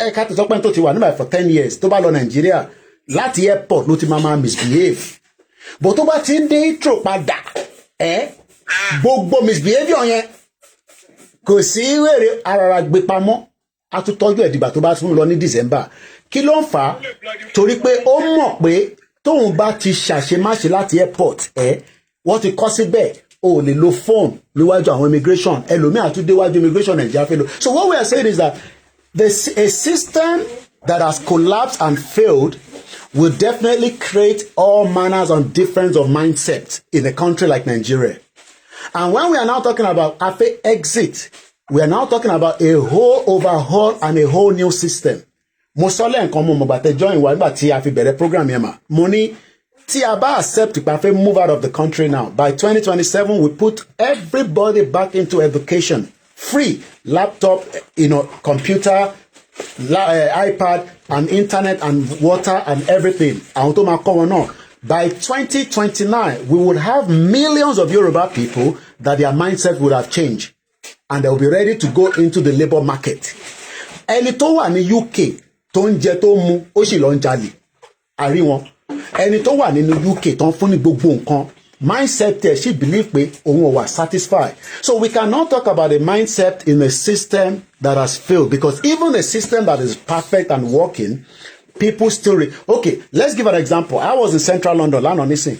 S2: ẹ̀ka tó sọ pé ẹni tó ti wà níbà for 10 years tó bá lọ Nàìjíríà láti airport ló ti máa misbehave but tó bá ti ń dé intro padà gbogbo misbehaviour yẹn kò sí wèrè arara gbé pamọ́ a tún tọ́jú ẹ̀ dìgbà tó bá tún lọ ní December kí ló ń fà á torí pé ó mọ̀ pé tóun bá ti ṣàṣemáṣe láti airport wọ́n ti kọ́ síbẹ̀ o lè lo phone níwájú àwọn immigration ẹlòmíà tún déwájú immigration Nigeria fẹ́ lò. So what we are saying is that a system that has collapsed and failed will definitely create all manners and difference of mindset in a country like Nigeria. And when we are now talking about Afe exit, we are now talking about a whole overhaul and a whole new system. Mo sọ lẹ́ẹ̀kan mo mọ̀ bàtẹ́ join wa nígbà tí a fi bẹ̀rẹ̀ program yẹn mà. Mo ní tí a bá accept pé a fẹ́ move out of the country now. By 2027, we put everybody back into education. Free laptop, computer, iPad, and internet, and water, and everything. Àwọn tó máa kọ́ wọn náà. By 2029, we would have millions of Yoruba people that their mindset would have changed. And they will be ready to go into the labor market. Ẹni tó wà ní UK tó ń jẹ tó mu ó sì lọ ń jalè. Àrí wọn. Ẹni tó wà nínú UK tó ń fún ní gbogbo nǹkan. Mindset there, she believe pé òun ò wà satisfied. So we cannot talk about a mindset in a system that has failed, because even a system that is perfect and working, people still okay, let's give an example. I was in central London lánàá nísìn.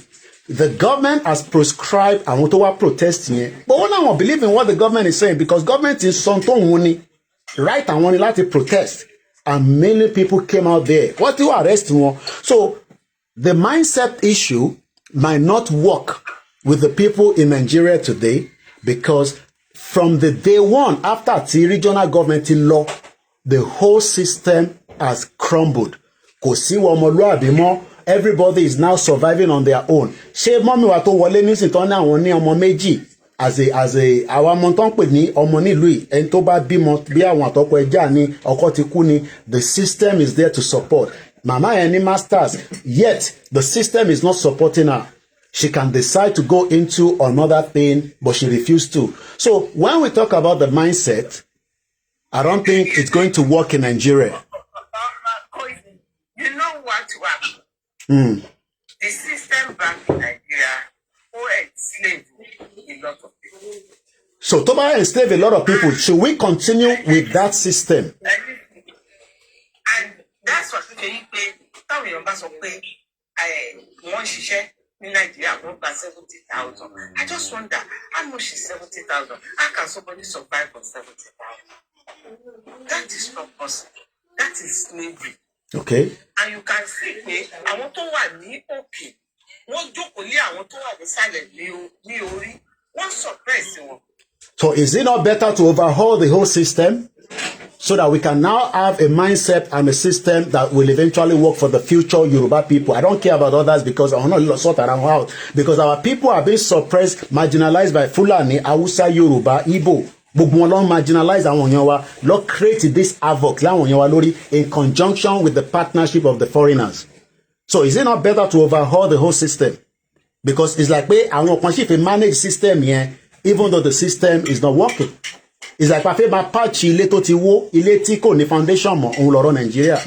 S2: The government has prescribed àwọn tó wá protest yẹn. But wọ́n náà wọ́n believe in what the government is saying, because government is sọ tó ń wuni right àwọn ni láti protest, and many people came out there. Wọ́n ti wá arrest wọn. So the mindset issue might not work with the people in Nigeria today, because from the day one after the regional government law, the whole system has crumbled. Kò sí ọmọlúàbí mọ́. Everybody is now surviving on their own. Ṣé mọ́mí wa tó wọlé nísìn tán ní àwọn ní ọmọ méjì as a àwọn ọmọ tó ń pè ní ọmọ nílùú yìí ẹni tó bá bímọ bí àwọn àtọkọ ẹja ní ọkọ ti kú ni, the system is there to support. Mama yẹn ní masters, yet the system is not supporting her. She can decide to go into another thing, but she refused to. So when we talk about the mindset, I don't think it's going to work in Nigeria.
S9: You know what happened? The system back in Nigeria enslaved a lot of people.
S2: So Toba enslaved a lot of people. Should we continue with that system?
S9: And that's what they pay. Tell me, one share in Nigeria, 70,000. I just wonder how much is 70,000? How can somebody survive on 70,000? That is not possible. That is slavery.
S2: Okay.
S9: And you can see me, I want to want me okay. One joke only, I want to have the silent me only. One surprise.
S2: So is it not better to overhaul the whole system so that we can now have a mindset and a system that will eventually work for the future Yoruba people? I don't care about others, because I want to sort around out, because our people are being suppressed, marginalized by Fulani, Hausa, Yoruba, Igbo. Gbogbo wọn ló marginalize àwọn èèyàn wa, ló create this havoc láwọn èèyàn wa lórí in conjunction with the partnership of the foreigners. So is it not better to overhaul the whole system? Because it's like pé àwọn kan sì fi manage system yẹn even though the system is not working. It's like pàfẹ́ máa patch ilé tó ti wó, ilé tí kò ní foundation mọ́, òun lọ́rọ̀ Nàìjíríà.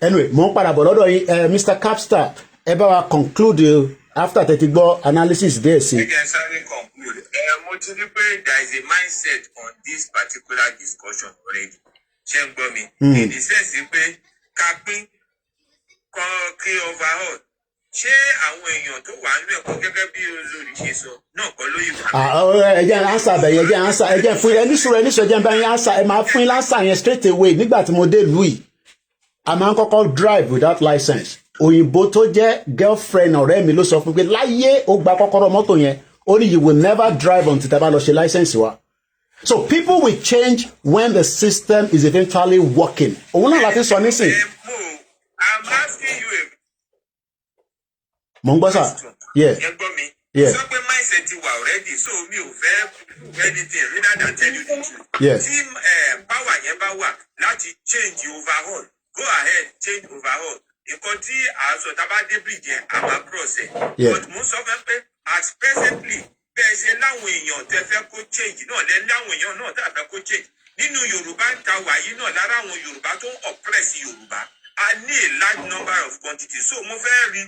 S2: Anyway, mo ń padà bọ̀ lọ́dọ̀ yín, Mr. Capstar, ẹ bá wa conclude after tẹ́tí gbọ́ analysis díẹ̀ sí.
S5: Again, sorry, conclude. There is a mindset on this particular discussion already. In the sense that capping, overhaul. Ṣé àwọn èèyàn tó wà nínú ẹ̀kọ́ gẹ́gẹ́ bí olórí ṣe sọ náà kọ́ ló yìí wà.
S2: Ẹ jẹ́ answer bẹ̀ yẹn, ẹ jẹ́ answer, ẹ jẹ́ fún ẹni sùúrù ẹ jẹ́ bá yín answer, ẹ máa fún yín answer yẹn straight away. Nígbà tí mo dé ìlú yìí, a máa ń kọ́kọ́ drive without license. Òyìnbó tó jẹ́ girlfriend ọ̀rẹ́ mi ló sọ fún mi pé láyé ó gba kọ́kọ́rọ́ mọ́tò yẹn, ó ní you will never drive until tá bá lọ ṣe license wa. So people will change when the system is eventually working. Òun náà láti sọ nísìn.
S5: I'm asking you a
S2: mo ń gbọ́ sà. Yeah.
S5: Sọ pé mindset ti wà already, so mi ò fẹ́ anything rather than tell you the truth.
S2: Yeah.
S5: Tí power yẹn bá wà láti change overhaul, go ahead change overhaul. Nǹkan tí àṣọ tábà dé bridge yẹn a máa cross ẹ̀. But mo sọ fẹ́ pé as presently bẹ́ẹ̀ ṣe láwọn èèyàn tẹ́ fẹ́ kó change náà lẹ́ láwọn èèyàn náà tá fẹ́ kó change. Nínú Yorùbá ń ta wàyí náà lára àwọn Yorùbá tó ń oppress Yorùbá. I need a large number of quantities. So mo fẹ́ rí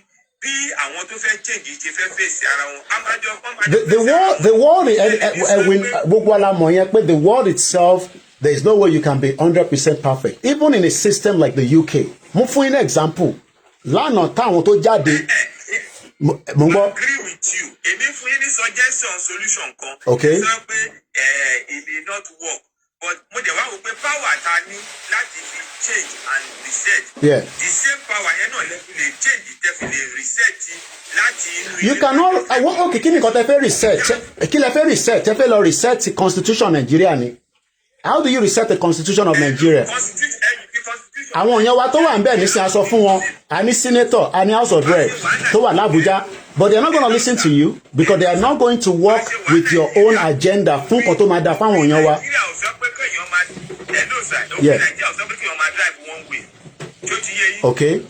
S2: the world itself, there is no way you can be 100% perfect. Even in a system like the UK. Mo fún yín example. Lánàá táwọn tó jáde. Mo
S5: agree with you. Èmi fún yín ní suggestion solution kan.
S2: Okay.
S5: Sọ pé it did not work. But mo dẹ̀ wá wò pé power ta ní láti fi change and reset.
S2: Yeah.
S5: The same power yẹn náà lè change definitely reset láti inú.
S2: You cannot. Okay, kí ni nǹkan tẹ́ fẹ́ reset? Kí lẹ fẹ́ reset? Tẹ́ fẹ́ lọ reset the constitution Nigeria ni. How do you reset the constitution of Nigeria? Àwọn èèyàn wa tó wà ńbẹ̀ ní sin aṣọ fún wọn, a ní senator, a ní house of reps tó wà l'Abuja, but they are not going to listen to you because they are not going to work with your own agenda fún kan tó máa da fáwọn èèyàn wa. Yeah. Okay.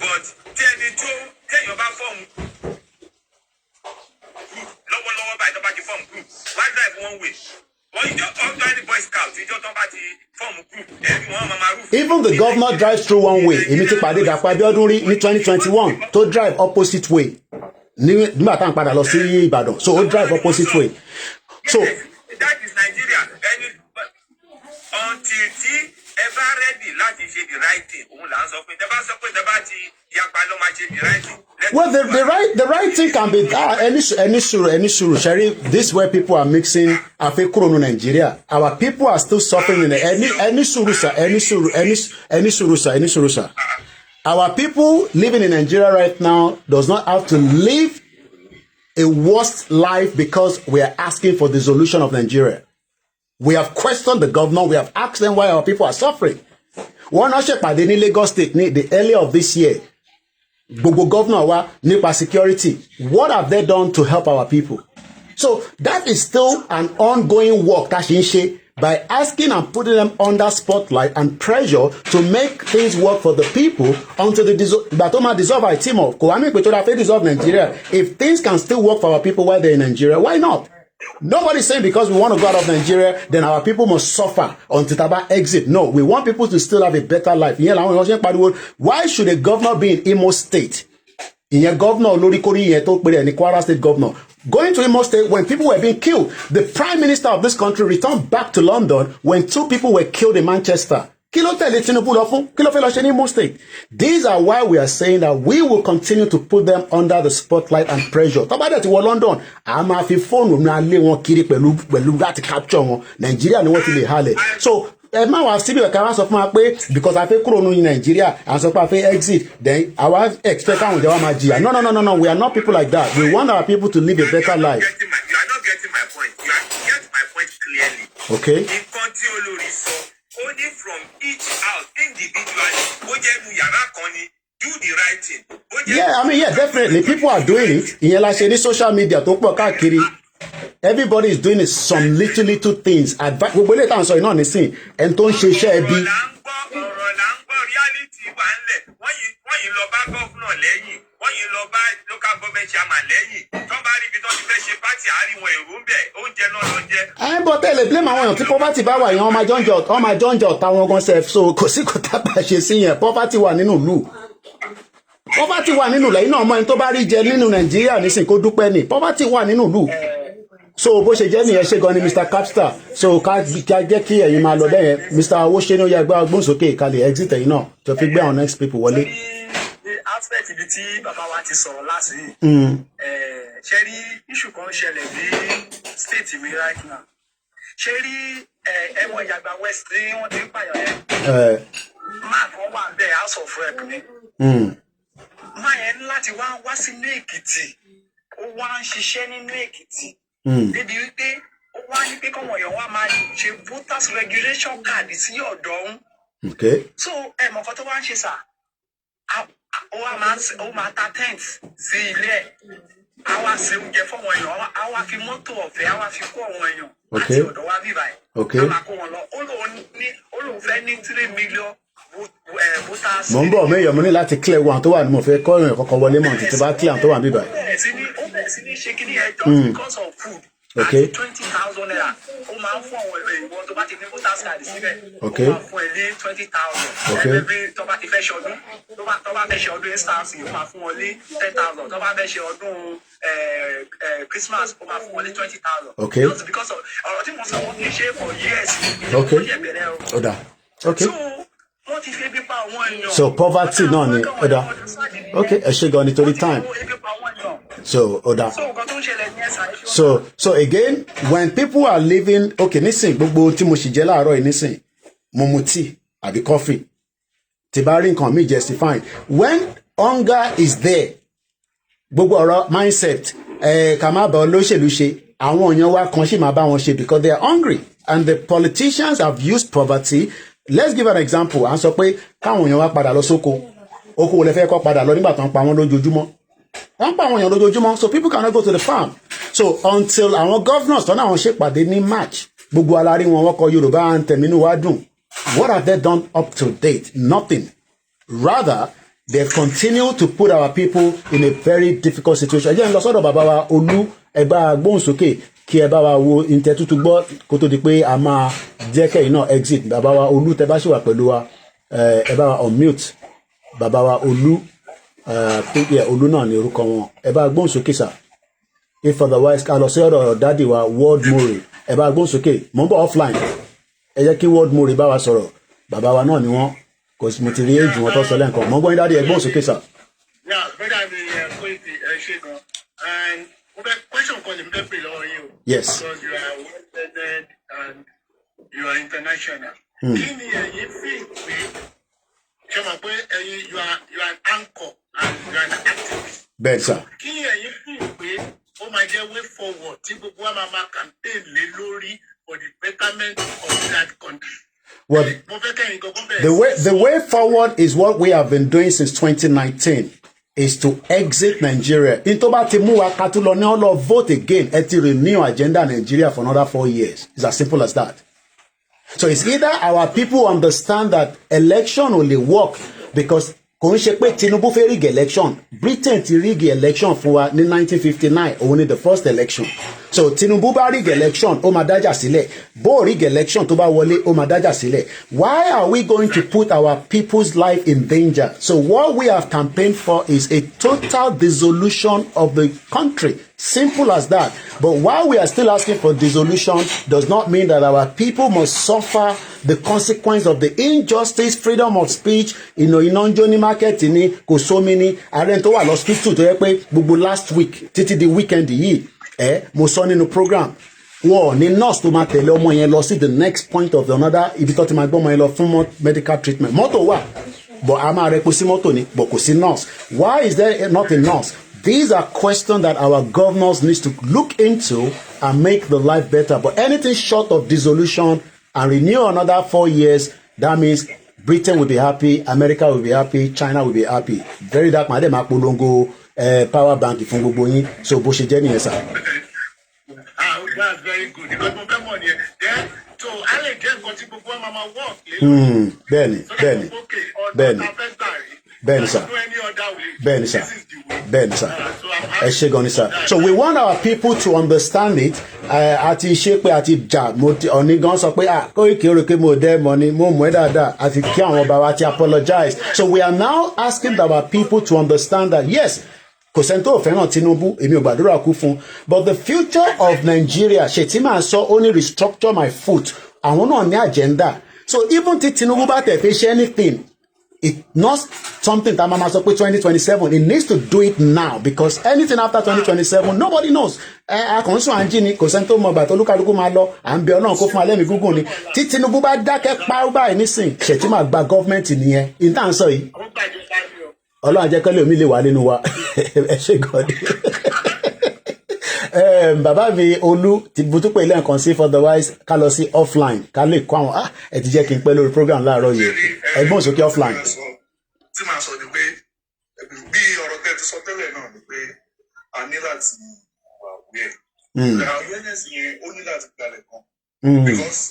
S2: Even the governor drives through one way. Èmi ti pàdé Dàpọ̀ Abíọ́dún rí ní 2021 to drive opposite way. Nígbà tá à ń padà lọ sí Ìbàdàn, so ó drive opposite way. So
S5: that is Nigeria. Until ever ready láti ṣe the right thing. Òun là ń sọ pé tẹ́bá sọ pé tẹ́bá ti yapa ló máa ṣe the right thing.
S2: Well, the right thing can be any suru. Sherry, this is where people are mixing Afekuro no Nigeria. Our people are still suffering in any suru. Our people living in Nigeria right now does not have to live a worse life because we are asking for the dissolution of Nigeria. We have questioned the governor. We have asked them why our people are suffering. One Oshepade ní Lagos State the earlier of this year. Gbogbo governor wa nípa security. What have they done to help our people? So that is still an ongoing work that ṣe ń ṣe by asking and putting them under spotlight and pressure to make things work for the people until the Batoma dissolve our team of Koami Petola dissolve Nigeria. If things can still work for our people while they're in Nigeria, why not? Nobody's saying because we want to go out of Nigeria, then our people must suffer until Taba exit. No, we want people to still have a better life. Why should a governor be in Imo State? Governor Kwara State governor. Going to Imo State when people were being killed. The Prime Minister of this country returned back to London when 2 people were killed in Manchester. These are why we are saying that we will continue to put them under the spotlight and pressure. London, Nigeria. So because I feel in Nigeria and so I feel exit, then our expect no. We are not people like that. We want our people to live a better life.
S5: You are not getting my point. You get my point clearly.
S2: Okay.
S5: Only from each house individually, do the right thing.
S2: Yeah, I mean, yeah, definitely. People are doing it. In your social media, everybody is doing some little things. We will let answer in on the scene and don't share be. But they blame àwọn tí poverty bá wà yẹn ó máa jọ́njọ́ táwọn gan self so kò sí kò tá bá ṣe sí yẹn poverty wà nínú ìlú. Poverty wà nínú lẹ́yìn náà ọmọ ẹni tó bá rí jẹ nínú Nàìjíríà nísìn kó dúpẹ́ ni poverty wà nínú ìlú. So bó ṣe jẹ́ nìyẹn ṣe gan ni Mr. Capstar so ká jẹ́ kí ẹ̀yin máa lọ bẹ́yẹn Mr. Owóṣe ní ó yá gbá gbóǹsókè ìkàlẹ̀ exit ẹ̀yin náà tó fi gbé àwọn next people wọlé.
S8: Aspect ibi tí bàbá wa ti sọ̀rọ̀ láti yìí ṣe rí issue kan ṣẹlẹ̀ ní state mi right now ṣe rí ẹ̀wọ̀n Ìjàgbá West ní wọ́n ti ń pààyàn yẹn máa kan wà bẹ́ẹ̀ house of rep ni máa yẹn láti wá sínú Èkìtì ó wá ń ṣiṣẹ́ nínú Èkìtì débi wípé ó wá ní pé kọ́mọ èèyàn wá máa ṣe voters regulation card sí ọ̀dọ̀ òun so ẹ̀mọ̀kan tó wá ń ṣe sà ó máa ta tent sí ilé ẹ̀ á wá ṣe oúnjẹ fọ́mọ èèyàn á wá fi mọ́tò ọ̀fẹ́ á wá fi kó àwọn èèyàn láti ọ̀dọ̀ wá bíbá ẹ̀ á máa kó wọn lọ ó lóun fẹ́ ní 3 million voters.
S2: Mo ń bọ̀ mẹ́yọ̀ mo ní láti clear one tó wà ní mo fẹ́ kọ́ ìrìn kọ́kọ́ wọlé mọ̀ títí bá clear tó wà bíbá ẹ̀.
S8: Ó bẹ̀rẹ̀ sí ní ṣe kí ní ẹ̀ just because of food àti 20,000 naira ó máa ń fún àwọn ìwọ̀n tó bá ti fi voters card síbẹ̀ ó máa fún ẹ
S4: ní 20,000. Every tó bá ti fẹ́ ṣe ọdún, tó bá fẹ́ ṣe ọdún instance, ó máa fún wọn ní 10,000. Tó bá fẹ́ ṣe ọdún Christmas, ó máa fún wọn ní 20,000.
S2: Okay.
S4: Just because of ọ̀rọ̀ tí mo sọ wọ́n kì í ṣe for years.
S2: Okay. Oda. Okay.
S4: So
S2: So poverty náà ni Oda. Okay, ẹ ṣé gan nítorí time. So Oda. So again, when people are living, okay, nísìn gbogbo tí mo sì jẹ láàárọ̀ yìí nísìn, mo mu tea àbí coffee. Tí bá rí nǹkan mi justifying. When hunger is there, gbogbo ọ̀rọ̀ mindset, ká má bá olóṣèlú ṣe, àwọn èèyàn wa kan sì máa bá wọn ṣe because they are hungry, and the politicians have used poverty. Let's give an example. À ń sọ pé káwọn èèyàn wá padà lọ sóko. Oko lè fẹ́ kó padà lọ nígbà tó ń pa wọ́n lójoojúmọ́. Wọ́n ń pa àwọn èèyàn lójoojúmọ́, so people cannot go to the farm. So until àwọn governors tọ́nà àwọn ṣèpàdé ní March, gbogbo alárí wọn wọ́n kọ Yorùbá anthem inú wa dùn. What have they done up to date? Nothing. Rather, they continue to put our people in a very difficult situation. Ẹ jẹ́ n lọ sọ́dọ̀ bàbá wa Olú, ẹ bá gbóhùnsókè kí ẹ bá wa wo ìtẹ́tútù gbọ́ kó tó di pé a máa jẹ́ kẹ́yìn náà exit. Bàbá wa Olú, tẹ bá ṣì wà pẹ̀lú wa, ẹ bá wa unmute. Bàbá wa Olú, Olú náà ni orúkọ wọn. Ẹ bá gbóhùnsókè sà. If otherwise, ká lọ sí ọ̀dọ̀ dádì wa World More. Ẹ bá gbóhùnsókè. Mo ń bọ̀ offline. Ẹ jẹ́ kí World More bá wa sọ̀rọ̀. Bàbá wa náà ni wọ́n. Kò sí mo ti rí èjì wọn tó sọ lẹ́ǹkan. Mo ń gbọ́ yín dádì, ẹ gbóhùnsókè sà.
S7: Yeah, brother mi Koiki ṣe gan. And question kan lè mi fẹ́ pè lọ́wọ́ yín o.
S2: Yes.
S7: Because you are well-vetted and you are international. Kí ni ẹ̀yin fi pé ṣe mọ̀ pé ẹ̀yin you are an anchor and you are an activist.
S2: Bẹ́ẹ̀ sà.
S7: Kí ni ẹ̀yin fi pé ó máa jẹ́ way forward tí gbogbo wa máa campaign lé lórí for the betterment of that country?
S2: Well, the way forward is what we have been doing since 2019. Is to exit Nigeria. Into ba ti mú wa ká tún lọ ní all of vote again. Ẹ ti renew agenda Nigeria for another 4 years. It's as simple as that. So it's either our people understand that election only work because kò ń ṣe pé Tinubu fẹ́ rig election. Britain ti rig election fún wa ní 1959. Only the first election. So Tinubu bá rig election, ó máa dájà sílẹ̀. Bó rig election tó bá wọlé, ó máa dájà sílẹ̀. Why are we going to put our people's life in danger? So what we have campaigned for is a total dissolution of the country. Simple as that. But while we are still asking for dissolution, does not mean that our people must suffer the consequence of the injustice, freedom of speech, iná ń jó ní market ní kò sómi ní ààrẹ tó wà lọ́sítítù tó yẹ pé gbogbo last week títí di weekend yìí mo sọ nínú program wọn ní nurse tó máa tẹ̀lé ọmọ yẹn lọ sí the next point of the another ibi tó ti máa gbọ́ ọmọ yẹn lọ fún medical treatment mọ́tò wà but a máa rẹpo sí mọ́tò ni but kò sí nurse. Why is there not a nurse? These are questions that our governors need to look into and make the life better. But anything short of dissolution and renew another 4 years, that means Britain will be happy, America will be happy, China will be happy. Very dark, madam, Apolongo, power bank, fún gbogbo yín. So bó ṣe jẹ́ nìyẹn sir.
S7: That's very good. Because mo fẹ́ mọ̀ ni then so a lè jẹ́ nǹkan tí gbogbo wa máa work.
S2: Bẹ́ẹ̀ni sir. Bẹ́ẹ̀ni sir. Bẹ́ẹ̀ni sir. Ẹ ṣé gan ni sir. So we want our people to understand it. Àti ṣe pé àti jà ọ̀ní gan sọ pé Koiki orúkẹ mo dẹ́ mọ́ ni mo mọ̀ ẹ́ dáadáa àti kí àwọn ọba wa ti apologize. So we are now asking our people to understand that yes, kò sẹ́ni tó fẹ́ràn Tinubu èmi ò gbàdúrà kú fún but the future of Nigeria Shettima sọ ó ní restructure my foot àwọn náà ní agenda. So even tí Tinubu bá tẹ̀ fẹ́ ṣe anything it's not something that mama sọ pé 2027 it needs to do it now because anything after 2027 nobody knows. Àkànṣe àǹjí ni kò sẹ́ni tó mọ ìgbà tó olúkálukú máa lọ à ń bẹ Ọlọ́run kó fún alẹ́mí gúngùn ni tí Tinubu bá dákẹ́ pàrọ̀ báyìí nísìn Shettima gba gọ́ọ̀mẹ̀ntì nìyẹn ìta ń sọ yìí Ọlọ́run àjẹkọ́lé omi lè wà nínú wa ẹ ṣe gọ́ọ̀dì. Bàbá mi Olú ti butú pé ilé nǹkan sí otherwise ká lọ sí offline ká lè kó àwọn ẹ ti jẹ́ kí n pẹ́ lórí program láàárọ̀ yìí ẹgbọ́n sókè offline.
S10: tí màá sọ ni pé bí ọ̀rọ̀ tẹ́ ti sọ tẹ́lẹ̀ náà ni pé a ní láti wà wíẹ̀ awareness yẹn ó ní láti gbalẹ̀ kan because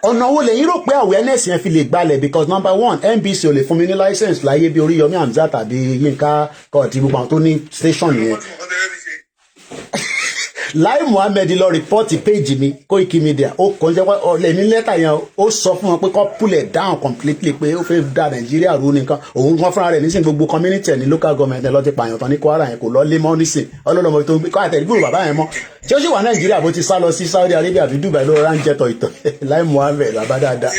S2: ọ̀nà wo lẹ́yìn rò pé awareness yẹn fi lè gbalẹ̀ because number one NBC ò lè fún mi ní license láyé bí Oríyọmí Hamzat tàbí Yínká kọ́ọ̀tì gbogbo àwọn tó ní station yẹn. Lai Muhammed lọ report page mi Koikimedia ó kàn jẹ́ ọ̀lẹ́ ní lẹ́tà yẹn ó sọ fún wọn pé kó pull it down completely pé ó fẹ́ da Nàìjíríà rú nìkan òun kan fúnra rẹ̀ nísìnyí gbogbo community ẹ̀ ní local government ẹ̀ lọ́ ti pààyàn tán ní Kwara yẹn kò lọ lé mọ́ nísìn ọlọ́lọ́mọ tó ń gbé kó àtẹ̀gbùrù bàbá yẹn mọ́ tí ó sì wà Nàìjíríà bó ti sá lọ sí Saudi Arabia àbí Dubai ló ránjẹ́ tọ̀ ìtàn Lai Muhammed bàbá dáadáa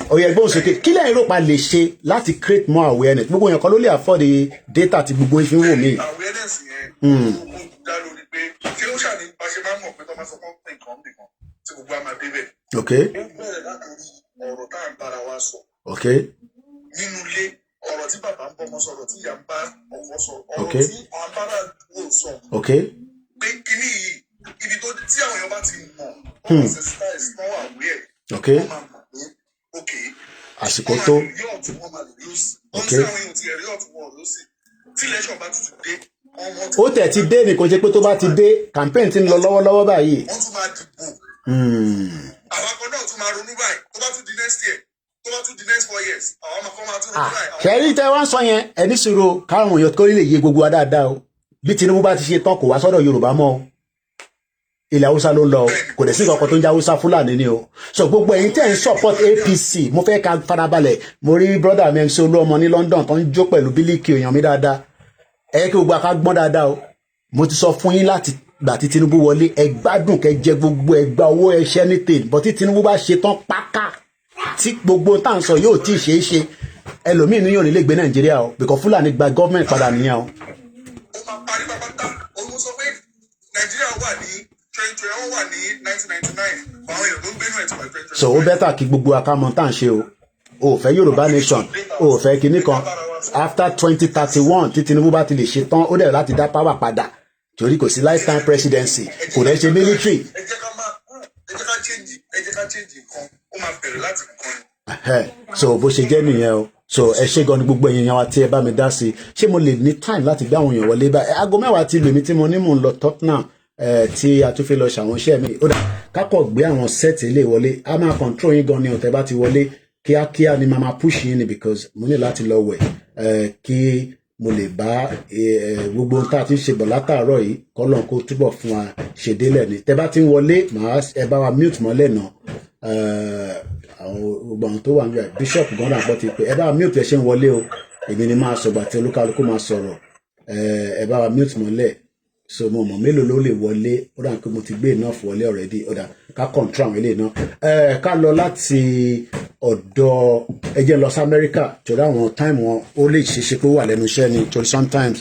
S2: òye ẹgbẹ́ òsèké kí lẹ́yìn Europa lè ṣe láti create more awareness gbogbo yẹn kan ló lè afford the data tí gbogbo ìfi ń wò mí.
S10: awareness yẹn ó dá lórí pé kí ó ṣàní bá ṣe máa ń mọ̀ pé tó máa sọ fún nǹkan nìkan tí gbogbo a máa débẹ̀.
S2: ok
S10: ó bẹ̀rẹ̀ látòrí ọ̀rọ̀ tá à ń bára wa sọ.
S2: ok
S10: nínú ilé ọ̀rọ̀ tí bàbá ń bọ́mọ sọ̀rọ̀ tí ìyá ń bá ọkọ sọ ọ̀rọ̀ tí àwọn bára àdúgbò sọ.
S2: ok
S10: pé kíní yìí ibi tó tí àwọn èèyàn bá ti mọ̀ ọ̀rọ̀ sensitize náà wà wíẹ̀.
S2: ok
S10: wọ́n máa mọ̀ pé ok
S2: àsìkò tó
S10: ok tí lẹ́sọ̀ bá ti dé
S2: ó tẹ̀ ti dé ní kò ṣe pé tó bá ti dé campaign ti ń lọ lọ́wọ́lọ́wọ́ báyìí.
S10: wọ́n tún máa dìbò. àwọn akọ náà tún máa ronú báyìí tó bá tún di next year tó bá tún di next 4 years àwọn ọmọ kan máa tún ronú báyìí.
S2: kẹrí tẹ wá ń sọ yẹn ẹni sọ̀rọ̀ káwọn èèyàn kó lè yé gbogbo wa dáadáa o bí Tinubu bá ti ṣe tán kò wá sọ́dọ̀ Yorùbá mọ́ o ilẹ̀ Haúsá ló ń lọ kò dẹ̀ sí nǹkan tó ń jẹ́ Haúsá Fúlàní ni o so gbogbo ẹ̀yin tẹ́ ń support APC mo fẹ́ ká farabalẹ̀ mo rí brother mi MC Olúọmọ ní London tó ń jó pẹ̀lú bílíkì èèyàn mi dáadáa ẹ kí gbogbo aká gbọ́n dáadáa o mo ti sọ fún yín láti gbà tí Tinubu wọlé ẹ gbádùn kẹ jẹ gbogbo ẹ gba owó ẹṣẹ ní tèmi bọ́ tí Tinubu bá ṣe tán páká tí gbogbo tá à ń sọ yóò tí ì ṣeé ṣe ẹlòmíín ní yóò nílé gbé Nàìjíríà o because Fúlàní gba gọ́ọ̀mẹ̀ntì padà nìyẹn o.
S10: ó máa parí pápátá òun sọ pé Nàìjíríà wà ní 2020 wà ní 1999 àwọn èèyàn ló ń gbénú ẹ̀ tí wọ́n 2020.
S2: so ó bẹ́tà kí gbogbo akámọ́ tá à ń ṣe o ò fẹ́ Yorùbá nation o ò fẹ́ kinní kan after 2031 tí Tinubu bá ti lè ṣe tán ó dẹ̀ láti dá power padà torí kò sí lifetime presidency kò dẹ̀ ṣe military.
S10: ẹ jẹ́ ká change nǹkan ó máa bẹ̀rẹ̀ láti nǹkan.
S2: so bó ṣe jẹ́ nìyẹn o so ẹ ṣé gan ni gbogbo èèyàn wa tí ẹ bá mi dá sí ṣé mo lè ní time láti gbé àwọn èèyàn wọlé báyìí aago 10 ti lù mí tí mo ní mò ń lọ Tottenham tí a tún fi lọ ṣàwọn iṣẹ́ mi ó dà kákọ̀ gbé àwọn sẹ́ẹ̀tì ilé wọlé a máa control yín gan ni ọ̀tẹ̀ bá ti wọlé kíákíá ni màá push yín ni because mo ní láti lọ wẹ̀ kí mo lè bá gbogbo ohun tá a ti ń ṣe bọ̀ látàárọ̀ yìí kọ́lọ́n kó túbọ̀ fún wa ṣe délẹ̀ ni tẹ́ bá ti ń wọlé ẹ bá wa mute mọ́lẹ̀ náà àwọn gbogbo àwọn tó wà níbẹ̀ bishop gọ́dà pọ̀ ti pé ẹ bá wa mute ẹ ṣe ń wọlé o èmi ni máa sọ̀gbà tí olúkálukú máa sọ̀rọ̀ ẹ bá wa mute mọ́lẹ̀ so mo mọ̀ mélòó ló lè wọlé ó dà pé mo ti gbé enough wọlé already ó dà ká control àwọn eléyìí náà ká lọ láti ọ̀dọ̀ ẹjẹ́ lọ sí Amẹ́ríkà torí àwọn time wọn ó lè ṣeéṣe pé ó wà lẹ́nu iṣẹ́ ni torí sometimes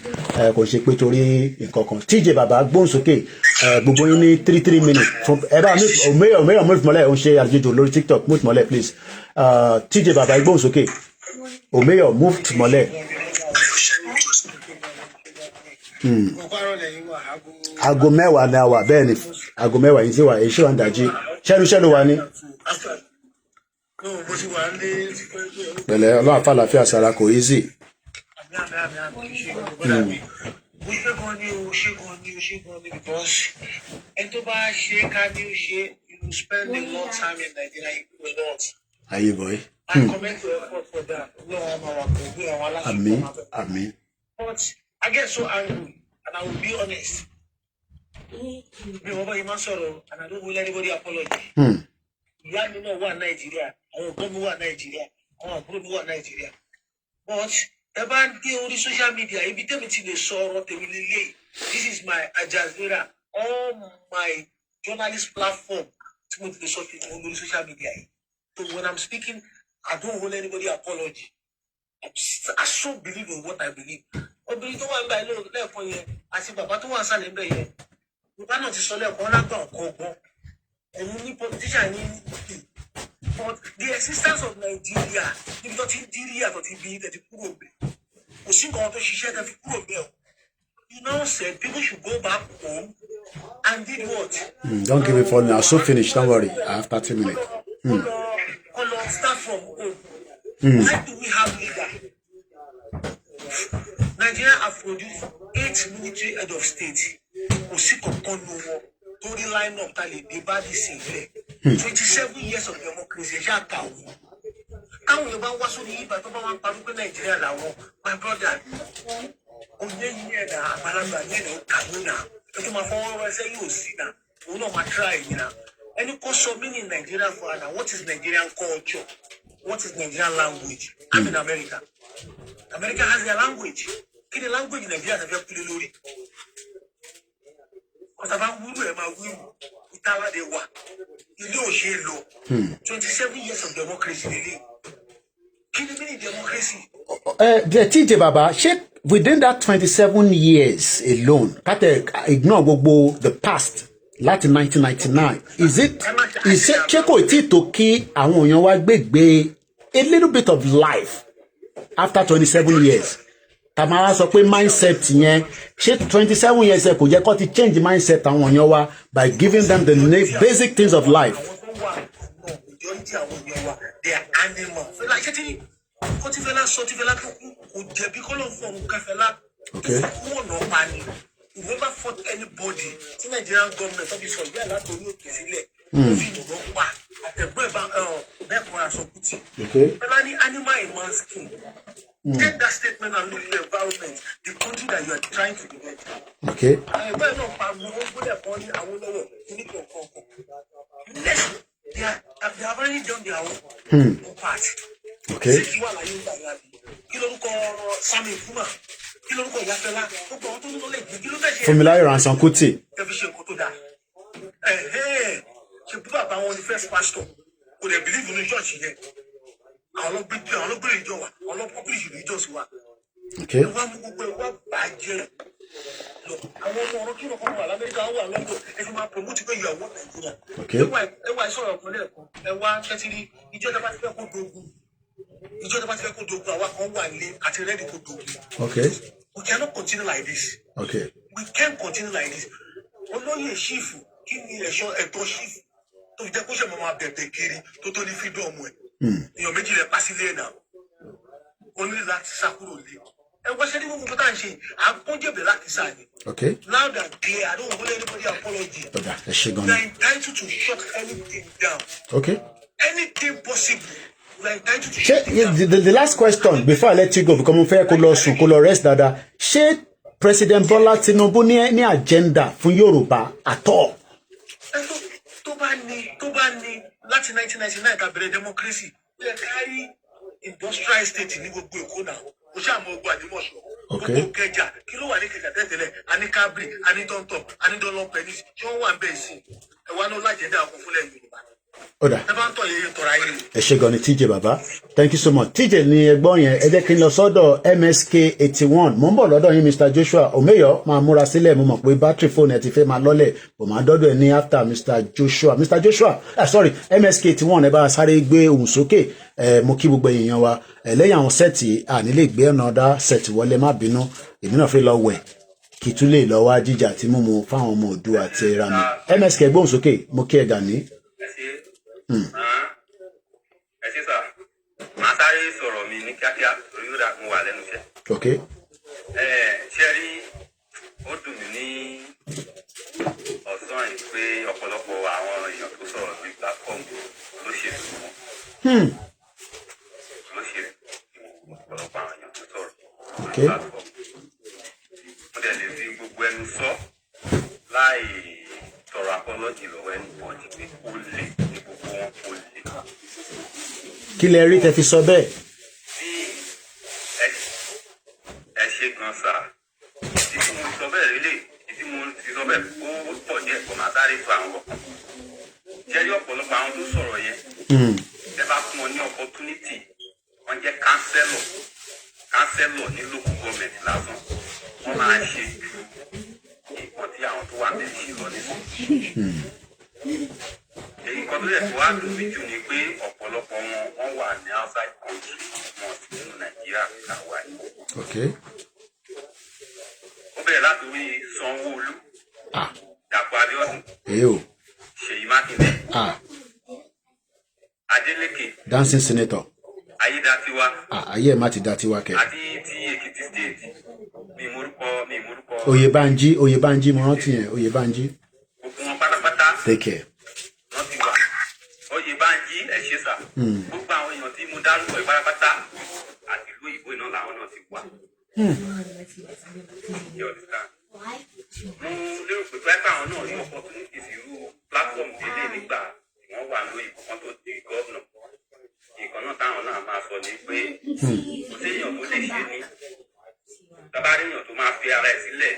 S2: kò ṣe pé torí nǹkan kan TJ bàbá gbóhùn sókè gbogbo yín ní 3 minutes fún ẹ bá òmíràn move mọ́lẹ̀ ó ń ṣe àlejò lórí TikTok move mọ́lẹ̀ please TJ bàbá gbóhùn sókè òmíràn move mọ́lẹ̀. aago 10 ni a wà bẹ́ẹ̀ ni aago 10 yìí sí wa èyí ṣé wà ń dájí ṣẹ́nu wa ní. pẹ̀lẹ́ ọlọ́run àfàlàfíà sára kò easy. Aye boy. Àmín.
S4: But I get so angry, and I will be honest. And I don't will anybody apologize. Ìyá mi náà wà Nàìjíríà, àwọn ọ̀gbọ́n mi wà Nàìjíríà, àwọn àbúrò mi wà Nàìjíríà. But ẹ bá ń dé orí social media, ibi tẹ́mi ti lè sọ ọ̀rọ̀ tèmi lélẹ̀. This is my Ajazera, all my journalist platform tí mo ti lè sọ tèmi lórí social media yìí. So when I'm speaking, I don't hold anybody apology. I so believe in what I believe. Obìnrin tó wà ń bá ilé lẹ́ẹ̀kan yẹn àti bàbá tó wà ń sàlẹ̀ ń bẹ̀ yẹn. Bàbá náà ti sọ lẹ́ẹ̀kan lágbà ọ̀kan ọgbọ́n. And ní politician ní but the existence of Nigeria níbi tó ti ń dírí àtọ̀ ti bí tẹ̀ ti kúrò bẹ̀ kò sí nǹkan tó ṣiṣẹ́ tẹ̀ fi kúrò bẹ̀ o you know said people should go back home and did what.
S2: Don't give me for now. So finish. Don't worry. I have 30 minutes.
S4: Start from home. Why do we have leader? Nigeria have produced 8 military head of state. Kò sí kankan nù wọn. Torí line up ta lè dé bá di sí ilẹ̀ 27 years of democracy ṣáà kà wọ́n. Káwọn Yorùbá wá sórí ibà tó bá wá ń parí pé Nàìjíríà làwọn my brother òye yìí ẹ̀dá àgbàlagbà yẹn ló kà ní nà If my phone say you see now, we know my try, you know. Any custom in Nigeria for now, what is Nigerian culture? What is Nigerian language? I'm in America. America has their language. In the language in Nigeria, they have to lori. Because about we Italy they work. You know, she low. 27 years of democracy. Democracy.
S2: The TJ Baba, within that 27 years alone, ignore the past, Latin 1999. Is it Cheko iti to ki àwọn èèyàn wa gbegbe a little bit of life after 27 years? Tamara sọ pé mindset yẹn, 27 years kò jẹ́ kó ti change mindset àwọn èèyàn wa by giving them the basic things of life.
S4: They are animals. Okay. You never fought anybody. The Nigerian government obviously they are not doing it. Okay. Animal in man's skin. Take that statement and look at the environment, the country that you are trying to develop.
S2: Okay.
S4: They have already done their own part.
S2: Okay. Familiar Ransom Kuti.
S4: The first pastor who they believe in the church here.
S2: Okay. Okay.
S4: We cannot continue like this.
S2: Okay.
S4: We can't continue like this. Olóyè Shifu, kí ni ẹ̀tọ́ Shifu tó fi jẹ́ kó ṣe mọ́ bẹ̀bẹ̀ kiri tó tó ní freedom ẹ̀. Èèyàn méjì lè pa sílé náà. Ó ní láti sá kúrò lé. Wọ́n ṣe ní gbogbo tá à ń ṣe, à ń kún jẹ̀bẹ̀ láti sá ni.
S2: Okay.
S4: Loud and clear, I don't want anybody apology. We are entitled to shut anything down.
S2: Okay.
S4: Anything possible.
S2: The last question before I let you go, because mo fẹ́ kó lọ rest dada. Ṣé President Bola Tinubu ní agenda fún Yorùbá at all?
S4: Tó bá ní láti 1999 ká bẹ̀rẹ̀ democracy, ó yẹ ká rí industrial estate ní gbogbo Èkó náà. Ó ṣàmọ̀ ogun àdìmọ̀ṣọ́.
S2: Okay.
S4: Gbogbo Kẹjà, kí ló wà ní Kẹjà tẹ́tẹ́lẹ̀? A ní Kábírì, a ní Tọ́ntọ̀, a ní Dọ́lọ́pẹ̀ ní tí wọ́n wà ń bẹ̀ sí. Ẹ wá ní ó lájẹ̀dá àkọ́ fúnlẹ̀ Yorùbá.
S2: Oda. TJ Baba. Thank you so much. TJ ni ẹ̀gbọ́n yẹn, ẹ jẹ́ kí n lọ sọ́dọ̀ MSK 81. Mo ń bọ̀ lọ́dọ̀ yín Mr. Joshua Omeyo, máa múra sílẹ̀, mo mọ̀ pé battery phone ẹ ti fẹ́ máa lọ́lẹ̀, bò máa dọ́dọ̀ ẹ ní after Mr. Joshua. Mr. Joshua, sorry, MSK 81 ẹ bá sáré gbé ohùn sókè. Mo kí gbogbo èèyàn wa. Lẹ́yìn àwọn sẹ́ẹ̀tì à nílé gbé ọ̀nà sẹ́ẹ̀tì wọlé, má bínú. Èmi náà fẹ́ lọ wẹ̀ kí tún lè lọ wá jíjà tí mo fáwọn ọmọ Oòduà àti ẹ̀rà mi. MSK gbóhùn sókè, mo kí ẹ Gani.
S11: Ẹ ṣé sà, màá sáré sọ̀rọ̀ mi ní kíákíá torí ó dà mo wà lẹ́nu iṣẹ́.
S2: Okay.
S11: Ṣé rí ó dùn mí ní ọ̀sán yìí pé ọ̀pọ̀lọpọ̀ àwọn èèyàn tó sọ̀rọ̀ ní platform lóṣèlú wọn. Lóṣèlú ọ̀pọ̀lọpọ̀ àwọn èèyàn tó sọ̀rọ̀ ní platform. Mo dẹ̀ lè fi gbogbo ẹnu sọ láì tọrọ apology lọ́wọ́ ẹni bọ́ọ̀dì pé ó lè ní gbogbo wọn ó lè.
S2: Kí lẹ rí tẹ́ fi sọ bẹ́ẹ̀?
S11: Bí ẹ ṣe gan sá, tí mo sọ bẹ́ẹ̀ lélẹ̀, tí mo ti sọ bẹ́ẹ̀ ó pọ̀ díẹ̀ kó máa sáré sọ àwọn ọkàn. Jẹ́rí ọ̀pọ̀lọpọ̀ àwọn tó sọ̀rọ̀ yẹn. Ẹ bá fún wọn ní opportunity, wọ́n jẹ́ kánsẹ́lọ̀ ní local government lásán. Wọ́n máa ṣe ju nǹkan tí àwọn tó wà bẹ́ẹ̀ ṣe lọ nísìnyí. Èyí kan tó yẹ kó wá dùn mí jù ni pé ọ̀pọ̀lọpọ̀ wọn wà ní outside country wọn sì nínú Nàìjíríà ká wà yìí.
S2: Okay.
S11: Ó bẹ̀rẹ̀ láti orí Sanwó-Olú, Dàpọ̀ Abíọ́dún, Ṣèyí Mákindé, Adélékè,
S2: Dancing Senator.
S11: Ayédatiwa.
S2: Ayé ẹ̀ má ti dá tiwa kẹ̀.
S11: Àti ti Èkìtì State, mi morúkọ.
S2: Oyèbánjí mo rántí yẹn, Oyèbánjí.
S11: Gbogbo wọn pátápátá.
S2: Take care.
S11: Wọ́n ti wà. Oyèbánjí ẹ ṣé sà. Gbogbo àwọn èèyàn tí mo dárúkọ ìpátápátá àti ìlú òyìnbó iná làwọn náà ti wà. Mo lérò ní pé kò séèyàn tó lè ṣe ní bàbá réèyàn tó máa fi ara ẹ̀ sílẹ̀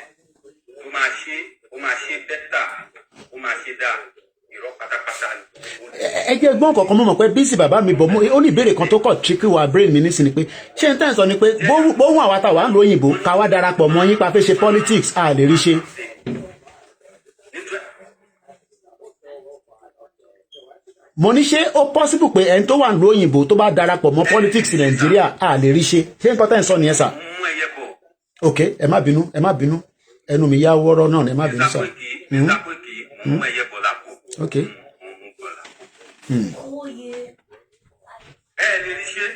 S11: tó máa ṣe ó máa ṣe bẹ́tà ó máa ṣe dáa irọ́ pátápátá ni.
S2: ẹ jẹ́ gbọ́n kankan mọ̀ pé bísí bàbá mi bọ̀ ó ní ìbéèrè kan tó kọ̀ tricky wa brain mi nísìnyí pé ṣé n tẹ́ ń sọ ni pé bóhùn àwa táwa ń lo òyìnbó ká wá darapọ̀ mọ́ yín pa fẹ́ ṣe politics a lè rí ṣe. mo ní ṣé ó possible pé ẹni tó wà ń lo òyìnbó tó bá darapọ̀ mọ́ politics Nàìjíríà a lè rí ṣe ṣé nǹkan tẹ́ ń sọ nìyẹn sà. ok ẹ má bínú ẹnu mi yá wọ́rọ́ náà ẹ má bínú sà. ok.
S11: ẹ lè rí ṣe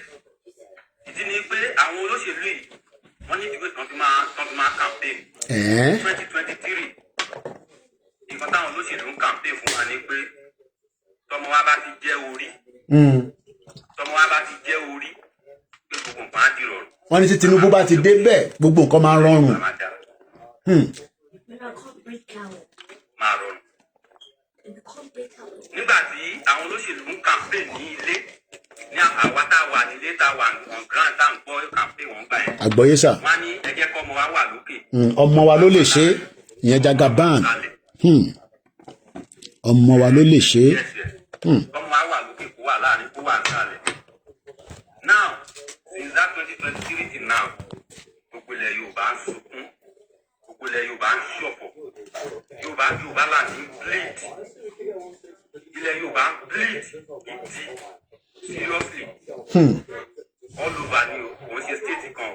S11: ìdí ni pé àwọn olóṣèlú yìí wọ́n ní ìdíwé kan tó máa campaign 2023 nǹkan táwọn olóṣèlú ń campaign fún wa ni pé tọmọ wa bá ti jẹ́ orí pé gbogbo nǹkan á di rọrùn.
S2: wọ́n ní tí Tinubu bá ti dé bẹ́ẹ̀ gbogbo nǹkan máa rọrùn.
S11: máa rọrùn. nígbà tí àwọn olóṣèlú ń campaign ní ilé ní àwa tá a wà nílé tá a wà on ground tá a ń gbọ́ campaign wọn gbà yẹn.
S2: àgbọ́yé sà.
S11: wọ́n á ní ẹ jẹ́ kọ́ ọmọ wa wà lókè.
S2: ọmọ wa ló lè ṣe é ìyẹn Jagaban ọmọ wa ló lè ṣe é.
S11: ọmọ wa wà lókè kó wà láàrin kó wà nísàlẹ̀. now since that 2023 till now gbogbo ilẹ̀ Yorùbá ń sunkún gbogbo ilẹ̀ Yorùbá ń ṣọ̀fọ̀ Yorùbá láti bleed ilẹ̀ Yorùbá ń bleed ìdí seriously all over ni o ṣe state kan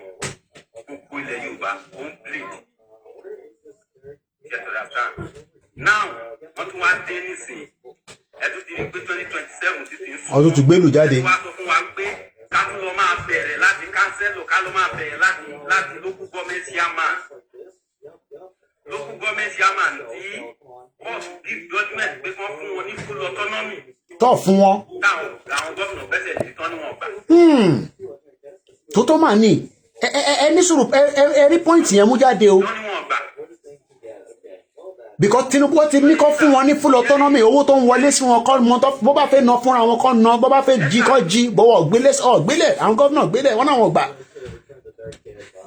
S11: gbogbo ilẹ̀ Yorùbá ó ń bleed get understand now wọ́n tún wá dé nísìnyí ẹ̀dùn ti ní pé 2027 ti ń sùn
S2: ọdún ti gbélù jáde.
S11: wọ́n á sọ fún wa pé ká tún lọ máa bẹ̀rẹ̀ láti kánsẹ́lò ká lọ máa bẹ̀rẹ̀ láti local government chairman tí wọ́n give judgement pé wọ́n fún wọn ní full autonomy.
S2: tọ́ fún wọn.
S11: táwọn gómìnà bẹ́sẹ̀ ti tán ní wọn gbà.
S2: tó tó máa ní ẹ ní sùúrù ẹ rí pọ́ìntì yẹn mú jáde o.
S11: tán ní wọn gbà.
S2: because Tinubu ti ní kó fún wọn ní full autonomy owó tó ń wọlé sí wọn kọ́ mọ́ tó bó bá fẹ́ ná fúnra wọn kọ́ ná bó bá fẹ́ jí kọ́ jí bọ́wọ́ gbélé àwọn gómìnà gbélé wọn náà wọn gbà.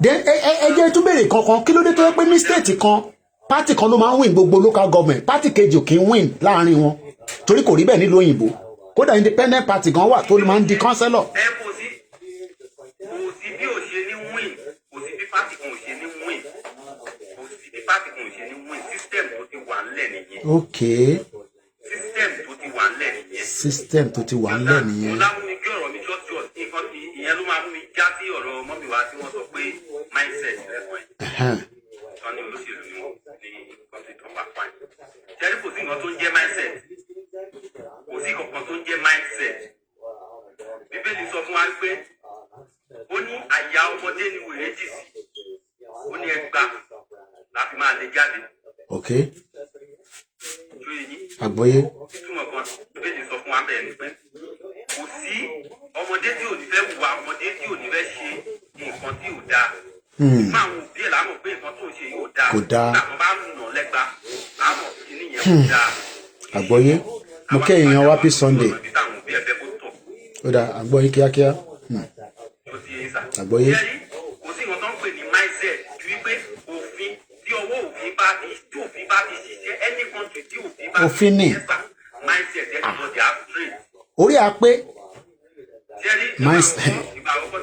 S2: then ẹ jẹ́ tún béèrè kankan kí ló dé tó yẹ pé ní state kan party kan ló máa ń win gbogbo local government party kejì ò kì í win láàrin wọn torí kò rí bẹ́ẹ̀ nílùú òyìnbó kódà independent party kan wà tó máa ń di councillor.
S11: ẹ kò sí bí ò ṣe ní win kò sí bí party kan ò ṣe ní win kò sí bí party kan ò ṣe ní win system tó ti wà ńlẹ̀ nìyẹn.
S2: ok
S11: system tó ti wà ńlẹ̀ nìyẹn.
S2: system tó ti wà ńlẹ̀ nìyẹn.
S11: ọ̀la mú mi gbé ọ̀rọ̀ mi jọ́jọ́ nǹkan tí ìyẹn ló máa mú mi já sí ọ̀rọ̀ mọ́mí wa tí wọ́n sọ pé mindset lẹ́kọ̀ọ́ ẹ̀. wọ́n ní olóṣèlú ni wọ́n ní kọ́ńtì tó wà fáìn. jẹ́rí kò sí nǹkan tó ń jẹ́ mindset kò sí kankan tó ń jẹ́ mindset. bíbélì sọ fún wa pé ó ní àyà ọmọdé ni wèrè jì sí ó ní ẹgbàá láti máa lè jáde.
S2: ok àgbọ́yé.
S11: túmọ̀ kan bíbélì sọ fún wa bẹ́ẹ̀ ni pé kò sí ọmọdé tí ò ní fẹ́ wùwà ọmọdé tí ò ní fẹ́ ṣe nǹkan tí ò dáa. máa wù bí ẹ̀ lámọ̀ pé nǹkan tó ń ṣe yóò dáa.
S2: kò dáa.
S11: láwọn bá nà lẹ́gba lámọ̀ kí nìyẹn kò dáa.
S2: àgbọ́yé mo kẹ́ èèyàn wá bí Sunday. ó dà àgbọ́yé kíákíá. àgbọ́yé.
S11: kò sí nǹkan tó ń pè ní mindset ju wípé òfin tí ọwọ́ òfin bá ti ṣiṣẹ́ any country tí òfin bá ti ṣiṣẹ́ mindset everybody has straight.
S2: orí a pé.
S11: mindset. ìgbà àkọ́kọ́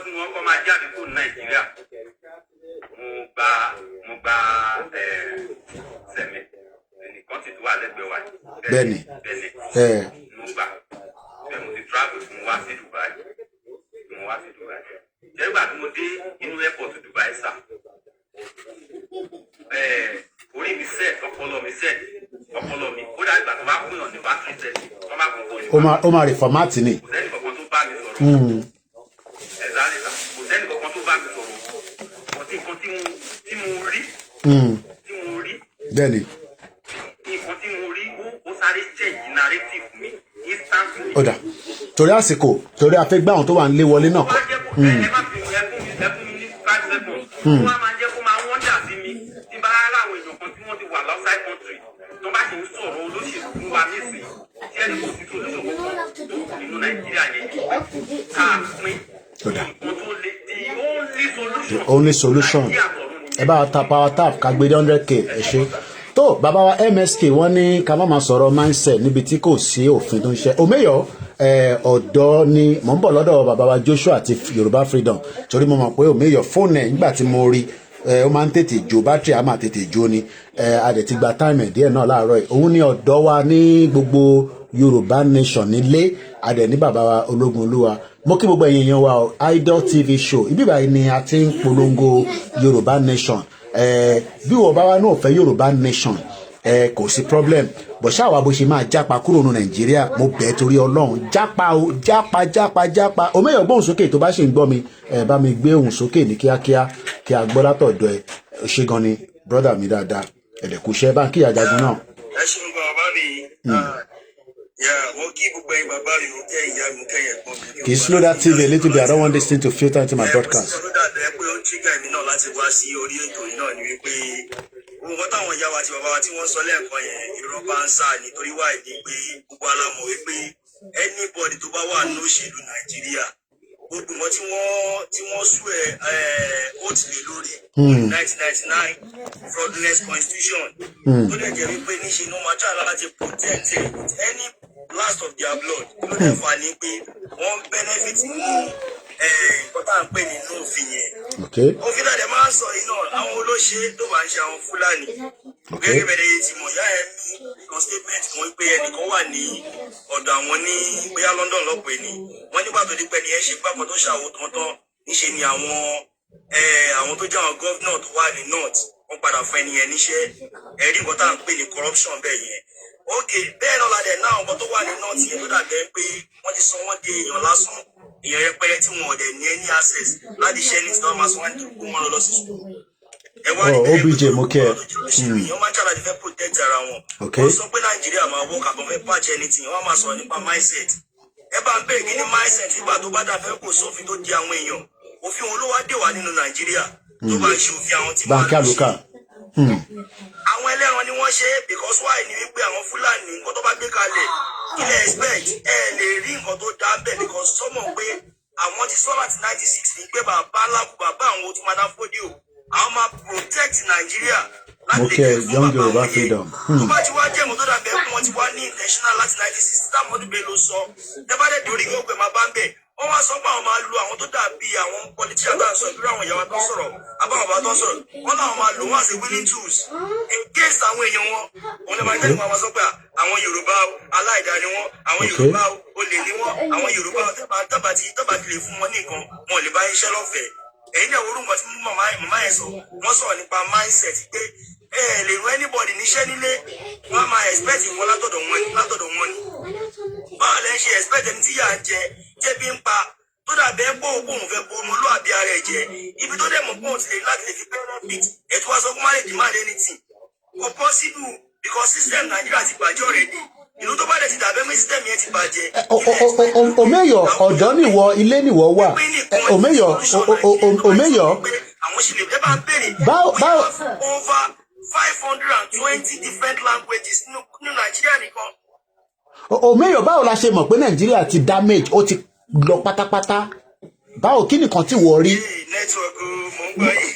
S11: tí wọ́n kọ́ máa jáde kúrò Nàìjíríà mo gba sẹ̀mẹ̀ ẹnìkan ti tó wà lẹ́gbẹ̀ẹ́ wa.
S2: bẹ́ẹ̀ni
S11: mo gbà bẹ́ẹ̀ mo ti travel fún wá sí Dubai jẹ́gbà tí mo dé inú airport Dubai sà orí mi set ọpọlọ mi ó dá ìgbà tó bá pín ọ̀ ní battery set tó bá kún fóònù.
S2: ó máa rí fọ́mátì ni.
S11: kò sẹ́ni kankan tó bá mi sọ̀rọ̀ ẹ̀záàlì sà kò sẹ́ni kankan tó bá mi sọ̀rọ̀ ọtí nǹkan tí mo rí
S2: bẹ́ẹ̀ni.
S11: nǹkan tí mo rí ó sáré change narrative mi instantly.
S2: ó dà torí àsìkò torí a fẹ́ gbá àwọn tó wà ń lé wọlé náà.
S11: ẹ má fi ẹkún mi ní 5 seconds. wọ́n máa jẹ́ kó máa wọ́ndà sí mi tí bá láwọn èèyàn kan tí wọ́n ti wà outside country tó bá ṣe ń sọ̀rọ̀ olóṣèlú fún wa nísìnyí tí ẹni kò sí solution kankan tó nínú Nàìjíríà yẹn káàpín
S2: the only solution ẹ bá ta power tap ká gbé 100k ẹ ṣe tó bàbá wa MSK wọ́n ní ká má máa sọ̀rọ̀ mindset níbi tí kò sí òfin tó ń ṣe Omeyo ọ̀dọ́ ni mò ń bọ̀ lọ́dọ̀ bàbá wa Joshua àti Yorùbá Freedom torí mo mọ̀ pé Omeyo fóònù ẹ̀ nígbà tí mo rí ó máa ń tètè jó bátìrì á máa tètè jó ni a dẹ̀ ti gba táìmù ẹ̀ díẹ̀ náà láàárọ̀ yìí òun ni ọ̀dọ́ wa ní gbogbo Yorùbá Nation nílé a dẹ̀ ní bàbá wa Ológunolúwa mo kí gbogbo ẹ̀yin èèyàn wa o Idol TV show ibi báyìí ni a ti ń polongo Yorùbá Nation bí wọ́n bá wa náà fẹ́ Yorùbá Nation kò sí problem bọ̀ ṣáwa bó ṣe máa jápa kúrò ní Nàìjíríà mo bẹ̀ torí Ọlọ́run jápa o jápa Omeyo gbóhùn sókè tó bá ṣe ń gbọ́ mi bá mi gbé ohùn sókè ní kíákíá kí a gbọ́ látọ̀dọ̀ ẹ ṣe gan ni brother mi dáadáa ẹ̀dẹ̀kùṣẹ́ bá kí àjagun náà.
S4: ẹ ṣeun bàbá mi wọ́n kí gbogbo ẹ̀yin bàbá mi mo kẹ́ ìyá mi kẹ́ ẹ̀gbọ́n mi.
S2: Can you slow that TV a little bit? I don't want this thing to filter into my broadcast.
S4: ẹ dàbẹ̀ pé ó ń tíga èmi náà láti wá sí orí ètò yìí náà ni wípé nǹkan táwọn ìyá wa àti bàbá wa tí wọ́n sọ lẹ́ẹ̀kan yẹn irọ́ bá ń sá nítorí wà ní pé gbogbo alámọ̀ wípé anybody tó bá wà ní òṣèlú Nàìjíríà gbogbo wọn tí wọ́n sú ó ti lè lórí 1999 fraudulent constitution tó lè jẹ́ wípé níṣe ní wọ́n máa try láti protect any last of their blood ló lè fà ní pé wọ́n benefit ní nǹkan tá à ń pè nínú òfin yẹn. òfin náà dẹ̀ máa ń sọ yìí náà àwọn olóṣè tó máa ń ṣe àwọn Fúlàní gẹ́gẹ́ bẹ̀rẹ̀ tí mọ̀ yá ẹ̀ ní kan statement kan pé ẹnìkan wà ní ọ̀dọ̀ àwọn ní bóyá London lọ́pẹ́ ni wọ́n nígbà tó di pẹ́ ni ẹ ṣe pápọ̀ tó ṣàwò tán níṣe ni àwọn tó jẹ́ àwọn gọ́vnà tó wà ní north wọ́n padà fún ẹni yẹn níṣẹ́ ẹ̀rí nǹkan tá à ń pè ní corruption bẹ́ẹ̀ yẹn. ok bẹ́ẹ̀ náà la dẹ̀ náà ọmọ tó wà ní north yẹn tó dàbẹ́ pé wọ́n ti sọ wọ́n di èèyàn lásán èèyàn yẹpẹrẹ tí wọn ò dẹ̀ ní any access láti ṣe ní tí wọ́n máa sọ wọ́n ní kó wọ́n lọ sí school.
S2: OBJ mo kẹ́
S4: wọ́n máa ń ṣàlàyé fẹ́ protect ara wọn. wọ́n sọ pé Nàìjíríà máa wọ́n kàbọ̀ fẹ́ patch anything wọ́n máa sọ nípa mindset. ẹ bá ń bẹ̀rẹ̀ kí ni mindset nígbà tó bá dàfẹ́ kò sófin tó di àwọn èèyàn òfin wọn ló wá dé wà nínú Nàìjíríà tó bá ń ṣe òfin àwọn tí wọ́n á lọ ṣe. àwọn ẹlẹ́ran ni wọ́n ṣe because why ni wípé àwọn Fúlàní nǹkan tó bá gbé kalẹ̀ kí lè expect ẹ lè rí nǹkan tó dá bẹ́ẹ̀ because sọ́mọ̀ pé àwọn ti sọ láti 96 ní pé bàbá àwọn otu madam fodio àwọn máa protect Nàìjíríà láti lè fún bàbá àwọn yẹn tó bá ti wá jẹ́ ìmọ̀ tó dàbẹ̀ pé wọ́n ti wá ní intentional láti 96 táwọn ọdún bẹ́ẹ̀ ló sọ ẹ bá dẹ̀ dorí gbogbo ẹ̀ máa bá ń bẹ̀ wọ́n wá sọ pé àwọn máa lo àwọn tó dàbí àwọn politician tó ń sọ ìdúró àwọn ìyàwó tó sọ̀rọ̀ àbáwọn bàbá tó sọ̀rọ̀ wọ́n náà máa lò wọ́n as a willing tools against àwọn èèyàn wọn lè máa jẹ́ nípa wọn sọ pé àwọn Yorùbá aláìdá ni wọ́n àwọn Yorùbá olè ni wọ́n àwọn Yorùbá tábà ti lè fún wọn ní nǹkan wọn lè bá iṣẹ́ lọ́fẹ̀ẹ́ èyí náà orúkọ tí màmá yẹn sọ wọ́n sọ̀rọ̀ nípa mindset pé lè rán anybody níṣẹ́ nílé wọ́n máa expect ìwọ́n látọ̀dọ̀ wọn ni báwo lẹ́ ń ṣe expect ẹni tí yà ń jẹ́ bí ń pa tó dàbẹ́ pọ̀ òun fẹ́ bo ọmọlúwàbí ara ẹ̀ jẹ́ ibi tó dẹ̀ mọ̀ pọ̀ ti lè láti lè fi benefit ètò wa sọ fún má lè demand anything kò possible because system Nàìjíríà ti bàjẹ́ already ìlú tó bá dẹ̀ ti dàbẹ́ mú system yẹn ti bàjẹ́.
S2: Omeyo ọ̀dọ́ nìwọ ilé nìwọ wà Omeyo
S4: àwọn ṣe lè bẹ́ẹ̀ bá ń bèrè báwo over 520 different languages ní Nàìjíríà nìkan.
S2: Omeyo báwo la ṣe mọ̀ pé Nàìjíríà ti damage ó ti lọ pátápátá báwo kí nìkan tí wọ́n rí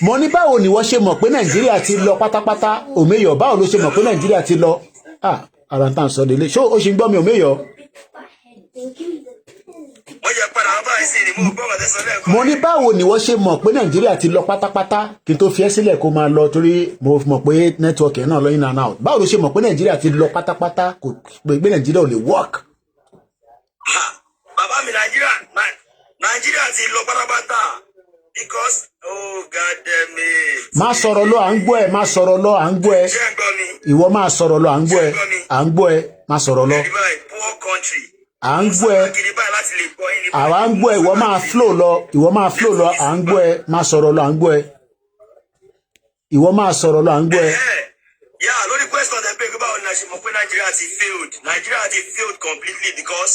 S2: mo ní báwo ni wọ́n ṣe mọ̀ pé Nàìjíríà ti lọ pátápátá Omeyo báwo ló ṣe mọ̀ pé Nàìjíríà ti lọ ara ń tàn sọ délé ṣó o ṣe ń gbọ́ mi Omeyo. mo ní báwo ni wọ́n ṣe mọ̀ pé Nàìjíríà ti lọ pátápátá kí n tó fi ẹ́ sílẹ̀ kó máa lọ torí mo mọ̀ pé nẹ́tíwọ̀kì náà lọ in and out báwo ló ṣe mọ̀ pé Nàìjíríà ti lọ pátápátá kò pé Nàìjíríà ò lè work.
S4: bàbá mi Nàìjíríà ti lọ pátápátá because God damn it.
S2: má sọ̀rọ̀ lọ à ń gbọ́ ẹ má sọ̀rọ̀ lọ à ń gbọ́ ẹ ìwọ má sọ̀rọ̀ lọ à ń gbọ́ ẹ à ń gbọ́ ẹ má sọ̀rọ̀ lọ à ń gbọ́ ẹ àwa ń gbọ́ ẹ ìwọ máa flow lọ à ń gbọ́ ẹ má sọ̀rọ̀ lọ à ń gbọ́ ẹ ìwọ máa sọ̀rọ̀ lọ à ń gbọ́ ẹ.
S4: lórí question dem pé báwo ni a ṣe mọ̀ pé Nigeria ti failed completely because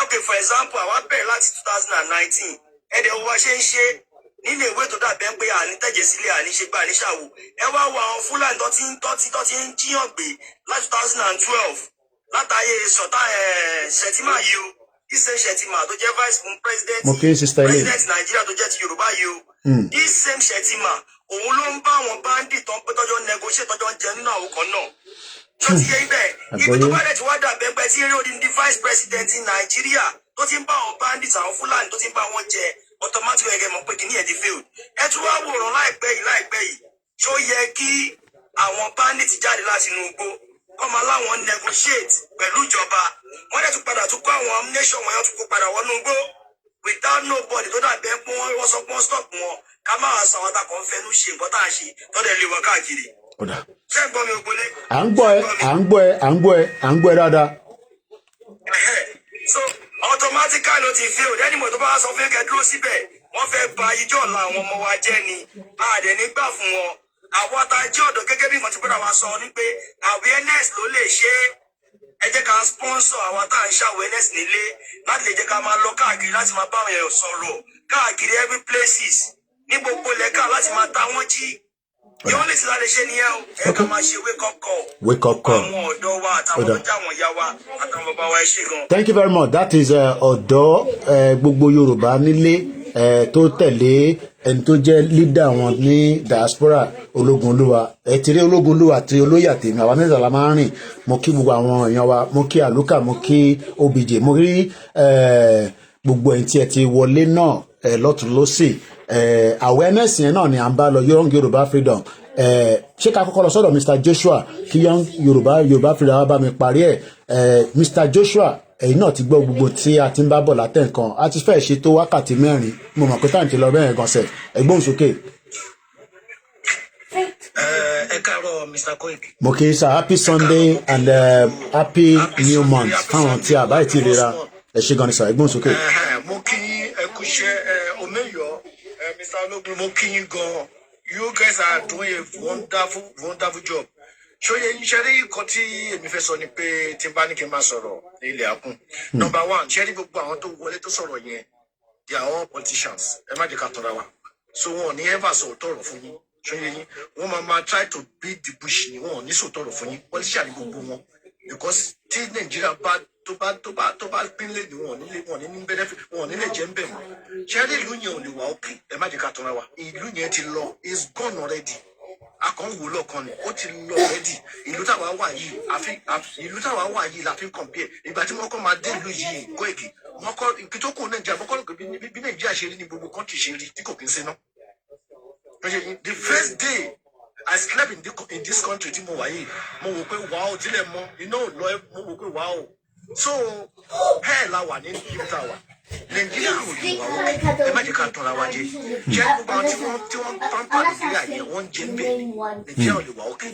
S4: okay for example àwa bẹ̀rẹ̀ láti 2019 ẹ̀dẹ̀ wo wá ṣe ń ṣe nílé ìwé tó dàbẹ́ pé àní tẹ̀jẹ̀ sílẹ̀ àní ṣe gbà ní ṣàwò ẹ wá wo àwọn Fúlàní tó ti ń jíyàn gbé láti 2012 látàyè sọ̀tà ṣẹ̀tìmá yìí o this same Shettima tó jẹ́ vice president
S2: president
S4: Nigeria tó jẹ́ ti Yorùbá yìí o this same Shettima òun ló ń bá àwọn bandit tó ń pé tọ́jọ́ negotiate tọ́jọ́ ń jẹ nínú àwọn kan náà tó ti yẹ ibẹ̀ ibi tó bá dẹ̀ ti wá dà bẹ́ẹ̀ tí eré odindi vice president Nigeria tó ti ń bá àwọn bandit àwọn Fúlàní tó ti ń bá wọn jẹ automatic ẹgẹ mọ̀ pé kìíní ẹ̀ di failed ẹ tún wá wòrán láìpẹ́ yìí ṣó yẹ kí àwọn bandit jáde láti inú igbó kọ́ máa láwọn negotiate pẹ̀lú ìjọba wọ́n dẹ̀ tún padà tún kọ́ àwọn ammunition wọn yẹn tún kó padà wọnú igbó without nobody tó dàbí ẹ pé wọ́n sọ pé wọ́n stop wọn ká máa sọ àwọn àtàkùn fẹnu ṣe nǹkan tá à ń ṣe tọ́lẹ̀ lé wọn káàkiri. ṣé ń gbọ́ mi ògbólé.
S2: à ń gbọ́ ẹ dáadáa.
S4: so automatically ló ti fail ẹnìmọ̀ tó bá sọ fún kẹ́ dúró síbẹ̀ wọ́n fẹ́ ba ijó ọ̀la àwọn ọmọ wa jẹ́ ni àdẹ̀ nígbà fún wọn àwọn àtàjẹ́ ọ̀dọ́ gẹ́gẹ́ bí nǹkan tí bọ́dà wa sọ ni pé awareness ló lè ṣe ẹ jẹ́ ká sponsor àwọn tá à ń ṣe awareness nílé láti lè jẹ́ ká máa lọ káàkiri láti máa bá àwọn èèyàn sọ̀rọ̀ káàkiri every places ní gbogbo lẹ́ka láti máa ta wọ́n jí yóò lè ti láti ṣe nìyẹn o ẹ ká máa ṣe wake up call àwọn ọ̀dọ́ wa àtàwọn ọjà àwọn ìyá wa àtàwọn bàbá wa ẹ ṣé gan.
S2: Thank you very much. That is ọ̀dọ́ gbogbo Yorùbá nílé tó tẹ̀lé ẹni tó jẹ́ leader wọn ní diaspora Ológunlúwa ẹ ti rí Ológunlúwa àti olóyè àtẹ̀mí àwa mẹ́ta la máa ń rìn mo kí gbogbo àwọn èèyàn wa mo kí àlùkà mo kí obj mo rí gbogbo ẹ̀yin tí ẹ ti wọlé náà lọ́tún lọ́sì awareness yẹn náà ni à ń bá lọ Young Yorùbá Freedom ṣé ká kọ́kọ́ lọ sọ́dọ̀ Mr. Joshua kí Young Yorùbá Freedom wá bá mi parí ẹ̀ Mr. Joshua ẹ̀yin náà ti gbọ́ gbogbo tí a ti ń bá bọ̀ látẹ̀ǹkan a ti fẹ́ ṣe tó wákàtí 4 mo mọ̀ pé táǹtì lọ bẹ́ẹ̀ gan sẹ̀ ẹgbọ́n sókè.
S4: ẹ káàárọ̀ Mr. Koiki.
S2: mo kì í sá happy Sunday and happy new month fáwọn tí a bá ti rira ẹ ṣe gan ni sá ẹgbọ́n sókè.
S4: mo kí ẹ kú iṣẹ́ omeyo Mr. Ológun mo kí yín gan you guys are doing a wonderful job. ṣóyè iṣẹ́ rí nǹkan tí èmi fẹ́ sọ ni pé tí n bá ní kí n máa sọ̀rọ̀ ní ilẹ̀ akún. Number 1 ṣé rí gbogbo àwọn tó wọlé tó sọ̀rọ̀ yẹn they are all politicians ẹ má jẹ́ ká tọ́ra wa so wọn ò ní ever sọ òótọ́ ọ̀rọ̀ fún yín ṣóyè yín wọ́n máa try to beat the bush ni wọn ò ní sọ òótọ́ ọ̀rọ̀ fún yín politician ni gbogbo wọn because tí Nàìjíríà bá tó bá pínlẹ̀ ni wọn ò ní benefit wọn ò ní lè jẹ́ ń bẹ̀ mọ́ ṣé rí ìlú yẹn ò lè wà òkè ẹ má jẹ́ ká tọ́ra wa ìlú yẹn ti lọ is gone already akọ̀wò lọ́kàn ni ó ti lọ rẹ́dì ìlú táwa wà yìí la fi ń compare ìgbà tí wọ́n kọ́ máa dé ìlú yìí Koiki wọ́n kọ́ kí tó kù Nàìjíríà wọ́n kọ́ lóko bí Nàìjíríà ṣe rí ní gbogbo country ṣe rí tí kò kí ń ṣe náà. The first day I slept in this country tí mo wà yìí mo wò pé wàá ò tilẹ̀ mọ iná ò lọ mo wò pé wàá ò so bẹ́ẹ̀ la wà ní ìlú táwa Nàìjíríà ò lè wà ó ẹ má jẹ́ ká tọ́ra wa jẹ jẹ́ gbogbo àwọn tí wọ́n pàmpá Nàìjíríà yẹn wọ́n ń jẹ bẹ́ẹ̀ Nàìjíríà ò lè wà ó kẹ́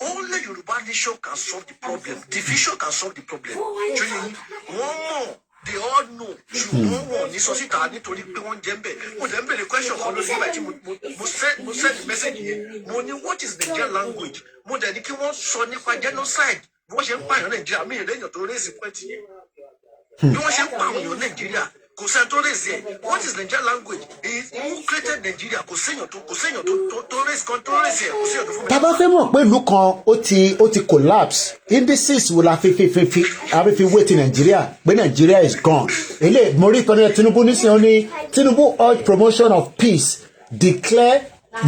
S4: only Yorùbá nation can solve the problem division can solve the problem ṣé yẹn wọ́n mọ̀ they all know ṣùgbọ́n wọn ní sọ síta nítorí pé wọ́n jẹ́ bẹ́ẹ̀ mo dẹ̀ ń bèrè question kan lórí ìgbà tí mo send message yẹn mo ní what is Nigerian language mo dẹ̀ ní kí wọ́n sọ nípa genocide bí wọ́n ṣe ń pààyàn Nàìjíríà mí ìrẹ́yìn tó rẹ́sì pẹ́ẹ́tì yẹn bí wọ́n ṣe ń pa àwọn èèyàn Nàìjíríà kò sẹ́ni tó rèézì ẹ̀ what is Nigerian language who created Nigeria kò séèyàn tó rèézì kan tó rèézì ẹ̀ kò séèyàn tó fún mi.
S2: tá a bá fẹ́ mọ̀ pé ìlú kan ó ti collapse indices wo la fi wé ti Nàìjíríà pé Nàìjíríà is gone eléyìí mo rí ìtọ́ni Tinubu nísìnyí ó ní Tinubu urge promotion of peace declare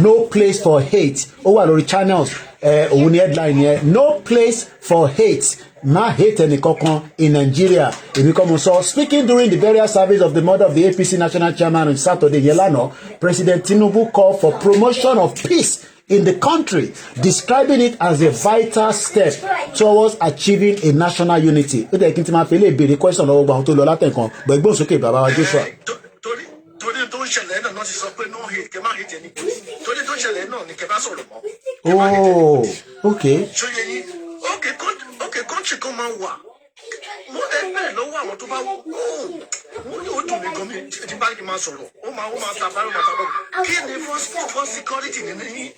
S2: no place for hate ó wà lórí channels òun ni headline yẹn no place for hate má hate ẹnì kankan in Nigeria èmi kọ́ mo sọ speaking during the burial service of the mother of the APC national chairman on Saturday yẹn lánàá President Tinubu called for promotion of peace in the country describing it as a vital step towards achieving a national unity ó dẹ̀ kí n ti máa fi lè béèrè question lọ́wọ́ gba àwọn tó lọ látẹ̀kan gbẹ̀gbọ́n sókè bàbá wa Joshua.
S4: torí tó ń ṣẹlẹ̀ náà ti sọ pé no hate kẹ́ má hate ẹni torí tó ń ṣẹlẹ̀ náà ni kẹ́ bá sọ̀rọ̀ mọ́.
S2: oh okay.
S4: ṣòye yín okay country kan máa wà mo ẹ bẹ́ẹ̀ lọ́wọ́ àwọn tó bá wò ó ní ó dùn mí gan mi tí bá kí n máa sọ̀rọ̀ ó máa ta bá kí ni for security ní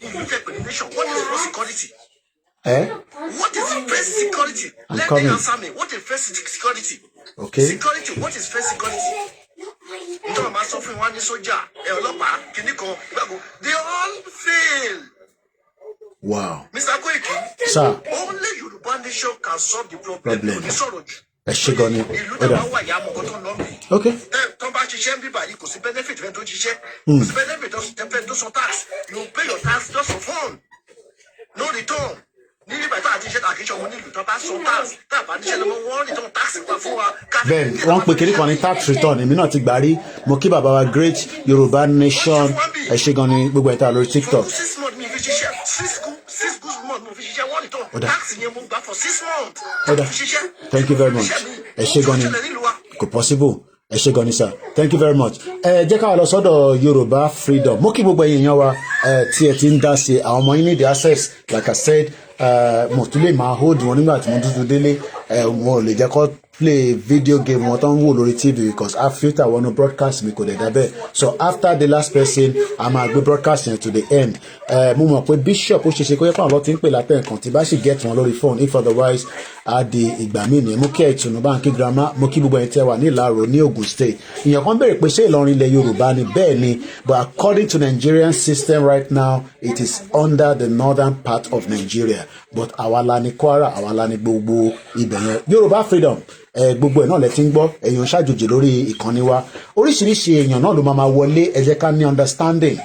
S4: ìlú tẹ̀pẹ̀ ní nation what is for security. What is first security? Let me answer me. What is first security?
S2: Okay.
S4: Security. What is first security? Nítorí màá sọ fún wa ní sójà ọlọ́pàá kìíní kan gbàgbọ́ they all fail.
S2: Wow.
S4: Mr. Koiki.
S2: Sir.
S4: Only Yoruba nation can solve the problem.
S2: ẹ ṣe gan ni.
S4: ìlú náà máa wà yá àmọ̀kọ́ tó ń lọ mí.
S2: ok.
S4: tó bá ṣiṣẹ́ ń bíbà yìí kò sí benefit fẹ́ tó ṣiṣẹ́ kò sí benefit fẹ́ tó san tax you pay your tax just for fun no return. ní nígbà tó àti iṣẹ́ àkíṣe ọmọ nílùú tó bá san tax tá a bá níṣẹ́ lọ́wọ́ wọ́n return tax pa fún wa.
S2: bẹ́ẹ̀ wọ́n pe kiri kan ní tax return èmi náà ti gbà rí mo kí bàbá wa great Yorùbá nation ẹ ṣe gan ni gbogbo ẹ̀ta lórí TikTok.
S4: 6 months mi fi ṣiṣẹ́ 6 good months mi fi ṣiṣẹ́ wọ́n return tax yẹn mo gbà for 6 months.
S2: Thank you very much ẹ ṣe gan ni kò possible ẹ ṣe gan ni sir thank you very much. ẹ jẹ́ ká lọ sọ́dọ̀ Yorùbá freedom mo kí gbogbo èèyàn wa tí ẹ ti ń dá sí àwọn ọmọ yín ní the access like I said mo tún lè máa hold wọn nígbà tí mo dúdú délé mo lè jẹ́ kó play video game wọn tó ń wò lórí TV because I filter wọnú broadcast mi kò dẹ̀ dábẹ́ so after the last person a máa gbé broadcast yẹn to the end mo mọ̀ pé bishop ó ṣeṣe kó yẹ pé àwọn ọlọ́tí ń pè látẹ̀ nǹkan tí bá sì get wọn lórí phone if otherwise á di ìgbà míì nìyẹn mo kí ẹ̀ ìtùnú báńkì girama mo kí gbogbo ẹ̀yin tẹ́ wà ní Ìlárò ní Ogun State ìyẹn kan béèrè pé ṣé Ìlọrin ilẹ̀ Yorùbá ni bẹ́ẹ̀ ni but according to Nigerian system right now it is under the northern part of Nigeria but àwa la ní Kwara àwa la ní gbogbo ibẹ̀ yẹn Yorùbá freedom gbogbo ẹ̀ náà lẹ ti ń gbọ́ èèyàn ṣàjòjì lórí ìkànnì wa oríṣiríṣi èèyàn náà ló máa wọlé ẹ jẹ́ ká ní understanding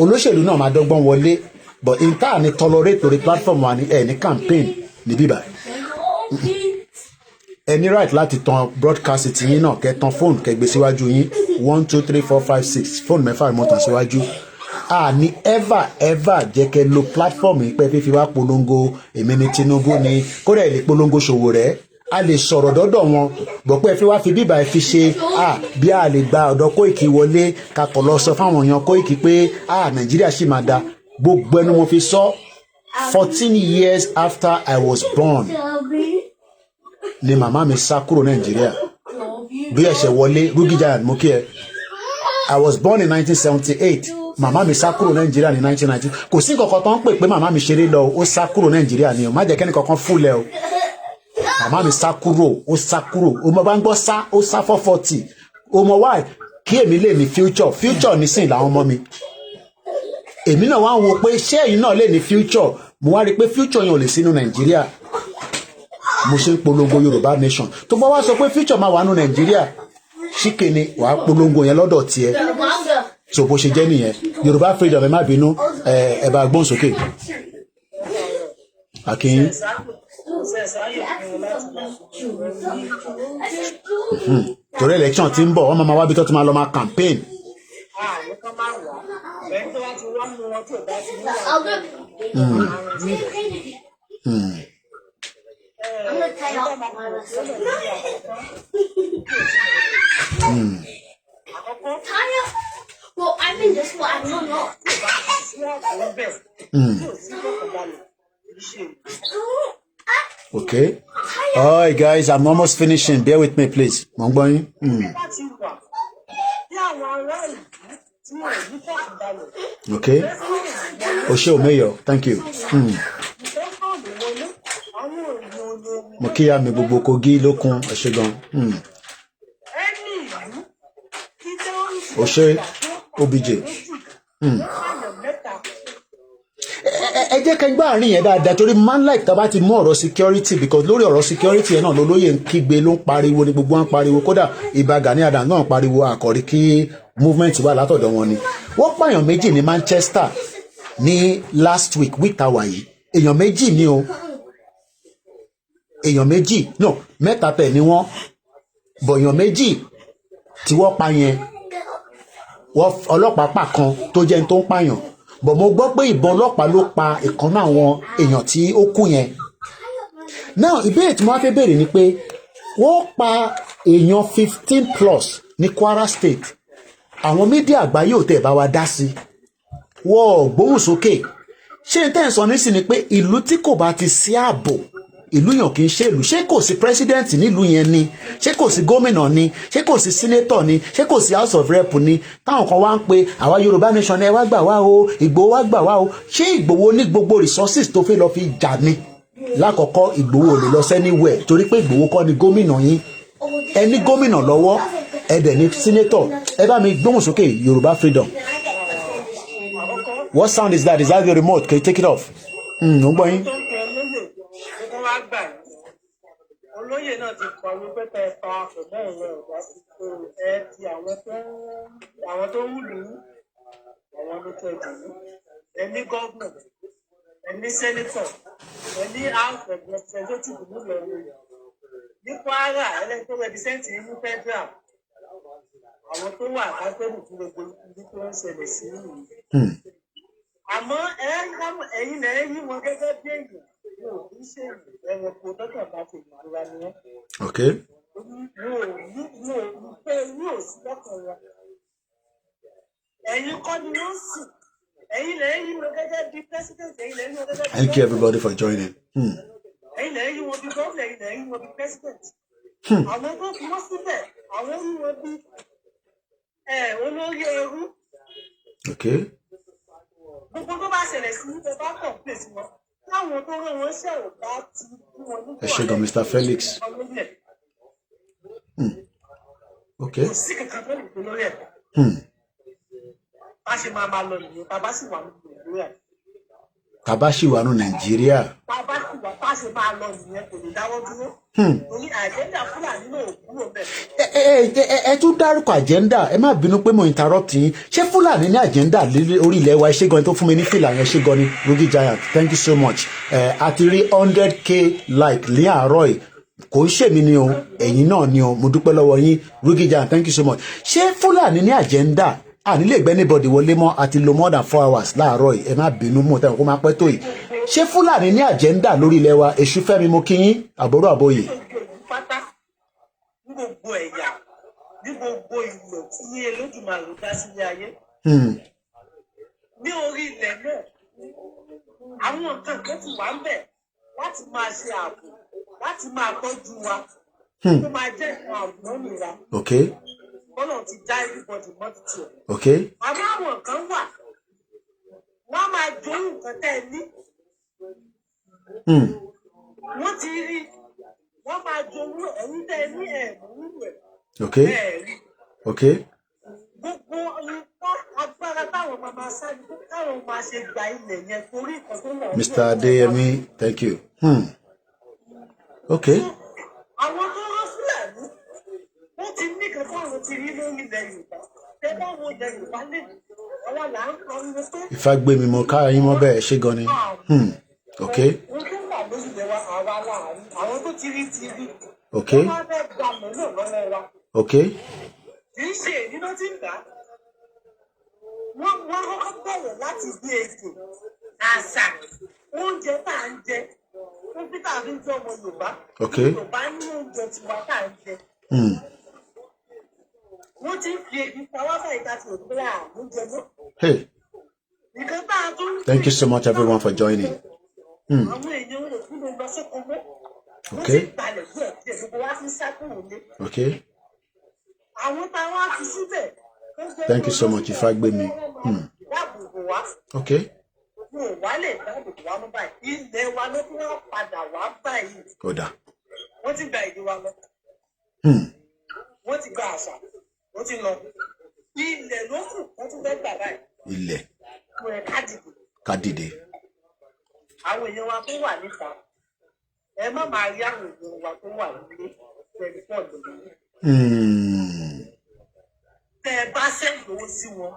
S2: olóṣèlú náà máa dọ́gbọ́n wọlé but in tá à ní tolerate lórí platform wa ní ẹ̀ ní campaign ní bíbá ẹ ní right láti tan broadcast ti yín náà kẹ́ tan fóònù kẹ́ gbé síwájú yín 1 2 3 4 5 6 fóònù mẹ́fà mọ́ tàn síwájú a ní ever jẹ́ kẹ́ lo platform yìí pé fífi wá polongo èmi ní Tinubu ni kódà ilé polongo ṣòwò rẹ̀ a lè sọ̀rọ̀ dọ́dọ̀ wọn bọ̀ pé ẹ fi wá fi bíbá ẹ fi ṣe bí a lè gba ọ̀dọ̀ Koiki wọlé kakọ̀ lọ sọ fáwọn èèyàn Koiki pé Nàìjíríà sì máa da gbogbo ẹnu mo fi sọ 14 years after I was born ni màmá mi sá kúrò Nàìjíríà bí ẹ̀ṣẹ̀ wọlé Rugija mo kí ẹ I was born in 1978 màmá mi sá kúrò Nàìjíríà ní 1990 kò sí nǹkan kan tó ń pè pé màmá mi ṣeré lọ ó sá kúrò Nàìjíríà ni o má jẹ́ kẹ́ni kankan fúlẹ̀ o màmá mi sá kúrò ó sá kúrò o mọ bá ń gbọ́ sá ó sá 440 o mọ why kí èmi lè ní future nísìn làwọn ọmọ mi èmi náà wá ń wo pé ṣé ẹ̀yin náà lè ní future mo wá rí i pé future yẹn ò lè sínú Nàìjíríà mo ṣe ń polongo Yorùbá nation tó bá wá sọ pé future máa wà nù Nàìjíríà ṣíkè ni wàá polongo yẹn lọ́dọ̀ tiẹ̀ so bó ṣe jẹ́ nìyẹn Yorùbá freedom ẹ má bínú ẹ bá gbóhùn sókè akin. Torí election ti ń bọ̀ wọ́n máa wá bí tó ti máa lọ máa campaign.
S12: Well, I mean, this one, I don't know.
S2: Okay. All right, guys, I'm almost finishing. Bear with me, please. Okay. Osho Mayor, thank you. Mokiya mi gbogbo Kogi lókun ẹ ṣé gan. Oshe OBJ. Ẹ jẹ́ ká gbá àárín yẹn dáadáa torí man like tá bá ti mú ọ̀rọ̀ security because lórí ọ̀rọ̀ security yẹn náà lólóyè ń kígbe ló ń pariwo ní gbogbo wọn pariwo kódà Ìbà Gani Adams náà pariwo àkọ́rí kí movement wà látọ̀dọ̀ wọn ni. Wọ́n pààyàn méjì ní Manchester ní last week tàwa yìí èèyàn méjì ni o èèyàn méjì no mẹ́ta tẹ̀ ni wọ́n bọ̀ èèyàn méjì tí wọ́n pa yẹn wọ́n ọlọ́pàá pa kan tó jẹ́ tó ń pààyàn bọ̀ mo gbọ́ pé ìbọn ọlọ́pàá ló pa ìkan náà àwọn èèyàn tí ó kú yẹn now ìbéèrè tí mo wá fẹ́ béèrè ni pé wọ́n pa èèyàn 15 plus ní Kwara State àwọn mídíà àgbáyé ò tẹ̀ bá wa dá sí wọ́n gbóhùn sókè ṣé n tẹ́ ń sọ nísìn ni pé ìlú tí kò bá ti sí ààbò ìlú yàn kì í ṣe ìlú ṣé kò sí president nílùú yẹn ni ṣé kò sí gómìnà ni ṣé kò sí senator ni ṣé kò sí house of rep ni táwọn kan wá ń pe àwa Yorùbá nation ẹ wá gbà wá o Ìgbòho wá gbà wá o ṣé Ìgbòho ní gbogbo resources tó fẹ́ lọ fi jà ni lákọ̀ọ́kọ́ Ìgbòho lè lọ anywhere torí pé Ìgbòho kọ́ ni gómìnà yín ẹ ní gómìnà lọ́wọ́ ẹ dẹ̀ ní senator ẹ bá mi gbóhùn sókè Yorùbá freedom. What sound is that? Is that your remote? Can you take it off? No boy.
S4: olóyè
S7: olóyè náà ti pariwo pé kẹ́ ẹ pa àpò mẹ́rin lọ ọ̀gá sí pé ẹ ti àwọn tó ń lù ú àwọn ló tẹ̀ jù ú ẹ ní gọ́ọ̀nà ẹ ní sẹ́nítọ̀ ẹ ní house of representatives nílò ọ̀rọ̀ ní Kwara ẹlẹ́ni tó rẹpísẹ́ǹtì nínú federal àwọn tó wà kápẹ́lú fún gbogbo ibi tó ń ṣẹlẹ̀ sí ìlú. Àmọ́ ẹ̀yin lẹ́ yí wọn gẹ́gẹ́ bí èèyàn yóò kí ṣe ẹranko tọ́kàn bá ti ìlera ni wọ́n. Yóò sí lọ́kàn wọn. Ẹ̀yin kọ́ ni wọ́n sìn. Ẹ̀yin lẹ́ yí wọn gẹ́gẹ́ bí president. Ẹ̀yin lẹ́ yí wọn gẹ́gẹ́ bí.
S2: Thank you everybody for joining.
S7: Ẹ̀yin lẹ́ yí wọn bí gómìnà. Ẹ̀yin lẹ́ yí wọn bí president. Àwọn tó fi wọ́n síbẹ̀ àwọn yí wọn bí olórí ẹrú. Gbogbo tó bá ṣẹlẹ̀ sí ibẹ̀ bá kàn pè sí wọn. Táwọn tó rán wọn ṣẹ̀rọ̀ bá ti bí wọn nígbà.
S2: Ẹ ṣé gan Mr. Felix.
S7: Kò sí kankan tó lè pè lórí ẹ̀. Bá ṣe máa lọ nìyẹn, tá a bá sì wà nínú Nàìjíríà.
S2: Tá a bá sì wà nínú Nàìjíríà.
S7: Tá a bá sì wà bá ṣe máa lọ nìyẹn kò lè dáwọ́ dúró. Torí àjẹ́ndà Fúlàní náà ò kúrò bẹ́ẹ̀.
S2: Ẹ tún dárúkọ àjẹ́ndà ẹ má bínú pé mo interrupt yín ṣé Fúlàní ní àjẹ́ndà orí ilẹ̀ wa ṣé gan tó fún mi ní fìlà yẹn ṣé gan ni Rugi Giant thank you so much a ti rí 100k like ní àárọ̀ yìí kò ń ṣèmi ni o ẹ̀yin náà ni o mo dúpẹ́ lọ́wọ́ yín Rugi Giant thank you so much ṣé Fúlàní ní àjẹ́ndà àní lè gbẹ́ anybody wọlé mọ́ àti lo more than 4 hours láàárọ̀ yìí ẹ má bínú mọ́ tẹ́wọ̀n kó má pẹ́ tó yìí ṣé Fúlàní ní àjẹ́ndà lórí ilẹ̀ wa èṣù fẹ́mi mo kí yín àbúrò àbóyè.
S7: Pátá ní gbogbo ẹ̀yà ní gbogbo ìlò tí ní Olódùmarè dá sílé ayé. Ní orí ilẹ̀ náà àwọn nǹkan tó ti wà ń bẹ̀ láti máa ṣe ààbò láti máa tọ́jú wa tó máa jẹ́ nǹkan àwòrán wa. Bọ́lá ti dá everybody mọ́tò tiẹ̀. Àmọ́ àwọn kan wà wọ́n máa jó nǹkan tẹ́ ẹ ní. Wọ́n ti rí wọ́n máa jó ẹ̀yìn tẹ́ ẹ ní ẹ̀mú rẹ̀. Gbogbo nǹkan agbára táwọn máa sáré táwọn máa ṣe gba ilẹ̀ yẹn torí nǹkan tó wà.
S2: Mr. Adeyemi, thank you.
S7: Àwọn tó rán Fúlàní wọ́n ti ní kan táwọn ti rí lórí ilẹ̀ Yorùbá. Tẹ́ bá wo ilẹ̀ Yorùbá lè àwọn là ń kọ́ ní pé.
S2: Ifá gbé mi mọ káyà yín mọ́ bẹ́ẹ̀ ṣé gan ni.
S7: Wọ́n tó wà lórí ilẹ̀ wa àwa láàárín àwọn tó ti rí ti rí. Wọ́n máa fẹ́ gba mẹ́lò lọ́wọ́ wa. Kì í ṣe èyí ló ti ń gbà. Wọ́n kọ́kọ́ bẹ̀rẹ̀ láti bí ètò àṣà oúnjẹ tá à ń jẹ fún Peter fi ń jẹ́ ọmọ Yorùbá. Yorùbá ní oúnjẹ tiwa tá à ń jẹ. Wọ́n ti ń fi ebi pa wá báyìí láti òkúra oúnjẹ náà. Nǹkan tá a tún.
S2: Thank you so much everyone for joining.
S7: Àwọn èèyàn rẹ̀ kú ló lọ sóko mọ́. Wọ́n ti balẹ̀ díẹ̀ díẹ̀ gbogbo wá sí sákòrò lé. Àwọn táwọn á fi síbẹ̀.
S2: Thank you so much Ifá gbé mi.
S7: Dáàbòbò wá. Mo wá lè dáàbòbò wá mú báyìí. Ilẹ̀ wa ló tún wá padà wá báyìí. Wọ́n ti gba èdè wa lọ. Wọ́n ti gba àṣà. Wọ́n ti lọ. Ilẹ̀ ló kù wọ́n tún fẹ́ gbà báyìí.
S2: Ilẹ̀.
S7: Mo rẹ̀
S2: ká dìde.
S7: Àwọn èèyàn wa tó wà níta. Ẹ má máa rí àwọn èèyàn wa tó wà nílé. Tẹ̀lé pọ̀ lórí. Tẹ́ ẹ bá sẹ́yìn owó sí wọn.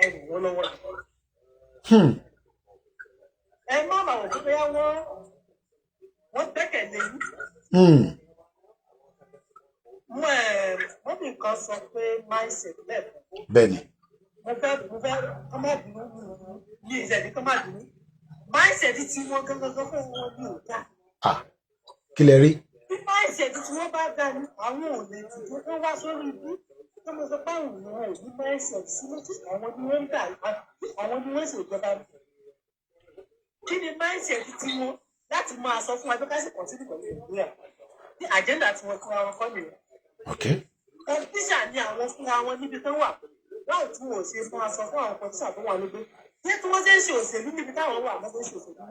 S7: Ẹ rìn wọ́n lọ́wọ́. Ẹ má máa wọ̀ pé wọ́n gbẹ́kẹ̀lé yín. Wọ́n bí nǹkan sọ pé mindset lẹ́ẹ̀kan.
S2: Bẹ́ẹ̀ni.
S7: Mo fẹ́ kọ́mọ̀bìnú ní ìṣẹ̀lẹ̀ kọ́mọ̀bìnú. Mindset tí wọ́n gángan fún wọn ní òjá.
S2: Kí lẹ rí?
S7: Bí mindset tí wọ́n bá dá ní àwọn ò lè dìde wọ́n wá sórí ibú. Tó mo sọ pé àwọn ènìyàn ò ní mindset sí lójú àwọn ni wọ́n ń dà àwọn ni wọ́n ṣèjọba. Kí ni mindset tí wọ́n láti máa sọ fún wa pé ká sì kọ̀ntínú pẹ̀lú Nàìjíríà? Ní àjẹ́ndà tí wọ́n fún àwọn kọ́ nìyẹn. Kọ̀ǹtíṣà ni àwọn fúnra wọn níbi tán wà. Báwo tí wọn ò ṣe fún aṣọ fún àwọn kọ̀ǹtíṣà tó wà lóde? Ṣé tí wọ́n ṣe ń ṣe òṣèlú níbi táwọn wà lọ́dọ̀ ṣe òṣèlú?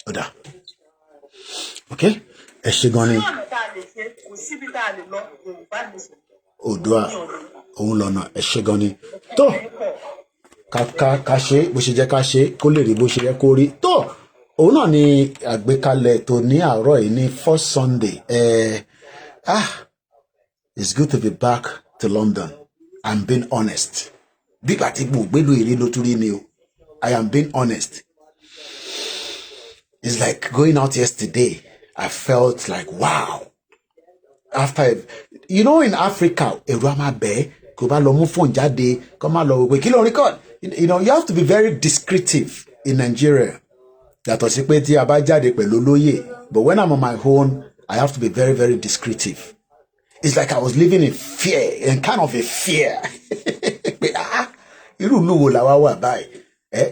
S2: Ó dà. Ẹ ṣé gan ni.
S7: Ní ọ̀nà tá a lè ṣe kò síbi tá a lè lọ Yorùbá nation.
S2: Oòduà òun lọ́nà ẹ ṣé gan ni. Tó ká ṣe bó ṣe jẹ́ ká ṣe kó lè rí bó ṣe yẹ kó rí. Tó òun náà ni àgbékalẹ̀ tó ní àárọ̀ yìí ní first Sunday. It's good to be back to London. I'm being honest. Bí pàtí gbogbo èrè ló tún rí ni o. I am being honest. It's like going out yesterday. I felt like, wow. After, you know, in Africa, ẹ̀rù á máa bẹ̀, kò bá lọ mú phone jáde, kò má lọ wípé kí ló record. You know, you have to be very descriptive in Nigeria. Yàtọ̀ sí pé tí a bá jáde pẹ̀lú olóyè. But when I'm on my own, I have to be very, very descriptive. It's like I was living in fear, in kind of a fear. Irú ìlú wo la wá wà báyìí?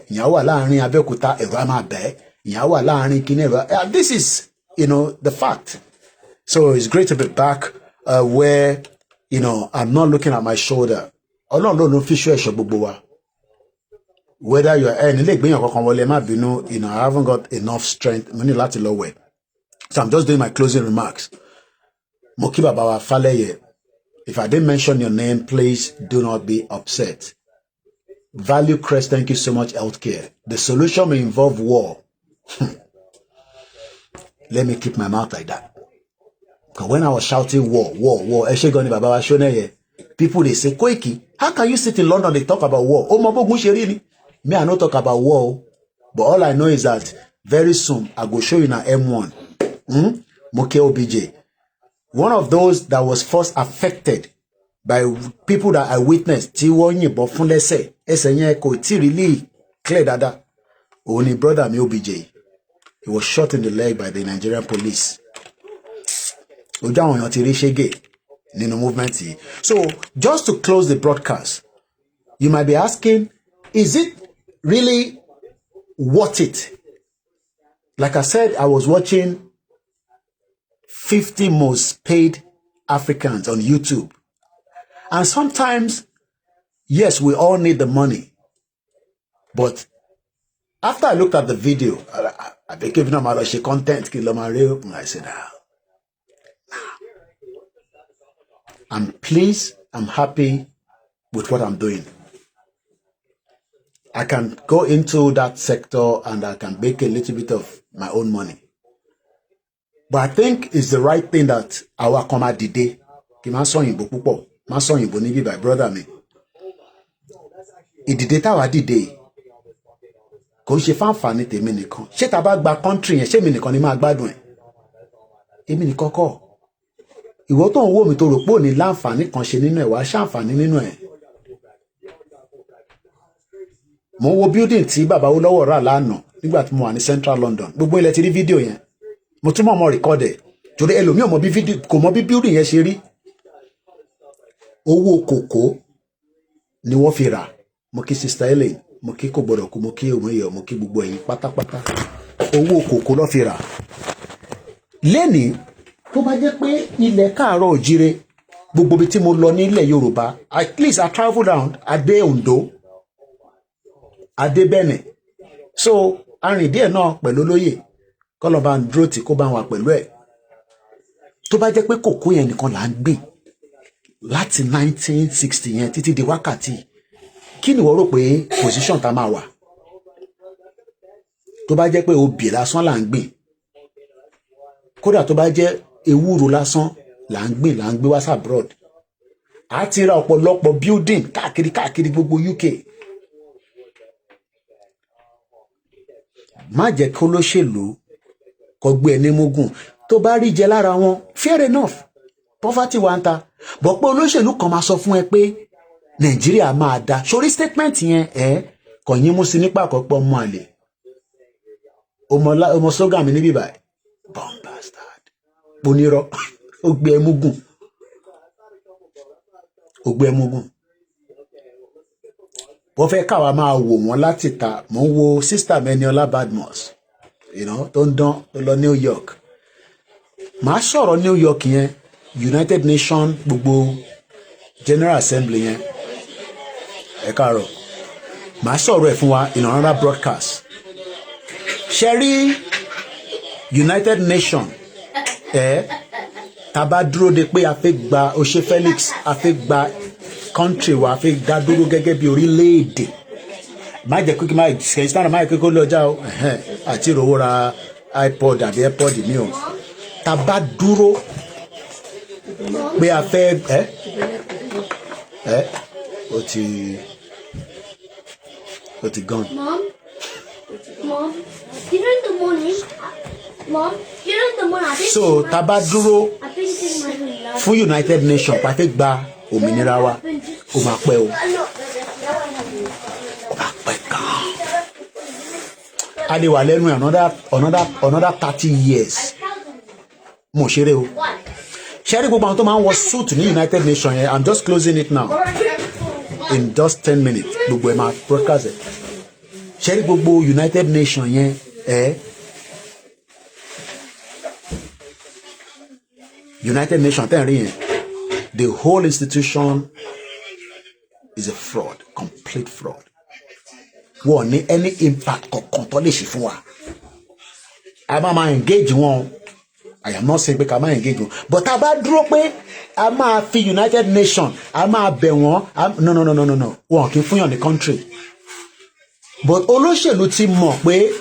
S2: Ìyẹn wà láàrin Abẹ́òkúta, ẹ̀rù á máa bẹ̀. Ìyẹn wà láàrin kíní ẹ̀rù. This is, you know, the fact. So it's great to be back where, you know, I'm not looking at my shoulder. Ọlọ́run ló fi ṣọ́ ẹ̀ṣọ́ gbogbo wa. Whether you're nílé ìgbéyàn kankan wọlé má bínú, you know, I haven't got enough strength. Mo ní láti lọ wẹ̀. So I'm just doing my closing remarks. Mo kí bàbá wa Fálẹ́yẹ. If I didn't mention your name, please do not be upset. Value Crest, thank you so much, healthcare. The solution may involve war. Let me keep my mouth like that. Because when I was shouting war, Eshegoni Baba wa Shoneye, people they say, Koiki, how can you sit in London and talk about war? Oh, Mabogun Sherini. Me, I not talk about war. But all I know is that very soon I go show you na M1. Moke OBJ. One of those that was first affected by people that I witnessed, Tiwonyi Bofunlese, Esenye ko ti really clear dada. Only brother me OBJ. He was shot in the leg by the Nigerian police. So, just to close the broadcast, you might be asking, is it really worth it? Like I said, I was watching 50 most paid Africans on YouTube. And sometimes, yes, we all need the money. But after I looked at the video, I became a content. I said, I'm pleased, I'm happy with what I'm doing. I can go into that sector and I can make a little bit of my own money. But I think it's the right thing that our comma did. My brother me. It did our did. Kò ṣe fanfani tèmi nìkan. Ṣé tá bá gba country yẹn ṣé mi nìkan ni máa gbádùn ẹ̀? Èmi nìkan kọ́. Ìwọ tó ń wò mí tó rò pé ò ní láǹfààní kan ṣe nínú ẹ̀ wá ṣàǹfààní nínú ẹ̀. Mo wo building tí bàbá Olówó rà lánàá nígbà tí mo wà ní Central London. Gbogbo ilẹ̀ ti rí fídíò yẹn. Mo tún mọ̀ record ẹ̀. Torí ẹlòmíì kò mọ bí building yẹn ṣe rí. Owó kòkó ni wọ́n fi rà. Mo kí Sister Ellen. Mo kí kò gbọdọ̀ kú, mo kí òmìyàn, mo kí gbogbo ẹ̀yin pátápátá. Owó kòkó ló fi rà. Lẹ́ni tó bá jẹ́ pé ilẹ̀ káàárọ̀ òjíire gbogbo bí tí mo lọ nílẹ̀ Yorùbá, at least I travel down Adé Ondo, Adé Bẹ̀nẹ̀. So arìn díẹ̀ náà pẹ̀lú olóyè kọ́ lọ bá ń dúró tí kó bá wà pẹ̀lú ẹ̀. Tó bá jẹ́ pé kòkó yẹn nìkan là ń gbìn láti 1960 yẹn títí di wákàtí. Kí ni wọ́n rò pé position tá máa wà? Tó bá jẹ́ pé obì lásán là ń gbìn. Kódà tó bá jẹ́ ewúro lásán là ń gbé wá abroad. A ti ra ọ̀pọ̀lọpọ̀ building káàkiri gbogbo UK. Má jẹ́ kó lóṣèlú kó gbé ẹni mógùn. Tó bá rí jẹ lára wọn, fair enough. Poverty wà ń ta. Bọ̀ pé olóṣèlú kan máa sọ fún ẹ pé Nàìjíríà máa da. Sórí statement yẹn kò yín mú sí nípa àkọ́pọ̀ ọmọ àlè. Ọmọ slogan mi níbí báyìí. Bomb bastard. Boniro. Ó gbé ẹmúgùn. Wọ́n fẹ́ káwa máa wò wọ́n láti ta. Mo ń wo sister Meniola Badmus. You know, tó ń dán tó lọ New York. Màá sọ̀rọ̀ New York yẹn. United Nations gbogbo General Assembly yẹn. Ẹ káàárọ̀. Màá sọ̀rọ̀ ẹ̀ fún wa in another broadcast. Ṣẹ́rí United Nations tá bá dúró de pé a fẹ́ gba Ose Felix, a fẹ́ gba country wa, a fẹ́ dá dúró gẹ́gẹ́ bí orílẹ̀-èdè. má jẹ́ Koiki má kẹ́sìtánà má Koiki lọ ọjà o àti ìrówó ra iPod àbí airpod mi o tá bá dúró pé a fẹ́ ó ti gone.
S12: Mom, you know in the morning. Mom, you know in the morning.
S2: So tá bá dúró fún United Nations pa fẹ́ gba òmìnira wa ó máa pẹ́ o. A lè wà lẹ́nu another 30 years. Mo ṣeré o. Ṣẹ́rí gbogbo àwọn tó máa ń wọ suit ní United Nations yẹn, I'm just closing it now. In just 10 minutes, gbogbo ẹ̀ máa broadcast ẹ̀. Ṣẹ́rí gbogbo United Nations yẹn United Nations tẹ́ ẹ̀ rí yẹn, the whole institution is a fraud, complete fraud. Wọ́n ní any impact kankan tó lè ṣe fún wa. A máa engage wọn. I am not saying pé ká máa engage wọn, but a bá dúró pé a máa fi United Nations a máa bẹ̀ wọ́n no wọn kì í fún yàn ní country. But olóṣèlú ti mọ̀ pé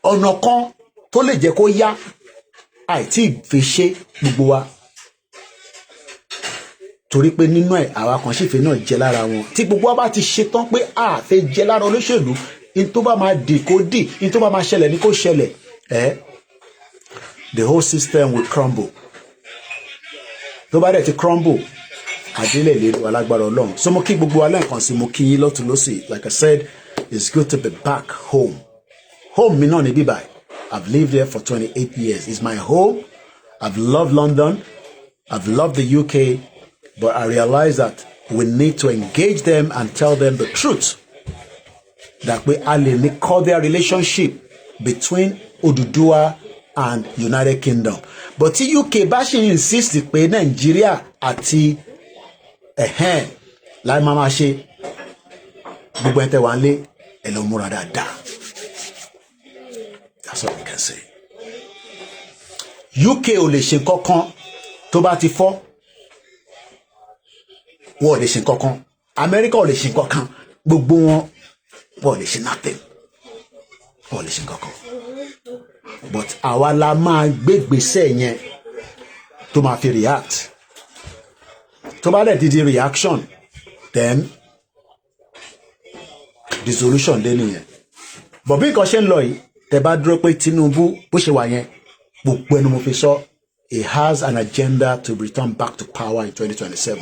S2: ọ̀nà kan tó lè jẹ́ kó yá àìtí fi ṣe gbogbo wa. Torí pé nínú ẹ̀ àwa kan sì fẹ́ náà jẹ lára wọn. Tí gbogbo wa bá ti ṣe tán pé a fẹ́ jẹ lára olóṣèlú, in tó bá máa dì kó dì, in tó bá máa ṣẹlẹ̀ ní kó ṣẹlẹ̀. The whole system will crumble. Tó bá dẹ̀ ti crumble, àdílẹ̀ lè wà lágbára Ọlọ́run. So mo kí gbogbo wa lẹ́ẹ̀kan sí, mo kí yín lọ́tùn lósì. Like I said, it's good to be back home. Home mi náà ní bíbá. I've lived there for 28 years. It's my home. I've loved London. I've loved the UK. But I realize that we need to engage them and tell them the truth. That we are in a cordial relationship between Oduduwa and United Kingdom. But tí UK bá ṣe insist pé Nigeria àti láì máa ṣe gbogbo ẹ̀ tẹ́ wà nílé ẹ lọ múra dáadáa. That's all I can say. UK ò lè ṣe kankan tó bá ti fọ́. Wọ́n ò lè ṣe kankan. America ò lè ṣe kankan. Gbogbo wọn wọ́n ò lè ṣe nothing. Wọ́n ò lè ṣe kankan. But àwa la máa gbégbèsè yẹn tó máa fi react. Tó bá dẹ̀ di reaction, then the solution dé nìyẹn. But bí nǹkan ṣe ń lọ yìí, tẹ́ bá dúró pé Tinubu bó ṣe wà yẹn, gbogbo ẹnu mo fi sọ, he has an agenda to return back to power in 2027.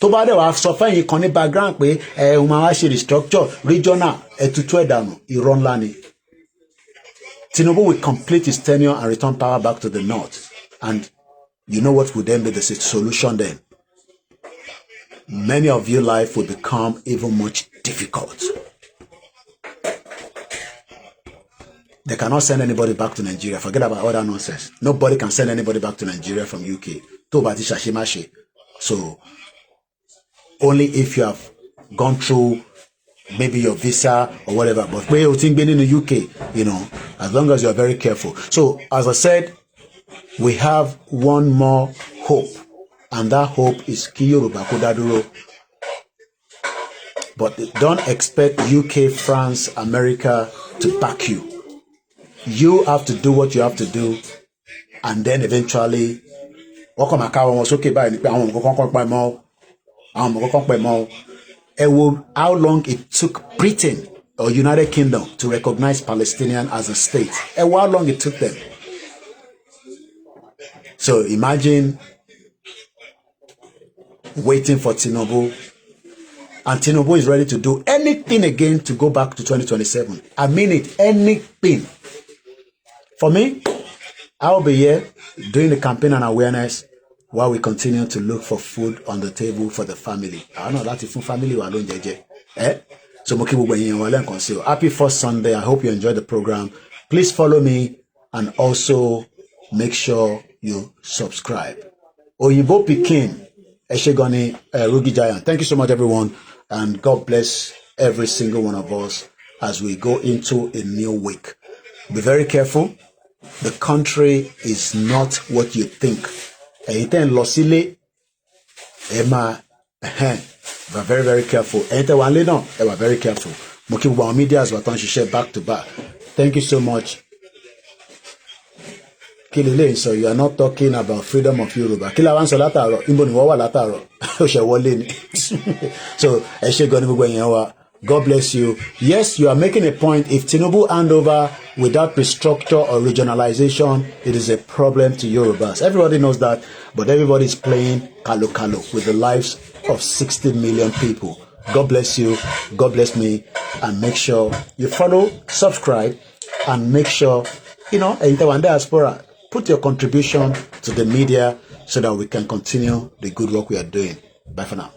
S2: Tó bá dẹ̀ wá sọ fẹ́yìn kan ní background pé òun máa wá ṣe restructure regional ẹ̀tútù ẹ̀dànù irọ́ ńlá ni. Tinubu will complete his tenure and return power back to the north. And you know what would then be the solution then? Many of your life will become even much difficult. They cannot send anybody back to Nigeria. Forget about all that nonsense. Nobody can send anybody back to Nigeria from UK. So, only if you have gone through maybe your visa or whatever. But when you think being in the UK, you know, as long as you are very careful. So, as I said, we have one more hope. And that hope is Kiyoruba Kodaduro. But don't expect UK, France, America to back you. You have to do what you have to do. And then eventually, how long it took Britain or United Kingdom to recognize Palestinian as a state. How long it took them. So imagine waiting for Tinubu, and Tinubu is ready to do anything again to go back to 2027. I mean it, anything. For me, I'll be here doing the campaign and awareness while we continue to look for food on the table for the family. I know that if family were alone, So happy first Sunday. I hope you enjoyed the program. Please follow me and also make sure you subscribe. Oyibo Pikin. Eshegoni Rugi Giant. Thank you so much, everyone, and God bless every single one of us as we go into a new week. Be very careful. The country is not what you think. We're very, very careful. Enter one lay down. We're very careful. Mo kí gbogbo àwọn media as we share back to back. Thank you so much. Kí so you are not talking about freedom of Yoruba. Kí la wá ń sọ látàárọ̀. Níbo ni wọ́n wà látàárọ̀. Ó ṣe wọlé ni. So ẹ ṣé gan ni gbogbo ẹ̀yin wa. God bless you. Yes, you are making a point. If Tinubu hand over without restructure or regionalization, it is a problem to Yorubas. Everybody knows that, but everybody is playing kalo with the lives of 60 million people. God bless you. God bless me. And make sure you follow, subscribe, and make sure, in Taiwan diaspora, put your contribution to the media so that we can continue the good work we are doing. Bye for now.